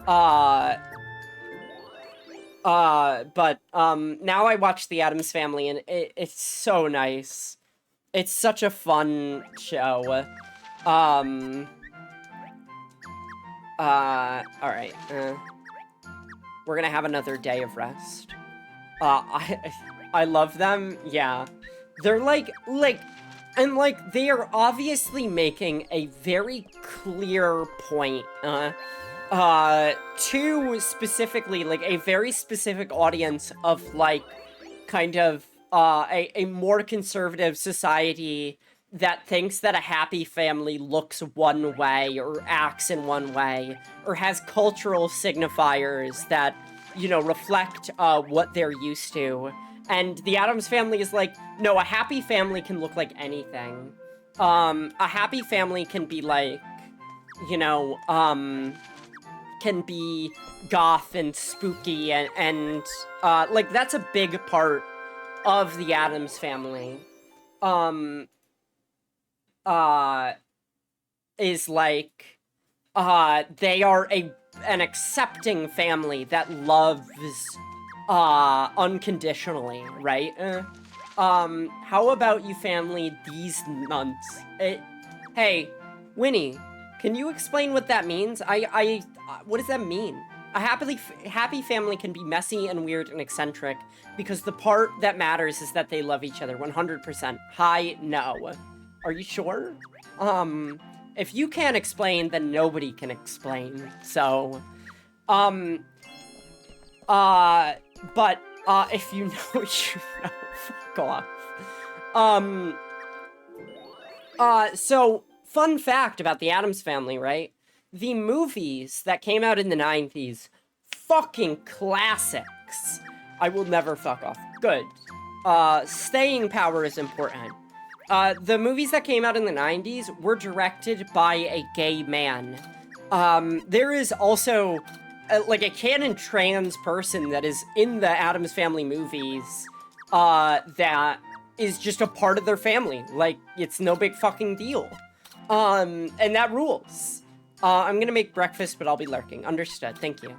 But now I watch The Addams Family, and it's so nice. It's such a fun show. Alright, we're gonna have another day of rest. I love them, yeah. They're like, they are obviously making a very clear point, to specifically, like, a very specific audience of, like, kind of, a more conservative society that thinks that a happy family looks one way, or acts in one way, or has cultural signifiers that, you know, reflect, what they're used to. And the Addams Family is like, no, a happy family can look like anything. A happy family can be like, you know, can be goth and spooky and like, that's a big part of the Addams Family. Is like, they are an accepting family that loves, unconditionally, right? How about you family these nuns? Hey, Winnie, can you explain what that means? What does that mean? A happy family can be messy and weird and eccentric because the part that matters is that they love each other 100%. Hi, no. Are you sure? If you can't explain, then nobody can explain. So, but, if you know, you know. Fuck off. So, fun fact about the Addams Family, right? The movies that came out in the 90s, fucking classics. I will never fuck off. Good. Staying power is important. The movies that came out in the 90s were directed by a gay man. There is also, like, a canon trans person that is in the Addams Family movies, that is just a part of their family. Like, it's no big fucking deal. And that rules. I'm gonna make breakfast, but I'll be lurking. Understood, thank you.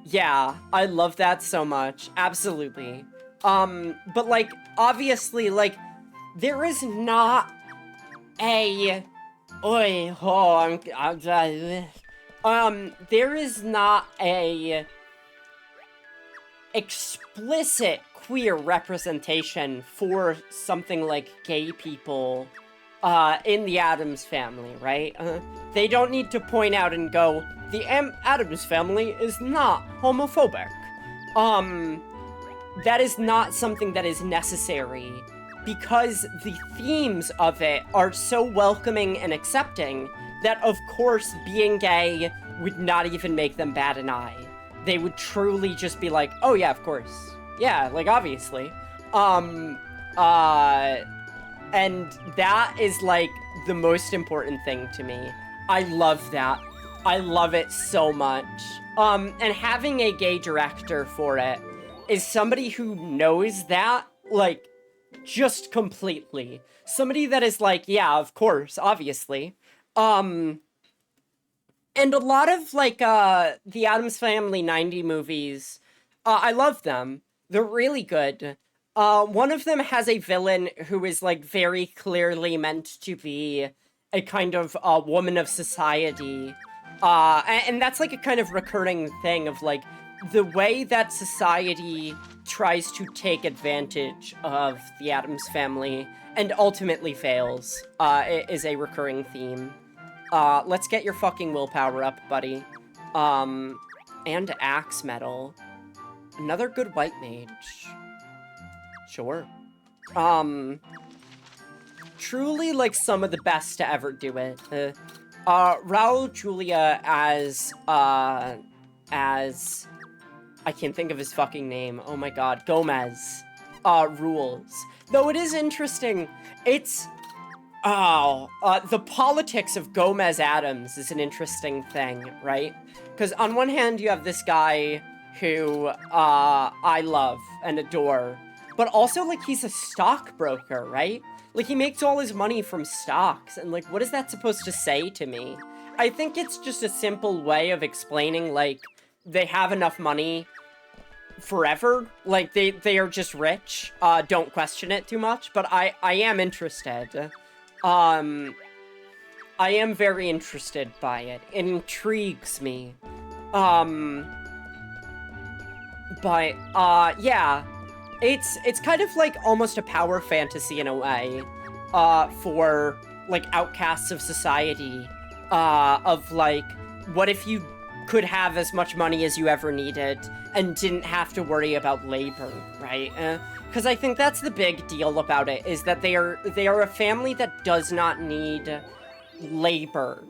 Yeah, I love that so much. Absolutely. But, like, obviously, like, there is not a... there is not a explicit queer representation for something like gay people, in the Addams Family, right? They don't need to point out and go, the Addams Family is not homophobic. That is not something that is necessary, because the themes of it are so welcoming and accepting that, of course, being gay would not even make them bat an eye. They would truly just be like, oh yeah, of course. Yeah, like, obviously. And that is, like, the most important thing to me. I love that. I love it so much. And having a gay director for it is somebody who knows that, like, just completely. Somebody that is like, yeah, of course, obviously. And a lot of, like, the Addams Family 90 movies, I love them. They're really good. One of them has a villain who is, like, very clearly meant to be a kind of woman of society. And that's, like, a kind of recurring thing of, like, the way that society tries to take advantage of the Addams Family and ultimately fails, is a recurring theme. Let's get your fucking willpower up, buddy. And axe metal. Another good white mage. Sure. Truly, like, some of the best to ever do it. Raul Julia as, I can't think of his fucking name. Oh my god. Gomez. Rules. Though it is interesting, it's... the politics of Gomez Adams is an interesting thing, right? Because on one hand, you have this guy who, I love and adore, but also, like, he's a stockbroker, right? Like, he makes all his money from stocks, and, like, what is that supposed to say to me? I think it's just a simple way of explaining, like, they have enough money forever. Like, they are just rich. Don't question it too much, but I am interested. I am very interested by it. It intrigues me. But, yeah. It's kind of like almost a power fantasy in a way, for, like, outcasts of society, of, like, what if you could have as much money as you ever needed and didn't have to worry about labor, right? Because I think that's the big deal about it, is that they are a family that does not need labor.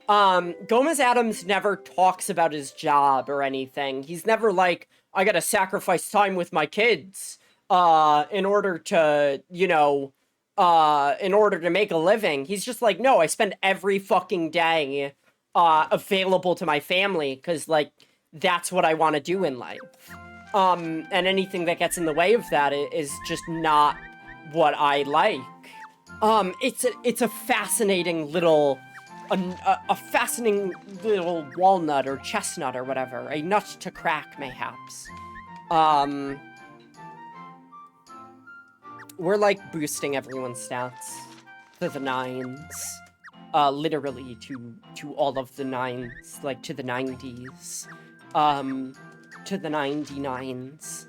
Gomez Adams never talks about his job or anything. He's never like, I gotta sacrifice time with my kids, in order to, you know, in order to make a living. He's just like, no, I spend every fucking day, available to my family, because, like, that's what I want to do in life. And anything that gets in the way of that is just not what I like. It's a fascinating little... A fascinating little walnut or chestnut or whatever. A nut to crack, mayhaps. We're, like, boosting everyone's stats to the 9s. Literally to all of the 9s. Like, to the 90s. To the 99s.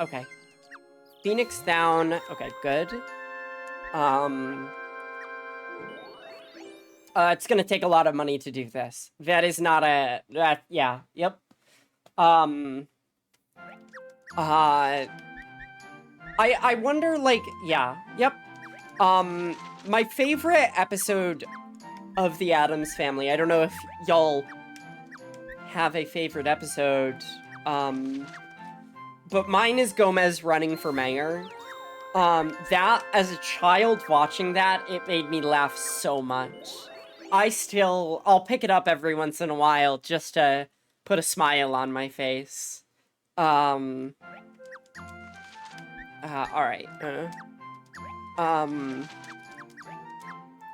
Okay. Phoenix down. Okay, good. It's gonna take a lot of money to do this. That is not a... yeah, yep. I wonder, like, yeah, yep. My favorite episode of The Addams Family, I don't know if y'all have a favorite episode, but mine is Gomez running for mayor. That, as a child watching that, it made me laugh so much. I'll pick it up every once in a while just to put a smile on my face. Alright.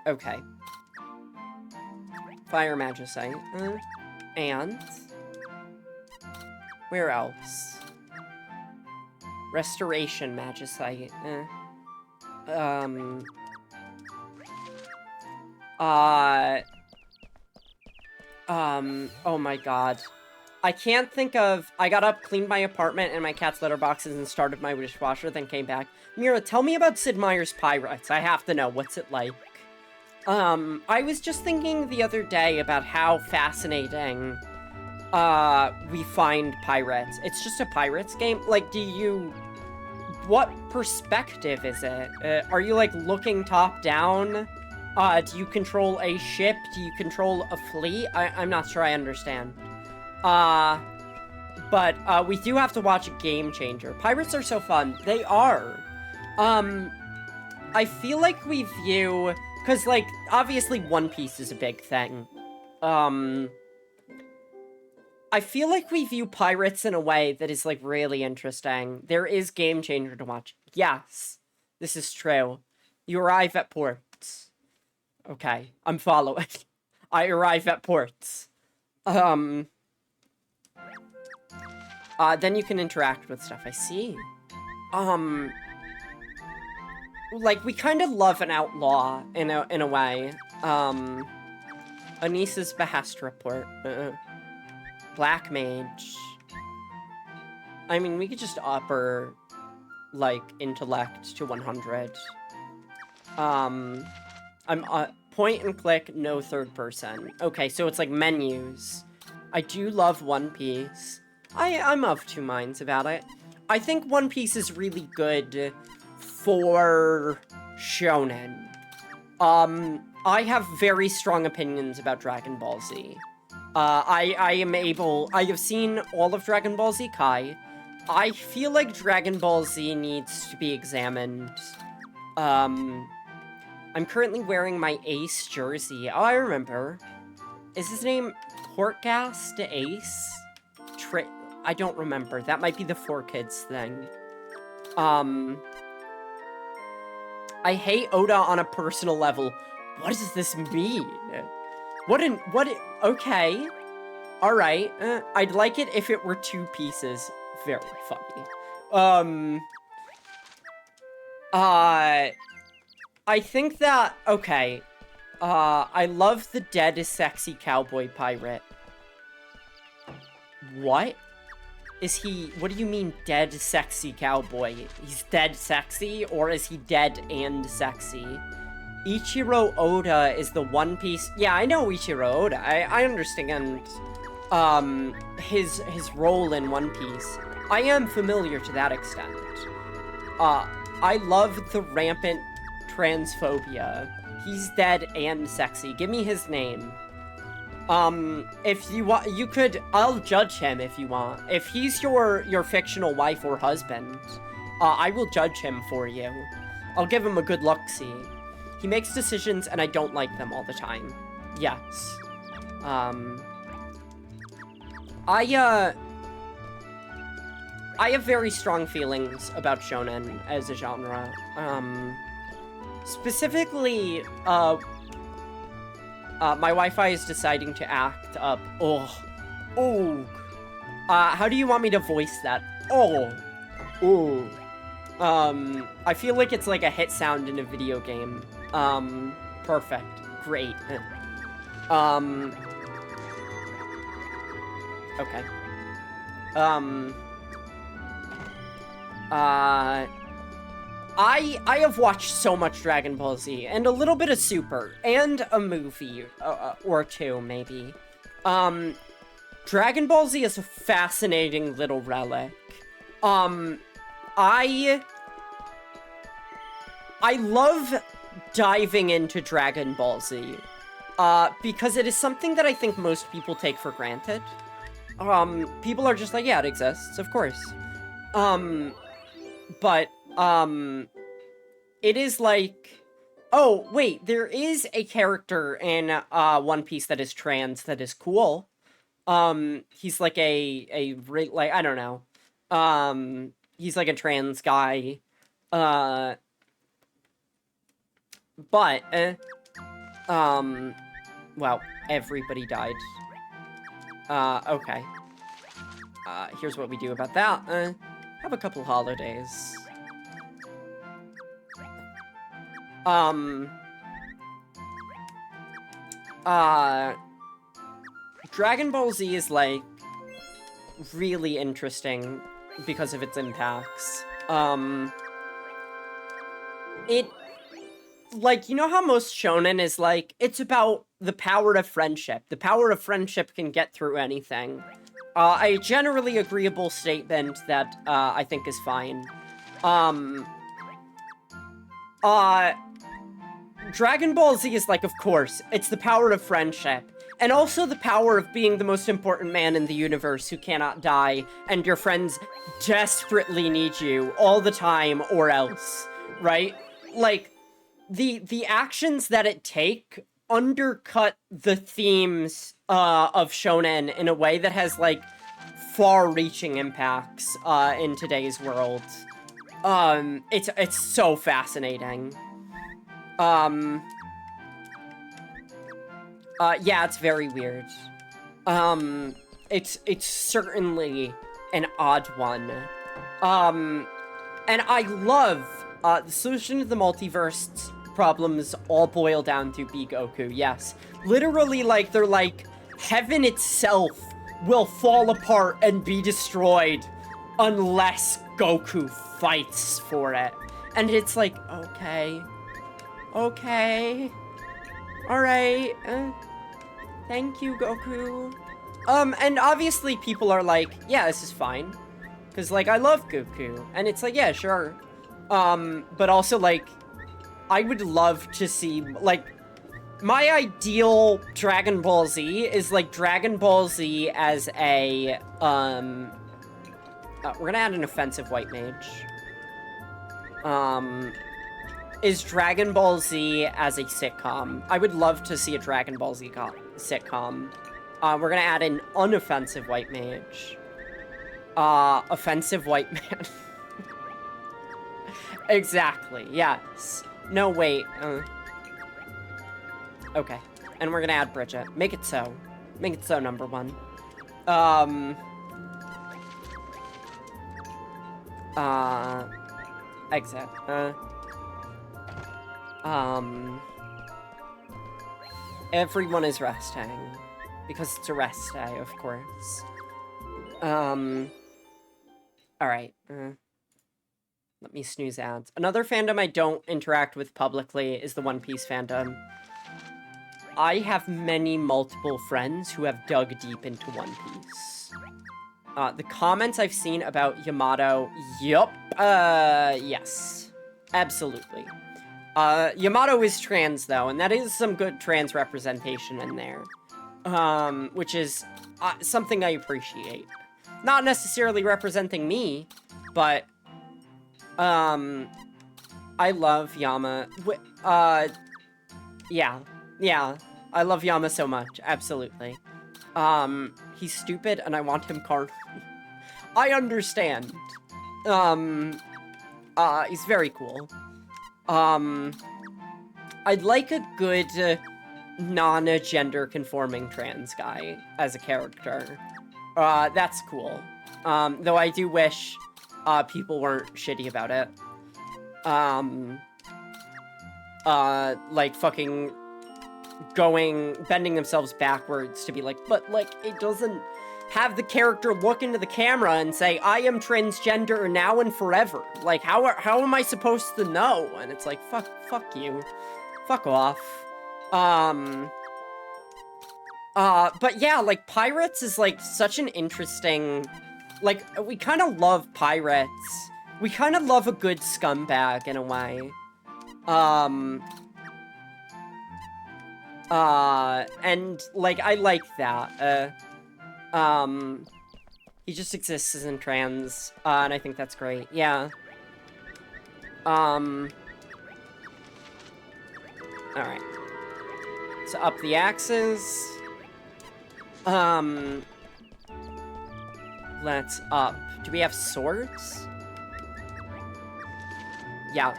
Okay. Fire Magicite. And... where else? Restoration Magicite. Oh my god. I can't think of... I got up, cleaned my apartment and my cat's litter boxes, and started my dishwasher, then came back. Mira, tell me about Sid Meier's Pirates. I have to know. What's it like? I was just thinking the other day about how fascinating, we find pirates. It's just a pirates game. Like, what perspective is it? Are you, like, looking top down? Do you control a ship? Do you control a fleet? I'm not sure I understand. But we do have to watch Game Changer. Pirates are so fun. They are. I feel like we view... because, like, obviously One Piece is a big thing. I feel like we view pirates in a way that is, like, really interesting. There is Game Changer to watch. Yes, this is true. You arrive at ports. Okay, I'm following. I arrive at ports. Then you can interact with stuff. I see. Like, we kind of love an outlaw in a way. Anissa's Behest Report. Black Mage. I mean, we could just upper, like, intellect to 100. I'm point and click, no third person. Okay, so it's like menus. I do love One Piece. I'm of two minds about it. I think One Piece is really good for shonen. I have very strong opinions about Dragon Ball Z. I have seen all of Dragon Ball Z Kai. I feel like Dragon Ball Z needs to be examined. I'm currently wearing my Ace jersey. Oh, I remember. Is his name Portgast Ace? I don't remember. That might be the 4Kids thing. I hate Oda on a personal level. What does this mean? Okay. Alright. I'd like it if it were 2 pieces. Very funny. I think that, okay. I love the dead sexy cowboy pirate. What? What do you mean dead sexy cowboy? He's dead sexy, or is he dead and sexy? Ichiro Oda is the One Piece. Yeah, I know Ichiro Oda. I understand, his role in One Piece. I am familiar to that extent. I love the rampant transphobia. He's dead and sexy. Give me his name. If you want, I'll judge him if you want. If he's your fictional wife or husband, I will judge him for you. I'll give him a good look-see. He makes decisions and I don't like them all the time. Yes. I have very strong feelings about shonen as a genre. Specifically, my Wi-Fi is deciding to act up. How do you want me to voice that? I feel like it's like a hit sound in a video game. Perfect. Great. Okay. I have watched so much Dragon Ball Z, and a little bit of Super, and a movie, or 2, maybe. Dragon Ball Z is a fascinating little relic. I love diving into Dragon Ball Z, because it is something that I think most people take for granted. People are just like, yeah, it exists, of course. But, it is like, oh, wait, there is a character in, One Piece that is trans that is cool. He's like like, I don't know. He's like a trans guy. But, well, everybody died. Okay. Here's what we do about that. Have a couple holidays. Dragon Ball Z is, like, really interesting because of its impacts. Like, you know how most shonen is, like, it's about the power of friendship. The power of friendship can get through anything. A generally agreeable statement that, I think is fine. Dragon Ball Z is like, of course, it's the power of friendship. And also the power of being the most important man in the universe who cannot die, and your friends desperately need you all the time or else, right? Like, the actions that it take undercut the themes, of shonen in a way that has, like, far-reaching impacts, in today's world. It's so fascinating. Yeah, it's very weird. It's certainly an odd one. And I love, the solution to the multiverse problems all boil down to Big Goku, yes. Literally, like, they're like, heaven itself will fall apart and be destroyed unless Goku fights for it. And it's like, okay. Alright. Thank you, Goku. And obviously people are like, yeah, this is fine. Because, like, I love Goku. And it's like, yeah, sure. But also, like, I would love to see, like, my ideal Dragon Ball Z is, like, Dragon Ball Z as a, we're gonna add an offensive white mage. Is Dragon Ball Z as a sitcom. I would love to see a Dragon Ball Z sitcom. We're gonna add an unoffensive white mage. Offensive white man. Exactly, yes. No, wait. Okay. And we're gonna add Bridget. Make it so. Make it so, number one. Exit. Everyone is resting. Because it's a rest day, of course. Alright. Let me snooze ads. Another fandom I don't interact with publicly is the One Piece fandom. I have multiple friends who have dug deep into One Piece. The comments I've seen about Yamato, yup, yes. Absolutely. Yamato is trans, though, and that is some good trans representation in there. Which is something I appreciate. Not necessarily representing me, but, I love Yama. Yeah, I love Yama so much, absolutely. He's stupid, and I want him carnal. I understand. He's very cool. I'd like a good, non-gender conforming trans guy as a character. That's cool. Though I do wish, people weren't shitty about it. Like, fucking bending themselves backwards to be like, but, like, it doesn't have the character look into the camera and say, I am transgender now and forever. Like, how am I supposed to know? And it's like, fuck you. Fuck off. But yeah, like, pirates is, like, such an interesting... Like, we kind of love pirates. We kind of love a good scumbag, in a way. And, like, I like that. He just exists as in trans, and I think that's great. Yeah. Alright. So, up the axes. Let's up. Do we have swords? Yes.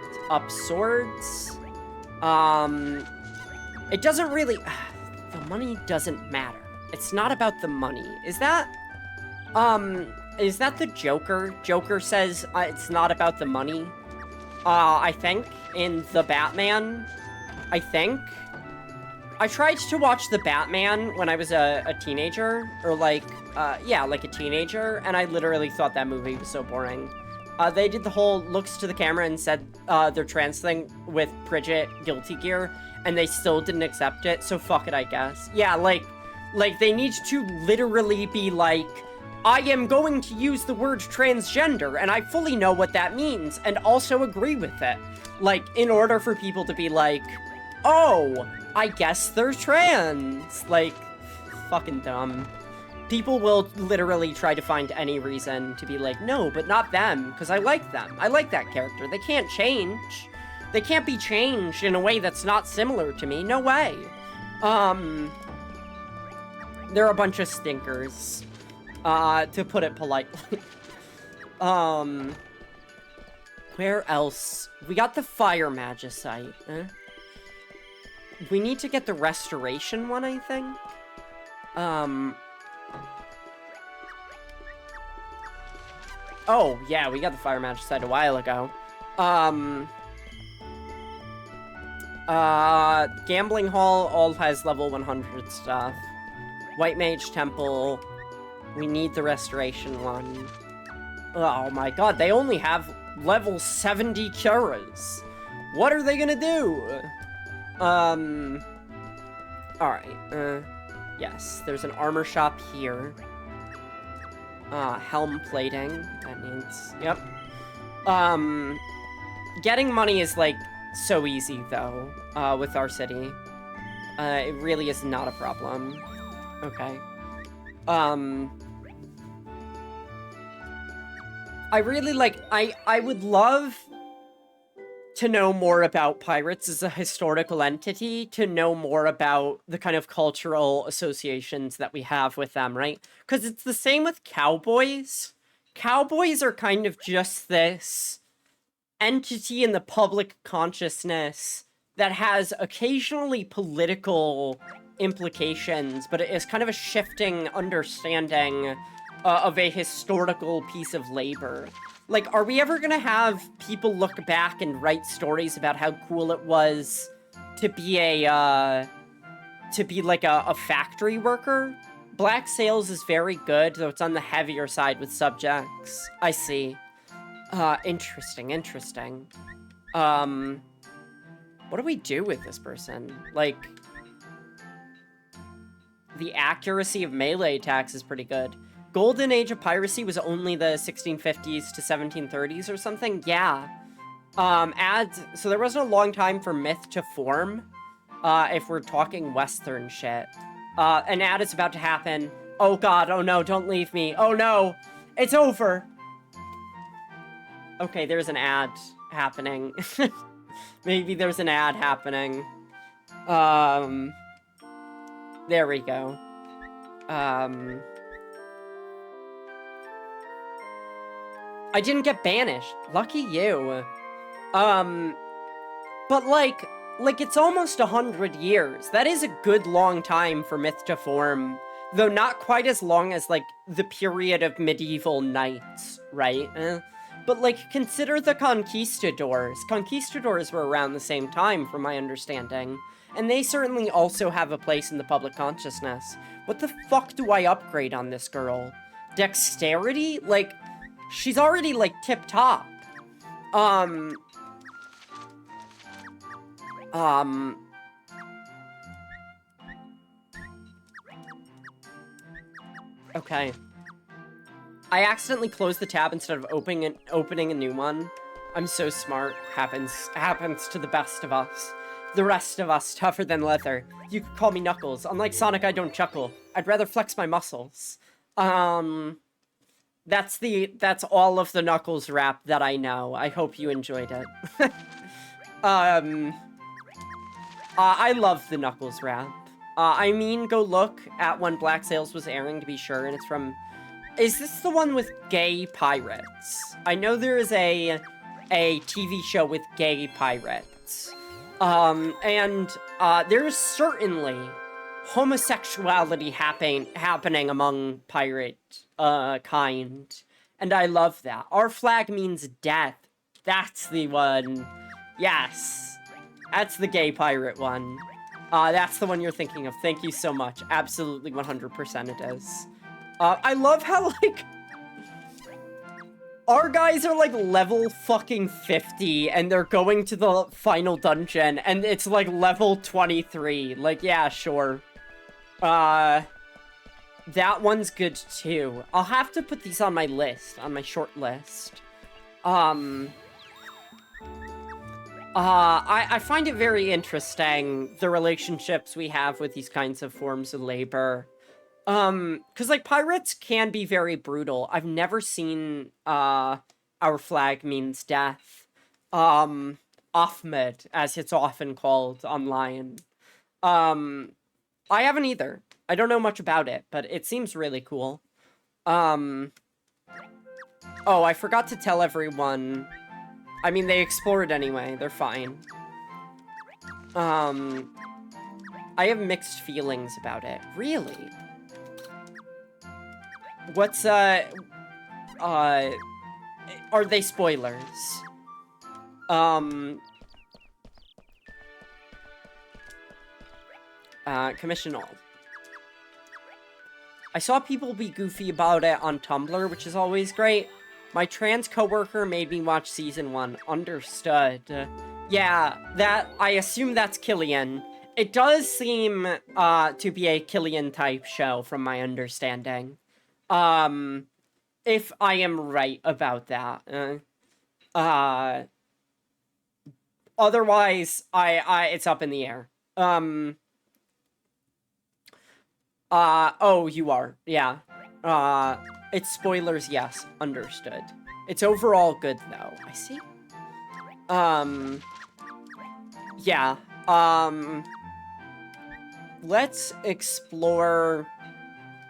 Let's up swords. It doesn't really... the money doesn't matter. It's not about the money. Is that the Joker? Joker says it's not about the money. I think, in The Batman. I think. I tried to watch The Batman when I was a teenager, or like, yeah, like a teenager, and I literally thought that movie was so boring. They did the whole looks to the camera and said their trans thing with Bridget Guilty Gear, and they still didn't accept it, so fuck it, I guess. Yeah, like they need to literally be like, I am going to use the word transgender, and I fully know what that means, and also agree with it. Like, in order for people to be like, oh, I guess they're trans. Like, fucking dumb. People will literally try to find any reason to be like, no, but not them, because I like them. I like that character. They can't change. They can't be changed in a way that's not similar to me. No way. They're a bunch of stinkers, to put it politely. Where else? We got the Fire Magicite. We need to get the Restoration one, I think. Oh, yeah, we got the Fire Magicite a while ago. Gambling Hall all has level 100 stuff. White Mage Temple. We need the Restoration one. Oh my god, they only have level 70 Curas. What are they gonna do? Alright, yes, there's an armor shop here. Helm plating, that means, yep. Getting money is, like, so easy, though, with our city. It really is not a problem. Okay. I really, like, I would love to know more about pirates as a historical entity, to know more about the kind of cultural associations that we have with them, right? Because it's the same with cowboys. Cowboys are kind of just this entity in the public consciousness that has occasionally political implications, but it is kind of a shifting understanding of a historical piece of labor. Like, are we ever gonna have people look back and write stories about how cool it was to be like a factory worker? Black Sails is very good, though it's on the heavier side with subjects. I see. Interesting. What do we do with this person? Like, the accuracy of melee attacks is pretty good. Golden Age of Piracy was only the 1650s to 1730s or something? Yeah. So there wasn't a long time for myth to form, if we're talking Western shit. An ad is about to happen. Oh god, oh no, don't leave me. Oh no, it's over. Okay, there's an ad happening. Maybe there's an ad happening. There we go. I didn't get banished. Lucky you. But like it's almost 100 years. That is a good long time for myth to form. Though not quite as long as, like, the period of medieval knights, right? But, like, consider the conquistadors. Conquistadors were around the same time, from my understanding. And they certainly also have a place in the public consciousness. What the fuck do I upgrade on this girl? Dexterity? Like, she's already, like, tip-top. Okay. I accidentally closed the tab instead of opening a new one. I'm so smart. Happens to the best of us. The rest of us, tougher than leather. You could call me Knuckles. Unlike Sonic, I don't chuckle. I'd rather flex my muscles. That's all of the Knuckles rap that I know. I hope you enjoyed it. I love the Knuckles rap. I mean, go look at when Black Sails was airing to be sure, and it's from... Is this the one with gay pirates? I know there is a TV show with gay pirates. There's certainly homosexuality happening among pirate kind. And I love that. Our flag means death. That's the one. Yes. That's the gay pirate one. That's the one you're thinking of. Thank you so much. Absolutely 100% it is. I love how, like, our guys are, like, level fucking 50, and they're going to the final dungeon, and it's, like, level 23. Like, yeah, sure. That one's good, too. I'll have to put these on my list, on my short list. I find it very interesting, the relationships we have with these kinds of forms of labor. Because, like, pirates can be very brutal. I've never seen, Our Flag Means Death. Ahmed, as it's often called online. I haven't either. I don't know much about it, but it seems really cool. Oh, I forgot to tell everyone... I mean, they explored anyway. They're fine. I have mixed feelings about it. Really? What's, are they spoilers? Commission all. I saw people be goofy about it on Tumblr, which is always great. My trans coworker made me watch season 1. Understood. Yeah, I assume that's Killian. It does seem to be a Killian type show from my understanding. If I am right about that. Otherwise, it's up in the air. Oh, you are. Yeah. It's spoilers, yes. Understood. It's overall good, though. I see. Yeah. Let's explore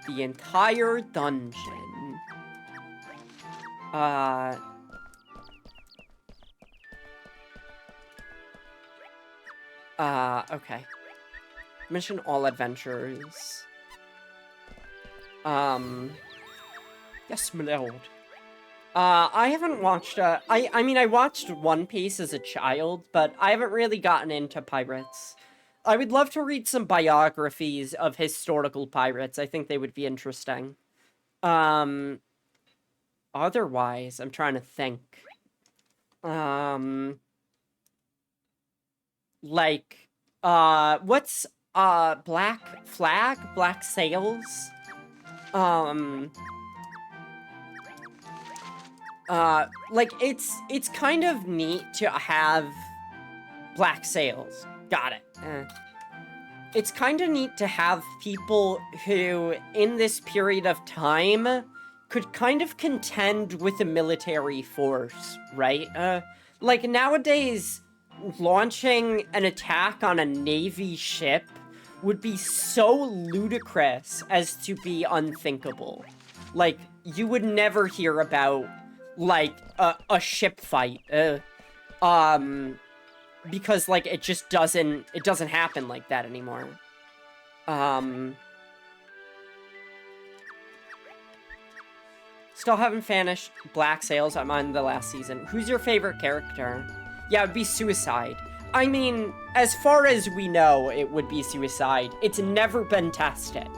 the entire dungeon. Okay. Mission all adventures. Yes, my lord. I haven't watched, I mean, I watched One Piece as a child, but I haven't really gotten into pirates. I would love to read some biographies of historical pirates. I think they would be interesting. Otherwise, I'm trying to think. Like, what's, Black Flag? Black Sails? Like, it's kind of neat to have Black Sails. Got it. It's kind of neat to have people who, in this period of time, could kind of contend with a military force, right? Like, nowadays, launching an attack on a Navy ship would be so ludicrous as to be unthinkable. Like, you would never hear about, like, a ship fight. Because, like, it just doesn't happen like that anymore. Still haven't finished Black Sails. I'm on the last season. Who's your favorite character? Yeah, it'd be Suicide. I mean, as far as we know, it would be Suicide. It's never been tested.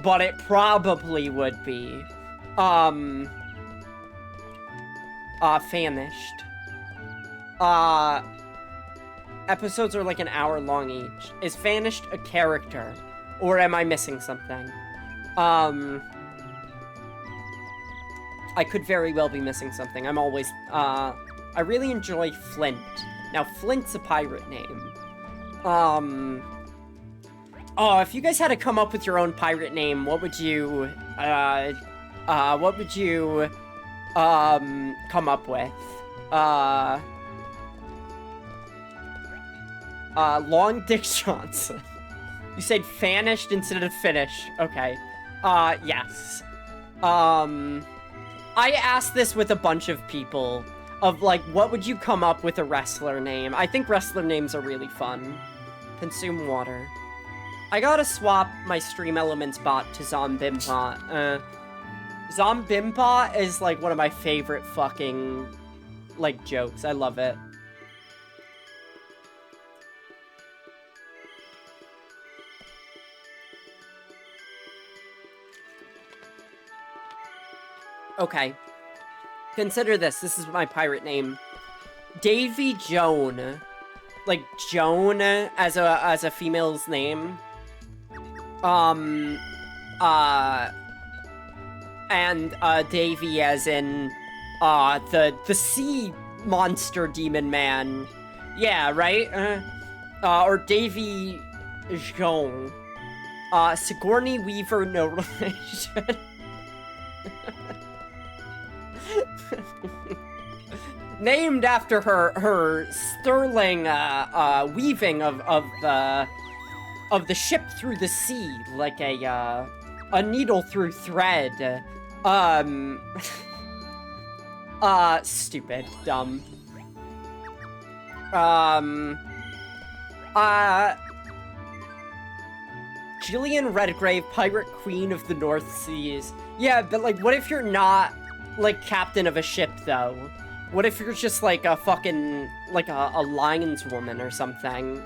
But it probably would be. Famished. Episodes are like an hour long each. Is Famished a character? Or am I missing something? I could very well be missing something. I'm always, I really enjoy Flint. Now, Flint's a pirate name. Oh, if you guys had to come up with your own pirate name, what would you, come up with? Long Dick Johnson. You said Fanished instead of Finish. Okay. Yes. I asked this with a bunch of people of, like, what would you come up with a wrestler name? I think wrestler names are really fun. Consume water. I gotta swap my Stream Elements bot to Zombimbot. Zombimbot is, like, one of my favorite fucking, like, jokes. I love it. Okay. Consider this. This is my pirate name. Davy Joan. Like, Joan as a female's name. And, Davy as in, the sea monster demon man. Yeah, right? Or Davy Joan. Sigourney Weaver, no relation. Named after her sterling weaving of the ship through the sea, like a needle through thread. Stupid, dumb. Gillian Redgrave, Pirate Queen of the North Seas. Yeah, but, like, what if you're not, like, captain of a ship, though? What if you're just, like, a fucking, like, a lineswoman or something?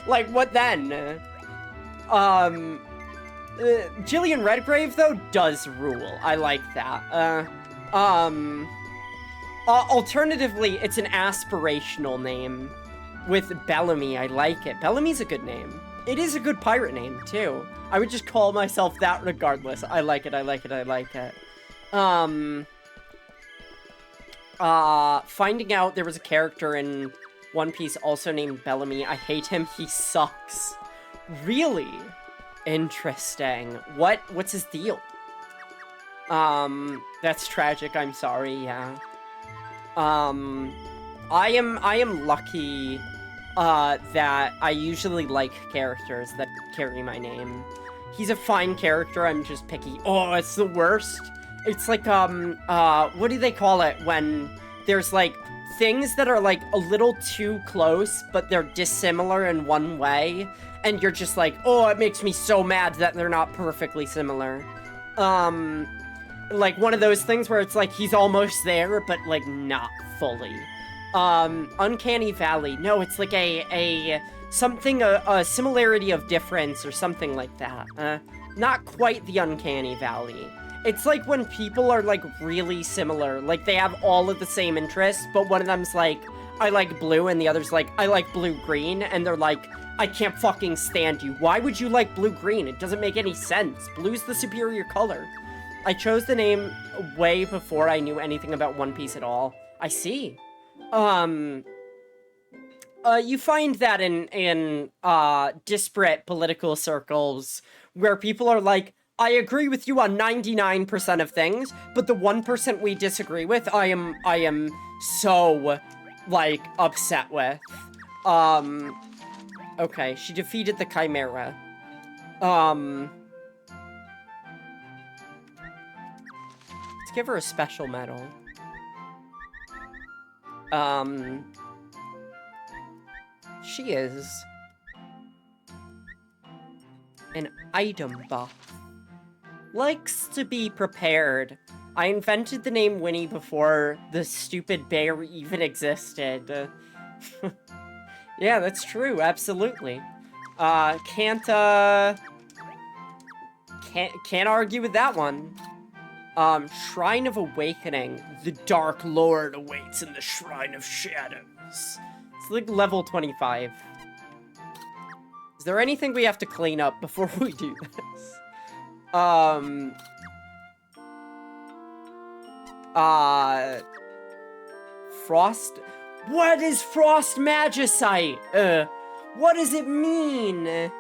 Like, what then? Gillian Redgrave, though, does rule. I like that. Alternatively, it's an aspirational name. With Bellamy, I like it. Bellamy's a good name. It is a good pirate name, too. I would just call myself that regardless. I like it, I like it, I like it. Finding out there was a character in One Piece also named Bellamy. I hate him, he sucks. Really? Interesting. What's his deal? That's tragic, I'm sorry, yeah. I am lucky, that I usually like characters that carry my name. He's a fine character, I'm just picky. Oh, it's the worst. It's like, what do they call it when there's, like, things that are, like, a little too close, but they're dissimilar in one way, and you're just like, oh, it makes me so mad that they're not perfectly similar. Like, one of those things where it's like, he's almost there, but, like, not fully. Uncanny Valley. No, it's like a similarity of difference or something like that. Not quite the Uncanny Valley. It's like when people are, like, really similar. Like, they have all of the same interests, but one of them's like, I like blue, and the other's like, I like blue-green, and they're like, I can't fucking stand you. Why would you like blue-green? It doesn't make any sense. Blue's the superior color. I chose the name way before I knew anything about One Piece at all. I see. You find that in disparate political circles where people are like, I agree with you on 99% of things, but the 1% we disagree with, I am so, like, upset with. Okay, she defeated the Chimera. Let's give her a special medal. She is an item buff. Likes to be prepared. I invented the name Winnie before the stupid bear even existed. Yeah, that's true, absolutely. Can't argue with that one. Shrine of Awakening. The Dark Lord awaits in the Shrine of Shadows. It's like level 25. Is there anything we have to clean up before we do this? Frost... What is Frost Magicite? What does it mean?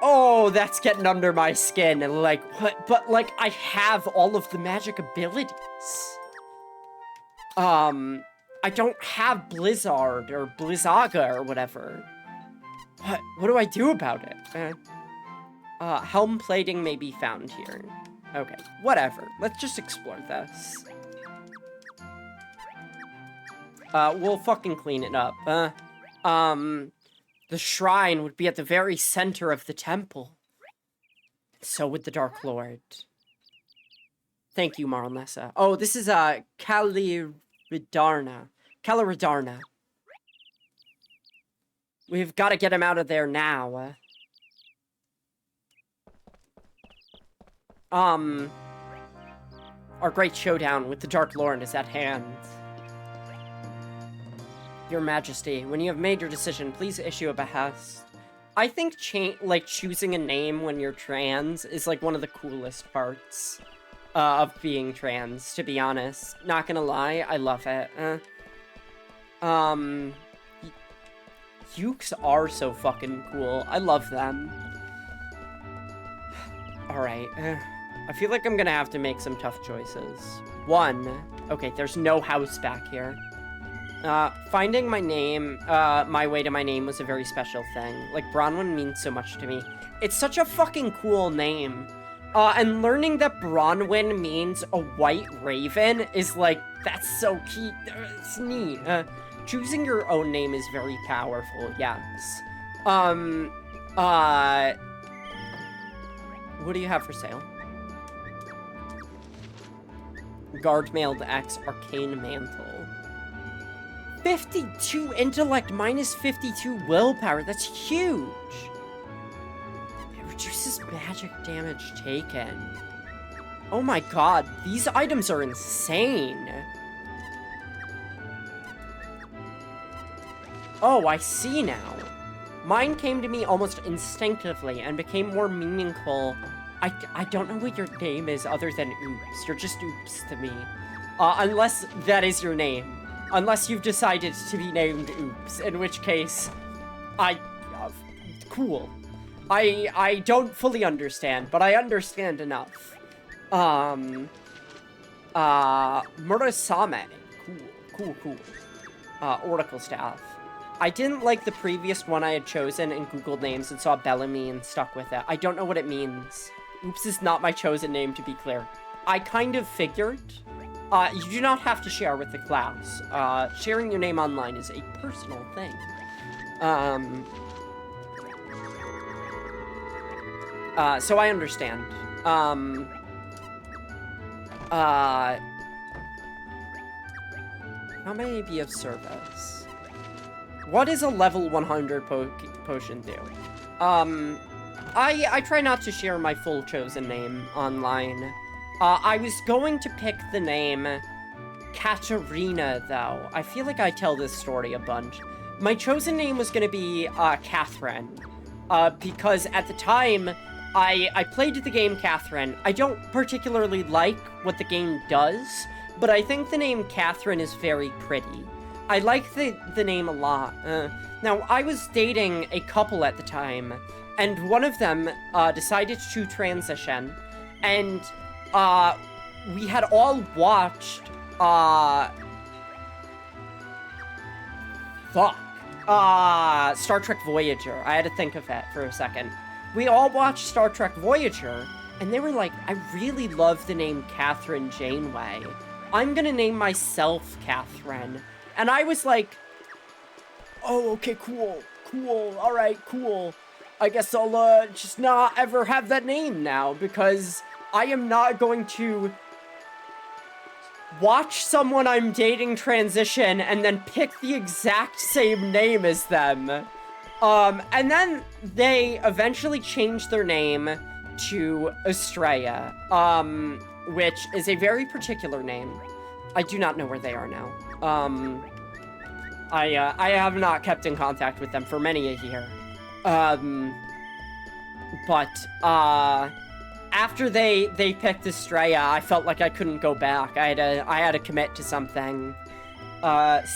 Oh, that's getting under my skin. And like, what? But, like, I have all of the magic abilities. I don't have Blizzard or Blizzaga or whatever. What do I do about it? Helm plating may be found here. Okay, whatever. Let's just explore this. We'll fucking clean it up. The shrine would be at the very center of the temple. So would the Dark Lord. Thank you, Marlnessa. Oh, this is, Caliridarna. Caliridarna. We've got to get him out of there now. Our great showdown with the Dark Lord is at hand. Your Majesty, when you have made your decision, please issue a behest. I think, choosing a name when you're trans is, like, one of the coolest parts of being trans, to be honest. Not gonna lie, I love it. Ukes are so fucking cool. I love them. Alright, I feel like I'm gonna have to make some tough choices. One, okay, there's no house back here. Finding my name, my way to my name was a very special thing. Like, Bronwyn means so much to me. It's such a fucking cool name. And learning that Bronwyn means a white raven is like, that's so key. It's neat. Choosing your own name is very powerful, yes. What do you have for sale? Guard Mailed X Arcane Mantle. 52 intellect minus 52 willpower. That's huge. It reduces magic damage taken. Oh my god, these items are insane. Oh, I see now. Mine came to me almost instinctively and became more meaningful. I don't know what your name is other than Oops. You're just Oops to me. Unless that is your name. Unless you've decided to be named Oops, in which case, cool. I don't fully understand, but I understand enough. Murasame. Cool. Oracle staff. I didn't like the previous one I had chosen in Google names and saw Bellamy and stuck with it. I don't know what it means. Oops is not my chosen name, to be clear. I kind of figured. You do not have to share with the class. Sharing your name online is a personal thing. So I understand. How may I be of service? What does a level 100 potion do? I try not to share my full chosen name online. I was going to pick the name Katarina, though. I feel like I tell this story a bunch. My chosen name was gonna be, Catherine. Because at the time, I played the game Catherine. I don't particularly like what the game does, but I think the name Catherine is very pretty. I like the name a lot. Now, I was dating a couple at the time, and one of them decided to transition, and we had all watched Star Trek Voyager. I had to think of that for a second. We all watched Star Trek Voyager, and they were like, I really love the name Catherine Janeway. I'm gonna name myself Catherine. And I was like, oh, okay, cool, alright, cool. I guess I'll, just not ever have that name now, because I am not going to watch someone I'm dating transition and then pick the exact same name as them. And then they eventually changed their name to Estrella, which is a very particular name. I do not know where they are now. I have not kept in contact with them for many a year. After they picked Estrella, I felt like I couldn't go back. I had to commit to something. It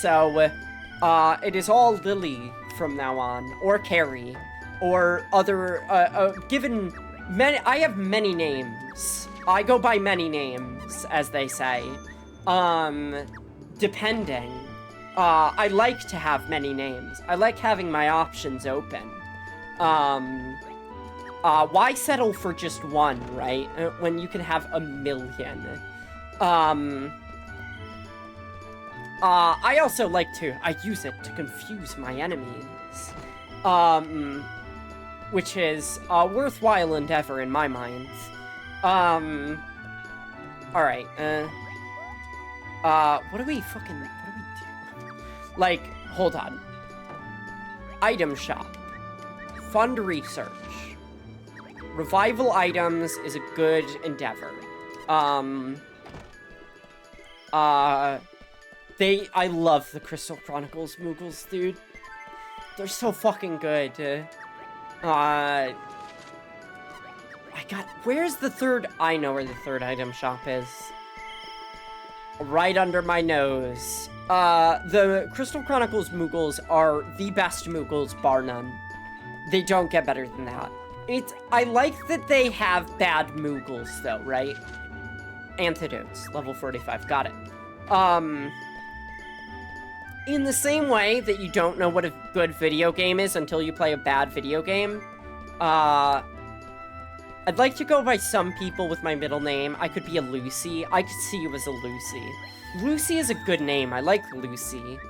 is all Lily from now on, or Carrie, or other, given many, I have many names. I go by many names, as they say. Depending. I like to have many names. I like having my options open. Why settle for just one, right? When you can have a million. I also like to, I use it to confuse my enemies. Which is a worthwhile endeavor in my mind. Alright, what do we do? Like, hold on. Item shop. Fund research. Revival items is a good endeavor. I love the Crystal Chronicles Moogles, dude. They're so fucking good. Where's the third? I know where the third item shop is. Right under my nose. The Crystal Chronicles Moogles are the best Moogles, bar none. They don't get better than that. I like that they have bad Moogles, though, right? Antidotes, level 45, got it. In the same way that you don't know what a good video game is until you play a bad video game, I'd like to go by some people with my middle name. I could be a Lucy. I could see you as a Lucy. Lucy is a good name. I like Lucy.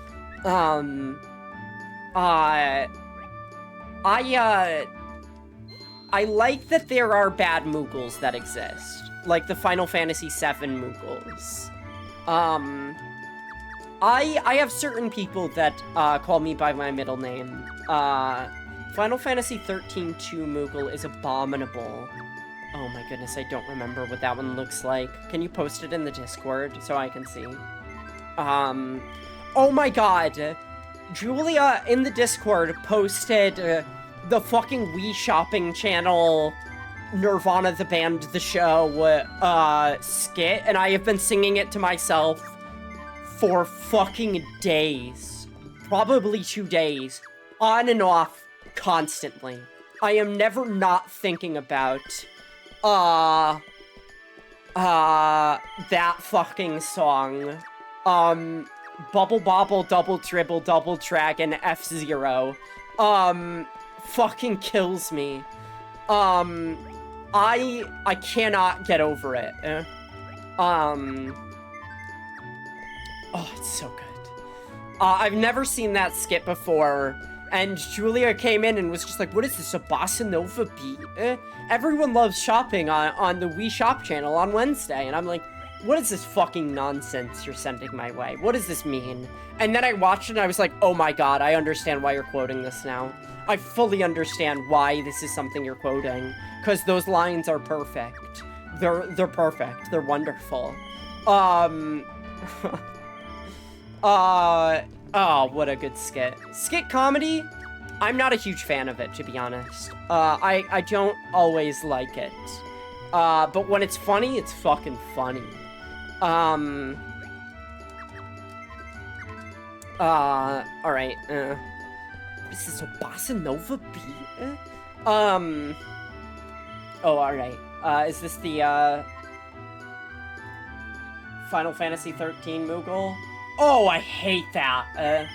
I like that there are bad Moogles that exist. Like the Final Fantasy VII Moogles. I have certain people that, call me by my middle name. Final Fantasy 13 2 Moogle is abominable. Oh my goodness, I don't remember what that one looks like. Can you post it in the Discord so I can see? Oh my god! Julia in the Discord posted the fucking Wii Shopping channel Nirvana the Band the Show skit, and I have been singing it to myself for fucking days. Probably 2 days. On and off, constantly. I am never not thinking about, that fucking song. Bubble Bobble, Double Dribble, Double Dragon, F-Zero. Fucking kills me. I cannot get over it. Oh, it's so good. I've never seen that skit before, and Julia came in and was just like, what is this, a bossa nova beat? Everyone loves shopping on the Wii Shop channel on Wednesday, and I'm like, what is this fucking nonsense you're sending my way? What does this mean? And then I watched it and I was like, oh my god, I understand why you're quoting this now. I fully understand why this is something you're quoting, because those lines are perfect. They're perfect. They're wonderful. Oh, what a good skit. Skit comedy, I'm not a huge fan of it, to be honest. I don't always like it. But when it's funny, it's fucking funny. Alright, what is this, a bossa nova beat? Oh, alright. Is this the, Final Fantasy 13 Moogle? Oh, I hate that.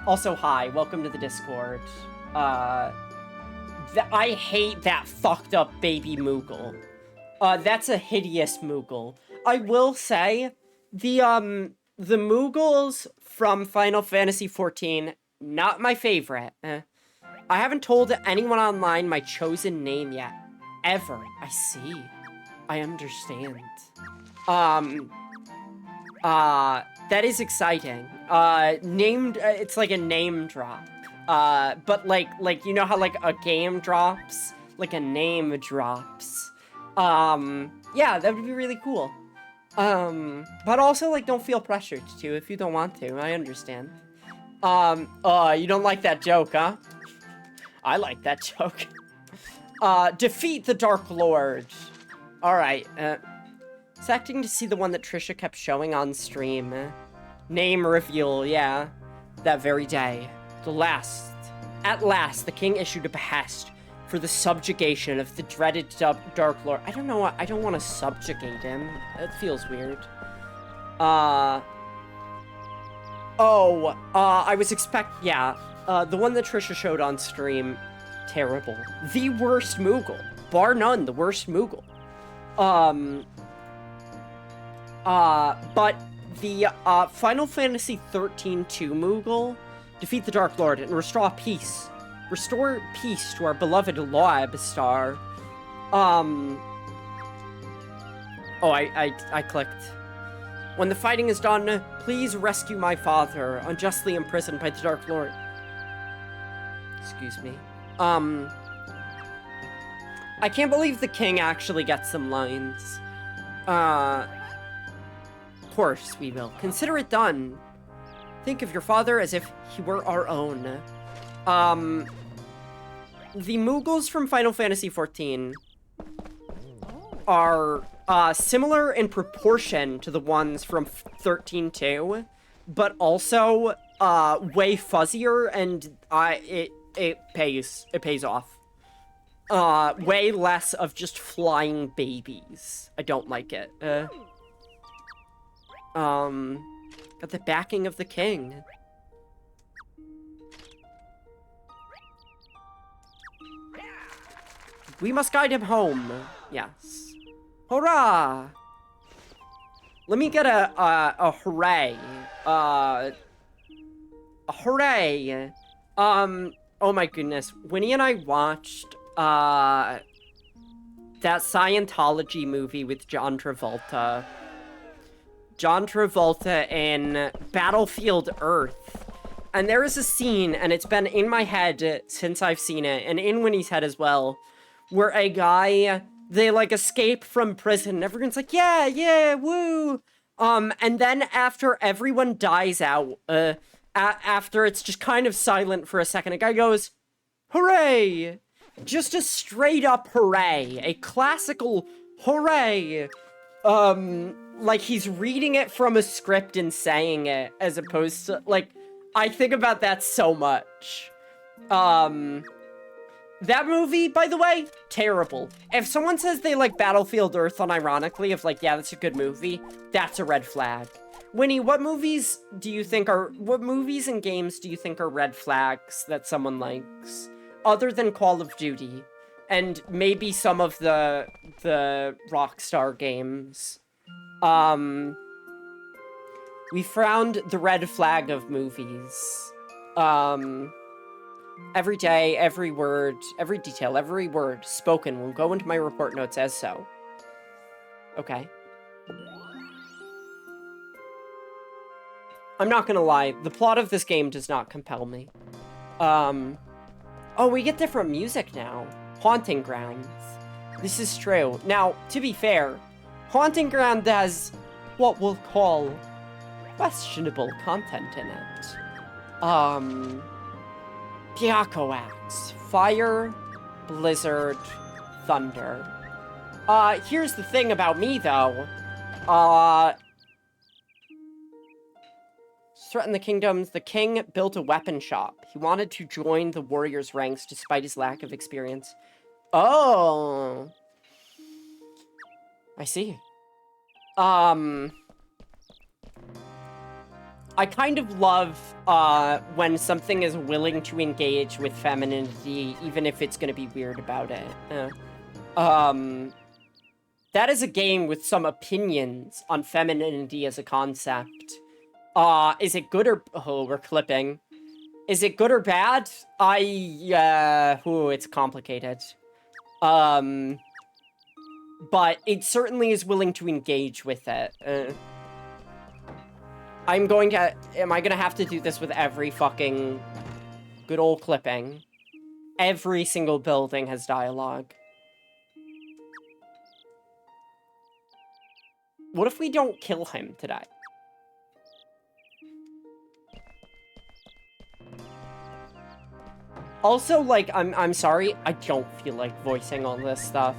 Also, hi, welcome to the Discord. I hate that fucked up baby Moogle. That's a hideous Moogle. I will say, the Moogles from Final Fantasy 14, not my favorite. I haven't told anyone online my chosen name yet. Ever. I see. I understand. That is exciting. It's like a name drop. But like, you know how like a game drops? Like a name drops. Yeah, that would be really cool. But also like, don't feel pressured to if you don't want to, I understand. You don't like that joke, huh? I like that joke. Defeat the Dark Lord. Alright, expecting to see the one that Trisha kept showing on stream. Name reveal, yeah. That very day. At last, the king issued a behest for the subjugation of the dreaded Dark Lord. I don't know what, I don't want to subjugate him. It feels weird. I was yeah. The one that Trisha showed on stream, terrible. The worst Moogle. Bar none, the worst Moogle. But the, Final Fantasy 13-2 Moogle, defeat the Dark Lord and restore peace. Restore peace to our beloved Loab Star. Oh, I clicked. When the fighting is done, please rescue my father, unjustly imprisoned by the Dark Lord. Excuse me. I can't believe the king actually gets some lines. Of course we will. Consider it done. Think of your father as if he were our own. The Moogles from Final Fantasy XIV are, similar in proportion to the ones from 13-2, but also, way fuzzier, and, it pays off. Way less of just flying babies. I don't like it. Got the backing of the king. We must guide him home. Yes. Hurrah! Let me get a hooray. A hooray! Oh my goodness. Winnie and I watched, that Scientology movie with John Travolta. John Travolta in Battlefield Earth. And there is a scene, and it's been in my head since I've seen it, and in Winnie's head as well, where a guy, they, like, escape from prison, and everyone's like, yeah, woo! And then after everyone dies out, after it's just kind of silent for a second, a guy goes, "Hooray!" Just a straight up hooray. A classical hooray. Like he's reading it from a script and saying it, as opposed to, like, I think about that so much. That movie, by the way, terrible. If someone says they like Battlefield Earth unironically, if like, yeah, that's a good movie, that's a red flag. Winnie, what movies and games do you think are red flags that someone likes? Other than Call of Duty, and maybe some of the Rockstar games. We found the red flag of movies. Every day, every word, every detail, every word spoken will go into my report notes as so. Okay. I'm not gonna lie, the plot of this game does not compel me. Oh, we get different music now. Haunting Grounds. This is true. Now, to be fair, Haunting Ground has what we'll call questionable content in it. Pyako Axe. Fire, Blizzard, Thunder. Here's the thing about me, though. Threaten the kingdoms. The king built a weapon shop. He wanted to join the warriors' ranks despite his lack of experience. Oh. I see. I kind of love, when something is willing to engage with femininity, even if it's gonna be weird about it. That is a game with some opinions on femininity as a concept. Is it good or... Oh, we're clipping. Is it good or bad? It's complicated. But it certainly is willing to engage with it. Am I gonna have to do this with every fucking good old clipping? Every single building has dialogue. What if we don't kill him today? Also, like, I'm sorry, I don't feel like voicing all this stuff.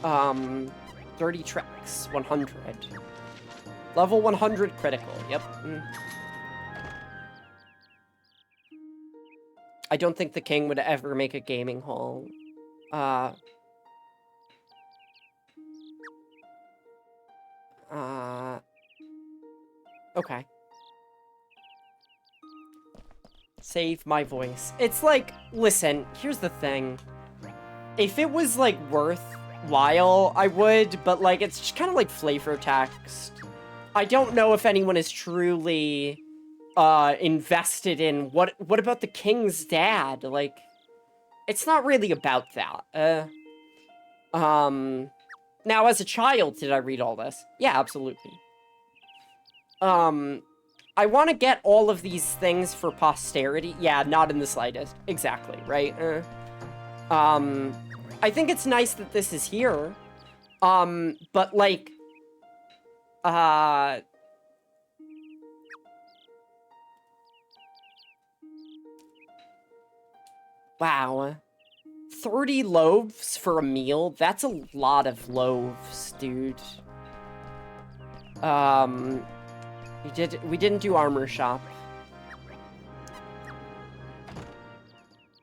30 tricks, 100. Level 100 critical, yep. I don't think the king would ever make a gaming hall. Okay. Save my voice. It's like, listen, here's the thing. If it was, like, worthwhile, I would, but, like, it's just kind of like flavor text. I don't know if anyone is truly, invested in what about the king's dad? Like, it's not really about that. Now, as a child, did I read all this? Yeah, absolutely. I want to get all of these things for posterity. Yeah, not in the slightest. Exactly, right? I think it's nice that this is here. But, like... Wow. 30 loaves for a meal? That's a lot of loaves, dude. We didn't do armor shop.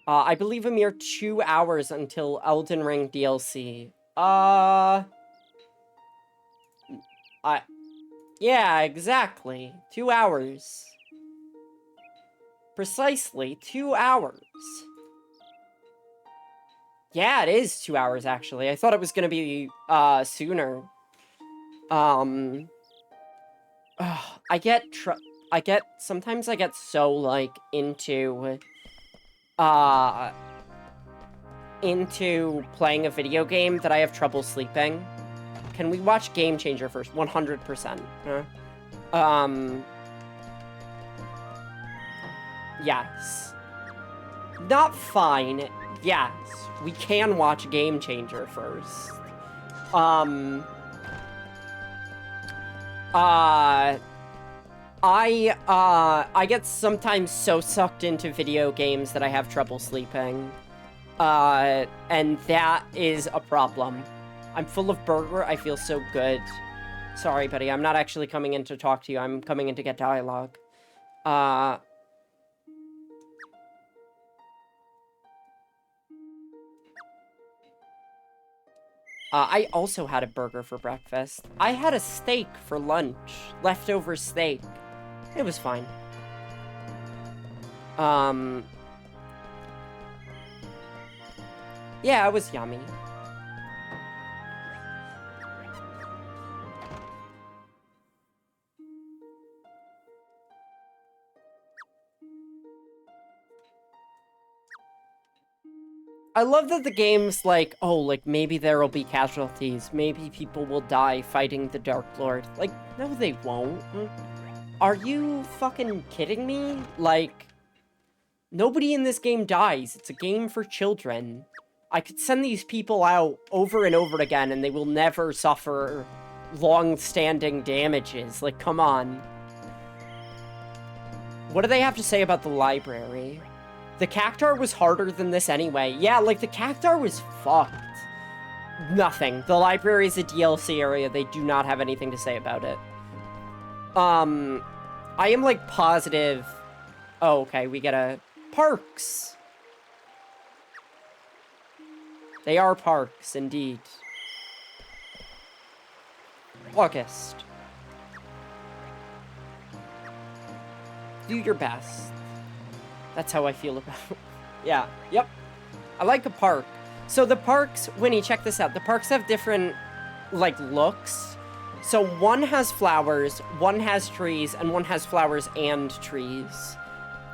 I believe a mere 2 hours until Elden Ring DLC. Yeah, exactly. 2 hours. Precisely 2 hours. Yeah, it is 2 hours, actually. I thought it was gonna be, sooner. Sometimes I get so, like, into playing a video game that I have trouble sleeping. Can we watch Game Changer first? 100%. Yes. Not fine. Yes. We can watch Game Changer first. I get sometimes so sucked into video games that I have trouble sleeping. And that is a problem. I'm full of burger. I feel so good. Sorry, buddy. I'm not actually coming in to talk to you. I'm coming in to get dialogue. I also had a burger for breakfast. I had a steak for lunch. Leftover steak. It was fine. Yeah, it was yummy. I love that the game's like, oh, like, maybe there'll be casualties. Maybe people will die fighting the Dark Lord. Like, no, they won't. Are you fucking kidding me? Like, nobody in this game dies. It's a game for children. I could send these people out over and over again, and they will never suffer long-standing damages. Like, come on. What do they have to say about the library? The Cactar was harder than this anyway. Yeah, like, the Cactar was fucked. Nothing. The library is a DLC area. They do not have anything to say about it. I am, like, positive... Oh, okay, we get a... Parks! They are parks, indeed. August. Do your best. That's how I feel about it. Yeah, yep. I like a park. So the parks, Winnie, check this out. The parks have different, like, looks. So one has flowers, one has trees, and one has flowers and trees.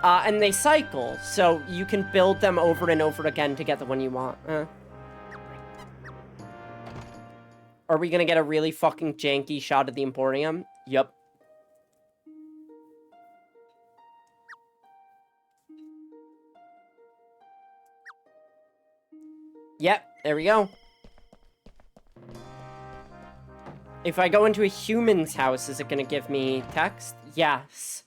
And they cycle, so you can build them over and over again to get the one you want. Are we gonna get a really fucking janky shot of the Emporium? Yup. Yep, there we go. If I go into a human's house, is it gonna give me text? Yes.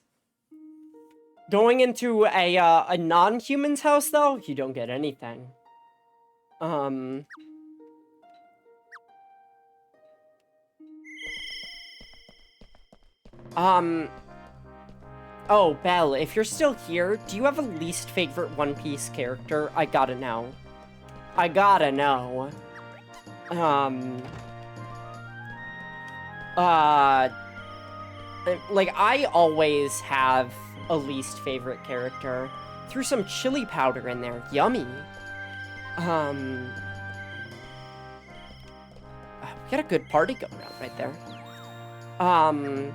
Going into a non-human's house, though, you don't get anything. Oh, Belle, if you're still here, do you have a least favorite One Piece character? I gotta know. I gotta know. Like, I always have a least favorite character. Threw some chili powder in there. Yummy. We got a good party going on right there. I'm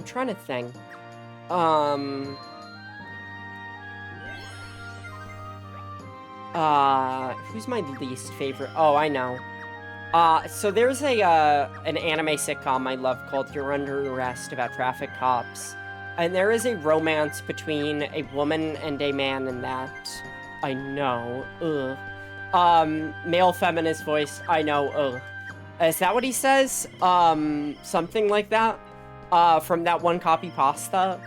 trying to think. Who's my least favorite? Oh, I know. So there's an anime sitcom I love called You're Under Arrest about traffic cops. And there is a romance between a woman and a man in that. I know. Ugh. Male feminist voice. I know. Ugh. Is that what he says? Something like that? From that one copy pasta.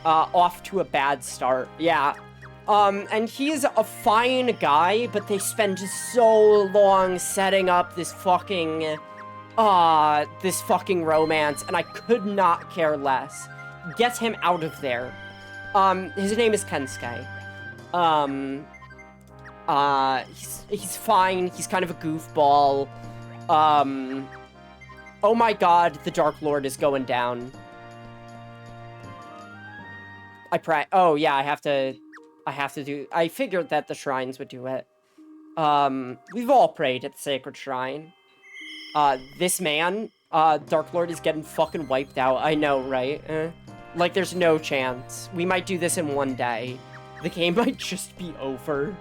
Off to a bad start. Yeah. And he's a fine guy, but they spend so long setting up this fucking romance, and I could not care less. Get him out of there. His name is Kensuke. He's fine. He's kind of a goofball. Oh my god, the Dark Lord is going down. Oh yeah, I have to do... I figured that the shrines would do it. We've all prayed at the sacred shrine. This man, Dark Lord, is getting fucking wiped out. I know, right? Like, there's no chance. We might do this in one day. The game might just be over.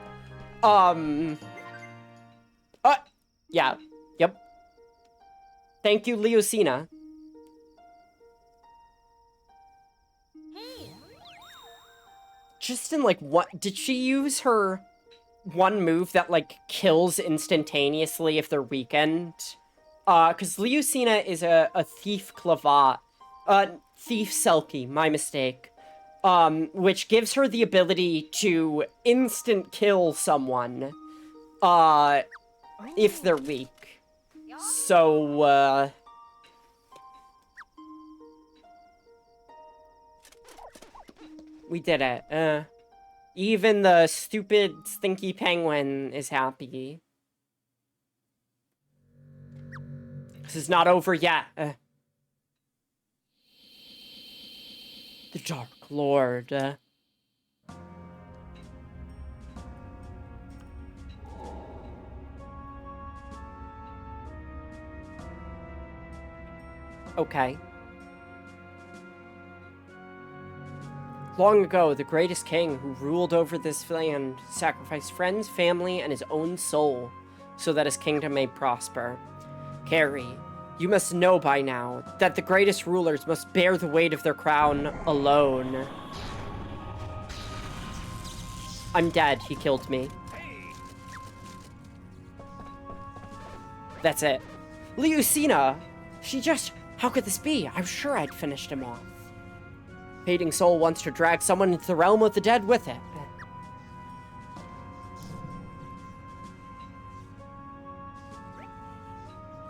Yeah. Yep. Thank you, Leocina. Just in, like, what... Did she use her one move that, like, kills instantaneously if they're weakened. Because Liucina is a Thief Clavat. Thief Selkie, my mistake. Which gives her the ability to instant kill someone, if they're weak. So, we did it. Even the stupid, stinky penguin is happy. This is not over yet. The Dark Lord. Okay. Long ago, the greatest king who ruled over this land sacrificed friends, family, and his own soul so that his kingdom may prosper. Carrie, you must know by now that the greatest rulers must bear the weight of their crown alone. I'm dead. He killed me. That's it. Liucina! She just... How could this be? I'm sure I'd finished him off. Hating soul wants to drag someone into the realm of the dead with it.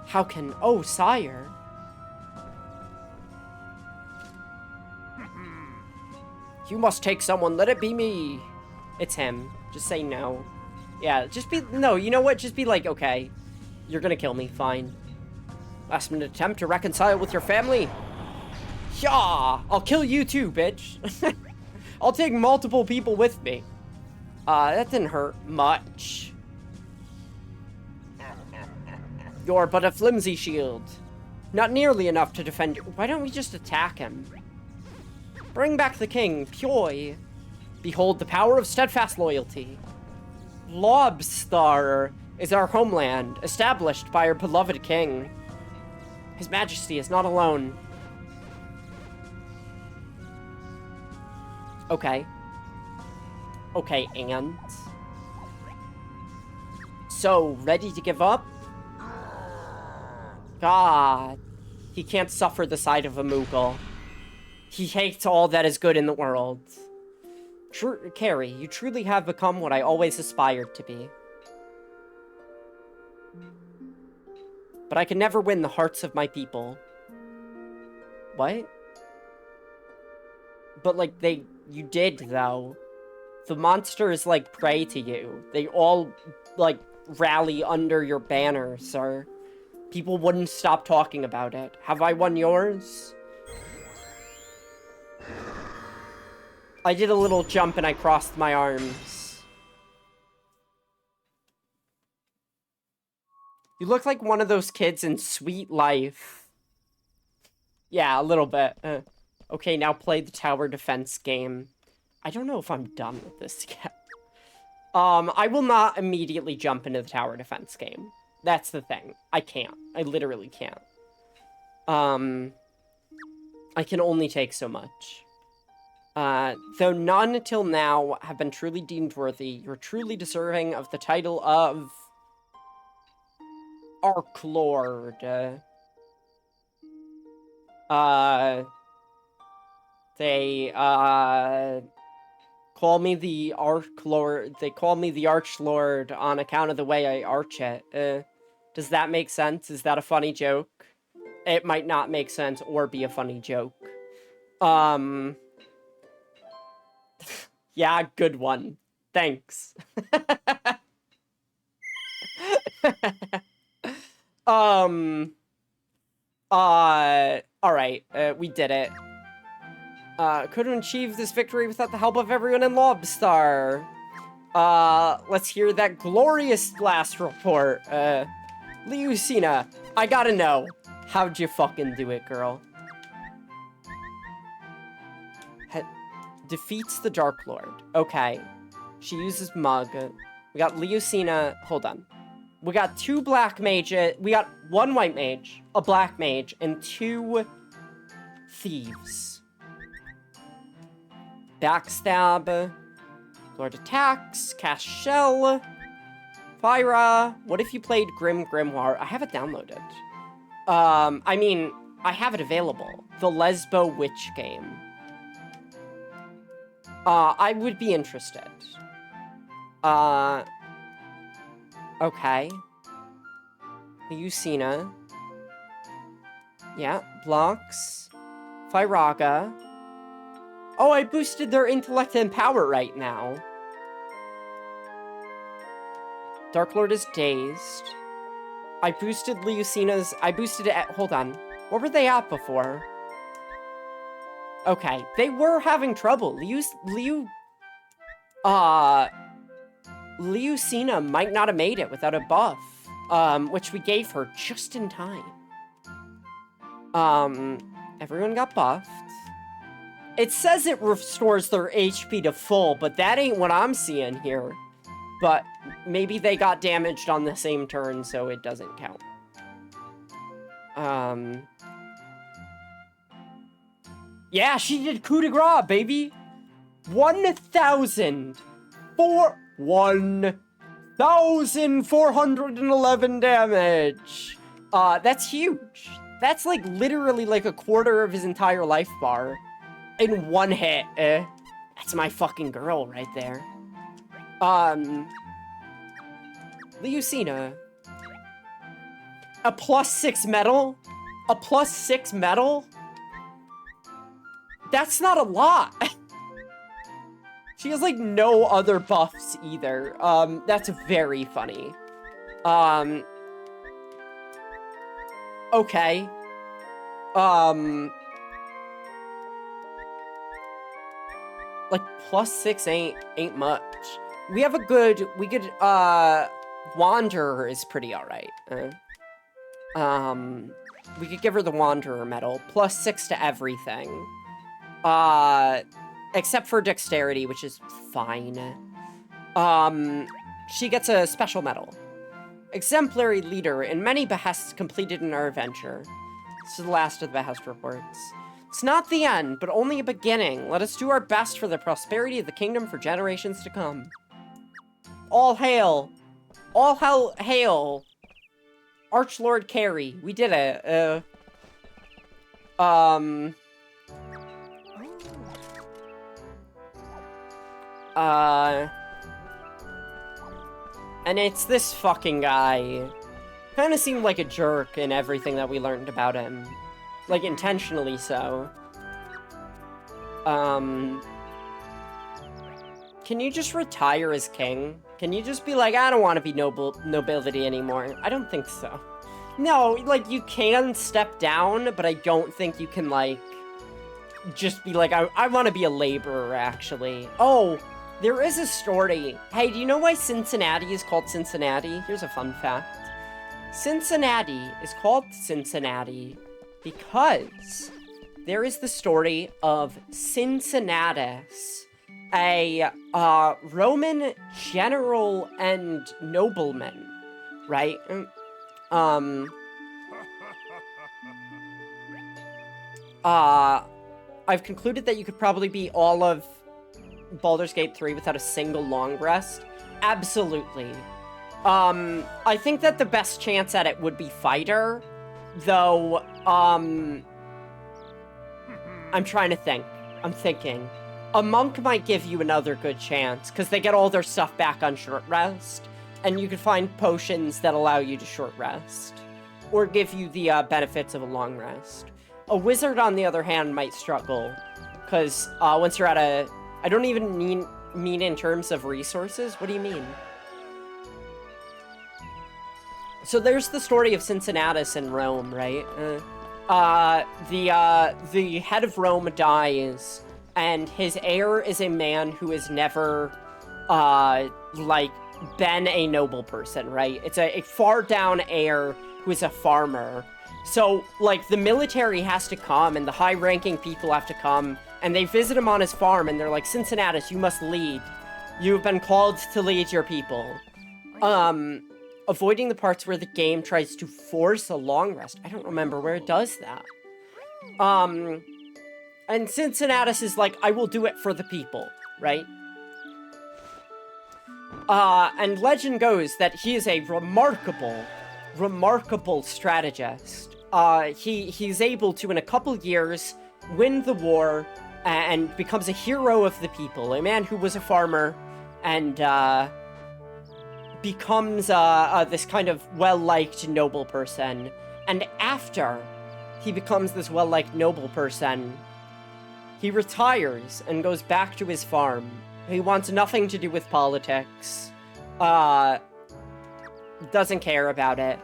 How can... Oh, sire. You must take someone. Let it be me. It's him. Just say no. Yeah, just be... No, you know what? Just be like, okay. You're gonna kill me. Fine. Last minute attempt to reconcile with your family. Yeah, I'll kill you too, bitch. I'll take multiple people with me. That didn't hurt much. You're but a flimsy shield. Not nearly enough to defend you. Why don't we just attack him? Bring back the king, Pyoy. Behold the power of steadfast loyalty. Lobstar is our homeland, established by our beloved king. His Majesty is not alone. Okay. Okay, and? So, ready to give up? God. He can't suffer the sight of a Moogle. He hates all that is good in the world. Carrie, you truly have become what I always aspired to be. But I can never win the hearts of my people. What? But, like, you did, though. The monsters, like, pray to you. They all, like, rally under your banner, sir. People wouldn't stop talking about it. Have I won yours? I did a little jump and I crossed my arms. You look like one of those kids in Sweet Life. Yeah, a little bit. Okay, now play the tower defense game. I don't know if I'm done with this yet. I will not immediately jump into the tower defense game. That's the thing. I can't. I literally can't. I can only take so much. Though none till now have been truly deemed worthy, you're truly deserving of the title of Arc Lord. They, call me the Arch Lord. They call me the Arch Lord on account of the way I arch it. Does that make sense? Is that a funny joke? It might not make sense or be a funny joke. Yeah, good one. Thanks. Alright, we did it. Couldn't achieve this victory without the help of everyone in Lobstar. Let's hear that glorious last report. Liucina, I gotta know. How'd you fucking do it, girl? Defeats the Dark Lord. Okay. She uses Mug. We got Liucina. Hold on. We got 2 black mages. We got 1 white mage, a black mage, and 2 thieves. Backstab. Lord attacks, cast shell, Fyra. What if you played Grim Grimoire? I have it downloaded. I mean, I have it available. The Lesbo Witch game. I would be interested. Okay. Lucina. Yeah, blocks. Fyraga. Oh, I boosted their intellect and power right now. Dark Lord is dazed. I boosted Lucina's... I boosted it at... Hold on. What were they at before? Okay, they were having trouble. Lucina might not have made it without a buff. Which we gave her just in time. Everyone got buffed. It says it restores their HP to full, but that ain't what I'm seeing here. But maybe they got damaged on the same turn, so it doesn't count. Yeah, she did coup de grace, baby! 1,411 damage! That's huge. That's like literally like a quarter of his entire life bar in one hit. That's my fucking girl right there. Lucina. A +6 metal? A +6 metal? That's not a lot. She has like no other buffs either. That's very funny. Okay. Like +6 ain't much. We have a good, Wanderer is pretty alright. We could give her the Wanderer medal. +6 to everything. Except for dexterity, which is fine. She gets a special medal. Exemplary leader in many behests completed in our adventure. This is the last of the behest reports. It's not the end, but only a beginning. Let us do our best for the prosperity of the kingdom for generations to come. All hail. All hell hail. Archlord Carry. We did it. And it's this fucking guy. Kinda seemed like a jerk in everything that we learned about him. Like, intentionally so. Can you just retire as king? Can you just be like, I don't want to be nobility anymore? I don't think so. No, like, you can step down, but I don't think you can, like, just be like, I want to be a laborer, actually. Oh, there is a story. Hey, do you know why Cincinnati is called Cincinnati? Here's a fun fact. Cincinnati is called Cincinnati because there is the story of Cincinnatus, a Roman general and nobleman, right? I've concluded that you could probably beat all of Baldur's Gate 3 without a single long rest. Absolutely. I think that the best chance at it would be fighter, though, I'm trying to think. I'm thinking. A monk might give you another good chance, because they get all their stuff back on short rest, and you could find potions that allow you to short rest, or give you the benefits of a long rest. A wizard, on the other hand, might struggle, because once you're at a... I don't even mean in terms of resources. What do you mean? So there's the story of Cincinnatus in Rome, right? The head of Rome dies, and his heir is a man who has never, like, been a noble person, right? It's a far down heir who is a farmer. So, like, the military has to come, and the high-ranking people have to come, and they visit him on his farm, and they're like, Cincinnatus, you must lead. You have been called to lead your people. Avoiding the parts where the game tries to force a long rest. I don't remember where it does that. And Cincinnatus is like, I will do it for the people, right? And legend goes that he is a remarkable strategist. He's able to, in a couple years, win the war and becomes a hero of the people. A man who was a farmer and becomes this kind of well-liked noble person. And after he becomes this well-liked noble person, he retires and goes back to his farm. He wants nothing to do with politics. Doesn't care about it.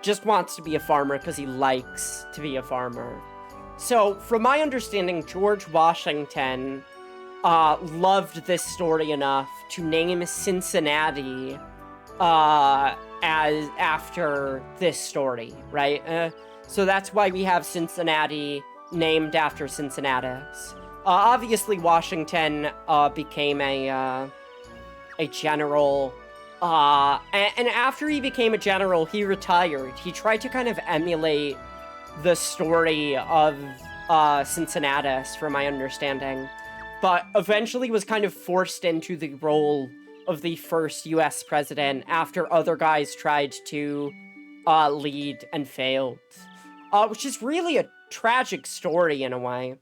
Just wants to be a farmer because he likes to be a farmer. So, from my understanding, George Washington loved this story enough to name Cincinnati as after this story, right? So that's why we have Cincinnati named after Cincinnatus. Obviously, Washington became a general, and after he became a general, he retired. He tried to kind of emulate the story of Cincinnatus, from my understanding, but eventually was kind of forced into the role of the first US president after other guys tried to lead and failed. Which is really a tragic story in a way.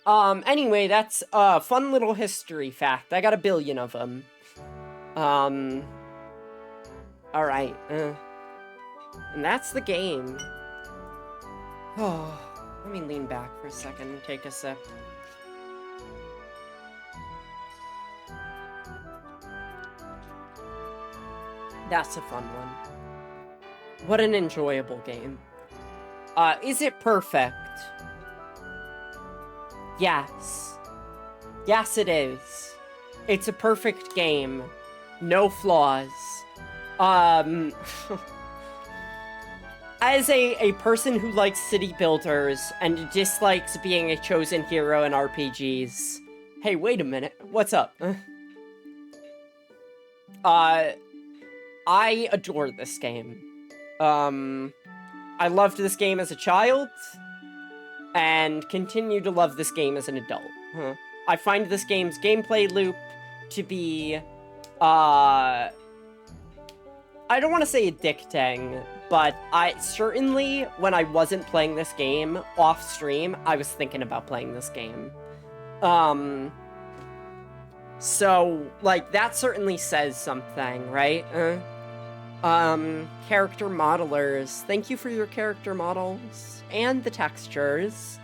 Anyway, that's a fun little history fact. I got 1 billion of them. Alright, and that's the game. Oh, let me lean back for a second and take a sip. That's a fun one. What an enjoyable game. Is it perfect? Yes. Yes, it is. It's a perfect game. No flaws. As a person who likes city builders and dislikes being a chosen hero in RPGs... Hey, wait a minute. What's up? I adore this game. I loved this game as a child, and continue to love this game as an adult. I find this game's gameplay loop to be, I don't want to say addicting, but certainly, when I wasn't playing this game off-stream, I was thinking about playing this game. So, like, that certainly says something, right? Character modelers. Thank you for your character models. And the textures.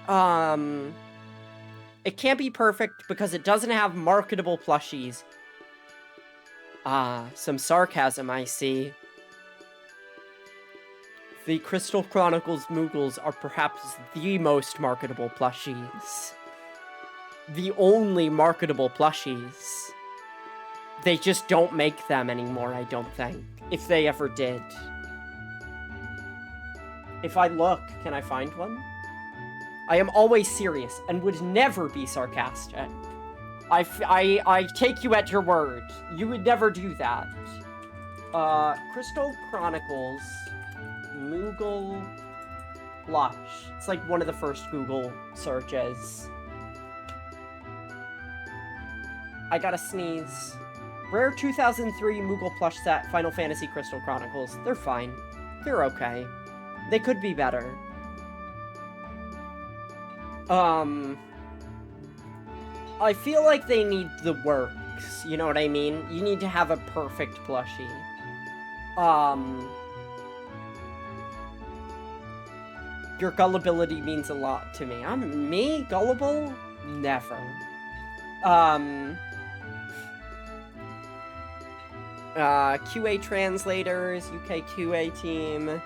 It can't be perfect because it doesn't have marketable plushies. Some sarcasm, I see. The Crystal Chronicles Moogles are perhaps the most marketable plushies. The only marketable plushies. They just don't make them anymore, I don't think. If they ever did. If I look, can I find one? I am always serious and would never be sarcastic. I take you at your word. You would never do that. Crystal Chronicles Moogle Blush. It's like one of the first Google searches. I gotta sneeze. Rare 2003 Moogle plush set, Final Fantasy Crystal Chronicles. They're fine. They're okay. They could be better. I feel like they need the works, you know what I mean? You need to have a perfect plushie. Your gullibility means a lot to me. Me? Gullible? Never. QA translators, UK QA team,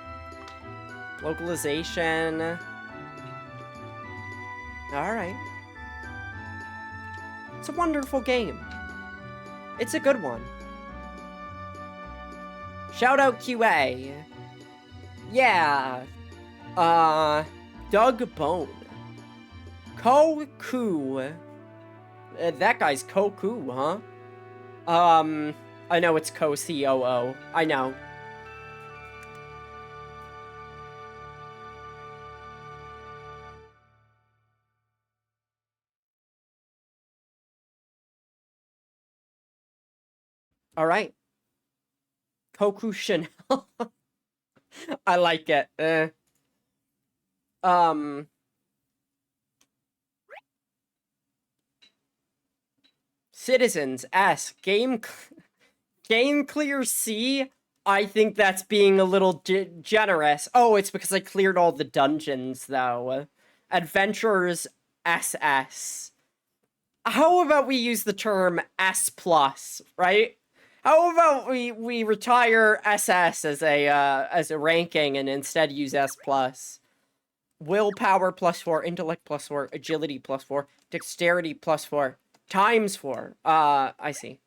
localization. Alright. It's a wonderful game. It's a good one. Shout out QA. Yeah. Doug Bone. Koku. That guy's Koku, huh? I know it's Ko-C-O-O. I know. All right. Coco Chanel. I like it. Citizens S. Game clear C. I think that's being a little generous. Oh, it's because I cleared all the dungeons, though. Adventurers SS. How about we use the term S+, right? How about we retire SS as a ranking and instead use S+. Willpower +4, intellect +4, agility +4, dexterity +4, times 4. I see.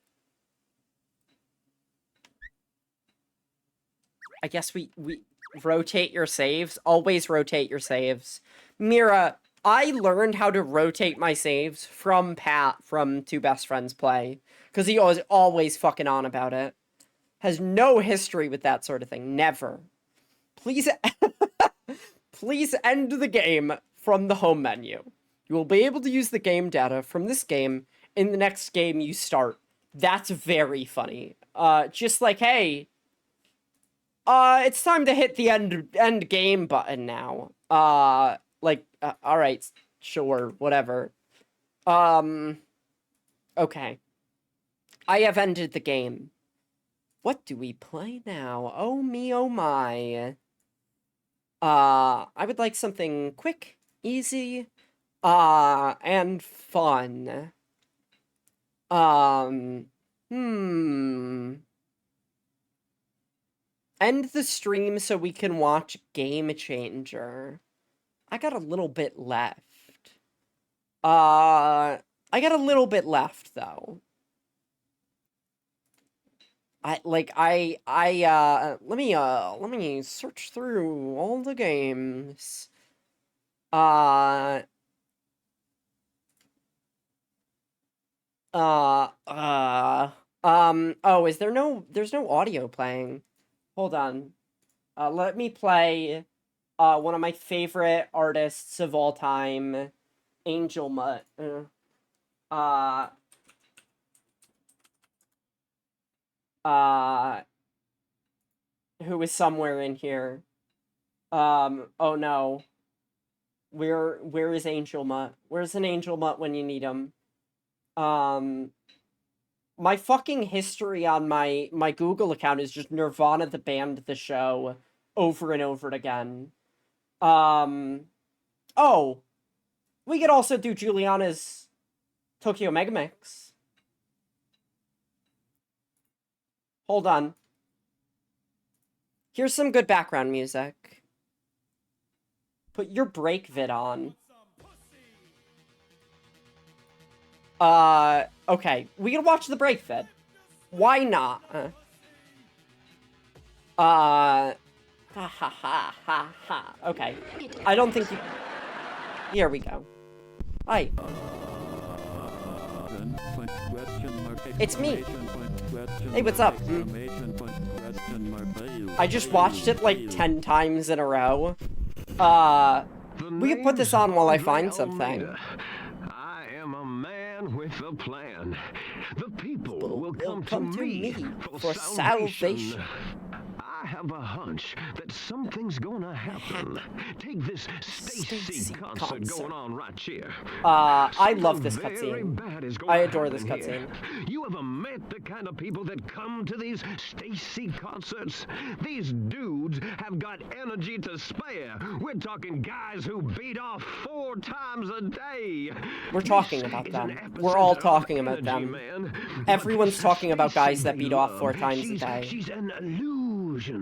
I guess we rotate your saves. Always rotate your saves. Mira, I learned how to rotate my saves from Pat from Two Best Friends Play. Because he was always fucking on about it. Has no history with that sort of thing. Never. Please, please end the game from the home menu. You will be able to use the game data from this game in the next game you start. That's very funny. Just like, hey... it's time to hit the end game button now. Alright, sure, whatever. Okay. I have ended the game. What do we play now? Oh me, oh my. I would like something quick, easy, and fun. End the stream so we can watch Game Changer. I got a little bit left. I got a little bit left, though. Let me search through all the games. Oh, there's no audio playing. Hold on. Let me play one of my favorite artists of all time, Angel Mutt. Who is somewhere in here. Oh no. Where is Angel Mutt? Where's an Angel Mutt when you need him? My fucking history on my Google account is just Nirvana the band, the show, over and over again. Oh, we could also do Juliana's Tokyo Megamix. Hold on. Here's some good background music. Put your break vid on. Okay. We can watch the break vid. Why not? Ha ha ha ha ha. Okay. I don't think you... Here we go. Hi. It's me. Hey, what's up? I just watched it like 10 times in a row. We can put this on while I find something. I am a man with a plan. The people will come to me for salvation. I have a hunch that something's gonna happen. Take this Stacy concert going on right here. I love this cutscene. I adore this cutscene. You ever met the kind of people that come to these Stacy concerts? These dudes have got energy to spare. We're talking guys who beat off 4 times a day. We're talking about them. We're all talking about them. Everyone's talking about guys that beat off 4 times a day. She's an illusion.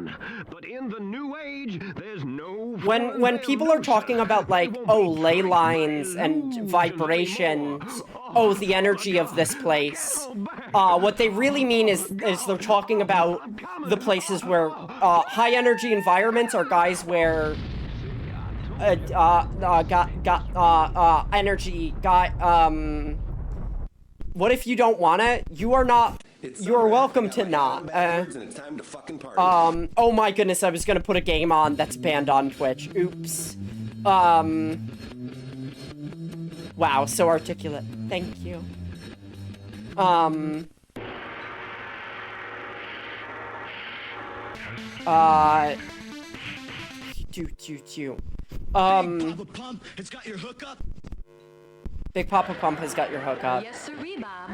But in the new age, there's no... When people are talking about, like, oh, ley lines and vibrations, oh, the energy of this place, what they really mean is they're talking about the places where high energy environments are guys where what if you don't want it? You are not... You're welcome to not. Oh my goodness, I was gonna put a game on that's banned on Twitch. Oops. Wow, so articulate. Thank you. Papa Pump has got your hookup. Big Papa Pump has got your hookup. Yes, sirree, Bob.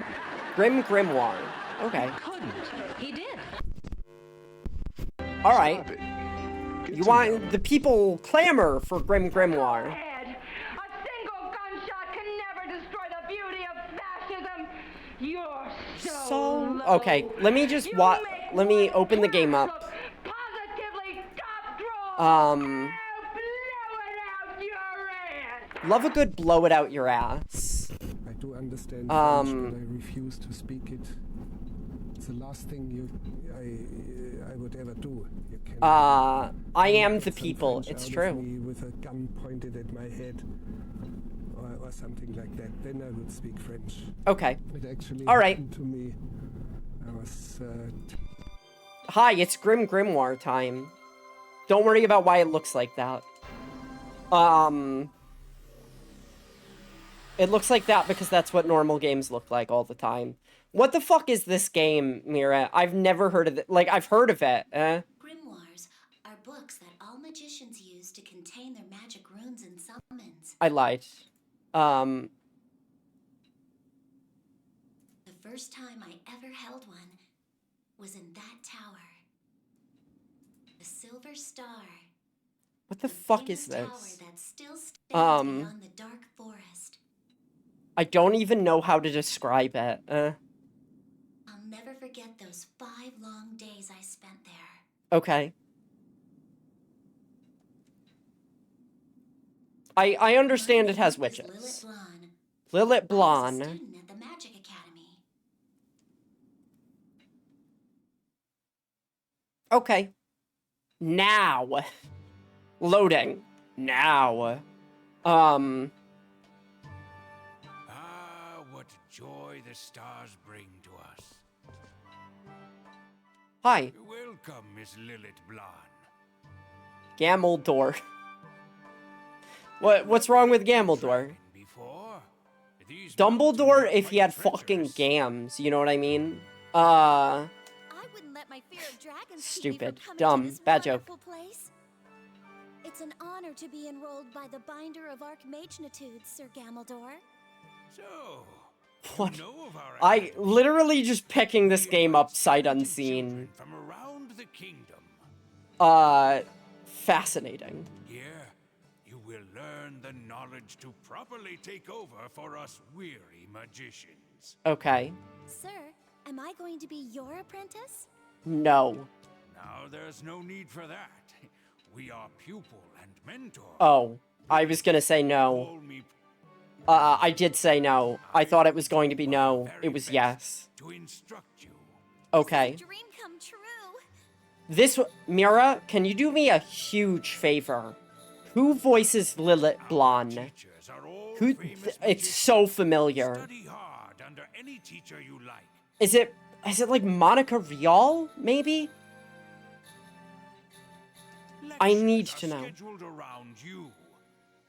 Grim Grimoire. Okay. Couldn't. He did. All right. You want the people clamor for Grim Grimoire. So okay, let me just let me open the game up. Love a good blow it out your ass. I do understand French, but I refuse to speak it. It's the last thing I would ever do. You I am the people. It's true. With a gun pointed at my head. Or something like that. Then I would speak French. Okay. It actually all right. happened to me. I was. Hi, it's Grim Grimoire time. Don't worry about why it looks like that. It looks like that because that's what normal games look like all the time. What the fuck is this game, Mira? I've never heard of it. Like, I've heard of it. Grimoires are books that all magicians use to contain their magic runes and summons. I lied. The first time I ever held one was in that tower. The Silver Star. What the fuck is this? Tower that still stands beyond the dark forest. I don't even know how to describe it. I'll never forget those 5 long days I spent there. Okay. I understand it has witches. Lilith Blonde. At the Magic Academy. Okay. Now. Loading. Now. Ah, what joy the stars bring to us. Hi. Welcome, Miss Lilith Blonde. Gambledore. What's wrong with Gambledore? Dumbledore if he had fucking gams, you know what I mean? I wouldn't let my fear of dragons Stupid. Dumb. Bad joke. Place. It's an honor to be enrolled by the Binder of Archmagnitudes, Sir Gambledore. So, what? I literally just picking this game up sight unseen. From around the kingdom. Fascinating. Here, you will learn the knowledge to properly take over for us weary magicians. Okay. Sir, am I going to be your apprentice? No. Now there's no need for that. We are pupil and mentor. Oh, I was gonna say no. I did say no. I thought it was going to be no. It was yes. To instruct you. Okay. Dream come true. Mira, can you do me a huge favor? Who voices Lilith Blonde? It's so familiar. Study hard under any teacher you like. Is it like Monica Rial, maybe? I need to know.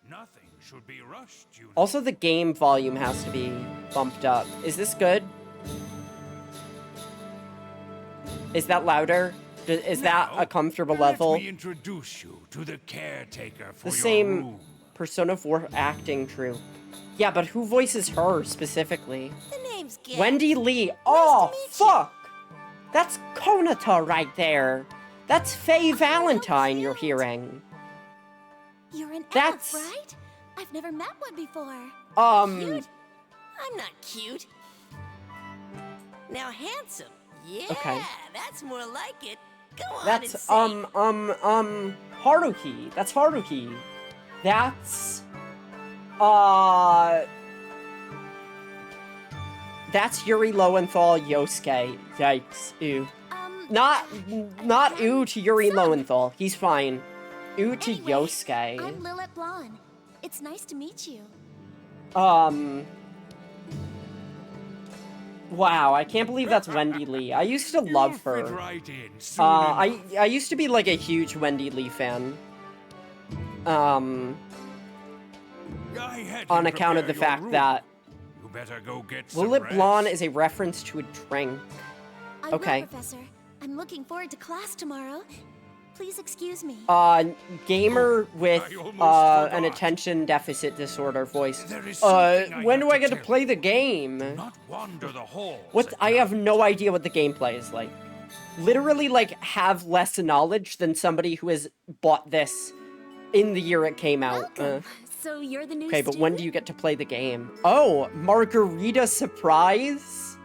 Nothing should be rushed, you know. Also, the game volume has to be bumped up. Is this good? Is that louder? Is that a comfortable level? Let me introduce you to the caretaker for the your same room. Persona 4 acting troupe. Yeah, but who voices her specifically? The name's Gab. Wendy Lee. Oh, fuck! That's Konata right there. That's Faye Valentine you're hearing. You're an elf, right? I've never met one before. Cute? I'm not cute. Now handsome. Yeah, okay. That's more like it. Go on that's, and say Haruhi. That's Haruhi. That's, that's Yuri Lowenthal Yosuke. Yikes. Ew. Not ew to Yuri Lowenthal. He's fine. Ew to Yosuke. I'm Lilith Blonde. It's nice to meet you. Wow, I can't believe that's Wendy Lee. I used to love her. I used to be like a huge Wendy Lee fan. On account of the fact that you better go get some Lilith rest. Blonde is a reference to a drink. I will, Professor. I'm looking forward to class tomorrow. Please excuse me. Gamer with, an attention deficit disorder voice. When do I get to play the game? Wander the halls. What? I have no idea what the gameplay is like. Literally, like, have less knowledge than somebody who has bought this in the year it came out. So you're the new Okay, but student? when do you get to play the game? Oh, margarita surprise?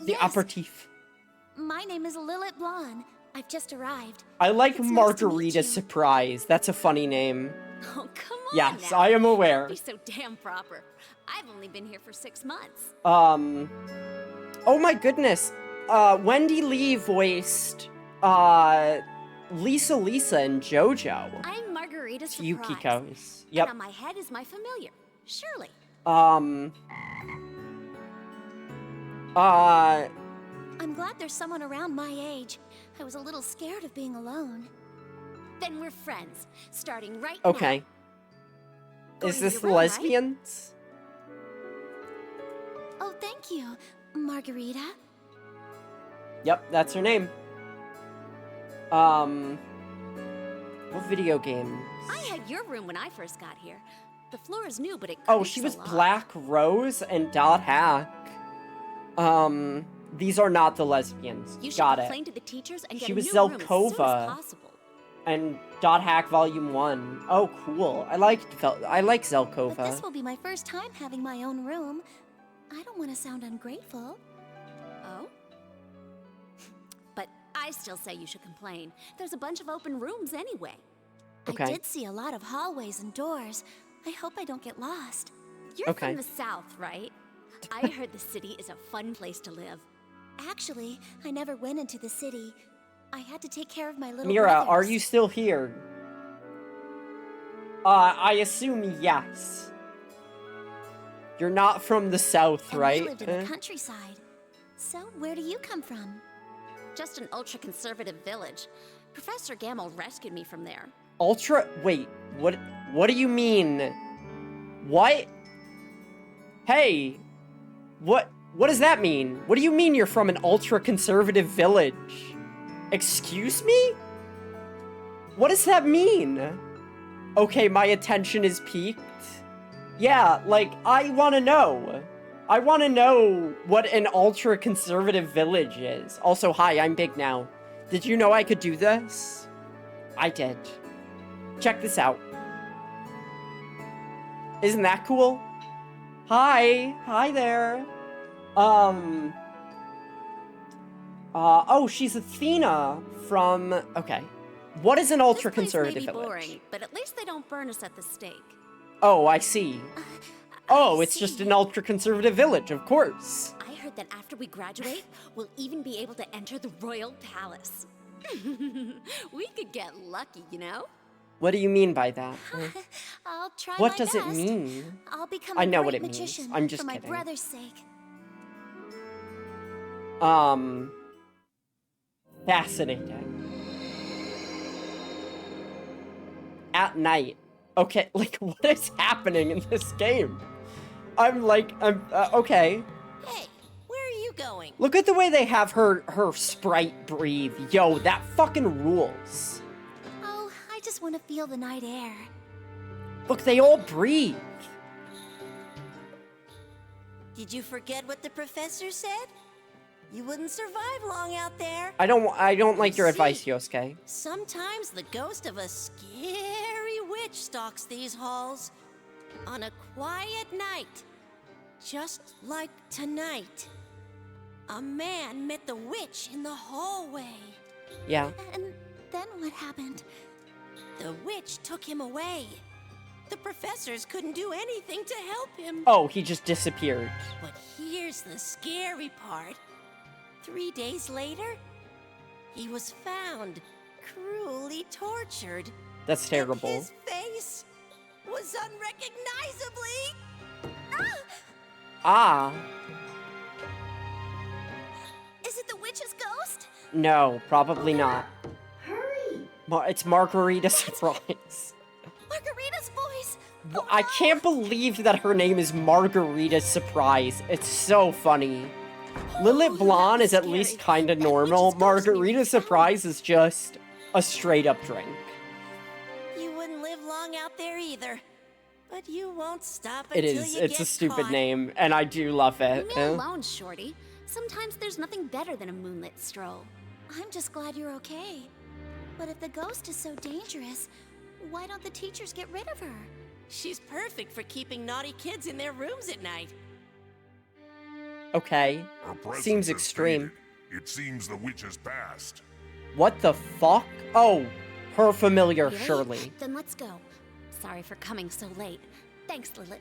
The Yes. aperitif. My name is Lilith Blonde. I've just arrived. I like It's nice to margarita meet you. surprise. That's a funny name. Oh, come on Yes, now. I am aware. Don't be so damn proper. I've only been here for 6 months. Oh my goodness. Wendy Lee voiced, Lisa and JoJo. I'm Margarita Surprise. Yukiko's. Yep. And on my head is my familiar, Shirley. I'm glad there's someone around my age. I was a little scared of being alone. Then we're friends, starting right now. okay. Going Is to this your the room, right? lesbians? Oh, thank you, Margarita. Yep, that's her name. What video games? I had your room when I first got here. The floor is new, but it Oh, creaks she a was lot. Black Rose and Dot Hack. These are not the lesbians. You should Got complain it. to the teachers and get She a was new room as soon as Zelkova. possible. And Dot Hack Volume 1. Oh, cool. I like But Zelkova. this will be my first time having my own room. I don't want to sound ungrateful. Oh? But I still say you should complain. There's a bunch of open rooms anyway. Okay. I did see a lot of hallways and doors. I hope I don't get lost. You're Okay. from the South, right? I heard the city is a fun place to live. Actually, I never went into the city. I had to take care of my little Mira, are brothers. you still here? I assume yes. You're not from the South, And right? I lived in the countryside. So, where do you come from? Just an ultra-conservative village. Professor Gamble rescued me from there. Wait, what do you mean? What? Hey, what does that mean? What do you mean you're from an ultra-conservative village? Excuse me? What does that mean? Okay, my attention is piqued. Yeah, like, I want to know. I want to know what an ultra-conservative village is. Also, hi, I'm big now. Did you know I could do this? I did. Check this out. Isn't that cool? Hi. Hi there. Oh, she's Athena from... Okay. What is an ultra-conservative This place may be village? boring, but at least they don't burn us at the stake. Oh, I see. Oh, it's just an ultra-conservative village, of course. I heard that after we graduate, we'll even be able to enter the royal palace. We could get lucky, you know? What do you mean by that? I'll try What my does it best. mean? I'll become I a know great what it means. magician I'm just for my kidding. brother's sake. Fascinating. At night. Okay, like, what is happening in this game? Okay. Hey, where are you going? Look at the way they have her sprite breathe. Yo, that fucking rules. Oh, I just want to feel the night air. Look, they all breathe. Did you forget what the professor said? You wouldn't survive long out there. I don't like your advice, Yosuke. Sometimes the ghost of a scary witch stalks these halls. On a quiet night, just like tonight, a man met the witch in the hallway. Yeah. And then what happened? The witch took him away. The professors couldn't do anything to help him. Oh, he just disappeared. But here's the scary part. 3 days later, he was found, cruelly tortured. That's terrible. And his face was unrecognizably... Ah. Is it the witch's ghost? No, probably not. Hurry! It's Margarita Surprise. Margarita's voice! I can't believe that her name is Margarita Surprise. It's so funny. Lilith Blonde is at least kind of normal. Margarita Surprise is just a straight-up drink. You wouldn't live long out there either. But you won't stop It until is. you It's get a stupid caught. name, and I do love it. Leave me alone, Shorty. Sometimes there's nothing better than a moonlit stroll. I'm just glad you're okay. But if the ghost is so dangerous, why don't the teachers get rid of her? She's perfect for keeping naughty kids in their rooms at night. Okay. Her presence Seems has extreme. faded. It seems the witch has passed. What the fuck? Oh, her familiar, Really? surely. Then let's go. Sorry for coming so late. Thanks, Lilith.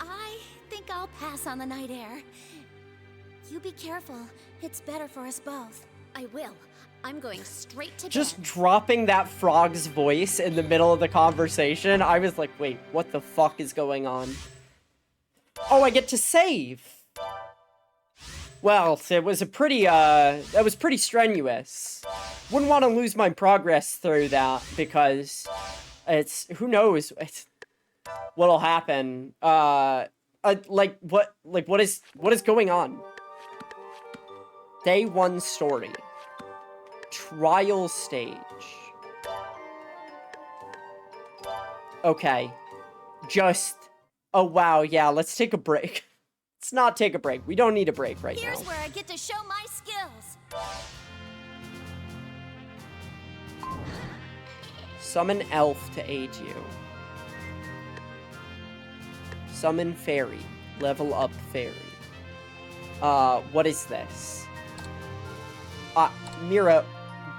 I think I'll pass on the night air. You be careful. It's better for us both. I will. I'm going straight to Just bed. dropping that frog's voice in the middle of the conversation, I was like, wait, what the fuck is going on? Oh, I get to save! Well, it was a pretty, that was pretty strenuous. Wouldn't want to lose my progress through that, because who knows what'll happen. What is going on? Day 1 story. Trial stage. Okay. Oh wow, yeah, let's take a break. Let's not take a break. We don't need a break right now. Here's where I get to show my skills. Summon elf to aid you. Summon fairy. Level up fairy. What is this? Mira,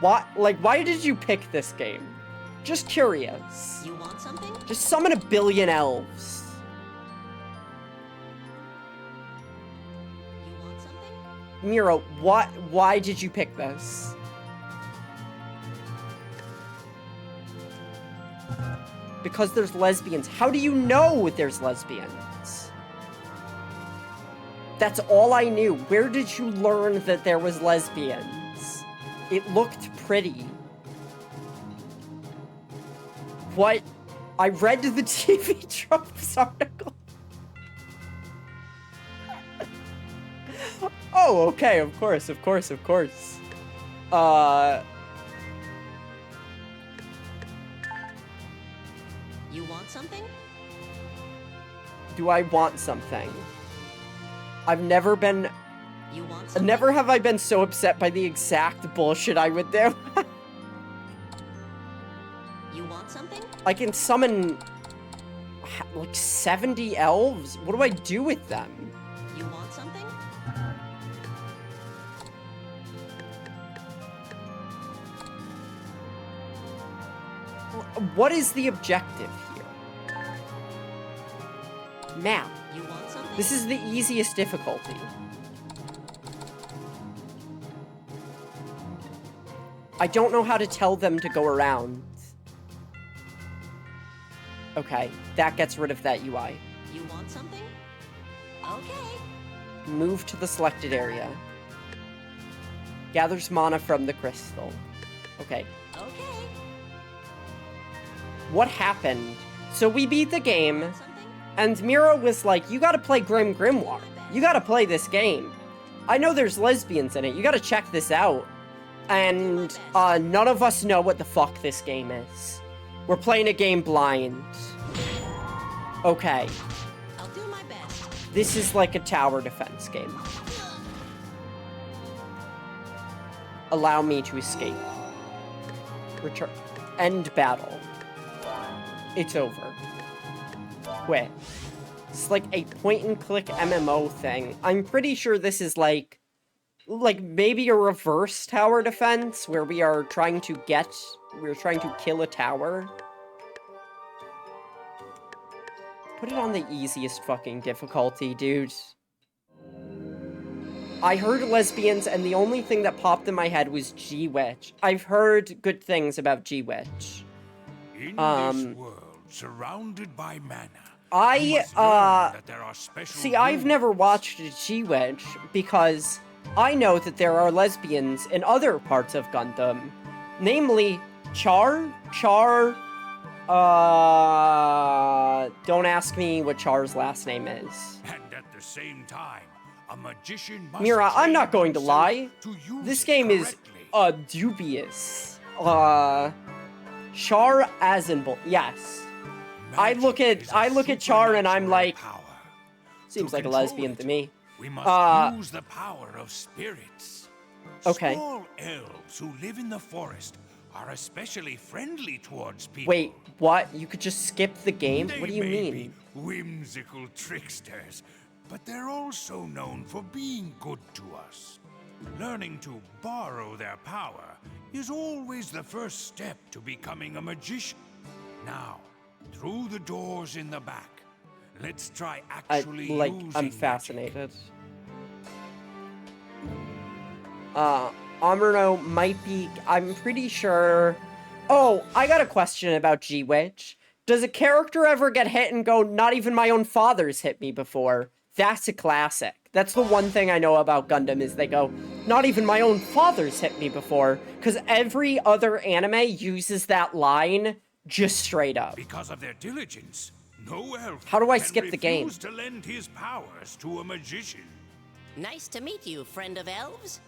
why did you pick this game? Just curious. You want something? Just summon 1 billion elves. You want something? Mira, why did you pick this? Because there's lesbians. How do you know there's lesbians? That's all I knew. Where did you learn that there was lesbians? It looked pretty. What? I read the TV tropes article. Oh, okay, of course. You want something? Do I want something? I've never been... You want something? Never have I been so upset by the exact bullshit I would do. You want something? I can summon... like 70 elves? What do I do with them? You want something? What is the objective here? Map. You want something? This is the easiest difficulty. I don't know how to tell them to go around. Okay, that gets rid of that UI. You want something? Okay. Move to the selected area. Gathers mana from the crystal. Okay. Okay. What happened? So we beat the game, and Mira was like, you gotta play Grim Grimoire. You gotta play this game. I know there's lesbians in it. You gotta check this out. And none of us know what the fuck this game is. We're playing a game blind. Okay. I'll do my best. This is like a tower defense game. Allow me to escape. Return. End battle. It's over. Quit. It's like a point-and-click MMO thing. I'm pretty sure this is like maybe a reverse tower defense where we're trying to kill a tower. Put it on the easiest fucking difficulty, dude. I heard lesbians, and the only thing that popped in my head was G-Witch. I've heard good things about G-Witch. In this world, surrounded by mana, I've never watched G-Witch because I know that there are lesbians in other parts of Gundam. Namely, Char, don't ask me what Char's last name is. and at the same time, a magician must Mira, I'm not going to train lie. himself to use This it game is correctly. dubious. Char Azenbol. Yes. I look at Char and I'm like, seems like a lesbian to me. We must use the power of spirits. Okay. Small elves who live in the forest are especially friendly towards people. Wait, what? You could just skip the game? They What do you may mean? be whimsical tricksters, but they're also known for being good to us. Learning to borrow their power is always the first step to becoming a magician. Now, through the doors in the back, let's try actually using I'm fascinated. Amuro might be, I'm pretty sure. Oh, I got a question about G-Witch. Does a character ever get hit and go, not even my own father's hit me before? That's a classic. That's the one thing I know about Gundam is they go, not even my own father's hit me before. Because every other anime uses that line just straight up. Because of their diligence, no elf How do I can skip the game? refuse to lend his powers to a magician. Nice to meet you, friend of elves.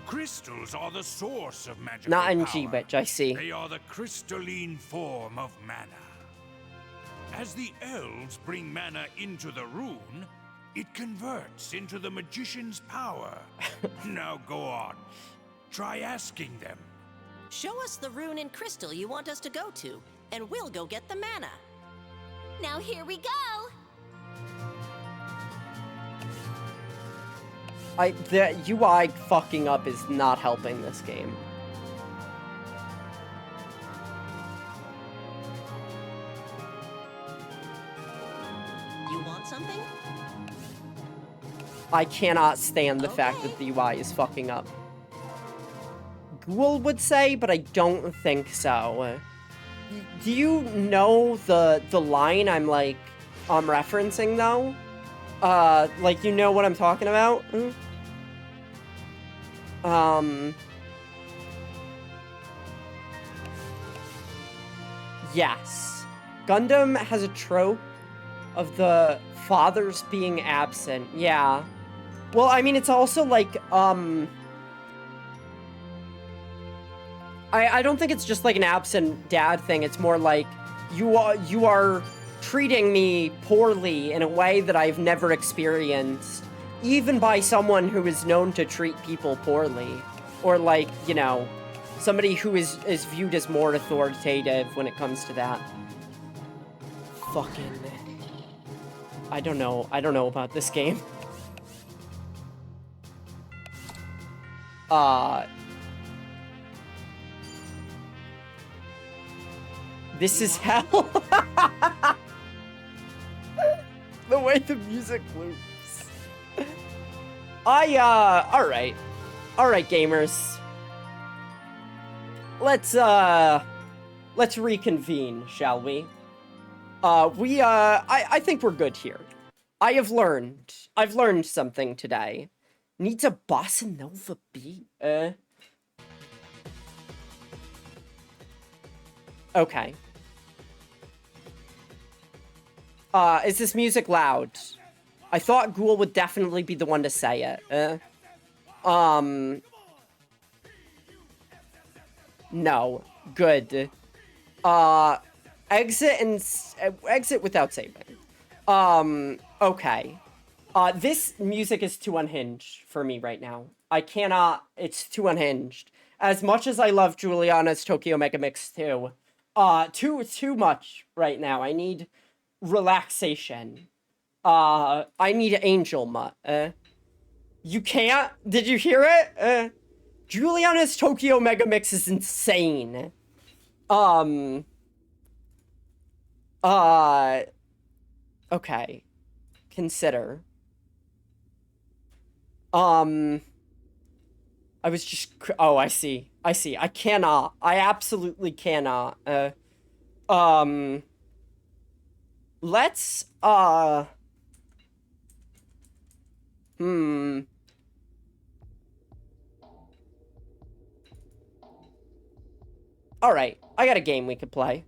Crystals are the source of magical Not in power. G-Witch, I see. They are the crystalline form of mana. As the elves bring mana into the rune, it converts into the magician's power. Now go on. Try asking them. Show us the rune and crystal you want us to go to, and we'll go get the mana. Now here we go. The UI fucking up is not helping this game. You want something? I cannot stand the fact that the UI is fucking up. Ghoul would say, but I don't think so. Do you know the line I'm referencing though? Like, you know what I'm talking about? Yes. Gundam has a trope of the fathers being absent. Yeah. Well, I mean, it's also like, I don't think it's just like an absent dad thing. It's more like, you are treating me poorly in a way that I've never experienced, even by someone who is known to treat people poorly. Or like, you know, somebody who is viewed as more authoritative when it comes to that. Fucking... I don't know about this game. This is hell. The way the music loops. Alright. Alright, gamers. Let's reconvene, shall we? I think we're good here. I've learned something today. Needs a bossa nova beat? Okay. Is this music loud? I thought Ghoul would definitely be the one to say it. No. Good. Exit without saving. Okay. This music is too unhinged for me right now. I cannot, it's too unhinged. As much as I love Juliana's Tokyo Mega Mix 2, too much right now. I need relaxation. I need Angel Mutt. You can't? Did you hear it? Juliana's Tokyo Mega Mix is insane. Okay. Consider. I was just, oh, I see. I cannot. I absolutely cannot. Let's, Alright, I got a game we could play.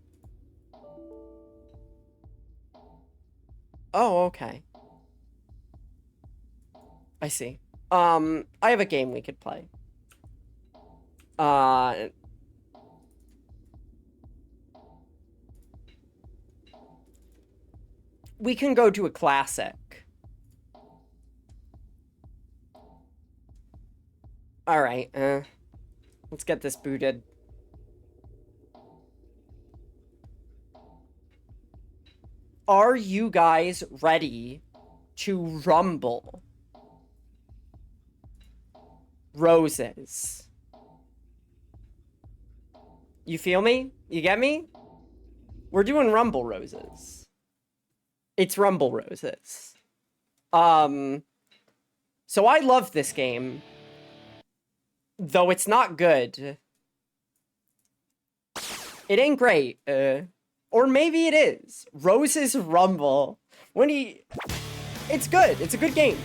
Oh, okay. I see. I have a game we could play. we can go to a classic. All right, let's get this booted. Are you guys ready to rumble? Roses. You feel me? You get me? We're doing rumble roses. It's rumble roses. So I love this game. Though it's not good. It ain't great. Or maybe it is. Roses Rumble. It's good. It's a good game.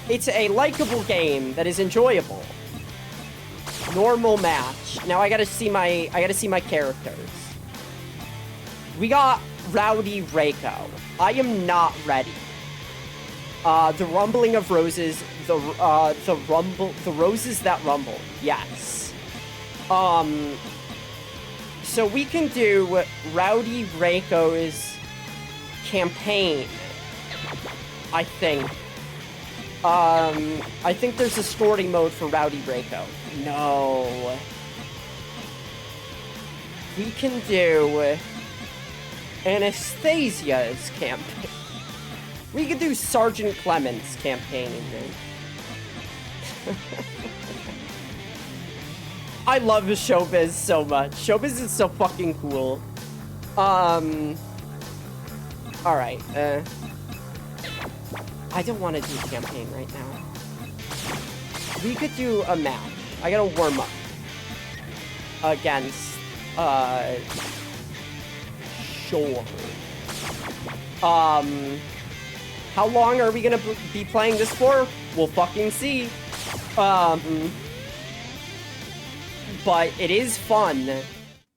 It's a likable game that is enjoyable. Normal match. Now I gotta see my characters. We got Rowdy Reiko. I am not ready. The rumbling of roses, the roses that rumble. Yes. So we can do Rowdy Reiko's campaign, I think. I think there's a story mode for Rowdy Reiko. No. We can do Anastasia's campaign. We could do Sergeant Clement's campaign. I love Showbiz so much. Showbiz is so fucking cool. Alright, I don't want to do a campaign right now. We could do a match. I gotta warm up. Against, sure. How long are we gonna be playing this for? We'll fucking see. But it is fun.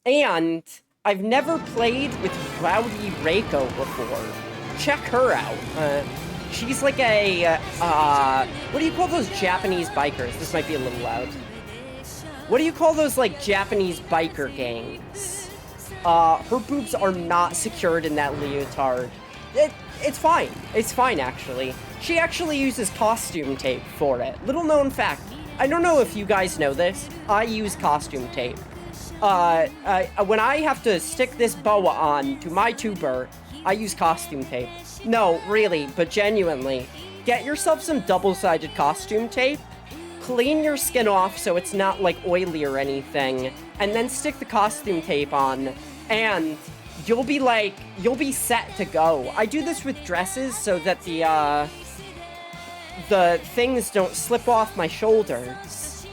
And I've never played with Rowdy Reiko before. Check her out. She's like a, what do you call those Japanese bikers? This might be a little loud. What do you call those, like, Japanese biker gangs? Her boobs are not secured in that leotard. It's fine. It's fine, actually. She actually uses costume tape for it. Little known fact. I don't know if you guys know this. I use costume tape. When I have to stick this boa on to my tuber, I use costume tape. No, really, but genuinely. Get yourself some double-sided costume tape. Clean your skin off so it's not, like, oily or anything. And then stick the costume tape on. And you'll be set to go. I do this with dresses so that the things don't slip off my shoulders.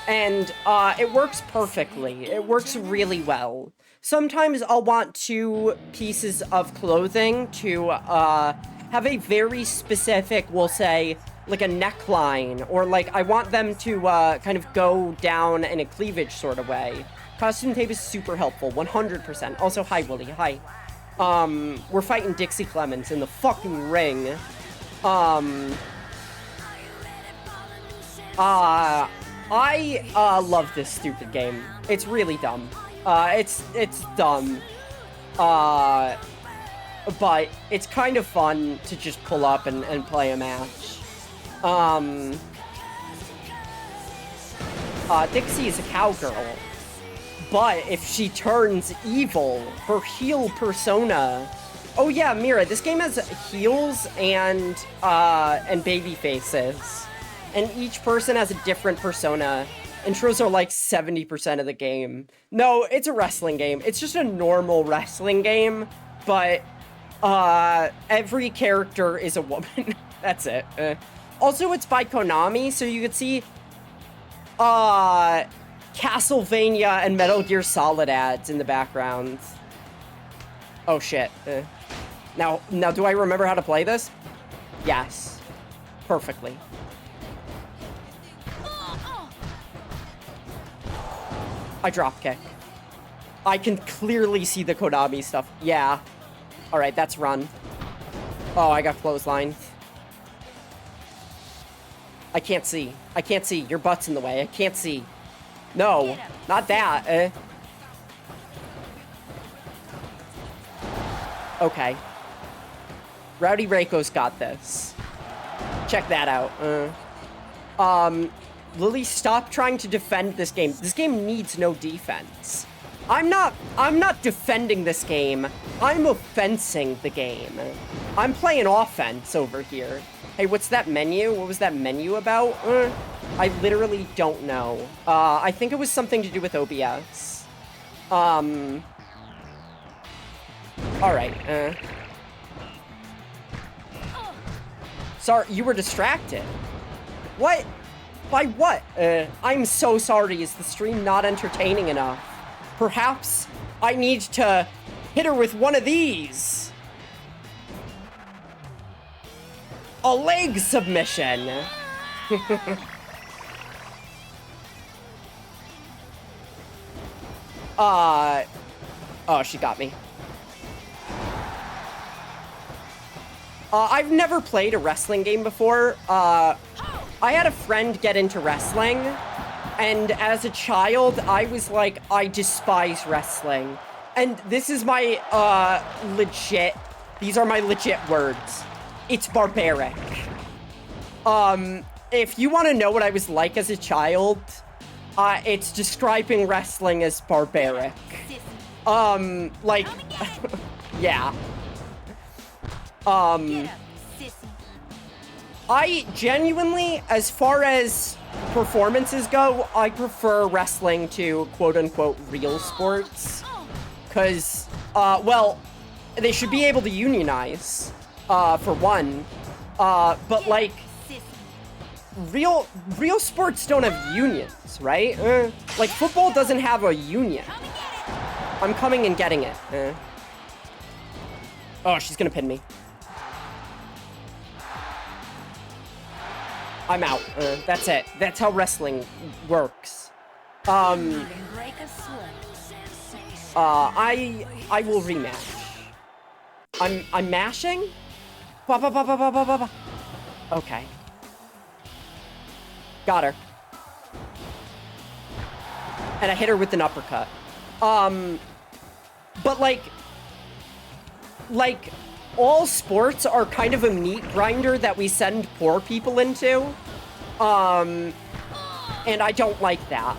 It works perfectly. It works really well. Sometimes I'll want 2 pieces of clothing to have a very specific, we'll say, like a neckline, or like I want them to kind of go down in a cleavage sort of way. Costume tape is super helpful, 100%. Also, hi, Willie, hi. We're fighting Dixie Clemens in the fucking ring. I love this stupid game. It's really dumb. It's dumb. But it's kind of fun to just pull up and play a match. Dixie is a cowgirl. But if she turns evil, her heel persona... Oh yeah, Mira, this game has heels and baby faces. And each person has a different persona. Intros are like 70% of the game. No, it's a wrestling game. It's just a normal wrestling game, but every character is a woman. That's it. Also, it's by Konami, so you could see Castlevania and Metal Gear Solid ads in the background. Oh shit. Now do I remember how to play this? Yes. Perfectly. I drop kick. I can clearly see the Konami stuff. Yeah. Alright, that's run. Oh, I got clotheslined. I can't see. I can't see. Your butt's in the way. I can't see. No, not that. Okay. Rowdy Reiko's got this. Check that out. Lily, stop trying to defend this game. This game needs no defense. I'm not defending this game. I'm offensing the game. I'm playing offense over here. Hey, what's that menu? What was that menu about? I literally don't know. I think it was something to do with OBS. Alright, Sorry, you were distracted. What? By what? I'm so sorry. Is the stream not entertaining enough? Perhaps I need to hit her with one of these. A leg submission. Oh, she got me. I've never played a wrestling game before. I had a friend get into wrestling, and as a child, I was like, I despise wrestling. And this is my, these are my legit words. It's barbaric. If you want to know what I was like as a child, it's describing wrestling as barbaric. Like, yeah. I genuinely, as far as performances go, I prefer wrestling to quote-unquote real sports. Because, well, they should be able to unionize, for one. But, like, real sports don't have unions, right? Like, football doesn't have a union. I'm coming and getting it. Oh, she's gonna pin me. I'm out. That's it. That's how wrestling works. I will rematch. I'm mashing? Ba ba ba ba ba ba ba ba. Okay. Got her. And I hit her with an uppercut. But like all sports are kind of a meat grinder that we send poor people into. And I don't like that.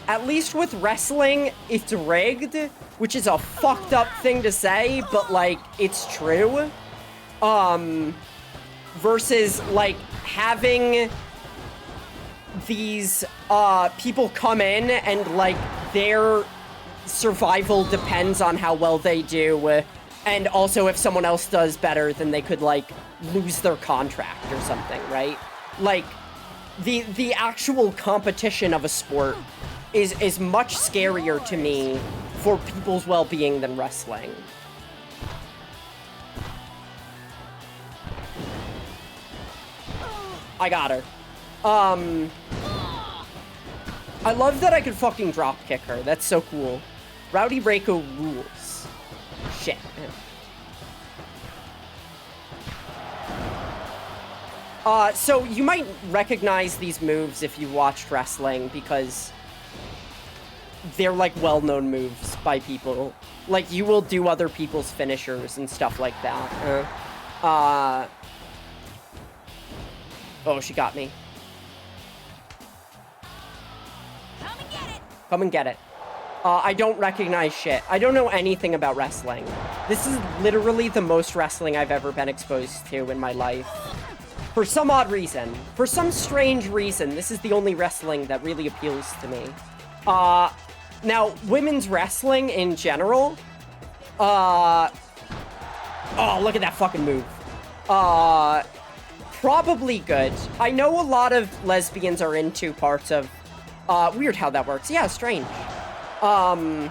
At least with wrestling, it's rigged, which is a fucked up thing to say, but like, it's true. Versus like having these people come in and like their survival depends on how well they do. And also, if someone else does better, then they could, like, lose their contract or something, right? Like, the actual competition of a sport is much scarier to me for people's well-being than wrestling. I got her. I love that I could fucking drop kick her. That's so cool. Rowdy Reiko rules. Shit. So you might recognize these moves if you watched wrestling because they're like well-known moves by people. Like you will do other people's finishers and stuff like that. Oh, she got me. Come and get it. I don't recognize shit. I don't know anything about wrestling. This is literally the most wrestling I've ever been exposed to in my life. For some odd reason. For some strange reason, this is the only wrestling that really appeals to me. Now, women's wrestling in general, oh, look at that fucking move. Probably good. I know a lot of lesbians are into parts of, weird how that works. Yeah, strange. A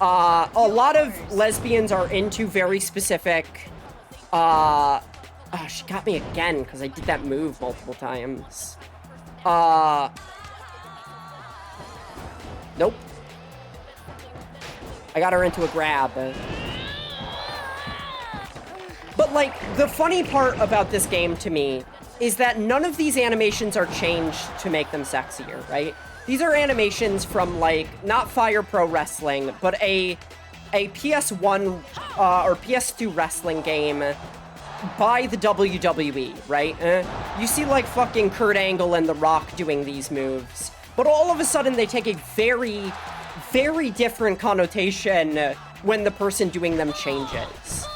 lot of lesbians are into very specific, oh, she got me again because I did that move multiple times. Nope. I got her into a grab. But, like, the funny part about this game to me is that none of these animations are changed to make them sexier, right? These are animations from, like, not Fire Pro Wrestling, but a a PS1 or PS2 wrestling game by the WWE, right? You see, like, fucking Kurt Angle and The Rock doing these moves, but all of a sudden they take a very, very different connotation when the person doing them changes.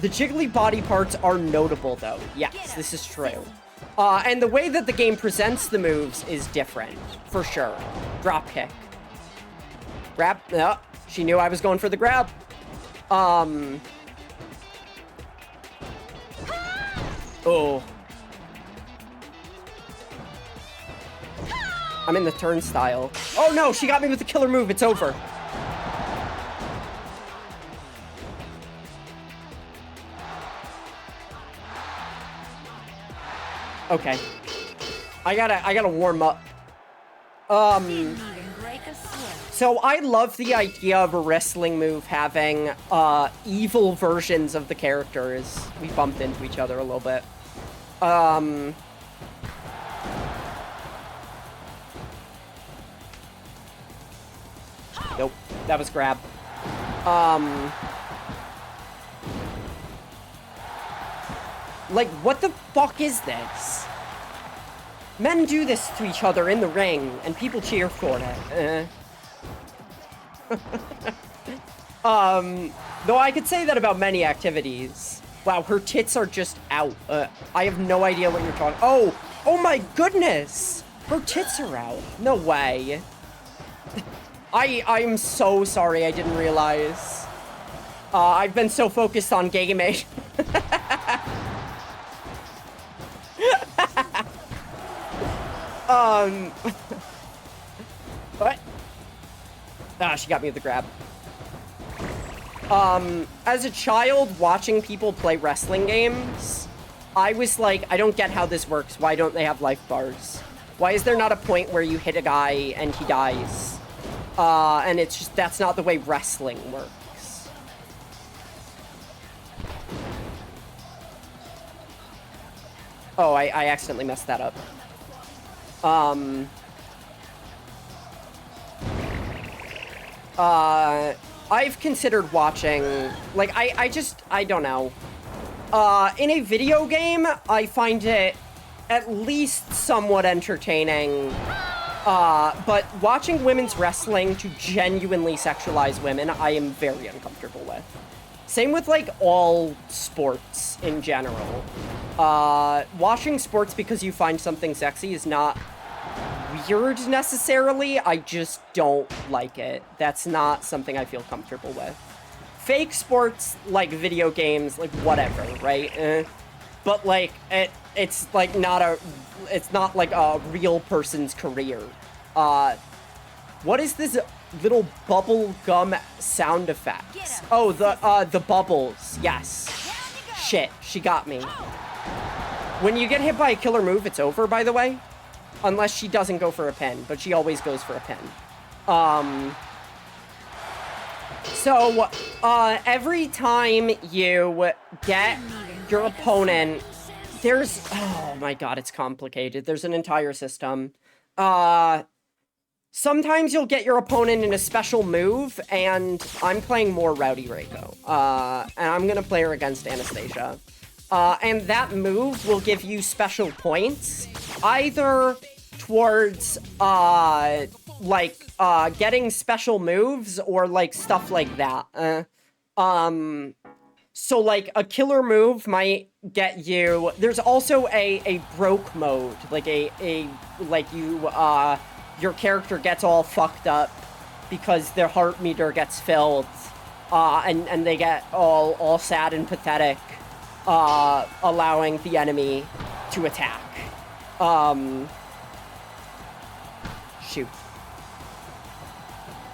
The jiggly body parts are notable, though. Yes, this is true. And the way that the game presents the moves is different, for sure. Drop kick. Grab. No, she knew I was going for the grab. Oh. I'm in the turnstile. Oh no, she got me with the killer move. It's over. Okay. I gotta warm up. So I love the idea of a wrestling move having evil versions of the characters. We bumped into each other a little bit. Nope, that was grab. Like, what the fuck is this? Men do this to each other in the ring, and people cheer for it. Though I could say that about many activities. Wow, her tits are just out. I have no idea what you're talking. Oh my goodness! Her tits are out. No way. I'm so sorry, I didn't realize. I've been so focused on gaming. What? Ah, she got me with the grab. As a child, watching people play wrestling games, I was like, I don't get how this works. Why don't they have life bars? Why is there not a point where you hit a guy and he dies? And it's just, that's not the way wrestling works. Oh, I accidentally messed that up. I've considered watching, like, I don't know. In a video game, I find it at least somewhat entertaining. But watching women's wrestling to genuinely sexualize women, I am very uncomfortable with. Same with, like, all sports in general. Watching sports because you find something sexy is not weird necessarily. I just don't like it. That's not something I feel comfortable with. Fake sports, like video games, like whatever, right? But like it's like it's not like a real person's career. What is this little bubble gum sound effects? Oh, the bubbles. Yes. Shit, she got me. When you get hit by a killer move, it's over, by the way. Unless she doesn't go for a pin, but she always goes for a pin. So, every time you get your opponent, there's... Oh my god, it's complicated. There's an entire system. Sometimes you'll get your opponent in a special move, and I'm playing more Rowdy Reiko. And I'm gonna play her against Anastasia. And that move will give you special points, either towards, getting special moves or, like, stuff like that. So, like, a killer move might get you... There's also a broke mode, like, your character gets all fucked up because their heart meter gets filled, and they get all sad and pathetic, allowing the enemy to attack. Shoot.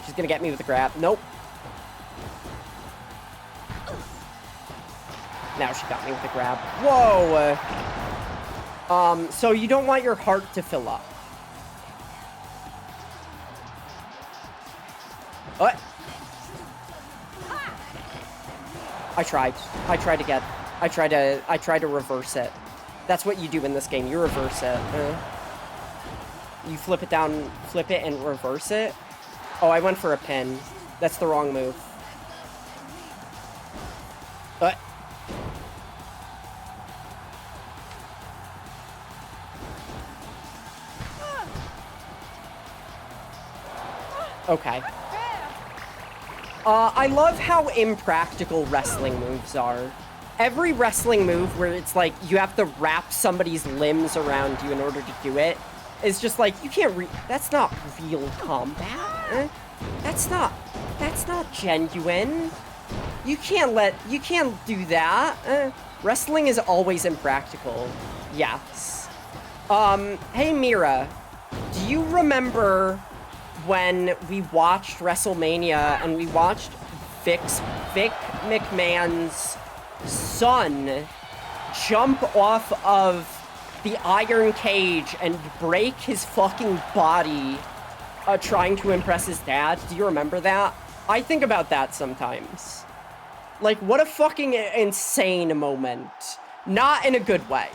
She's gonna get me with a grab. Nope. Now she got me with a grab. Whoa! So you don't want your heart to fill up. What? I tried to reverse it. That's what you do in this game. You reverse it. You flip it down, flip it and reverse it. Oh, I went for a pin. That's the wrong move. Okay. I love how impractical wrestling moves are. Every wrestling move where it's like you have to wrap somebody's limbs around you in order to do it is just like, you can't that's not real combat. That's not genuine. You can't do that. Wrestling is always impractical. Yes. Hey Mira, do you remember when we watched WrestleMania and we watched Vic McMahon's son jump off of the iron cage and break his fucking body trying to impress his dad? Do you remember that? I think about that sometimes. Like, what a fucking insane moment. Not in a good way.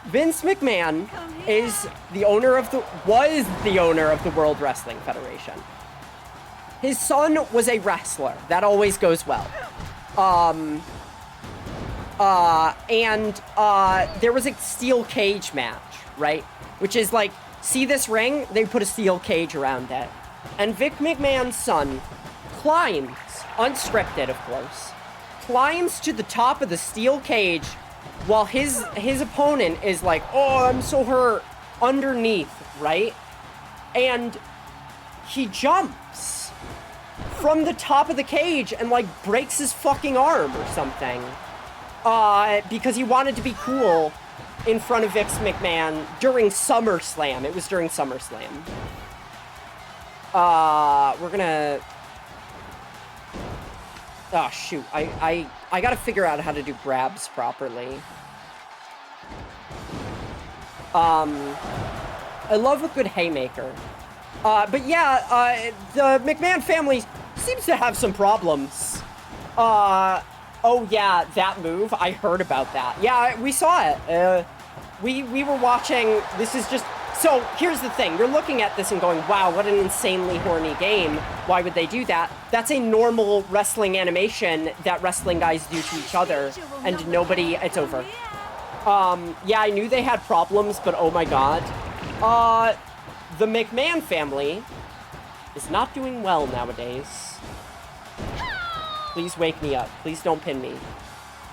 Vince McMahon was the owner of the World Wrestling Federation. His son was a wrestler. That always goes well. There was a steel cage match, right? Which is like, see this ring? They put a steel cage around it. And Vic McMahon's son climbs, unscripted of course, climbs to the top of the steel cage while his opponent is like, oh, I'm so hurt, underneath, right? And he jumps from the top of the cage and like breaks his fucking arm or something. Because he wanted to be cool in front of Vince McMahon during SummerSlam. It was during SummerSlam. We're gonna... Oh, shoot. I gotta figure out how to do grabs properly. I love a good haymaker. But yeah, the McMahon family seems to have some problems. Oh yeah, that move, I heard about that. Yeah, we saw it. We were watching, this is just... So, here's the thing. You're looking at this and going, wow, what an insanely horny game. Why would they do that? That's a normal wrestling animation that wrestling guys do to each other. And nobody... It's over. Yeah, I knew they had problems, but oh my god. The McMahon family is not doing well nowadays. Please wake me up. Please don't pin me.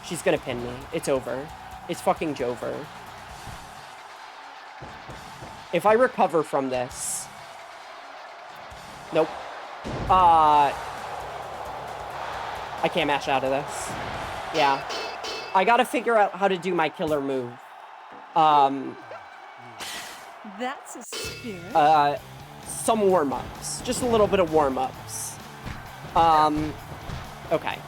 She's gonna pin me. It's over. It's fucking Jover. If I recover from this... Nope. I can't mash out of this. Yeah. I gotta figure out how to do my killer move. That's a spirit. Some warm-ups. Just a little bit of warm-ups. Okay.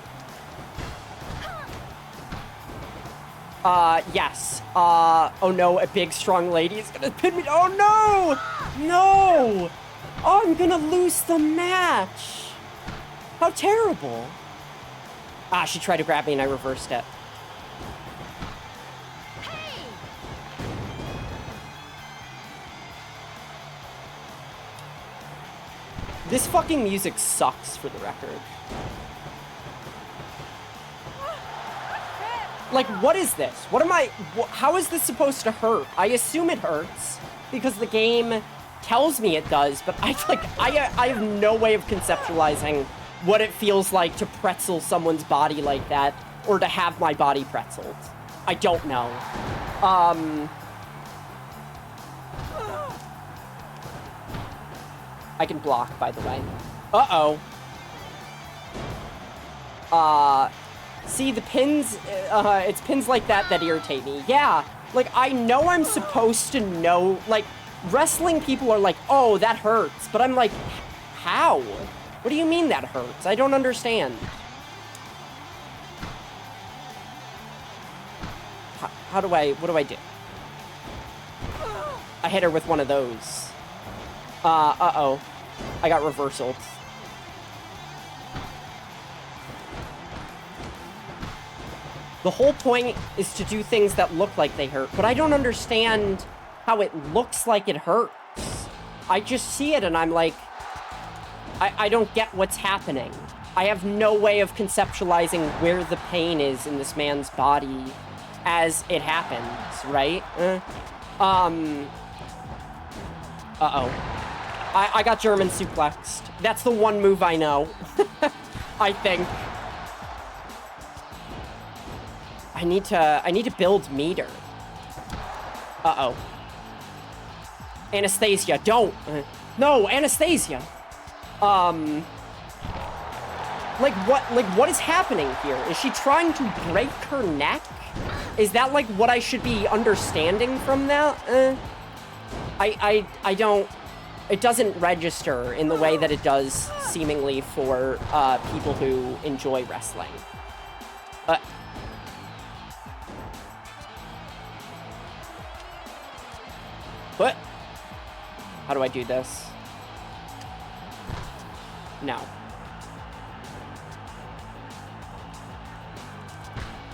Yes. Oh no, a big strong lady is gonna pin me. Oh no! No! Oh, I'm gonna lose the match. How terrible. Ah, she tried to grab me and I reversed it. This fucking music sucks, for the record. Like, what is this? What am I... How is this supposed to hurt? I assume it hurts, because the game tells me it does, but I have no way of conceptualizing what it feels like to pretzel someone's body like that, or to have my body pretzeled. I don't know. I can block, by the way. Uh-oh. See, the pins, it's pins like that that irritate me. Yeah, like, I know I'm supposed to know, like, wrestling people are like, oh, that hurts. But I'm like, how? What do you mean that hurts? I don't understand. What do I do? I hit her with one of those. Uh-oh. I got reversaled. The whole point is to do things that look like they hurt, but I don't understand how it looks like it hurts. I just see it and I'm like, I don't get what's happening. I have no way of conceptualizing where the pain is in this man's body as it happens, right? Uh-oh. I got German suplexed. That's the one move I know. I think. I need to build meter. Uh-oh. Anastasia, don't. No, Anastasia. Like what is happening here? Is she trying to break her neck? Is that like what I should be understanding from that? I don't, it doesn't register in the way that it does seemingly for people who enjoy wrestling. What? How do I do this? No.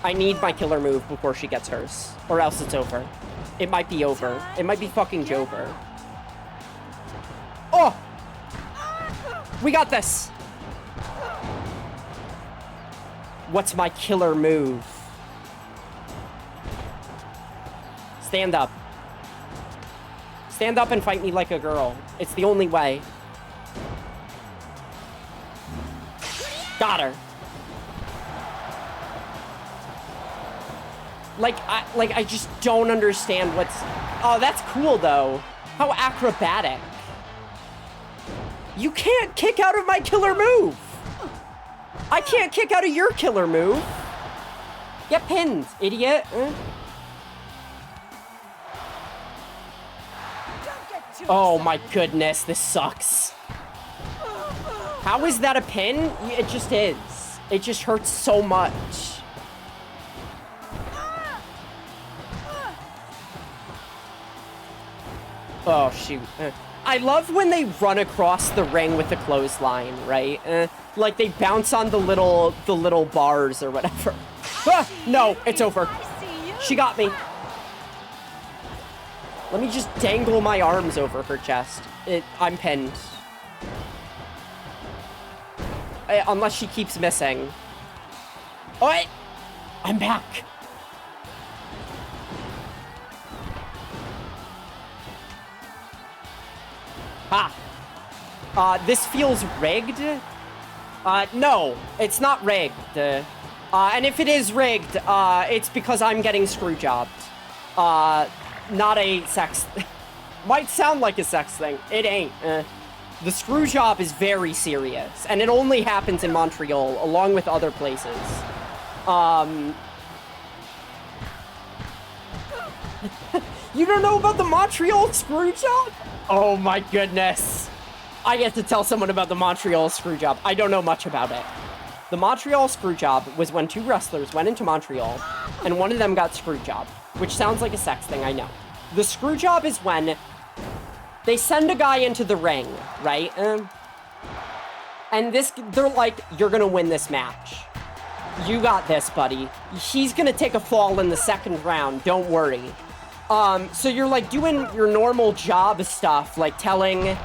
I need my killer move before she gets hers, or else it's over. It might be over. It might be fucking Jover. Oh! We got this! What's my killer move? Stand up. Stand up and fight me like a girl. It's the only way. Got her. I just don't understand what's... Oh, that's cool, though. How acrobatic. You can't kick out of my killer move. I can't kick out of your killer move. Get pinned, idiot. Oh, my goodness. This sucks. How is that a pin? It just is. It just hurts so much. Oh, shoot. I love when they run across the ring with the clothesline, right? Like they bounce on the little bars or whatever. Ah, no, it's over. She got me. Let me just dangle my arms over her chest. I'm pinned. Unless she keeps missing. Oh, I'm back. Ha! This feels rigged? No, it's not rigged. And if it is rigged, it's because I'm getting screw jobbed. Not a sex... Might sound like a sex thing. It ain't. The screw job is very serious, and it only happens in Montreal, along with other places. You don't know about the Montreal screw job? Oh my goodness. I get to tell someone about the Montreal screw job. I don't know much about it. The Montreal screw job was when two wrestlers went into Montreal, and one of them got screw job, which sounds like a sex thing, I know. The screw job is when they send a guy into the ring, right? And they're like, you're gonna win this match. You got this, buddy. He's gonna take a fall in the second round, don't worry. So you're like doing your normal job stuff, like telling,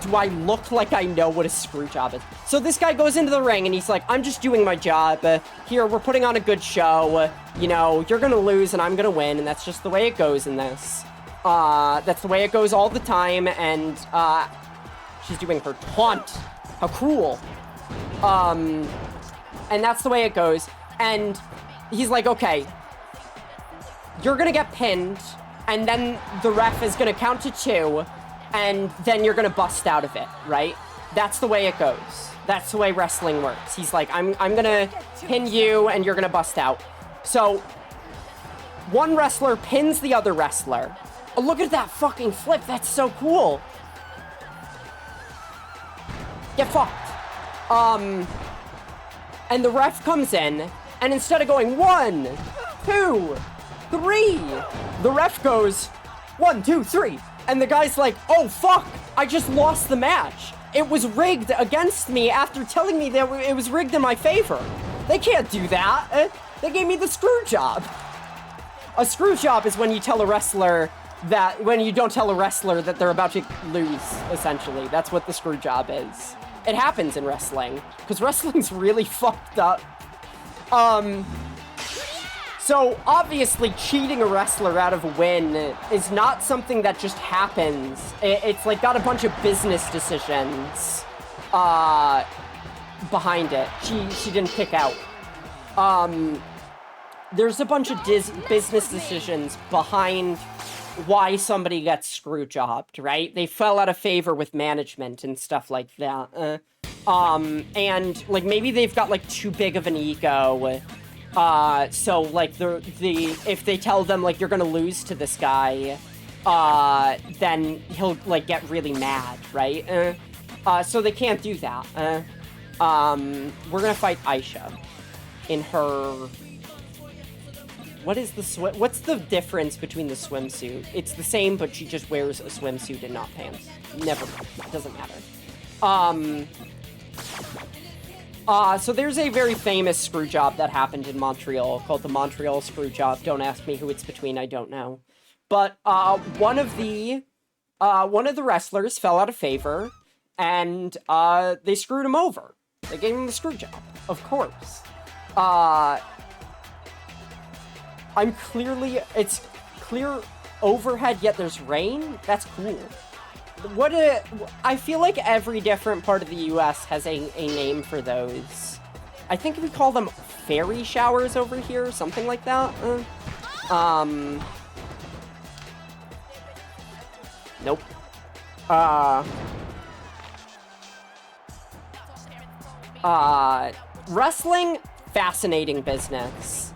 do I look like I know what a screw job is? So this guy goes into the ring and he's like, I'm just doing my job. Here, we're putting on a good show. You know, you're gonna lose and I'm gonna win, and that's just the way it goes in this. That's the way it goes all the time, and, she's doing her taunt. How cruel. And that's the way it goes. And he's like, okay, you're gonna get pinned, and then the ref is gonna count to 2, and then you're gonna bust out of it, right? That's the way it goes. That's the way wrestling works. He's like, I'm gonna pin you, and you're gonna bust out. So, one wrestler pins the other wrestler. Oh, look at that fucking flip. That's so cool. Get fucked. And the ref comes in, and instead of going 1, 2, 3, the ref goes 1, 2, 3. And the guy's like, oh, fuck, I just lost the match. It was rigged against me after telling me that it was rigged in my favor. They can't do that. They gave me the screw job. A screw job is when you tell a wrestler that, when you don't tell a wrestler that they're about to lose, essentially. That's what the screw job is. It happens in wrestling, because wrestling's really fucked up. So, obviously, cheating a wrestler out of a win is not something that just happens. It's, like, got a bunch of business decisions, behind it. She didn't pick out. There's a bunch of business decisions behind why somebody gets screw jobbed, right? They fell out of favor with management and stuff like that. And, like, maybe they've got, like, too big of an ego. So, like, if they tell them, like, you're gonna lose to this guy, then he'll, like, get really mad, right? So they can't do that. We're gonna fight Aisha in her... What's the difference between the swimsuit? It's the same, but she just wears a swimsuit and not pants. Never mind. It doesn't matter. So there's a very famous screw job that happened in Montreal called the Montreal screw job. Don't ask me who it's between, I don't know. But one of the wrestlers fell out of favor, and they screwed him over. They gave him the screw job, of course. It's clear overhead, yet there's rain? That's cool. I feel like every different part of the US has a name for those. I think we call them fairy showers over here, something like that. Nope. Wrestling, fascinating business.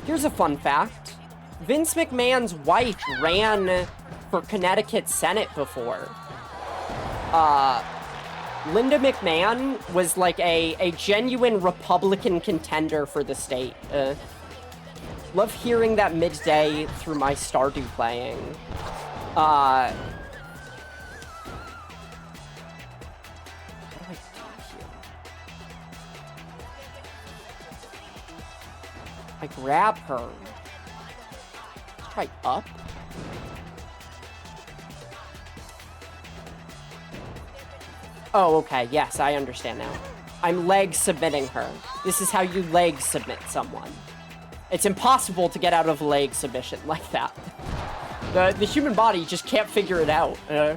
Here's a fun fact. Vince McMahon's wife ran for Connecticut Senate before. Linda McMahon was like a genuine Republican contender for the state. Love hearing that midday through my Stardew playing. What do I do here? I grab her. Let's try up. Oh, okay. Yes, I understand now. I'm leg submitting her. This is how you leg submit someone. It's impossible to get out of leg submission like that. The human body just can't figure it out. Gonna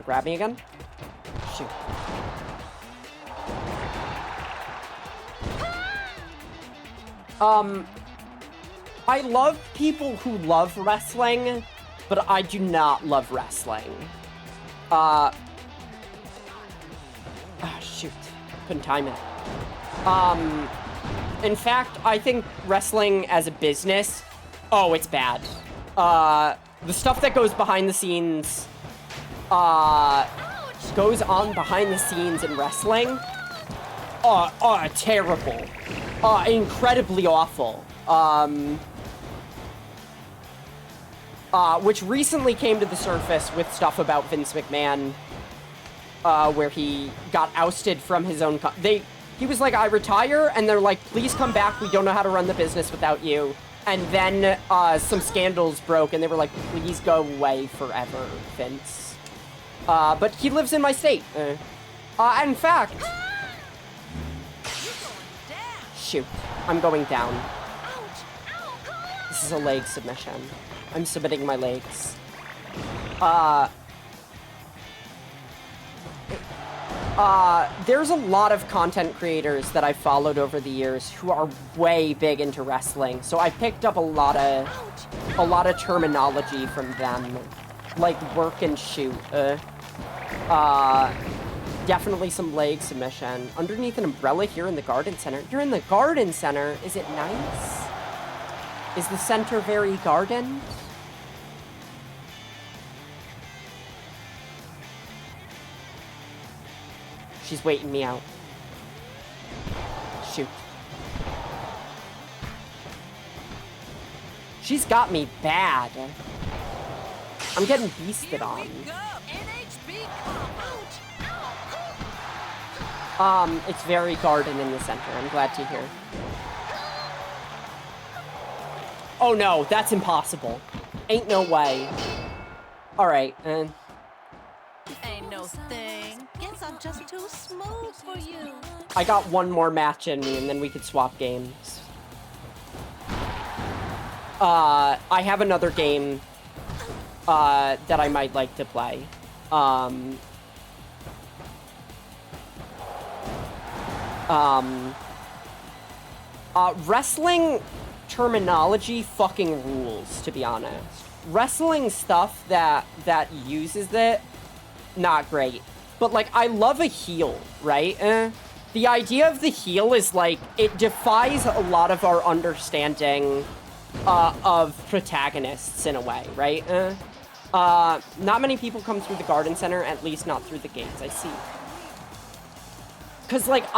grab me again? Shoot. I love people who love wrestling, but I do not love wrestling. Shoot. Couldn't time it. In fact, I think wrestling as a business, it's bad. The stuff that goes behind the scenes, goes on behind the scenes in wrestling, terrible. Incredibly awful. Which recently came to the surface with stuff about Vince McMahon, where he got ousted from his own he was like, I retire, and they're like, please come back, we don't know how to run the business without you. And then, some scandals broke, and they were like, please go away forever, Vince. But he lives in my state. In fact... Shoot, I'm going down. This is a leg submission. I'm submitting my legs. There's a lot of content creators that I've followed over the years who are way big into wrestling, so I picked up a lot of terminology from them, like work and shoot. Definitely some leg submission. Underneath an umbrella here in the garden center. You're in the garden center. Is it nice? Is the center very garden? She's waiting me out. Shoot. She's got me bad. I'm getting beasted on. It's very garden in the center. I'm glad to hear. Oh no, that's impossible. Ain't no way. Alright, Ain't no thing. Guess I'll just too smooth for you. I got one more match in me, and then we could swap games. I have another game that I might like to play. Wrestling terminology fucking rules, to be honest. Wrestling stuff that uses it, not great. But, like, I love a heel, right? The idea of the heel is, like, it defies a lot of our understanding of protagonists in a way, right? Not many people come through the garden center, at least not through the gates, I see. Because, like,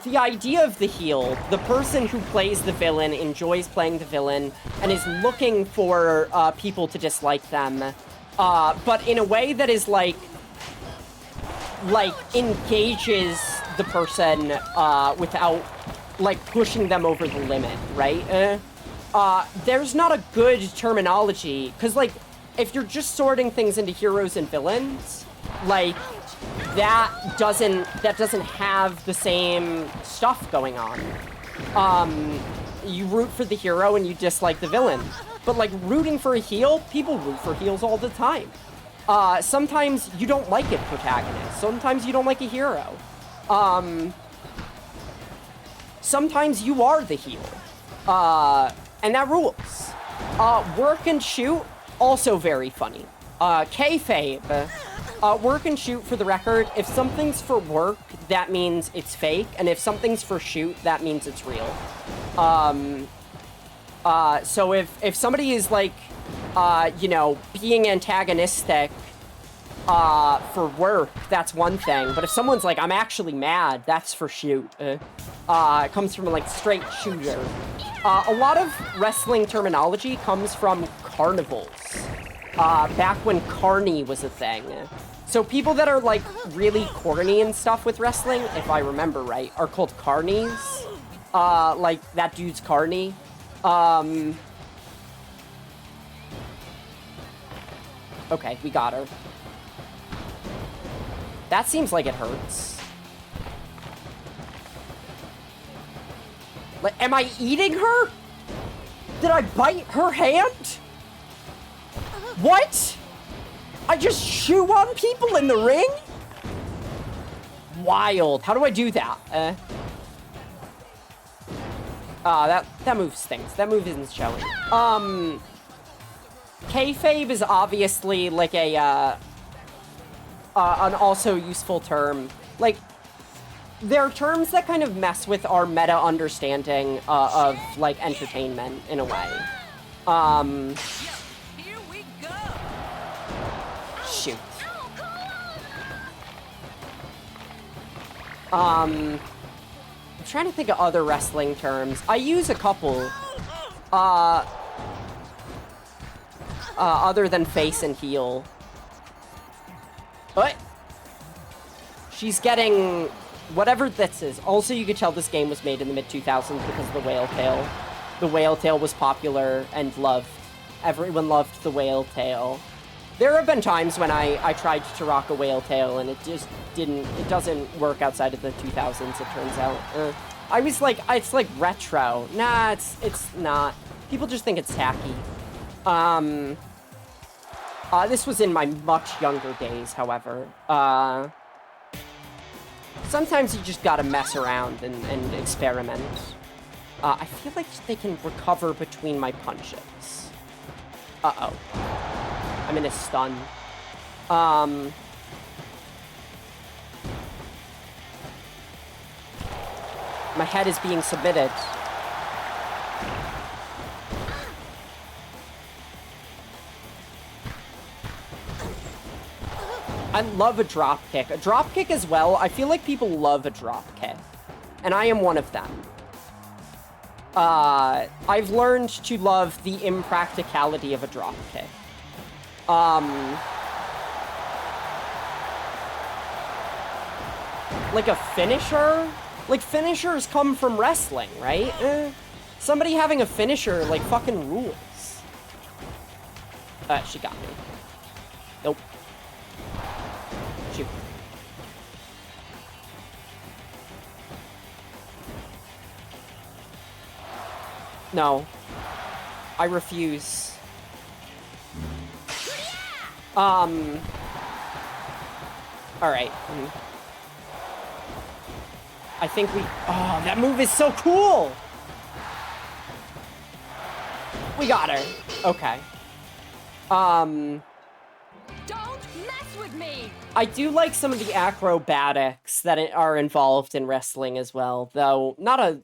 the idea of the heel, the person who plays the villain, enjoys playing the villain, and is looking for people to dislike them, but in a way that is, like, engages the person without, like, pushing them over the limit, right? There's not a good terminology, because, like, if you're just sorting things into heroes and villains, like, that doesn't have the same stuff going on. You root for the hero and you dislike the villain. But, like, rooting for a heel, people root for heels all the time. Sometimes you don't like a protagonist. Sometimes you don't like a hero. Sometimes you are the heel. And that rules. Work and shoot, also very funny. Kayfabe. Work and shoot, for the record, if something's for work, that means it's fake, and if something's for shoot, that means it's real. So if somebody is, like, you know, being antagonistic for work, that's one thing, but if someone's like, I'm actually mad, that's for shoot. It comes from, like, straight shooter. A lot of wrestling terminology comes from carnivals. Back when carny was a thing. So people that are, like, really corny and stuff with wrestling, if I remember right, are called carnies. Like, that dude's carny. Okay, we got her. That seems like it hurts. Like, am I eating her? Did I bite her hand? What? I just shoo on people in the ring? Wild. How do I do that? That move stinks. That move isn't showing. Kayfabe is obviously like a, an also useful term. Like, there are terms that kind of mess with our meta understanding of, like, entertainment in a way. Shoot. I'm trying to think of other wrestling terms. I use a couple. Other than face and heel. What? She's getting whatever this is. Also, you could tell this game was made in the mid-2000s because of the whale tail. The whale tail was popular and loved. Everyone loved the whale tail. There have been times when I tried to rock a whale tail and it just didn't, it doesn't work outside of the 2000s, it turns out. I was like, it's like retro. Nah, it's not. People just think it's tacky. This was in my much younger days, however. Sometimes you just gotta mess around and experiment. I feel like they can recover between my punches. Uh-oh. I'm in a stun. My head is being submitted. I love a drop kick. A drop kick as well. I feel like people love a drop kick. And I am one of them. I've learned to love the impracticality of a drop kick. Like a finisher? Like, finishers come from wrestling, right? Somebody having a finisher, like, fucking rules. She got me. Nope. Shoot. No. I refuse. Alright. I think we... Oh, that move is so cool! We got her. Okay. Don't mess with me! I do like some of the acrobatics that are involved in wrestling as well, though not a...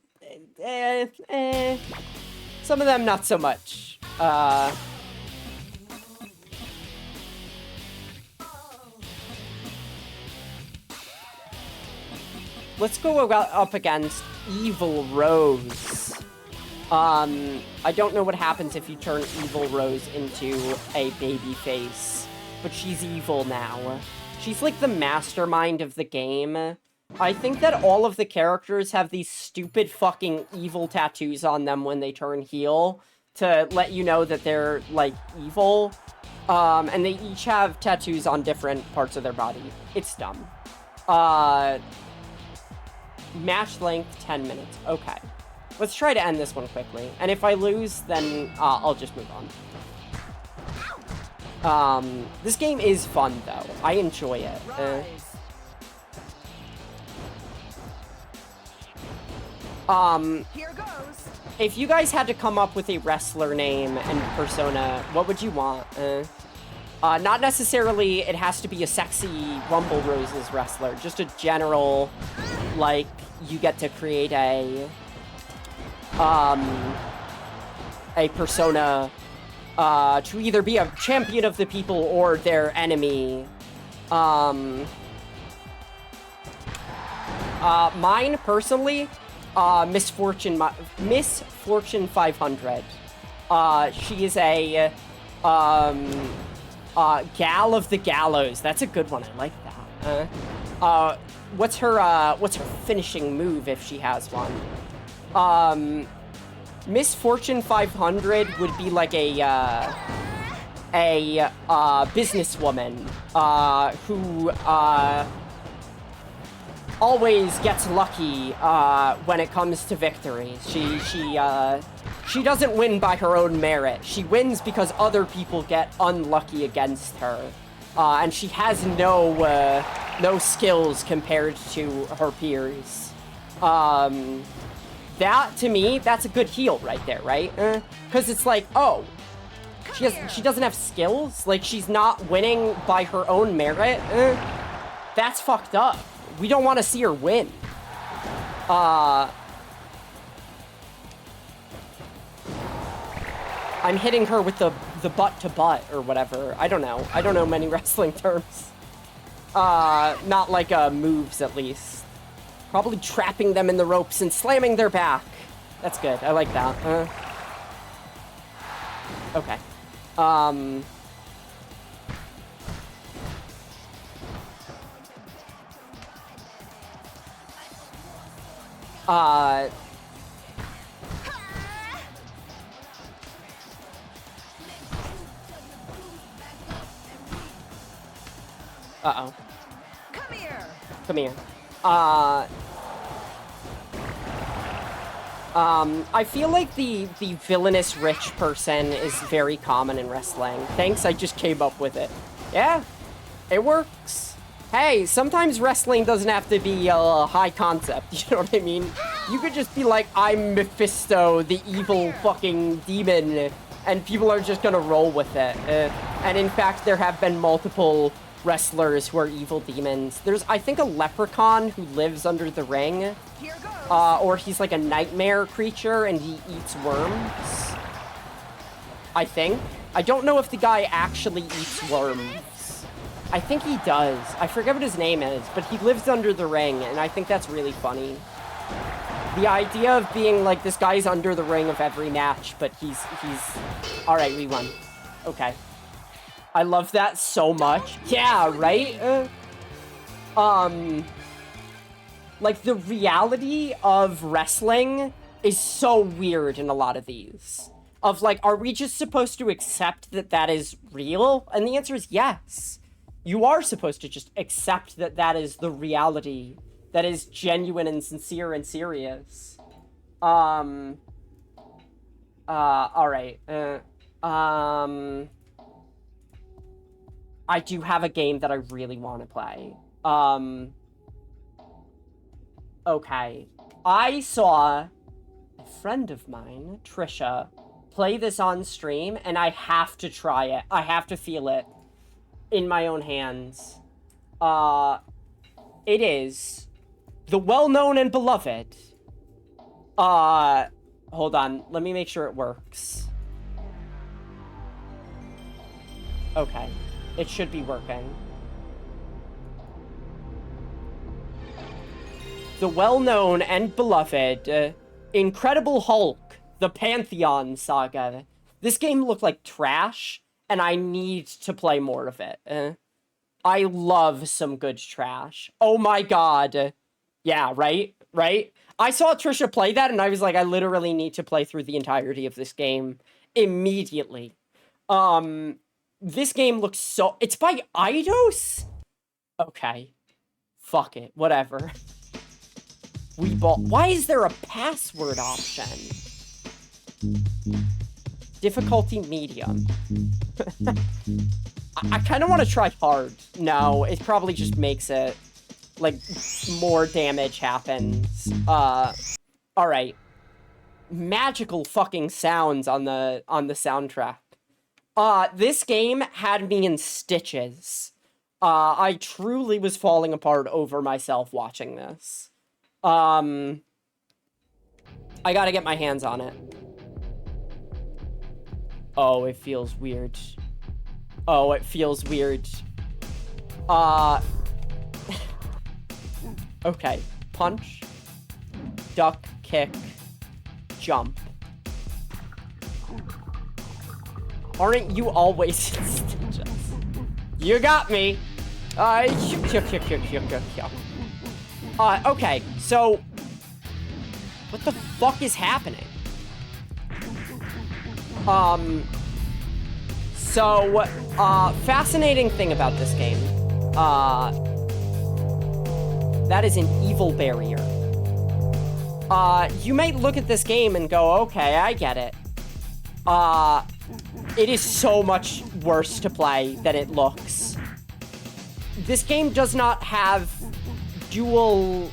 Some of them not so much. Let's go up against Evil Rose. I don't know what happens if you turn Evil Rose into a baby face, but she's evil now. She's like the mastermind of the game. I think that all of the characters have these stupid fucking evil tattoos on them when they turn heel to let you know that they're, like, evil. And they each have tattoos on different parts of their body. It's dumb. Match length, 10 minutes. Okay. Let's try to end this one quickly. And if I lose, then I'll just move on. This game is fun, though. I enjoy it. Here goes. If you guys had to come up with a wrestler name and persona, what would you want? Not necessarily it has to be a sexy Rumble Roses wrestler, just a general, like, you get to create a persona, to either be a champion of the people or their enemy. Mine, personally, Misfortune 500. She is a, gal of the gallows. That's a good one. I like that. What's her finishing move if she has one? Misfortune 500 would be like a businesswoman, who, always gets lucky, when it comes to victories. She doesn't win by her own merit. She wins because other people get unlucky against her. And she has no skills compared to her peers. That, to me, that's a good heel right there, right? Because it's like, oh, she doesn't have skills? Like, she's not winning by her own merit? That's fucked up. We don't want to see her win. I'm hitting her with the butt to butt or whatever. I don't know. I don't know many wrestling terms. Not like moves, at least. Probably trapping them in the ropes and slamming their back. That's good. I like that. Okay. Uh-oh. Come here. Come here. I feel like the villainous rich person is very common in wrestling. Thanks, I just came up with it. Yeah, it works. Hey, sometimes wrestling doesn't have to be a high concept, you know what I mean? You could just be like, I'm Mephisto, the evil fucking demon, and people are just gonna roll with it. And in fact, there have been multiple wrestlers who are evil demons. There's, I think, a leprechaun who lives under the ring. Or he's like a nightmare creature and he eats worms. I think. I don't know if the guy actually eats worms. I think he does. I forget what his name is, but he lives under the ring, and I think that's really funny. The idea of being like, this guy's under the ring of every match, but he's... Alright, we won. Okay. I love that so much. Yeah, right? Like, the reality of wrestling is so weird in a lot of these. Of, like, are we just supposed to accept that that is real? And the answer is yes. You are supposed to just accept that that is the reality. That is genuine and sincere and serious. Alright. I do have a game that I really want to play. Okay. I saw a friend of mine, Trisha, play this on stream, and I have to try it. I have to feel it in my own hands. It is the well-known and beloved. Hold on. Let me make sure it works. Okay. It should be working. The well-known and beloved Incredible Hulk, the Pantheon Saga. This game looked like trash, and I need to play more of it. I love some good trash. Oh my god. Yeah, right? Right? I saw Trisha play that, and I was like, I literally need to play through the entirety of this game immediately. This game looks so... It's by Eidos? Okay. Fuck it. Whatever. We bought... Why is there a password option? Difficulty medium. I kind of want to try hard. No, it probably just makes it... like, more damage happens. Alright. Magical fucking sounds on the soundtrack. This game had me in stitches. I truly was falling apart over myself watching this. I gotta get my hands on it. Oh, it feels weird. Oh, it feels weird. Okay. Punch. Duck. Kick. Jump. Aren't you always in stitches? You got me. Okay, so... what the fuck is happening? Fascinating thing about this game. That is an evil barrier. You may look at this game and go, okay, I get it. It is so much worse to play than it looks. This game does not have dual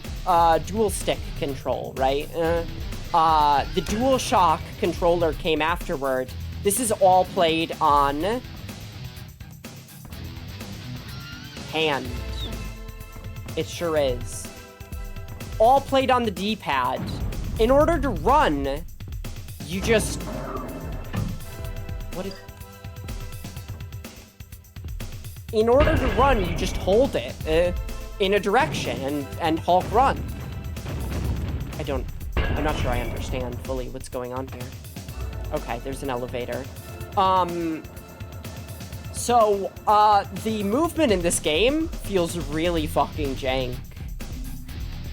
stick control, right? The DualShock controller came afterward. This is all played on hand. It sure is. All played on the D-pad. In order to run, you just... In order to run, you just hold it in a direction and Hulk run. I'm not sure I understand fully what's going on here. Okay, there's an elevator. The movement in this game feels really fucking jank.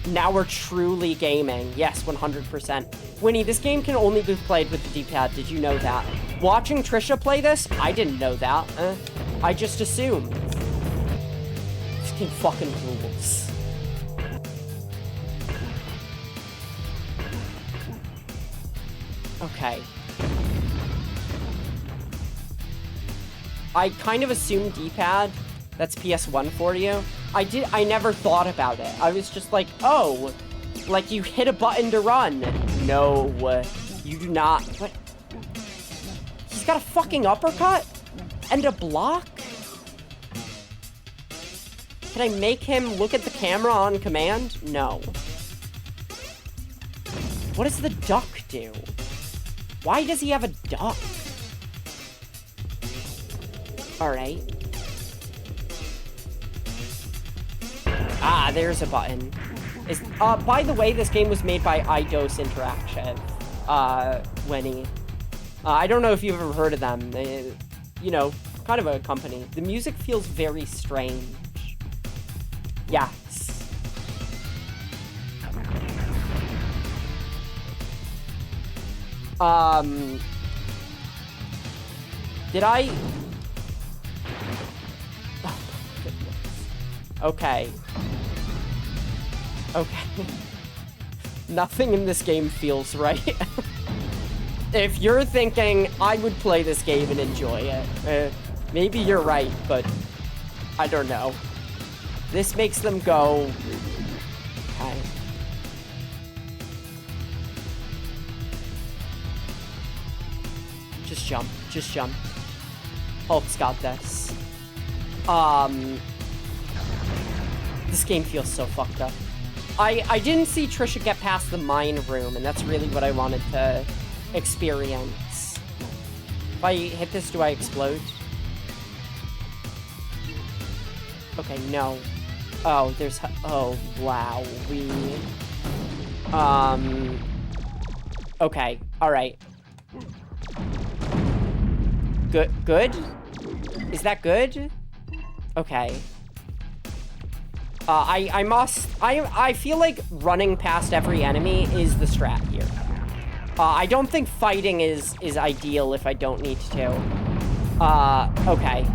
Now we're truly gaming. Yes, 100%. Winnie, this game can only be played with the D-pad. Did you know that? Watching Trisha play this, I didn't know that. I just assumed. This game fucking rules. Okay. I kind of assumed D-pad. That's PS1 for you. I never thought about it. I was just like, oh, like you hit a button to run. No, you do not. What? He's got a fucking uppercut? And a block? Can I make him look at the camera on command? No. What does the duck do? Why does he have a duck? Alright. Ah, there's a button. By the way, this game was made by Eidos Interactive. Winnie. I don't know if you've ever heard of them. You know, kind of a company. The music feels very strange. Yes. Did I... Oh, goodness. Okay. Okay. Nothing in this game feels right. if you're thinking I would play this game and enjoy it, maybe you're right, but I don't know. This makes them go... Okay. Just jump. Just jump. Hulk's got this. This game feels so fucked up. I didn't see Trisha get past the mine room, and that's really what I wanted to experience. If I hit this, do I explode? Okay, no. Oh, there's... Oh, wow. Okay, alright. Good? Is that good? Okay. I feel like running past every enemy is the strat here. I don't think fighting is ideal if I don't need to. Okay.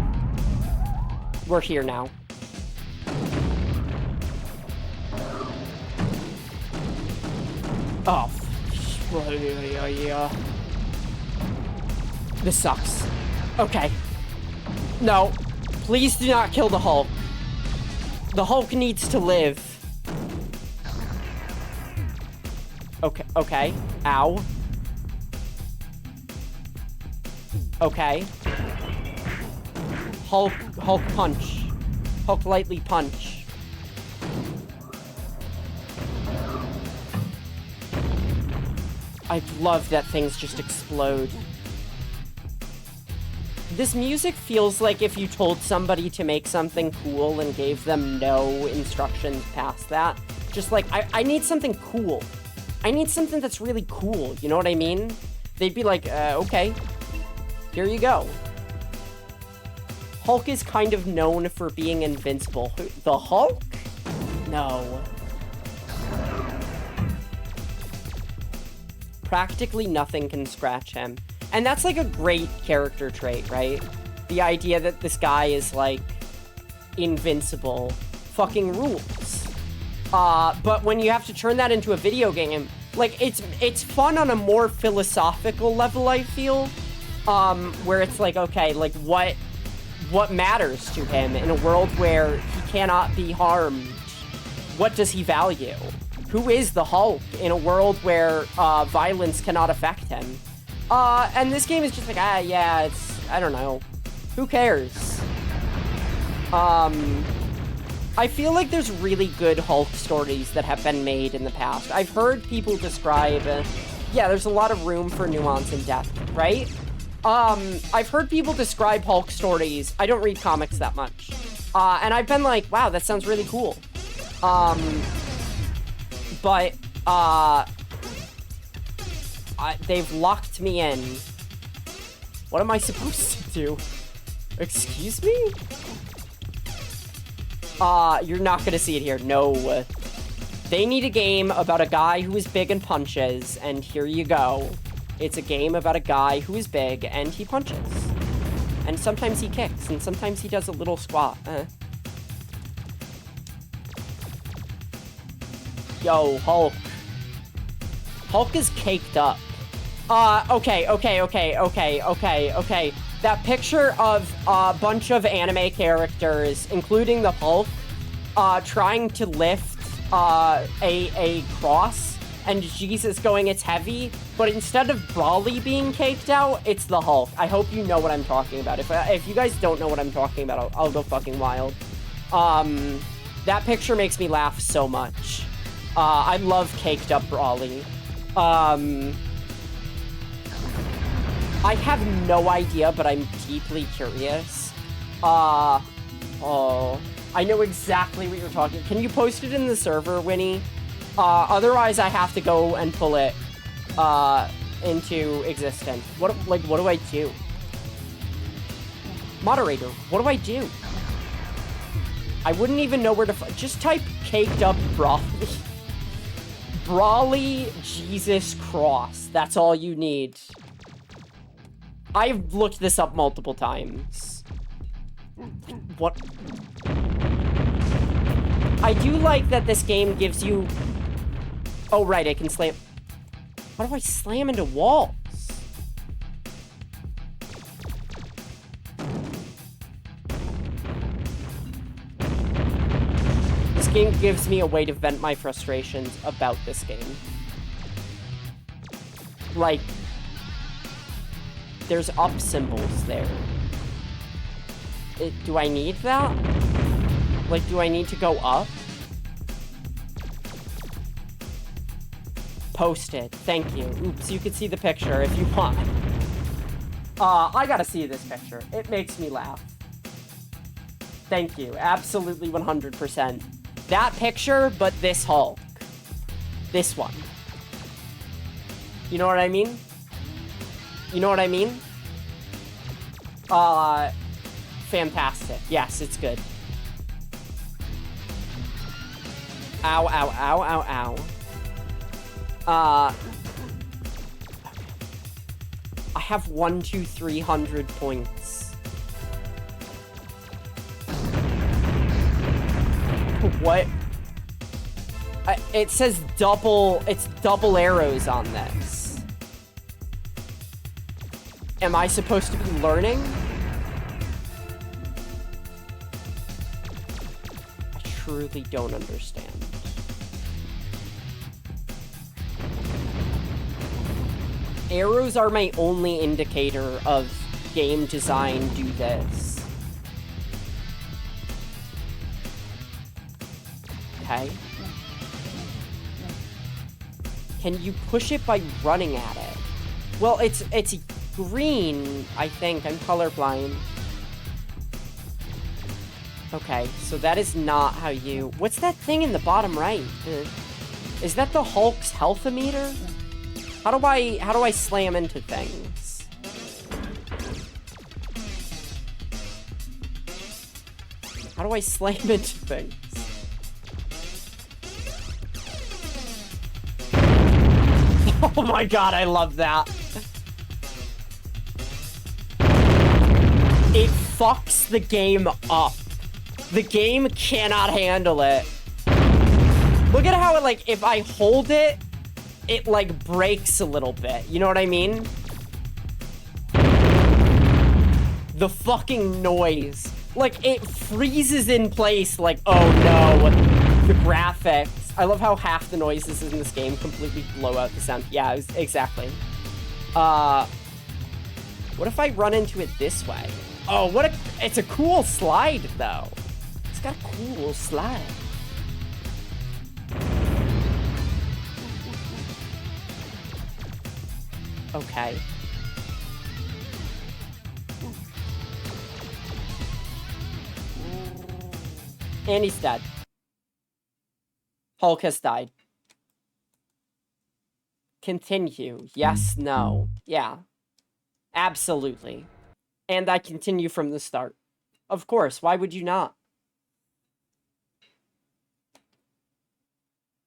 We're here now. Oh. Yeah. This sucks. Okay. No. Please do not kill the Hulk. The Hulk needs to live. Okay. Ow. Okay. Hulk punch. Hulk lightly punch. I love that things just explode. This music feels like if you told somebody to make something cool and gave them no instructions past that. Just like, I need something cool. I need something that's really cool, you know what I mean? They'd be like, okay, here you go. Hulk is kind of known for being invincible. The Hulk? No. Practically nothing can scratch him. And that's like a great character trait, right? The idea that this guy is like invincible fucking rules. But when you have to turn that into a video game, like it's fun on a more philosophical level, I feel. Where it's like, okay, like what matters to him in a world where he cannot be harmed? What does he value? Who is the Hulk in a world where violence cannot affect him? And this game is just like, yeah, it's, I don't know. Who cares? I feel like there's really good Hulk stories that have been made in the past. I've heard people describe, yeah, there's a lot of room for nuance and depth, right? I've heard people describe Hulk stories. I don't read comics that much. And I've been like, wow, that sounds really cool. But, they've locked me in. What am I supposed to do? Excuse me? You're not gonna see it here. No. They need a game about a guy who is big and punches, and here you go. It's a game about a guy who is big and he punches. And sometimes he kicks, and sometimes he does a little squat. Yo, Hulk. Hulk is caked up. Okay. That picture of a bunch of anime characters, including the Hulk, trying to lift a cross, and Jesus going, it's heavy, but instead of Brawly being caked out, it's the Hulk. I hope you know what I'm talking about. If you guys don't know what I'm talking about, I'll go fucking wild. That picture makes me laugh so much. I love caked up Brawly. I have no idea, but I'm deeply curious. Oh, I know exactly what you're talking. Can you post it in the server, Winnie? Otherwise, I have to go and pull it into existence. What do I do? Moderator, what do I do? I wouldn't even know where to just type caked up Brawly. Brawly Jesus Cross. That's all you need. I've looked this up multiple times. What? I do like that this game gives you... Oh, right, I can slam... How do I slam into walls? game gives me a way to vent my frustrations about this game. Like, there's up symbols there. Do I need that? Like, do I need to go up? Posted. Thank you. Oops, you can see the picture if you want. I gotta see this picture. It makes me laugh. Thank you. Absolutely 100%. That picture, but this Hulk. This one. You know what I mean? You know what I mean? Fantastic. Yes, it's good. Ow, ow, ow, ow, ow. I have 300 points. What? It says it's double arrows on this. Am I supposed to be learning? I truly don't understand. Arrows are my only indicator of game design. Do this. Okay. Can you push it by running at it? Well, it's green, I think. I'm colorblind. Okay, so that is not how you... What's that thing in the bottom right? Is that the Hulk's health-o-meter? How do I slam into things? How do I slam into things? Oh my god, I love that. It fucks the game up. The game cannot handle it. Look at how it, like, if I hold it, it, like, breaks a little bit. You know what I mean? The fucking noise. Like, it freezes in place, like, oh no. The graphics. I love how half the noises in this game completely blow out the sound. Yeah, exactly. What if I run into it this way? Oh, it's a cool slide, though. It's got a cool slide. Okay. And he's dead. Hulk has died. Continue. Yes, no. Yeah. Absolutely. And I continue from the start. Of course, why would you not?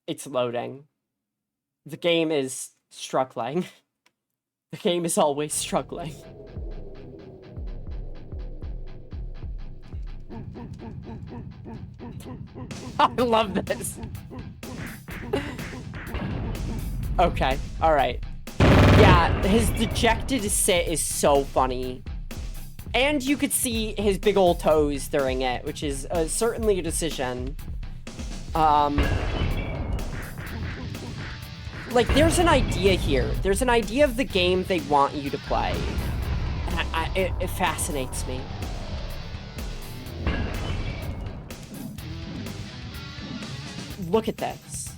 It's loading. The game is struggling. The game is always struggling. I love this. Okay, alright. Yeah, his dejected sit is so funny. And you could see his big old toes during it, which is certainly a decision. Like, there's an idea here. There's an idea of the game they want you to play. And it fascinates me. Look at this.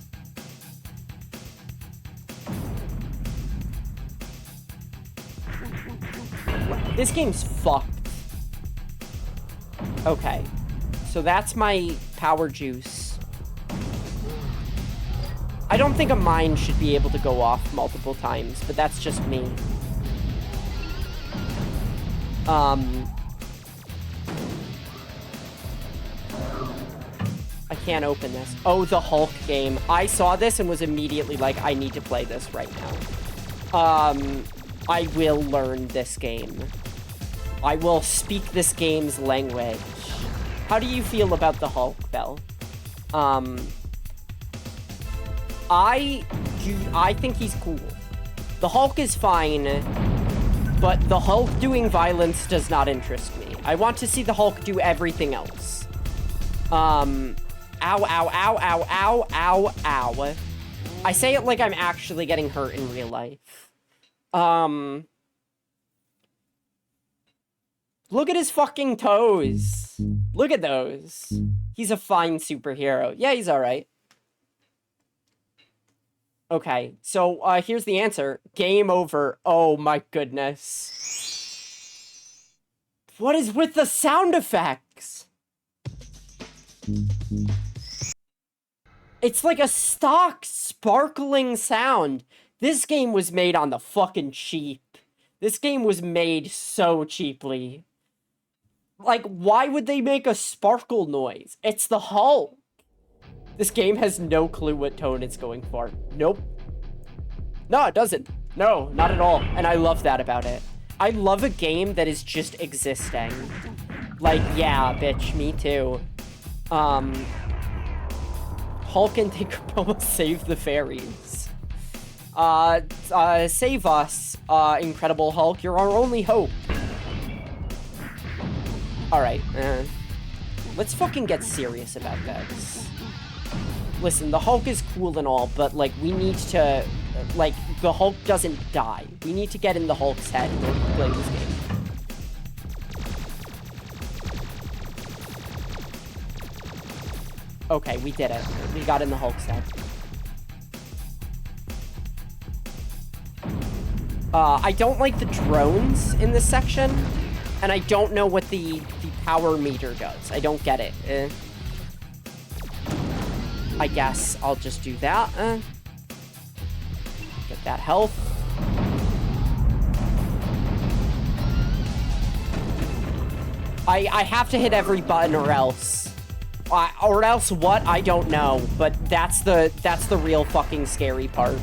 This game's fucked. Okay. So that's my power juice. I don't think a mine should be able to go off multiple times, but that's just me. I can't open this. Oh, the Hulk game. I saw this and was immediately like, I need to play this right now. I will learn this game. I will speak this game's language. How do you feel about the Hulk, Belle? I think he's cool. The Hulk is fine, but the Hulk doing violence does not interest me. I want to see the Hulk do everything else. Ow, ow, ow, ow, ow, ow, ow. I say it like I'm actually getting hurt in real life. Look at his fucking toes. Look at those. He's a fine superhero. Yeah, he's alright. Okay, so here's the answer. Game over. Oh my goodness. What is with the sound effects? It's like a stock sparkling sound. This game was made on the fucking cheap. This game was made so cheaply. Like, why would they make a sparkle noise? It's the Hulk. This game has no clue what tone it's going for. Nope. No, it doesn't. No, not at all. And I love that about it. I love a game that is just existing. Like, yeah, bitch, me too. Hulk and Tinkerbell save the fairies. Save us, Incredible Hulk. You're our only hope. Alright, let's fucking get serious about this. Listen, the Hulk is cool and all, but, like, we need to, like, the Hulk doesn't die. We need to get in the Hulk's head in order to play this game. Okay, we did it. We got in the Hulk's head. I don't like the drones in this section, and I don't know what the power meter does. I don't get it. I guess I'll just do that. Get that health. I have to hit every button or else. Or else what? I don't know. But that's the real fucking scary part.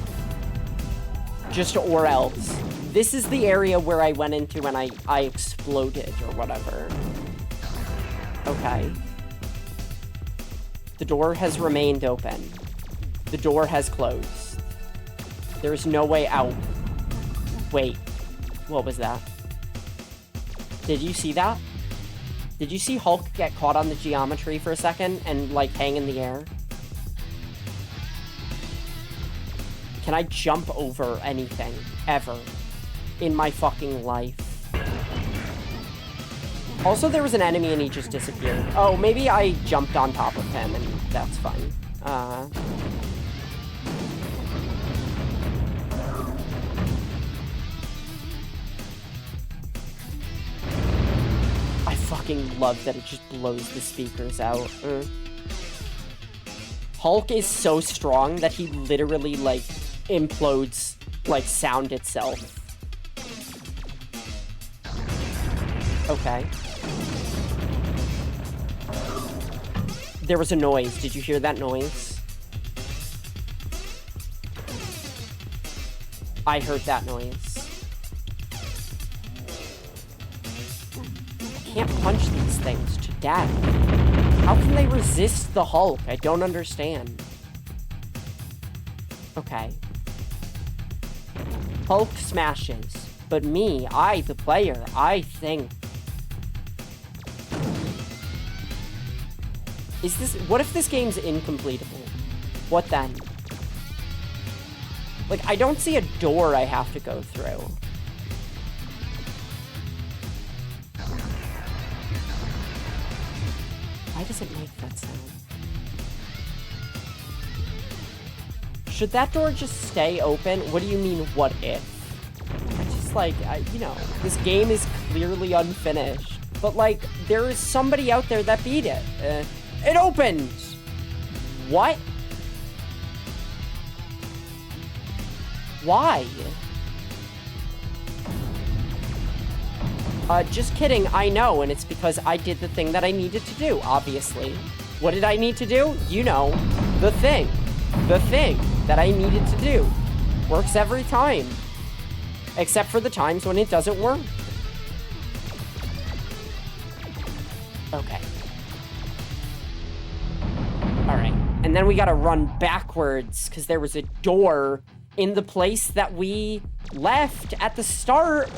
Just or else. This is the area where I went into and I exploded or whatever. Okay. The door has remained open. The door has closed. There is no way out. Wait. What was that? Did you see that? Did you see Hulk get caught on the geometry for a second and, like, hang in the air? Can I jump over anything, ever, in my fucking life? Also, there was an enemy and he just disappeared. Oh, maybe I jumped on top of him and that's fine. I fucking love that it just blows the speakers out. Hulk is so strong that he literally, like, implodes, like, sound itself. Okay. There was a noise. Did you hear that noise? I heard that noise. I can't punch these things to death. How can they resist the Hulk? I don't understand. Okay. Hulk smashes. But me, I, the player, I think. Is this... What if this game's incompletable? What then? Like, I don't see a door I have to go through. Why does it make that sound? Should that door just stay open? What do you mean, what if? I just, like, you know, this game is clearly unfinished. But, like, there is somebody out there that beat it. It opened! What? Why? Just kidding, I know, and it's because I did the thing that I needed to do, obviously. What did I need to do? You know, the thing. The thing that I needed to do. Works every time. Except for the times when it doesn't work. Okay. Alright. And then we gotta run backwards, because there was a door in the place that we left at the start.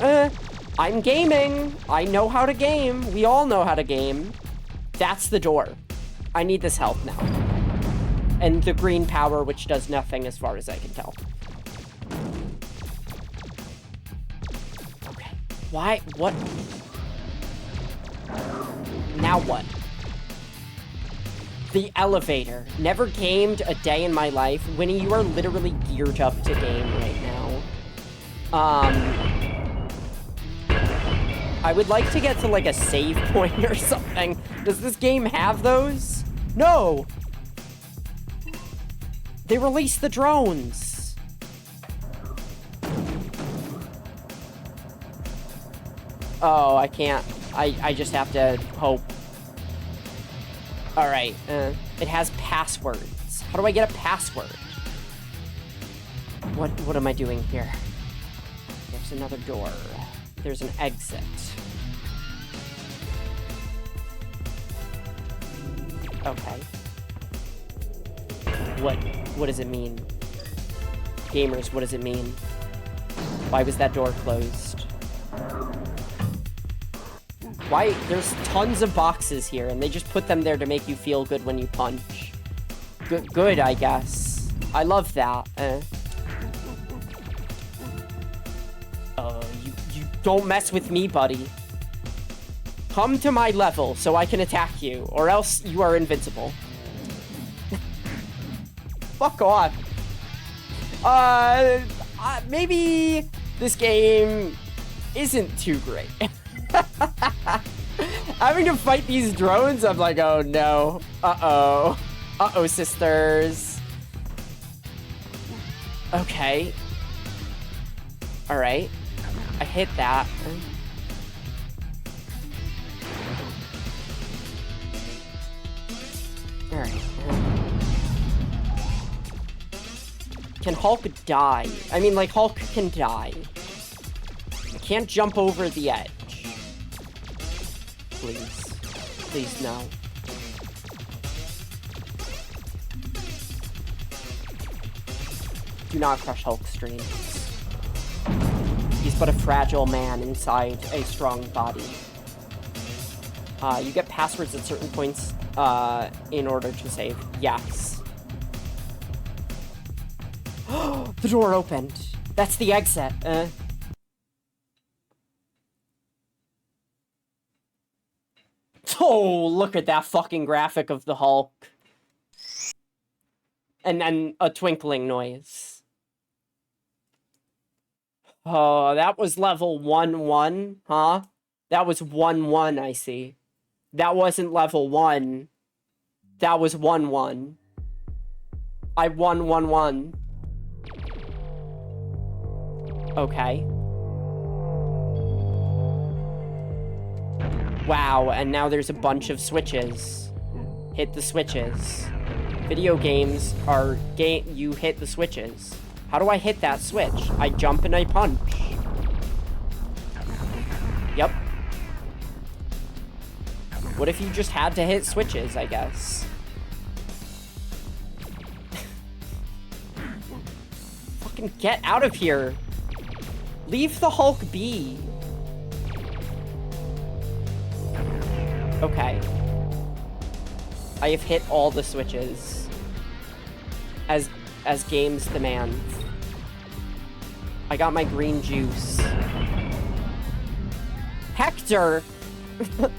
I'm gaming. I know how to game. We all know how to game. That's the door. I need this health now. And the green power, which does nothing as far as I can tell. Okay. Why? What? Now what? The elevator. Never gamed a day in my life. Winnie, you are literally geared up to game right now. I would like to get to, like, a save point or something. Does this game have those? No! They released the drones! Oh, I can't. I just have to hope. Alright, it has passwords. How do I get a password? What am I doing here? There's another door. There's an exit. Okay. What does it mean? Gamers, what does it mean? Why was that door closed? Why? There's tons of boxes here, and they just put them there to make you feel good when you punch. Good, I guess. I love that. You don't mess with me, buddy. Come to my level so I can attack you, or else you are invincible. Fuck off. Maybe this game isn't too great. Having to fight these drones, I'm like, oh no. Uh-oh. Uh-oh, sisters. Okay. Alright. I hit that. Alright. Can Hulk die? I mean, like, Hulk can die. I can't jump over the edge. Please. Please, no. Do not crush Hulk's dreams. He's but a fragile man inside a strong body. You get passwords at certain points in order to save. Yes. The door opened. That's the exit. Oh, look at that fucking graphic of the Hulk. And then a twinkling noise. Oh, that was level 1-1, huh? That was 1-1, I see. That wasn't level 1. That was 1-1. I won 1-1. Okay. Wow, and now there's a bunch of switches. Hit the switches. Video games are you hit the switches. How do I hit that switch? I jump and I punch. Yep. What if you just had to hit switches, I guess? Fucking get out of here. Leave the Hulk be. Okay. I have hit all the switches. As games demand. I got my green juice. Hector!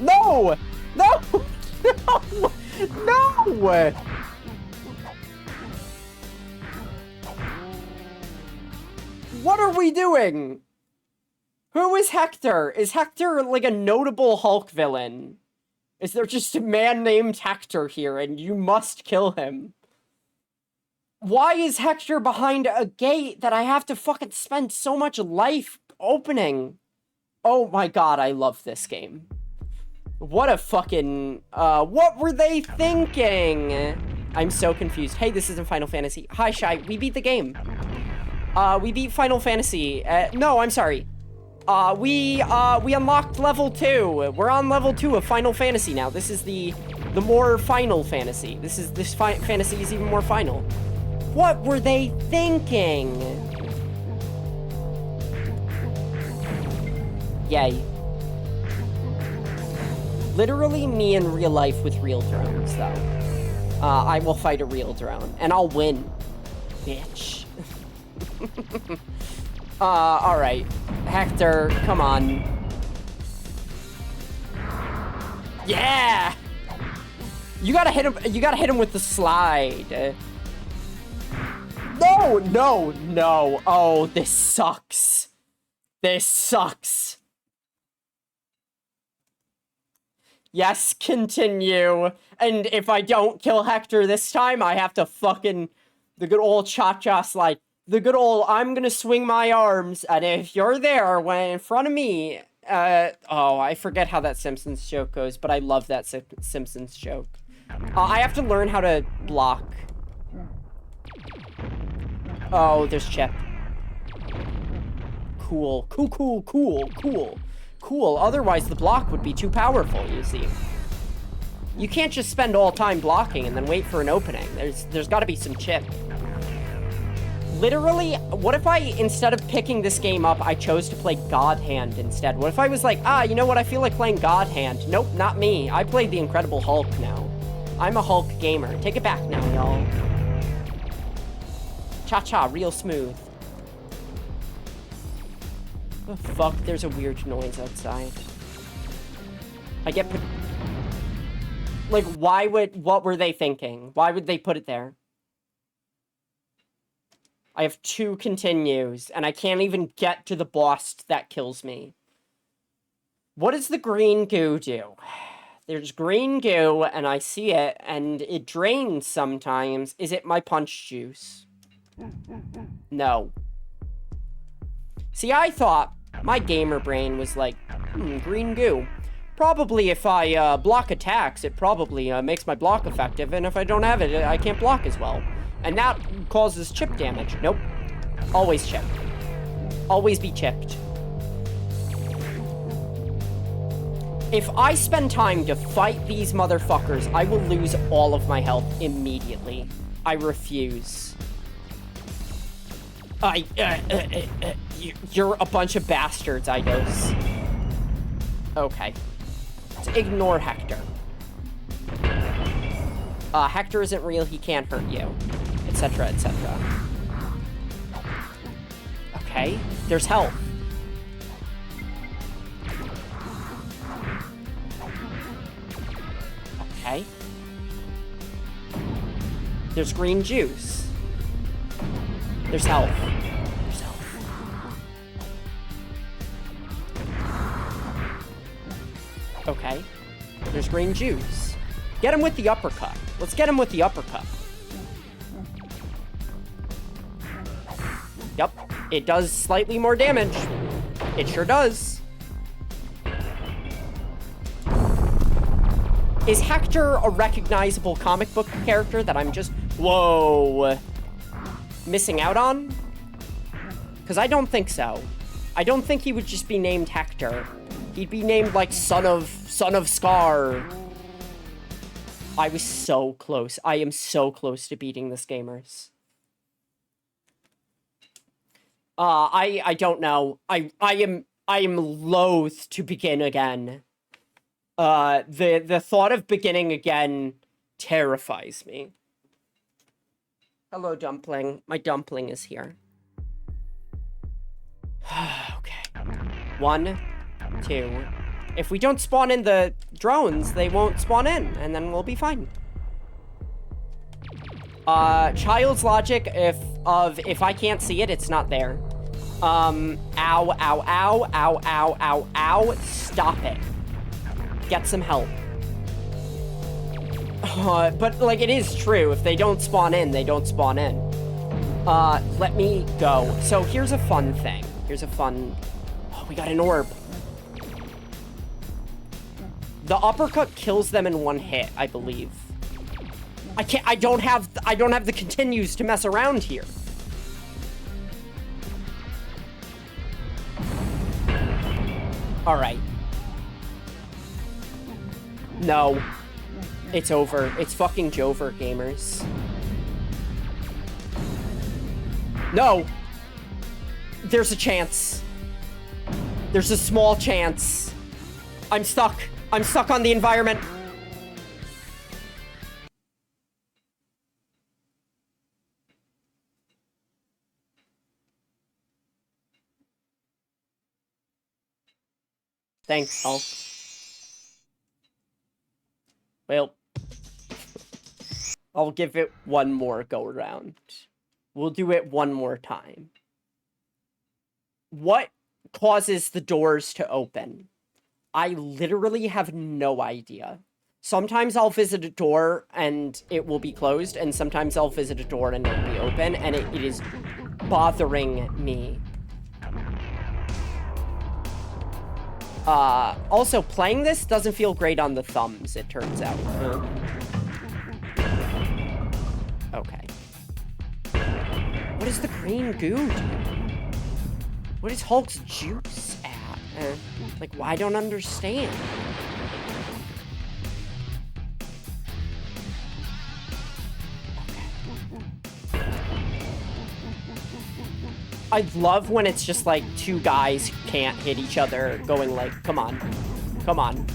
No! No! No! No! What are we doing? Who is Hector? Is Hector like a notable Hulk villain? Is there just a man named Hector here and you must kill him? Why is Hector behind a gate that I have to fucking spend so much life opening? Oh my god, I love this game. What a fucking... what were they thinking? I'm so confused. Hey, this isn't Final Fantasy. Hi, Shy. We beat the game. We beat Final Fantasy. No, I'm sorry. We unlocked level 2. We're on level 2 of Final Fantasy now. This is the more Final Fantasy. This fantasy is even more final. What were they thinking? Yay. Literally me in real life with real drones, though. I will fight a real drone, and I'll win, bitch. Alright. Hector, come on. Yeah! You gotta hit him with the slide. No, no, no. Oh, this sucks. This sucks. Yes, continue. And if I don't kill Hector this time, I have to fucking... The good old cha-cha slide. The good old, I'm gonna swing my arms, and if you're there when in front of me... oh, I forget how that Simpsons joke goes, but I love that Simpsons joke. I have to learn how to block. Oh, there's Chip. Cool. Cool, cool, cool, cool. Cool. Otherwise, the block would be too powerful, you see. You can't just spend all time blocking and then wait for an opening. There's got to be some Chip. Literally, what if I, instead of picking this game up, I chose to play God Hand instead? What if I was like, you know what? I feel like playing God Hand. Nope, not me. I played the Incredible Hulk now. I'm a Hulk gamer. Take it back now, y'all. Cha-cha, real smooth. Oh, fuck, there's a weird noise outside. I get... Like, what were they thinking? Why would they put it there? I have 2 continues, and I can't even get to the boss that kills me. What does the green goo do? There's green goo, and I see it, and it drains sometimes. Is it my punch juice? No. See, I thought my gamer brain was like, green goo. Probably if I block attacks, it probably makes my block effective, and if I don't have it, I can't block as well. And that causes chip damage. Nope. Always chip. Always be chipped. If I spend time to fight these motherfuckers, I will lose all of my health immediately. I refuse. You're a bunch of bastards, Eidos. Okay. So ignore Hector. Hector isn't real, he can't hurt you. Etc, etc. Okay, there's health. Okay. There's green juice. There's health. There's health. Okay. There's green juice. Get him with the uppercut. Let's get him with the uppercut. Yep. It does slightly more damage. It sure does. Is Hector a recognizable comic book character that I'm just, whoa, missing out on? Because I don't think so. I don't think he would just be named Hector. He'd be named like Son of Scar. I was so close. I am so close to beating this, gamers. I don't know. I am loath to begin again. The thought of beginning again terrifies me. Hello, Dumpling. My dumpling is here. Okay. 1, 2. If we don't spawn in the drones, they won't spawn in, and then we'll be fine. Child's logic, if I can't see it, it's not there. Ow, ow, ow, ow, ow, ow, ow. Stop it. Get some help. But, like, it is true. If they don't spawn in, they don't spawn in. Let me go. So, here's a fun thing. Here's a fun... Oh, we got an orb. The uppercut kills them in 1 hit, I believe. I don't have the continues to mess around here. All right. No. It's over. It's fucking Jover, gamers. No. There's a chance. There's a small chance. I'm stuck. I'm stuck on the environment. Thanks, Hulk. Well, I'll give it one more go around. We'll do it one more time. What causes the doors to open? I literally have no idea. Sometimes I'll visit a door and it will be closed, and sometimes I'll visit a door and it'll be open, and it is bothering me. Also, playing this doesn't feel great on the thumbs, it turns out. Okay. What is the green goo do? What is Hulk's juice at? Like, why I don't understand. I love when it's just like two guys can't hit each other, going like, come on, come on.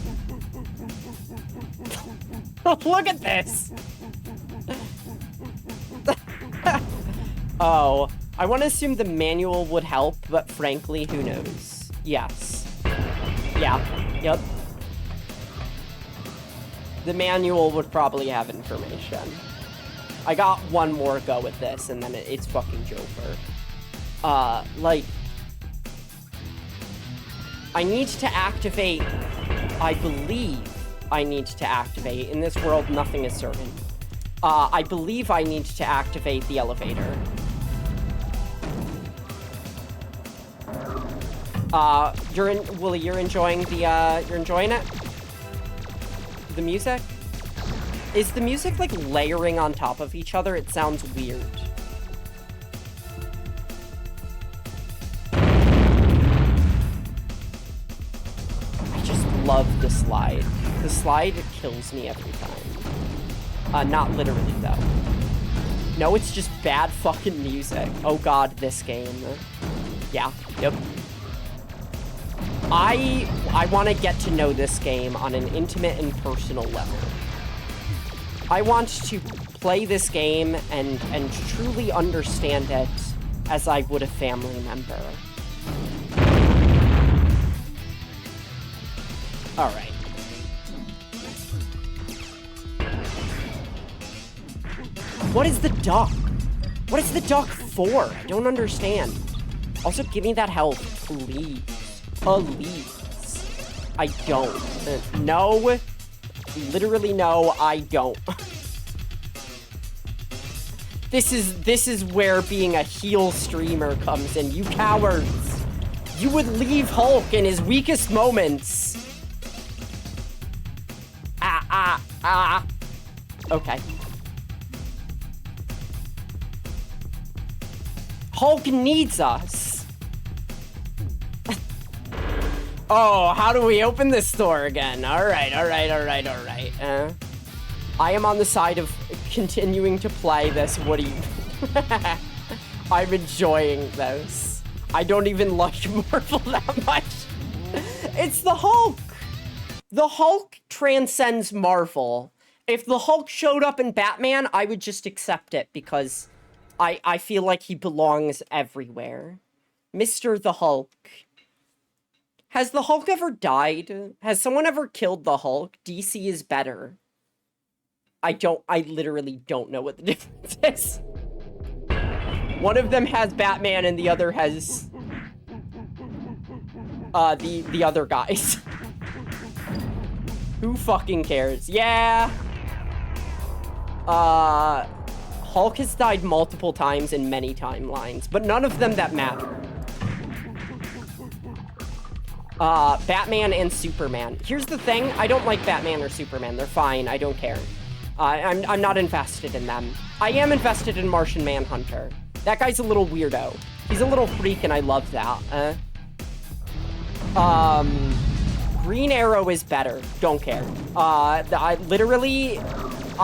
Look at this. Oh, I want to assume the manual would help, but frankly, who knows? Yes. Yeah, yep. The manual would probably have information. I got one more go at this, and then it's fucking Joker. Like, I need to activate, I believe I need to activate, in this world nothing is certain. I believe I need to activate the elevator. Willie, you're enjoying the, you're enjoying it? The music? Is the music, like, layering on top of each other? It sounds weird. Love the slide. The slide kills me every time. Not literally, though. No, it's just bad fucking music. Oh god, this game. Yeah, yep. I want to get to know this game on an intimate and personal level. I want to play this game and truly understand it as I would a family member. Alright. What is the duck? What is the duck for? I don't understand. Also, give me that health, please. Please. I don't. No. Literally no, I don't. This is where being a heel streamer comes in. You cowards. You would leave Hulk in his weakest moments. Okay. Hulk needs us. Oh, how do we open this door again? Alright. I am on the side of continuing to play this. What do you... I'm enjoying this. I don't even like Marvel that much. It's the Hulk. The Hulk transcends Marvel. If the Hulk showed up in Batman, I would just accept it because I feel like he belongs everywhere. Mr. the Hulk. Has the Hulk ever died? Has someone ever killed the Hulk? DC is better. I literally don't know what the difference is. One of them has Batman and the other has the other guys. Who fucking cares? Yeah. Hulk has died multiple times in many timelines, but none of them that matter. Batman and Superman. Here's the thing, I don't like Batman or Superman. They're fine, I don't care. I'm not invested in them. I am invested in Martian Manhunter. That guy's a little weirdo. He's a little freak and I love that. Green Arrow is better. Don't care. I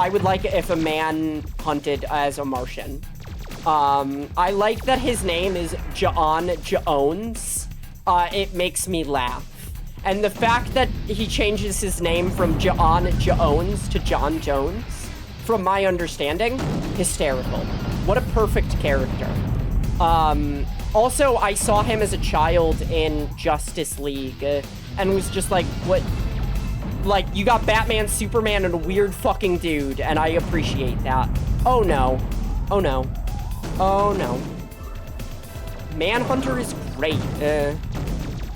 would like it if a man hunted as a Martian. I like that his name is John Jones. It makes me laugh. And the fact that he changes his name from John Jones to John Jones, from my understanding, hysterical. What a perfect character. Also, I saw him as a child in Justice League. and was just like, what? Like, you got Batman, Superman, and a weird fucking dude, and I appreciate that. Oh no. Oh no. Oh no. Manhunter is great.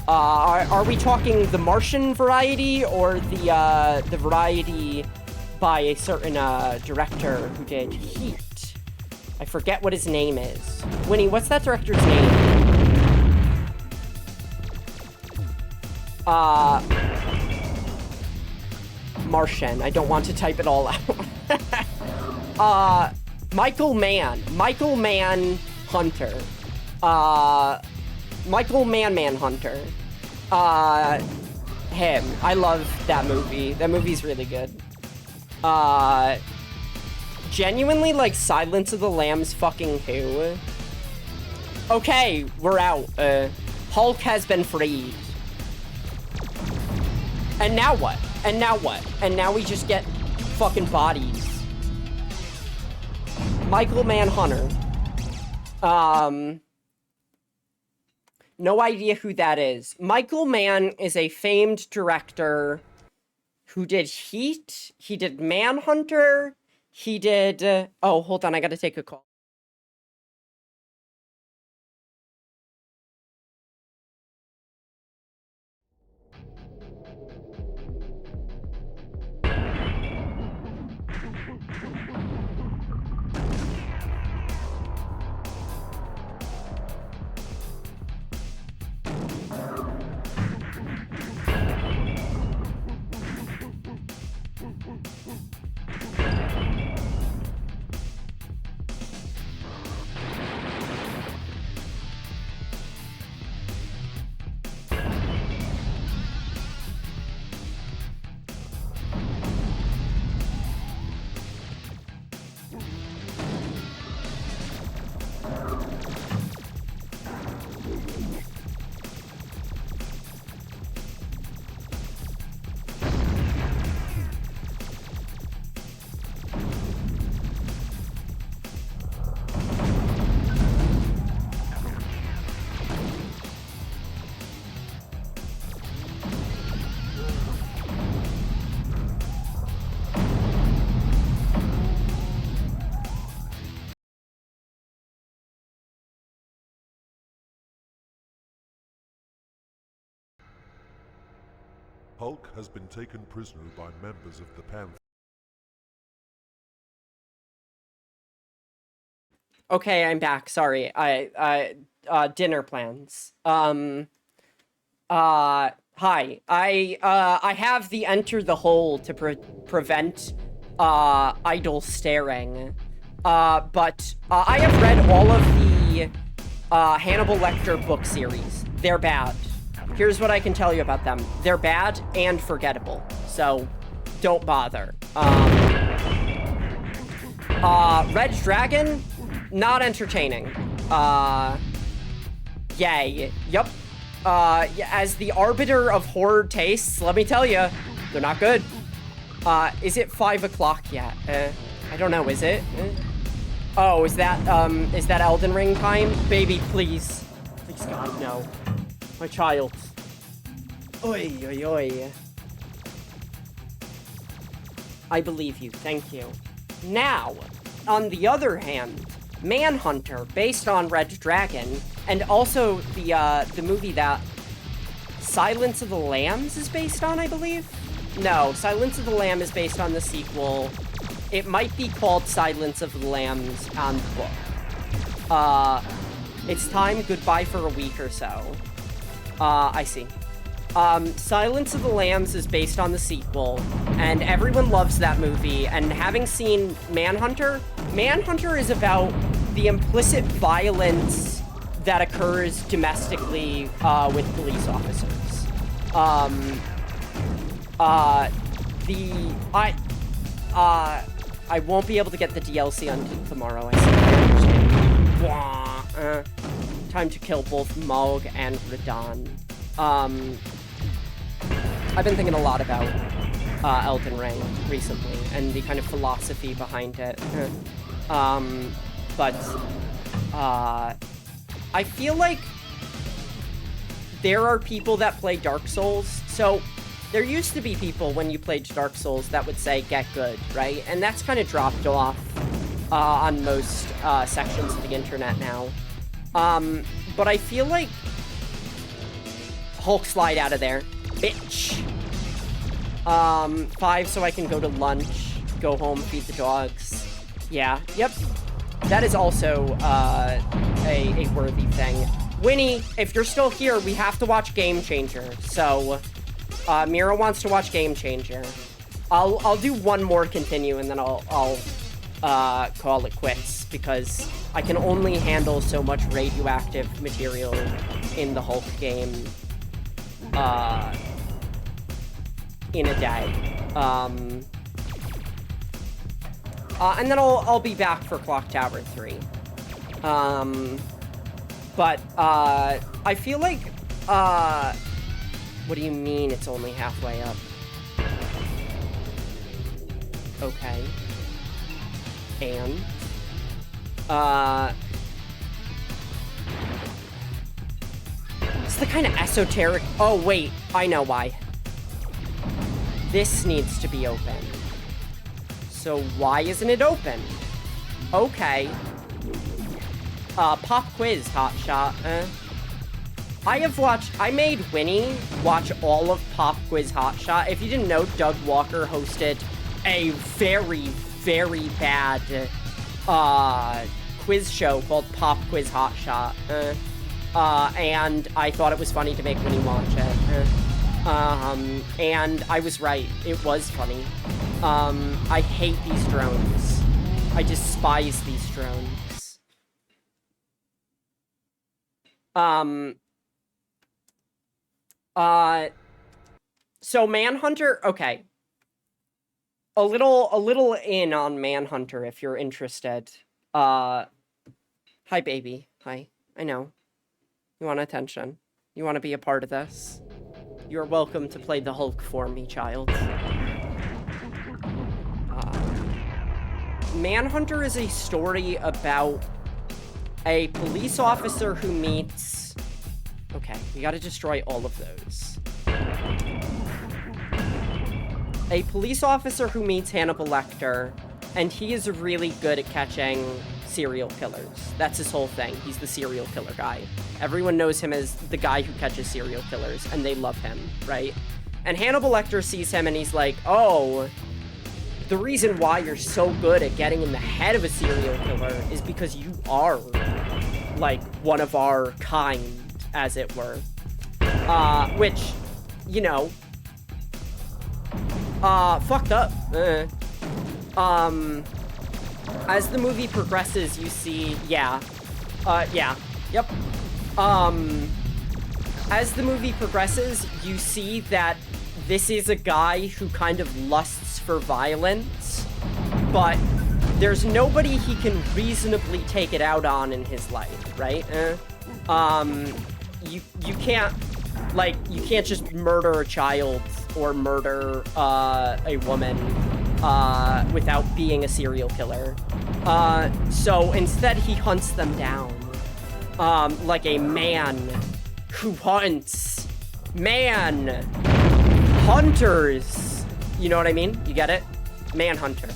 Are we talking the Martian variety or the variety by a certain director who did Heat? I forget what his name is. Winnie, what's that director's name? Martian. I don't want to type it all out. Michael Mann. Michael Mann Hunter. Michael Mann Hunter. Him. I love that movie. That movie's really good. Genuinely, like, Silence of the Lambs fucking who? Okay, we're out. Hulk has been freed. And now what? And now what? And now we just get fucking bodies. Michael Manhunter. No idea who that is. Michael Mann is a famed director who did Heat. He did Manhunter. He did... oh, hold on. I gotta take a call. Hulk has been taken prisoner by members of the Panther. Okay, I'm back. Sorry. Dinner plans. Hi. I have the enter the hole to prevent, idle staring. But I have read all of the, Hannibal Lecter book series. They're bad. Here's what I can tell you about them. They're bad and forgettable. So, don't bother. Red Dragon, not entertaining. Yay. Yup. As the arbiter of horror tastes, let me tell you, they're not good. Is it 5 o'clock yet? I don't know, is it? Oh, is that Elden Ring time? Baby, please. Please, God, no. My child. Oi, oi, oi. I believe you. Thank you. Now, on the other hand, Manhunter, based on Red Dragon, and also the movie that Silence of the Lambs is based on, I believe? No, Silence of the Lamb is based on the sequel. It might be called Silence of the Lambs on the book. It's time. Goodbye for a week or so. I see. Silence of the Lambs is based on the sequel, and everyone loves that movie, and having seen Manhunter, Manhunter is about the implicit violence that occurs domestically, with police officers. I won't be able to get the DLC until tomorrow, I see. Time to kill both Maug and Radahn. I've been thinking a lot about Elden Ring recently and the kind of philosophy behind it. But I feel like there are people that play Dark Souls. So there used to be people when you played Dark Souls that would say, get good, right? And that's kind of dropped off on most sections of the internet now. But I feel like... Hulk, slide out of there. Bitch. 5 so I can go to lunch, go home, feed the dogs. Yeah, yep. That is also a worthy thing. Winnie, if you're still here, we have to watch Game Changer. So, Mira wants to watch Game Changer. I'll do one more continue and then I'll call it quits because I can only handle so much radioactive material in the Hulk game in a day. And then I'll be back for Clock Tower 3. But I feel like what do you mean it's only halfway up? Okay. And it's the kind of esoteric... Oh, wait. I know why. This needs to be open. So why isn't it open? Okay. Pop quiz, hotshot. I made Winnie watch all of Pop Quiz Hotshot. If you didn't know, Doug Walker hosted a very, very bad quiz show called Pop Quiz Hotshot. And I thought it was funny to make Winnie watch it. And I was right. It was funny. I hate these drones. I despise these drones. So Manhunter, okay. A little in on Manhunter if you're interested. Hi baby. Hi. I know. You want attention. You want to be a part of this. You're welcome to play the Hulk for me, child. Manhunter is a story about a police officer who meets... Okay, we gotta destroy all of those. A police officer who meets Hannibal Lecter, and he is really good at catching serial killers. That's his whole thing. He's the serial killer guy. Everyone knows him as the guy who catches serial killers, and they love him, right? And Hannibal Lecter sees him, and he's like, oh, the reason why you're so good at getting in the head of a serial killer is because you are, like, one of our kind, as it were. Which, you know, fucked up. As the movie progresses, you see, yep. As the movie progresses, you see that this is a guy who kind of lusts for violence, but there's nobody he can reasonably take it out on in his life, right? You can't, like, you can't just murder a child or murder a woman without being a serial killer. So instead he hunts them down. Like a man who hunts. Man! Hunters! You know what I mean? You get it? Manhunter.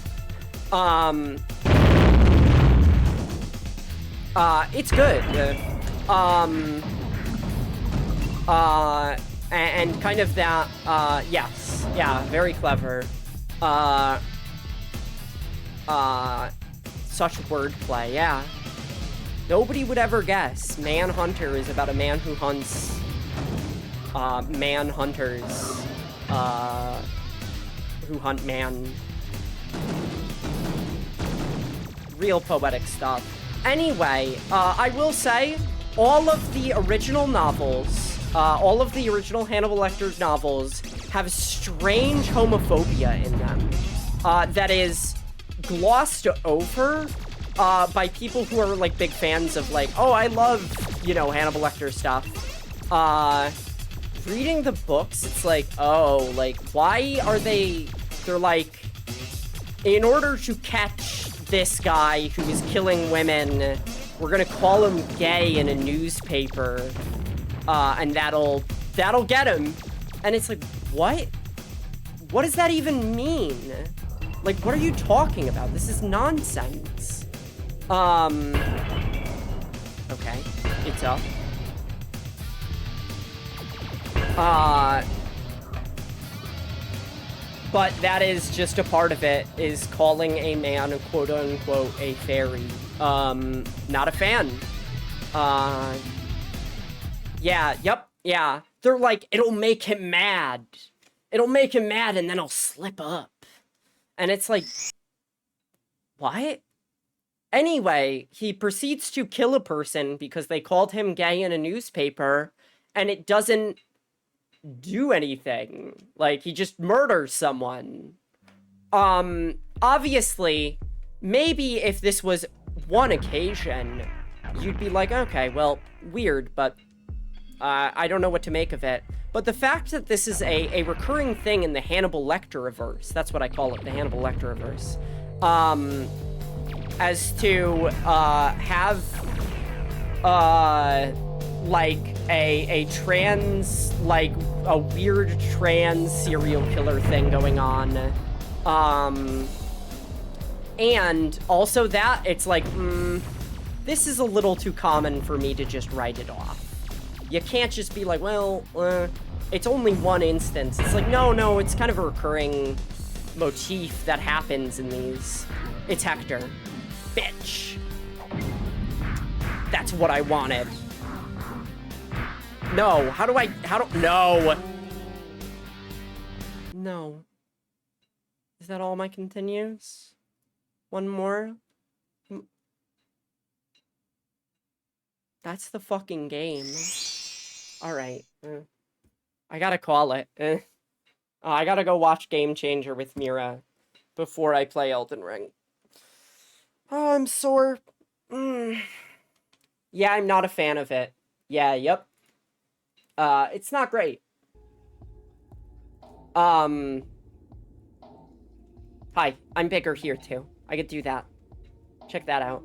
It's good. And kind of that, yes. Yeah, very clever. Such wordplay, yeah. Nobody would ever guess. Manhunter is about a man who hunts, man-hunters, who hunt man. Real poetic stuff. Anyway, I will say, all of the original novels, all of the original Hannibal Lecter novels have strange homophobia in them. That is glossed over by people who are, like, big fans of, like, oh, I love, you know, Hannibal Lecter stuff. Reading the books, it's like, oh, like, why are they're like, in order to catch this guy who is killing women, we're gonna call him gay in a newspaper. and that'll get him. And it's like, what? What does that even mean? Like, what are you talking about? This is nonsense. Okay, it's up. But that is just a part of it, is calling a man, quote-unquote, a fairy. Not a fan. Yeah, yep, yeah. They're like, it'll make him mad. It'll make him mad, and then he'll slip up. And it's like, what? Anyway, he proceeds to kill a person because they called him gay in a newspaper, and it doesn't do anything. Like, he just murders someone. Obviously, maybe if this was one occasion, you'd be like, okay, well, weird, but I don't know what to make of it. But the fact that this is a recurring thing in the Hannibal Lecter-verse, that's what I call it, the Hannibal Lecter-verse, as to have like a trans, like a weird trans serial killer thing going on, and also that it's like, this is a little too common for me to just write it off. You can't just be like, well, it's only one instance. It's like, no, it's kind of a recurring motif that happens in these. It's Hector. Bitch. That's what I wanted. No, no. No. Is that all my continues? One more? That's the fucking game. Alright. I gotta call it. I gotta go watch Game Changer with Mira before I play Elden Ring. Oh, I'm sore. Yeah, I'm not a fan of it. Yeah, yep. It's not great. Hi, I'm bigger here too. I could do that. Check that out.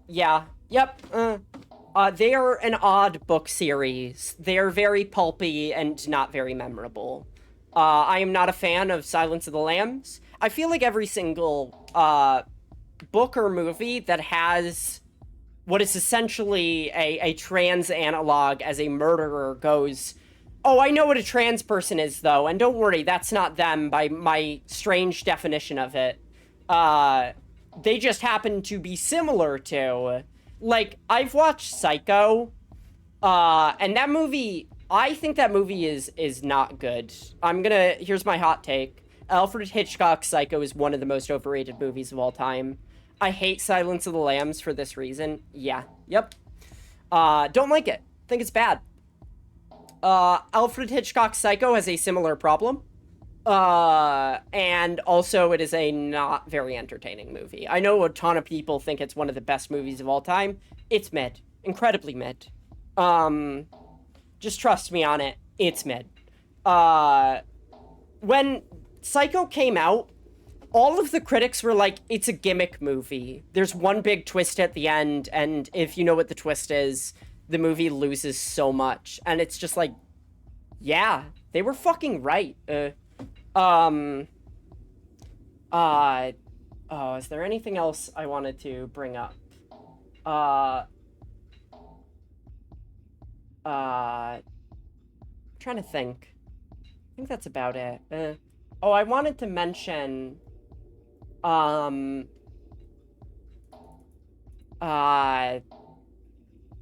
Yeah. Yep. They are an odd book series. They are very pulpy and not very memorable. I am not a fan of Silence of the Lambs. I feel like every single, book or movie that has what is essentially a trans analog as a murderer goes, oh, I know what a trans person is, though, and don't worry, that's not them by my strange definition of it. They just happen to be similar to. Like, I've watched Psycho, and that movie, I think that movie is not good. Here's my hot take. Alfred Hitchcock's Psycho is one of the most overrated movies of all time. I hate Silence of the Lambs for this reason. Yeah, yep. Don't like it. Think it's bad. Alfred Hitchcock's Psycho has a similar problem. And also it is a not very entertaining movie. I know a ton of people think it's one of the best movies of all time. It's mid. Incredibly mid. Just trust me on it. It's mid. When Psycho came out, all of the critics were like, it's a gimmick movie. There's one big twist at the end, and if you know what the twist is, the movie loses so much. And it's just like, yeah, they were fucking right. Oh, is there anything else I wanted to bring up? Trying to think. I think that's about it. Oh, I wanted to mention,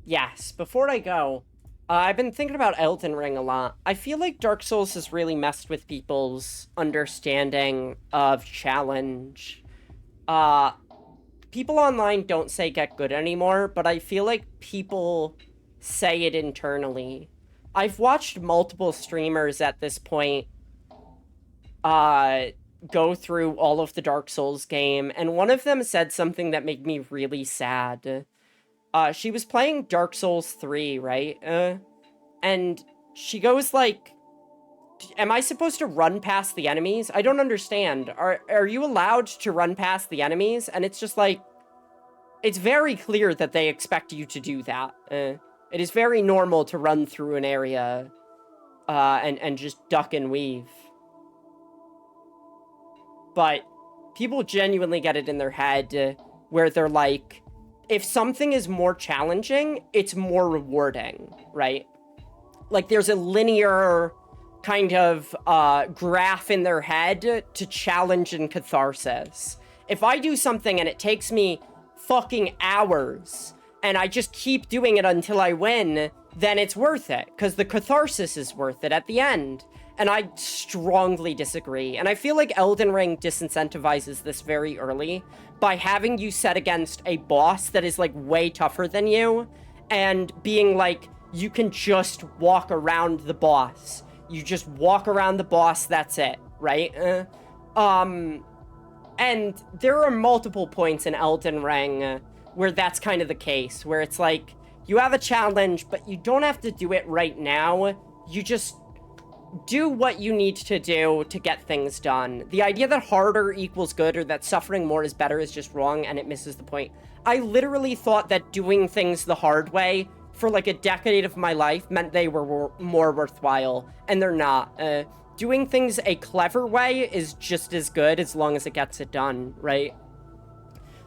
yes, before I go, I've been thinking about Elden Ring a lot. I feel like Dark Souls has really messed with people's understanding of challenge. People online don't say get good anymore, but I feel like people say it internally. I've watched multiple streamers at this point, go through all of the Dark Souls game, and one of them said something that made me really sad. She was playing Dark Souls 3, right? And she goes like, am I supposed to run past the enemies? I don't understand. Are you allowed to run past the enemies? And it's just like, it's very clear that they expect you to do that. It is very normal to run through an area and just duck and weave. But people genuinely get it in their head where they're like, if something is more challenging, it's more rewarding, right? Like, there's a linear kind of graph in their head to challenge and catharsis. If I do something and it takes me fucking hours, and I just keep doing it until I win, then it's worth it, because the catharsis is worth it at the end. And I strongly disagree. And I feel like Elden Ring disincentivizes this very early by having you set against a boss that is, like, way tougher than you, and being like, you can just walk around the boss. You just walk around the boss, that's it, right? And there are multiple points in Elden Ring where that's kind of the case, where it's like, you have a challenge, but you don't have to do it right now. You just do what you need to do to get things done. The idea that harder equals good or that suffering more is better is just wrong, and it misses the point. I literally thought that doing things the hard way for like a decade of my life meant they were more worthwhile, and they're not. Doing things a clever way is just as good as long as it gets it done, right?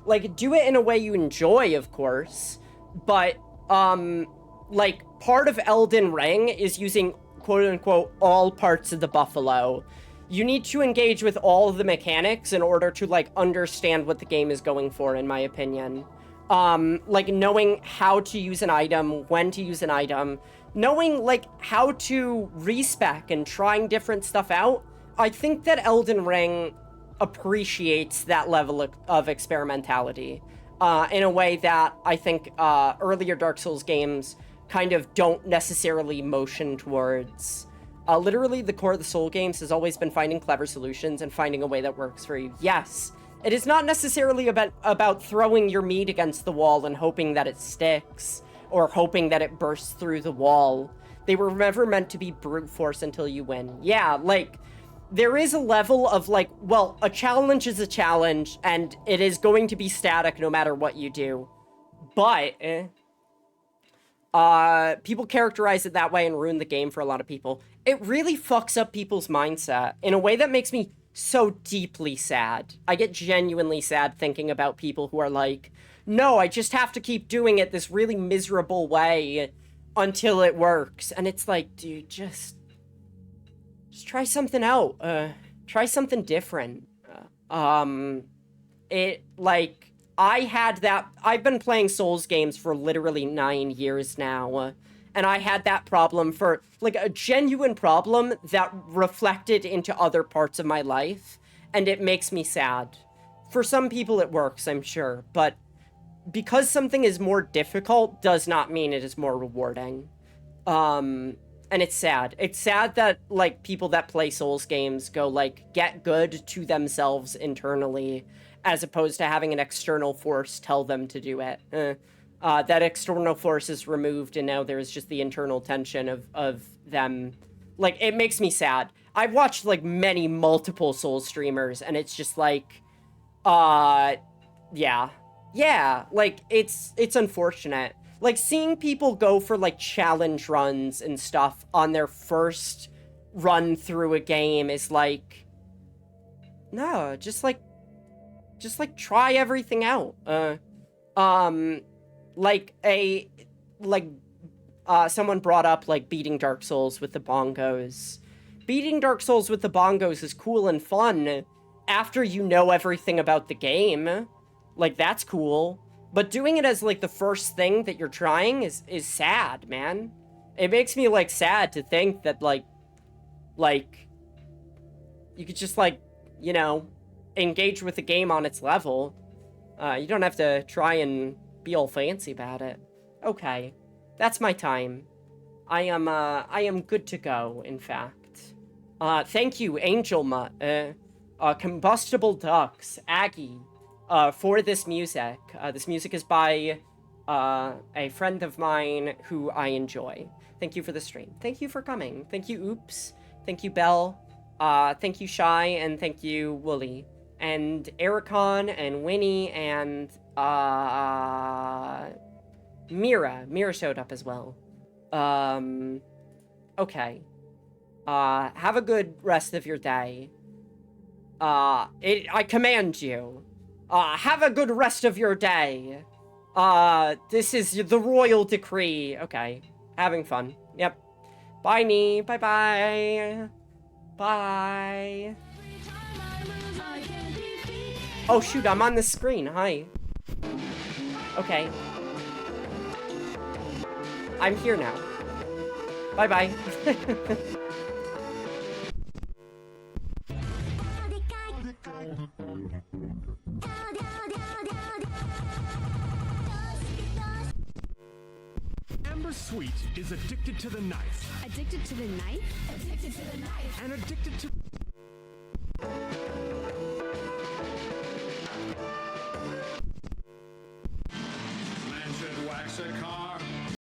Like, do it in a way you enjoy, of course, but, like, part of Elden Ring is using, quote-unquote, all parts of the buffalo. You need to engage with all of the mechanics in order to, like, understand what the game is going for, in my opinion. Like, knowing how to use an item, when to use an item, knowing, like, how to respec and trying different stuff out. I think that Elden Ring appreciates that level of experimentality in a way that I think earlier Dark Souls games kind of don't necessarily motion towards. Literally, the core of the Soul games has always been finding clever solutions and finding a way that works for you. Yes, it is not necessarily about throwing your meat against the wall and hoping that it sticks, or hoping that it bursts through the wall. They were never meant to be brute force until you win. Yeah, like, there is a level of, like, well, a challenge is a challenge, and it is going to be static no matter what you do. But, people characterize it that way and ruin the game for a lot of people. It really fucks up people's mindset in a way that makes me so deeply sad. I get genuinely sad thinking about people who are like, no, I just have to keep doing it this really miserable way until it works. And it's like, dude, just try something out. Try something different. I've been playing Souls games for literally 9 years now, and I had that problem for, like, a genuine problem that reflected into other parts of my life, and it makes me sad. For some people it works, I'm sure, but because something is more difficult does not mean it is more rewarding. And it's sad. It's sad that, like, people that play Souls games go, like, get good to themselves internally, as opposed to having an external force tell them to do it. That external force is removed, and now there's just the internal tension of them. Like, it makes me sad. I've watched, like, multiple Souls streamers, and it's just like, yeah. Yeah, like, it's unfortunate. Like, seeing people go for, like, challenge runs and stuff on their first run through a game is like, no, just try everything out. Someone brought up, like, beating Dark Souls with the bongos. Beating Dark Souls with the bongos is cool and fun after you know everything about the game. Like, that's cool. But doing it as, like, the first thing that you're trying is sad, man. It makes me, like, sad to think that, like, you could just, like, you know, engage with the game on its level. You don't have to try and be all fancy about it. Okay. That's my time. I am good to go, in fact. Thank you, Angel Mutt, Combustible Ducks, Aggie, for this music. This music is by a friend of mine who I enjoy. Thank you for the stream. Thank you for coming. Thank you, Oops. Thank you, Belle. Thank you, Shy, and thank you, Wooly. and Ericon, and Winnie, and, Mira. Mira showed up as well. Okay. Have a good rest of your day. I command you. Have a good rest of your day. This is the royal decree. Okay. Having fun. Yep. Bye, Nee. Bye-bye. Bye. Oh, shoot. I'm on the screen. Hi. Okay. I'm here now. Bye-bye. Amber Sweet is addicted to the knife. Addicted to the knife? And addicted to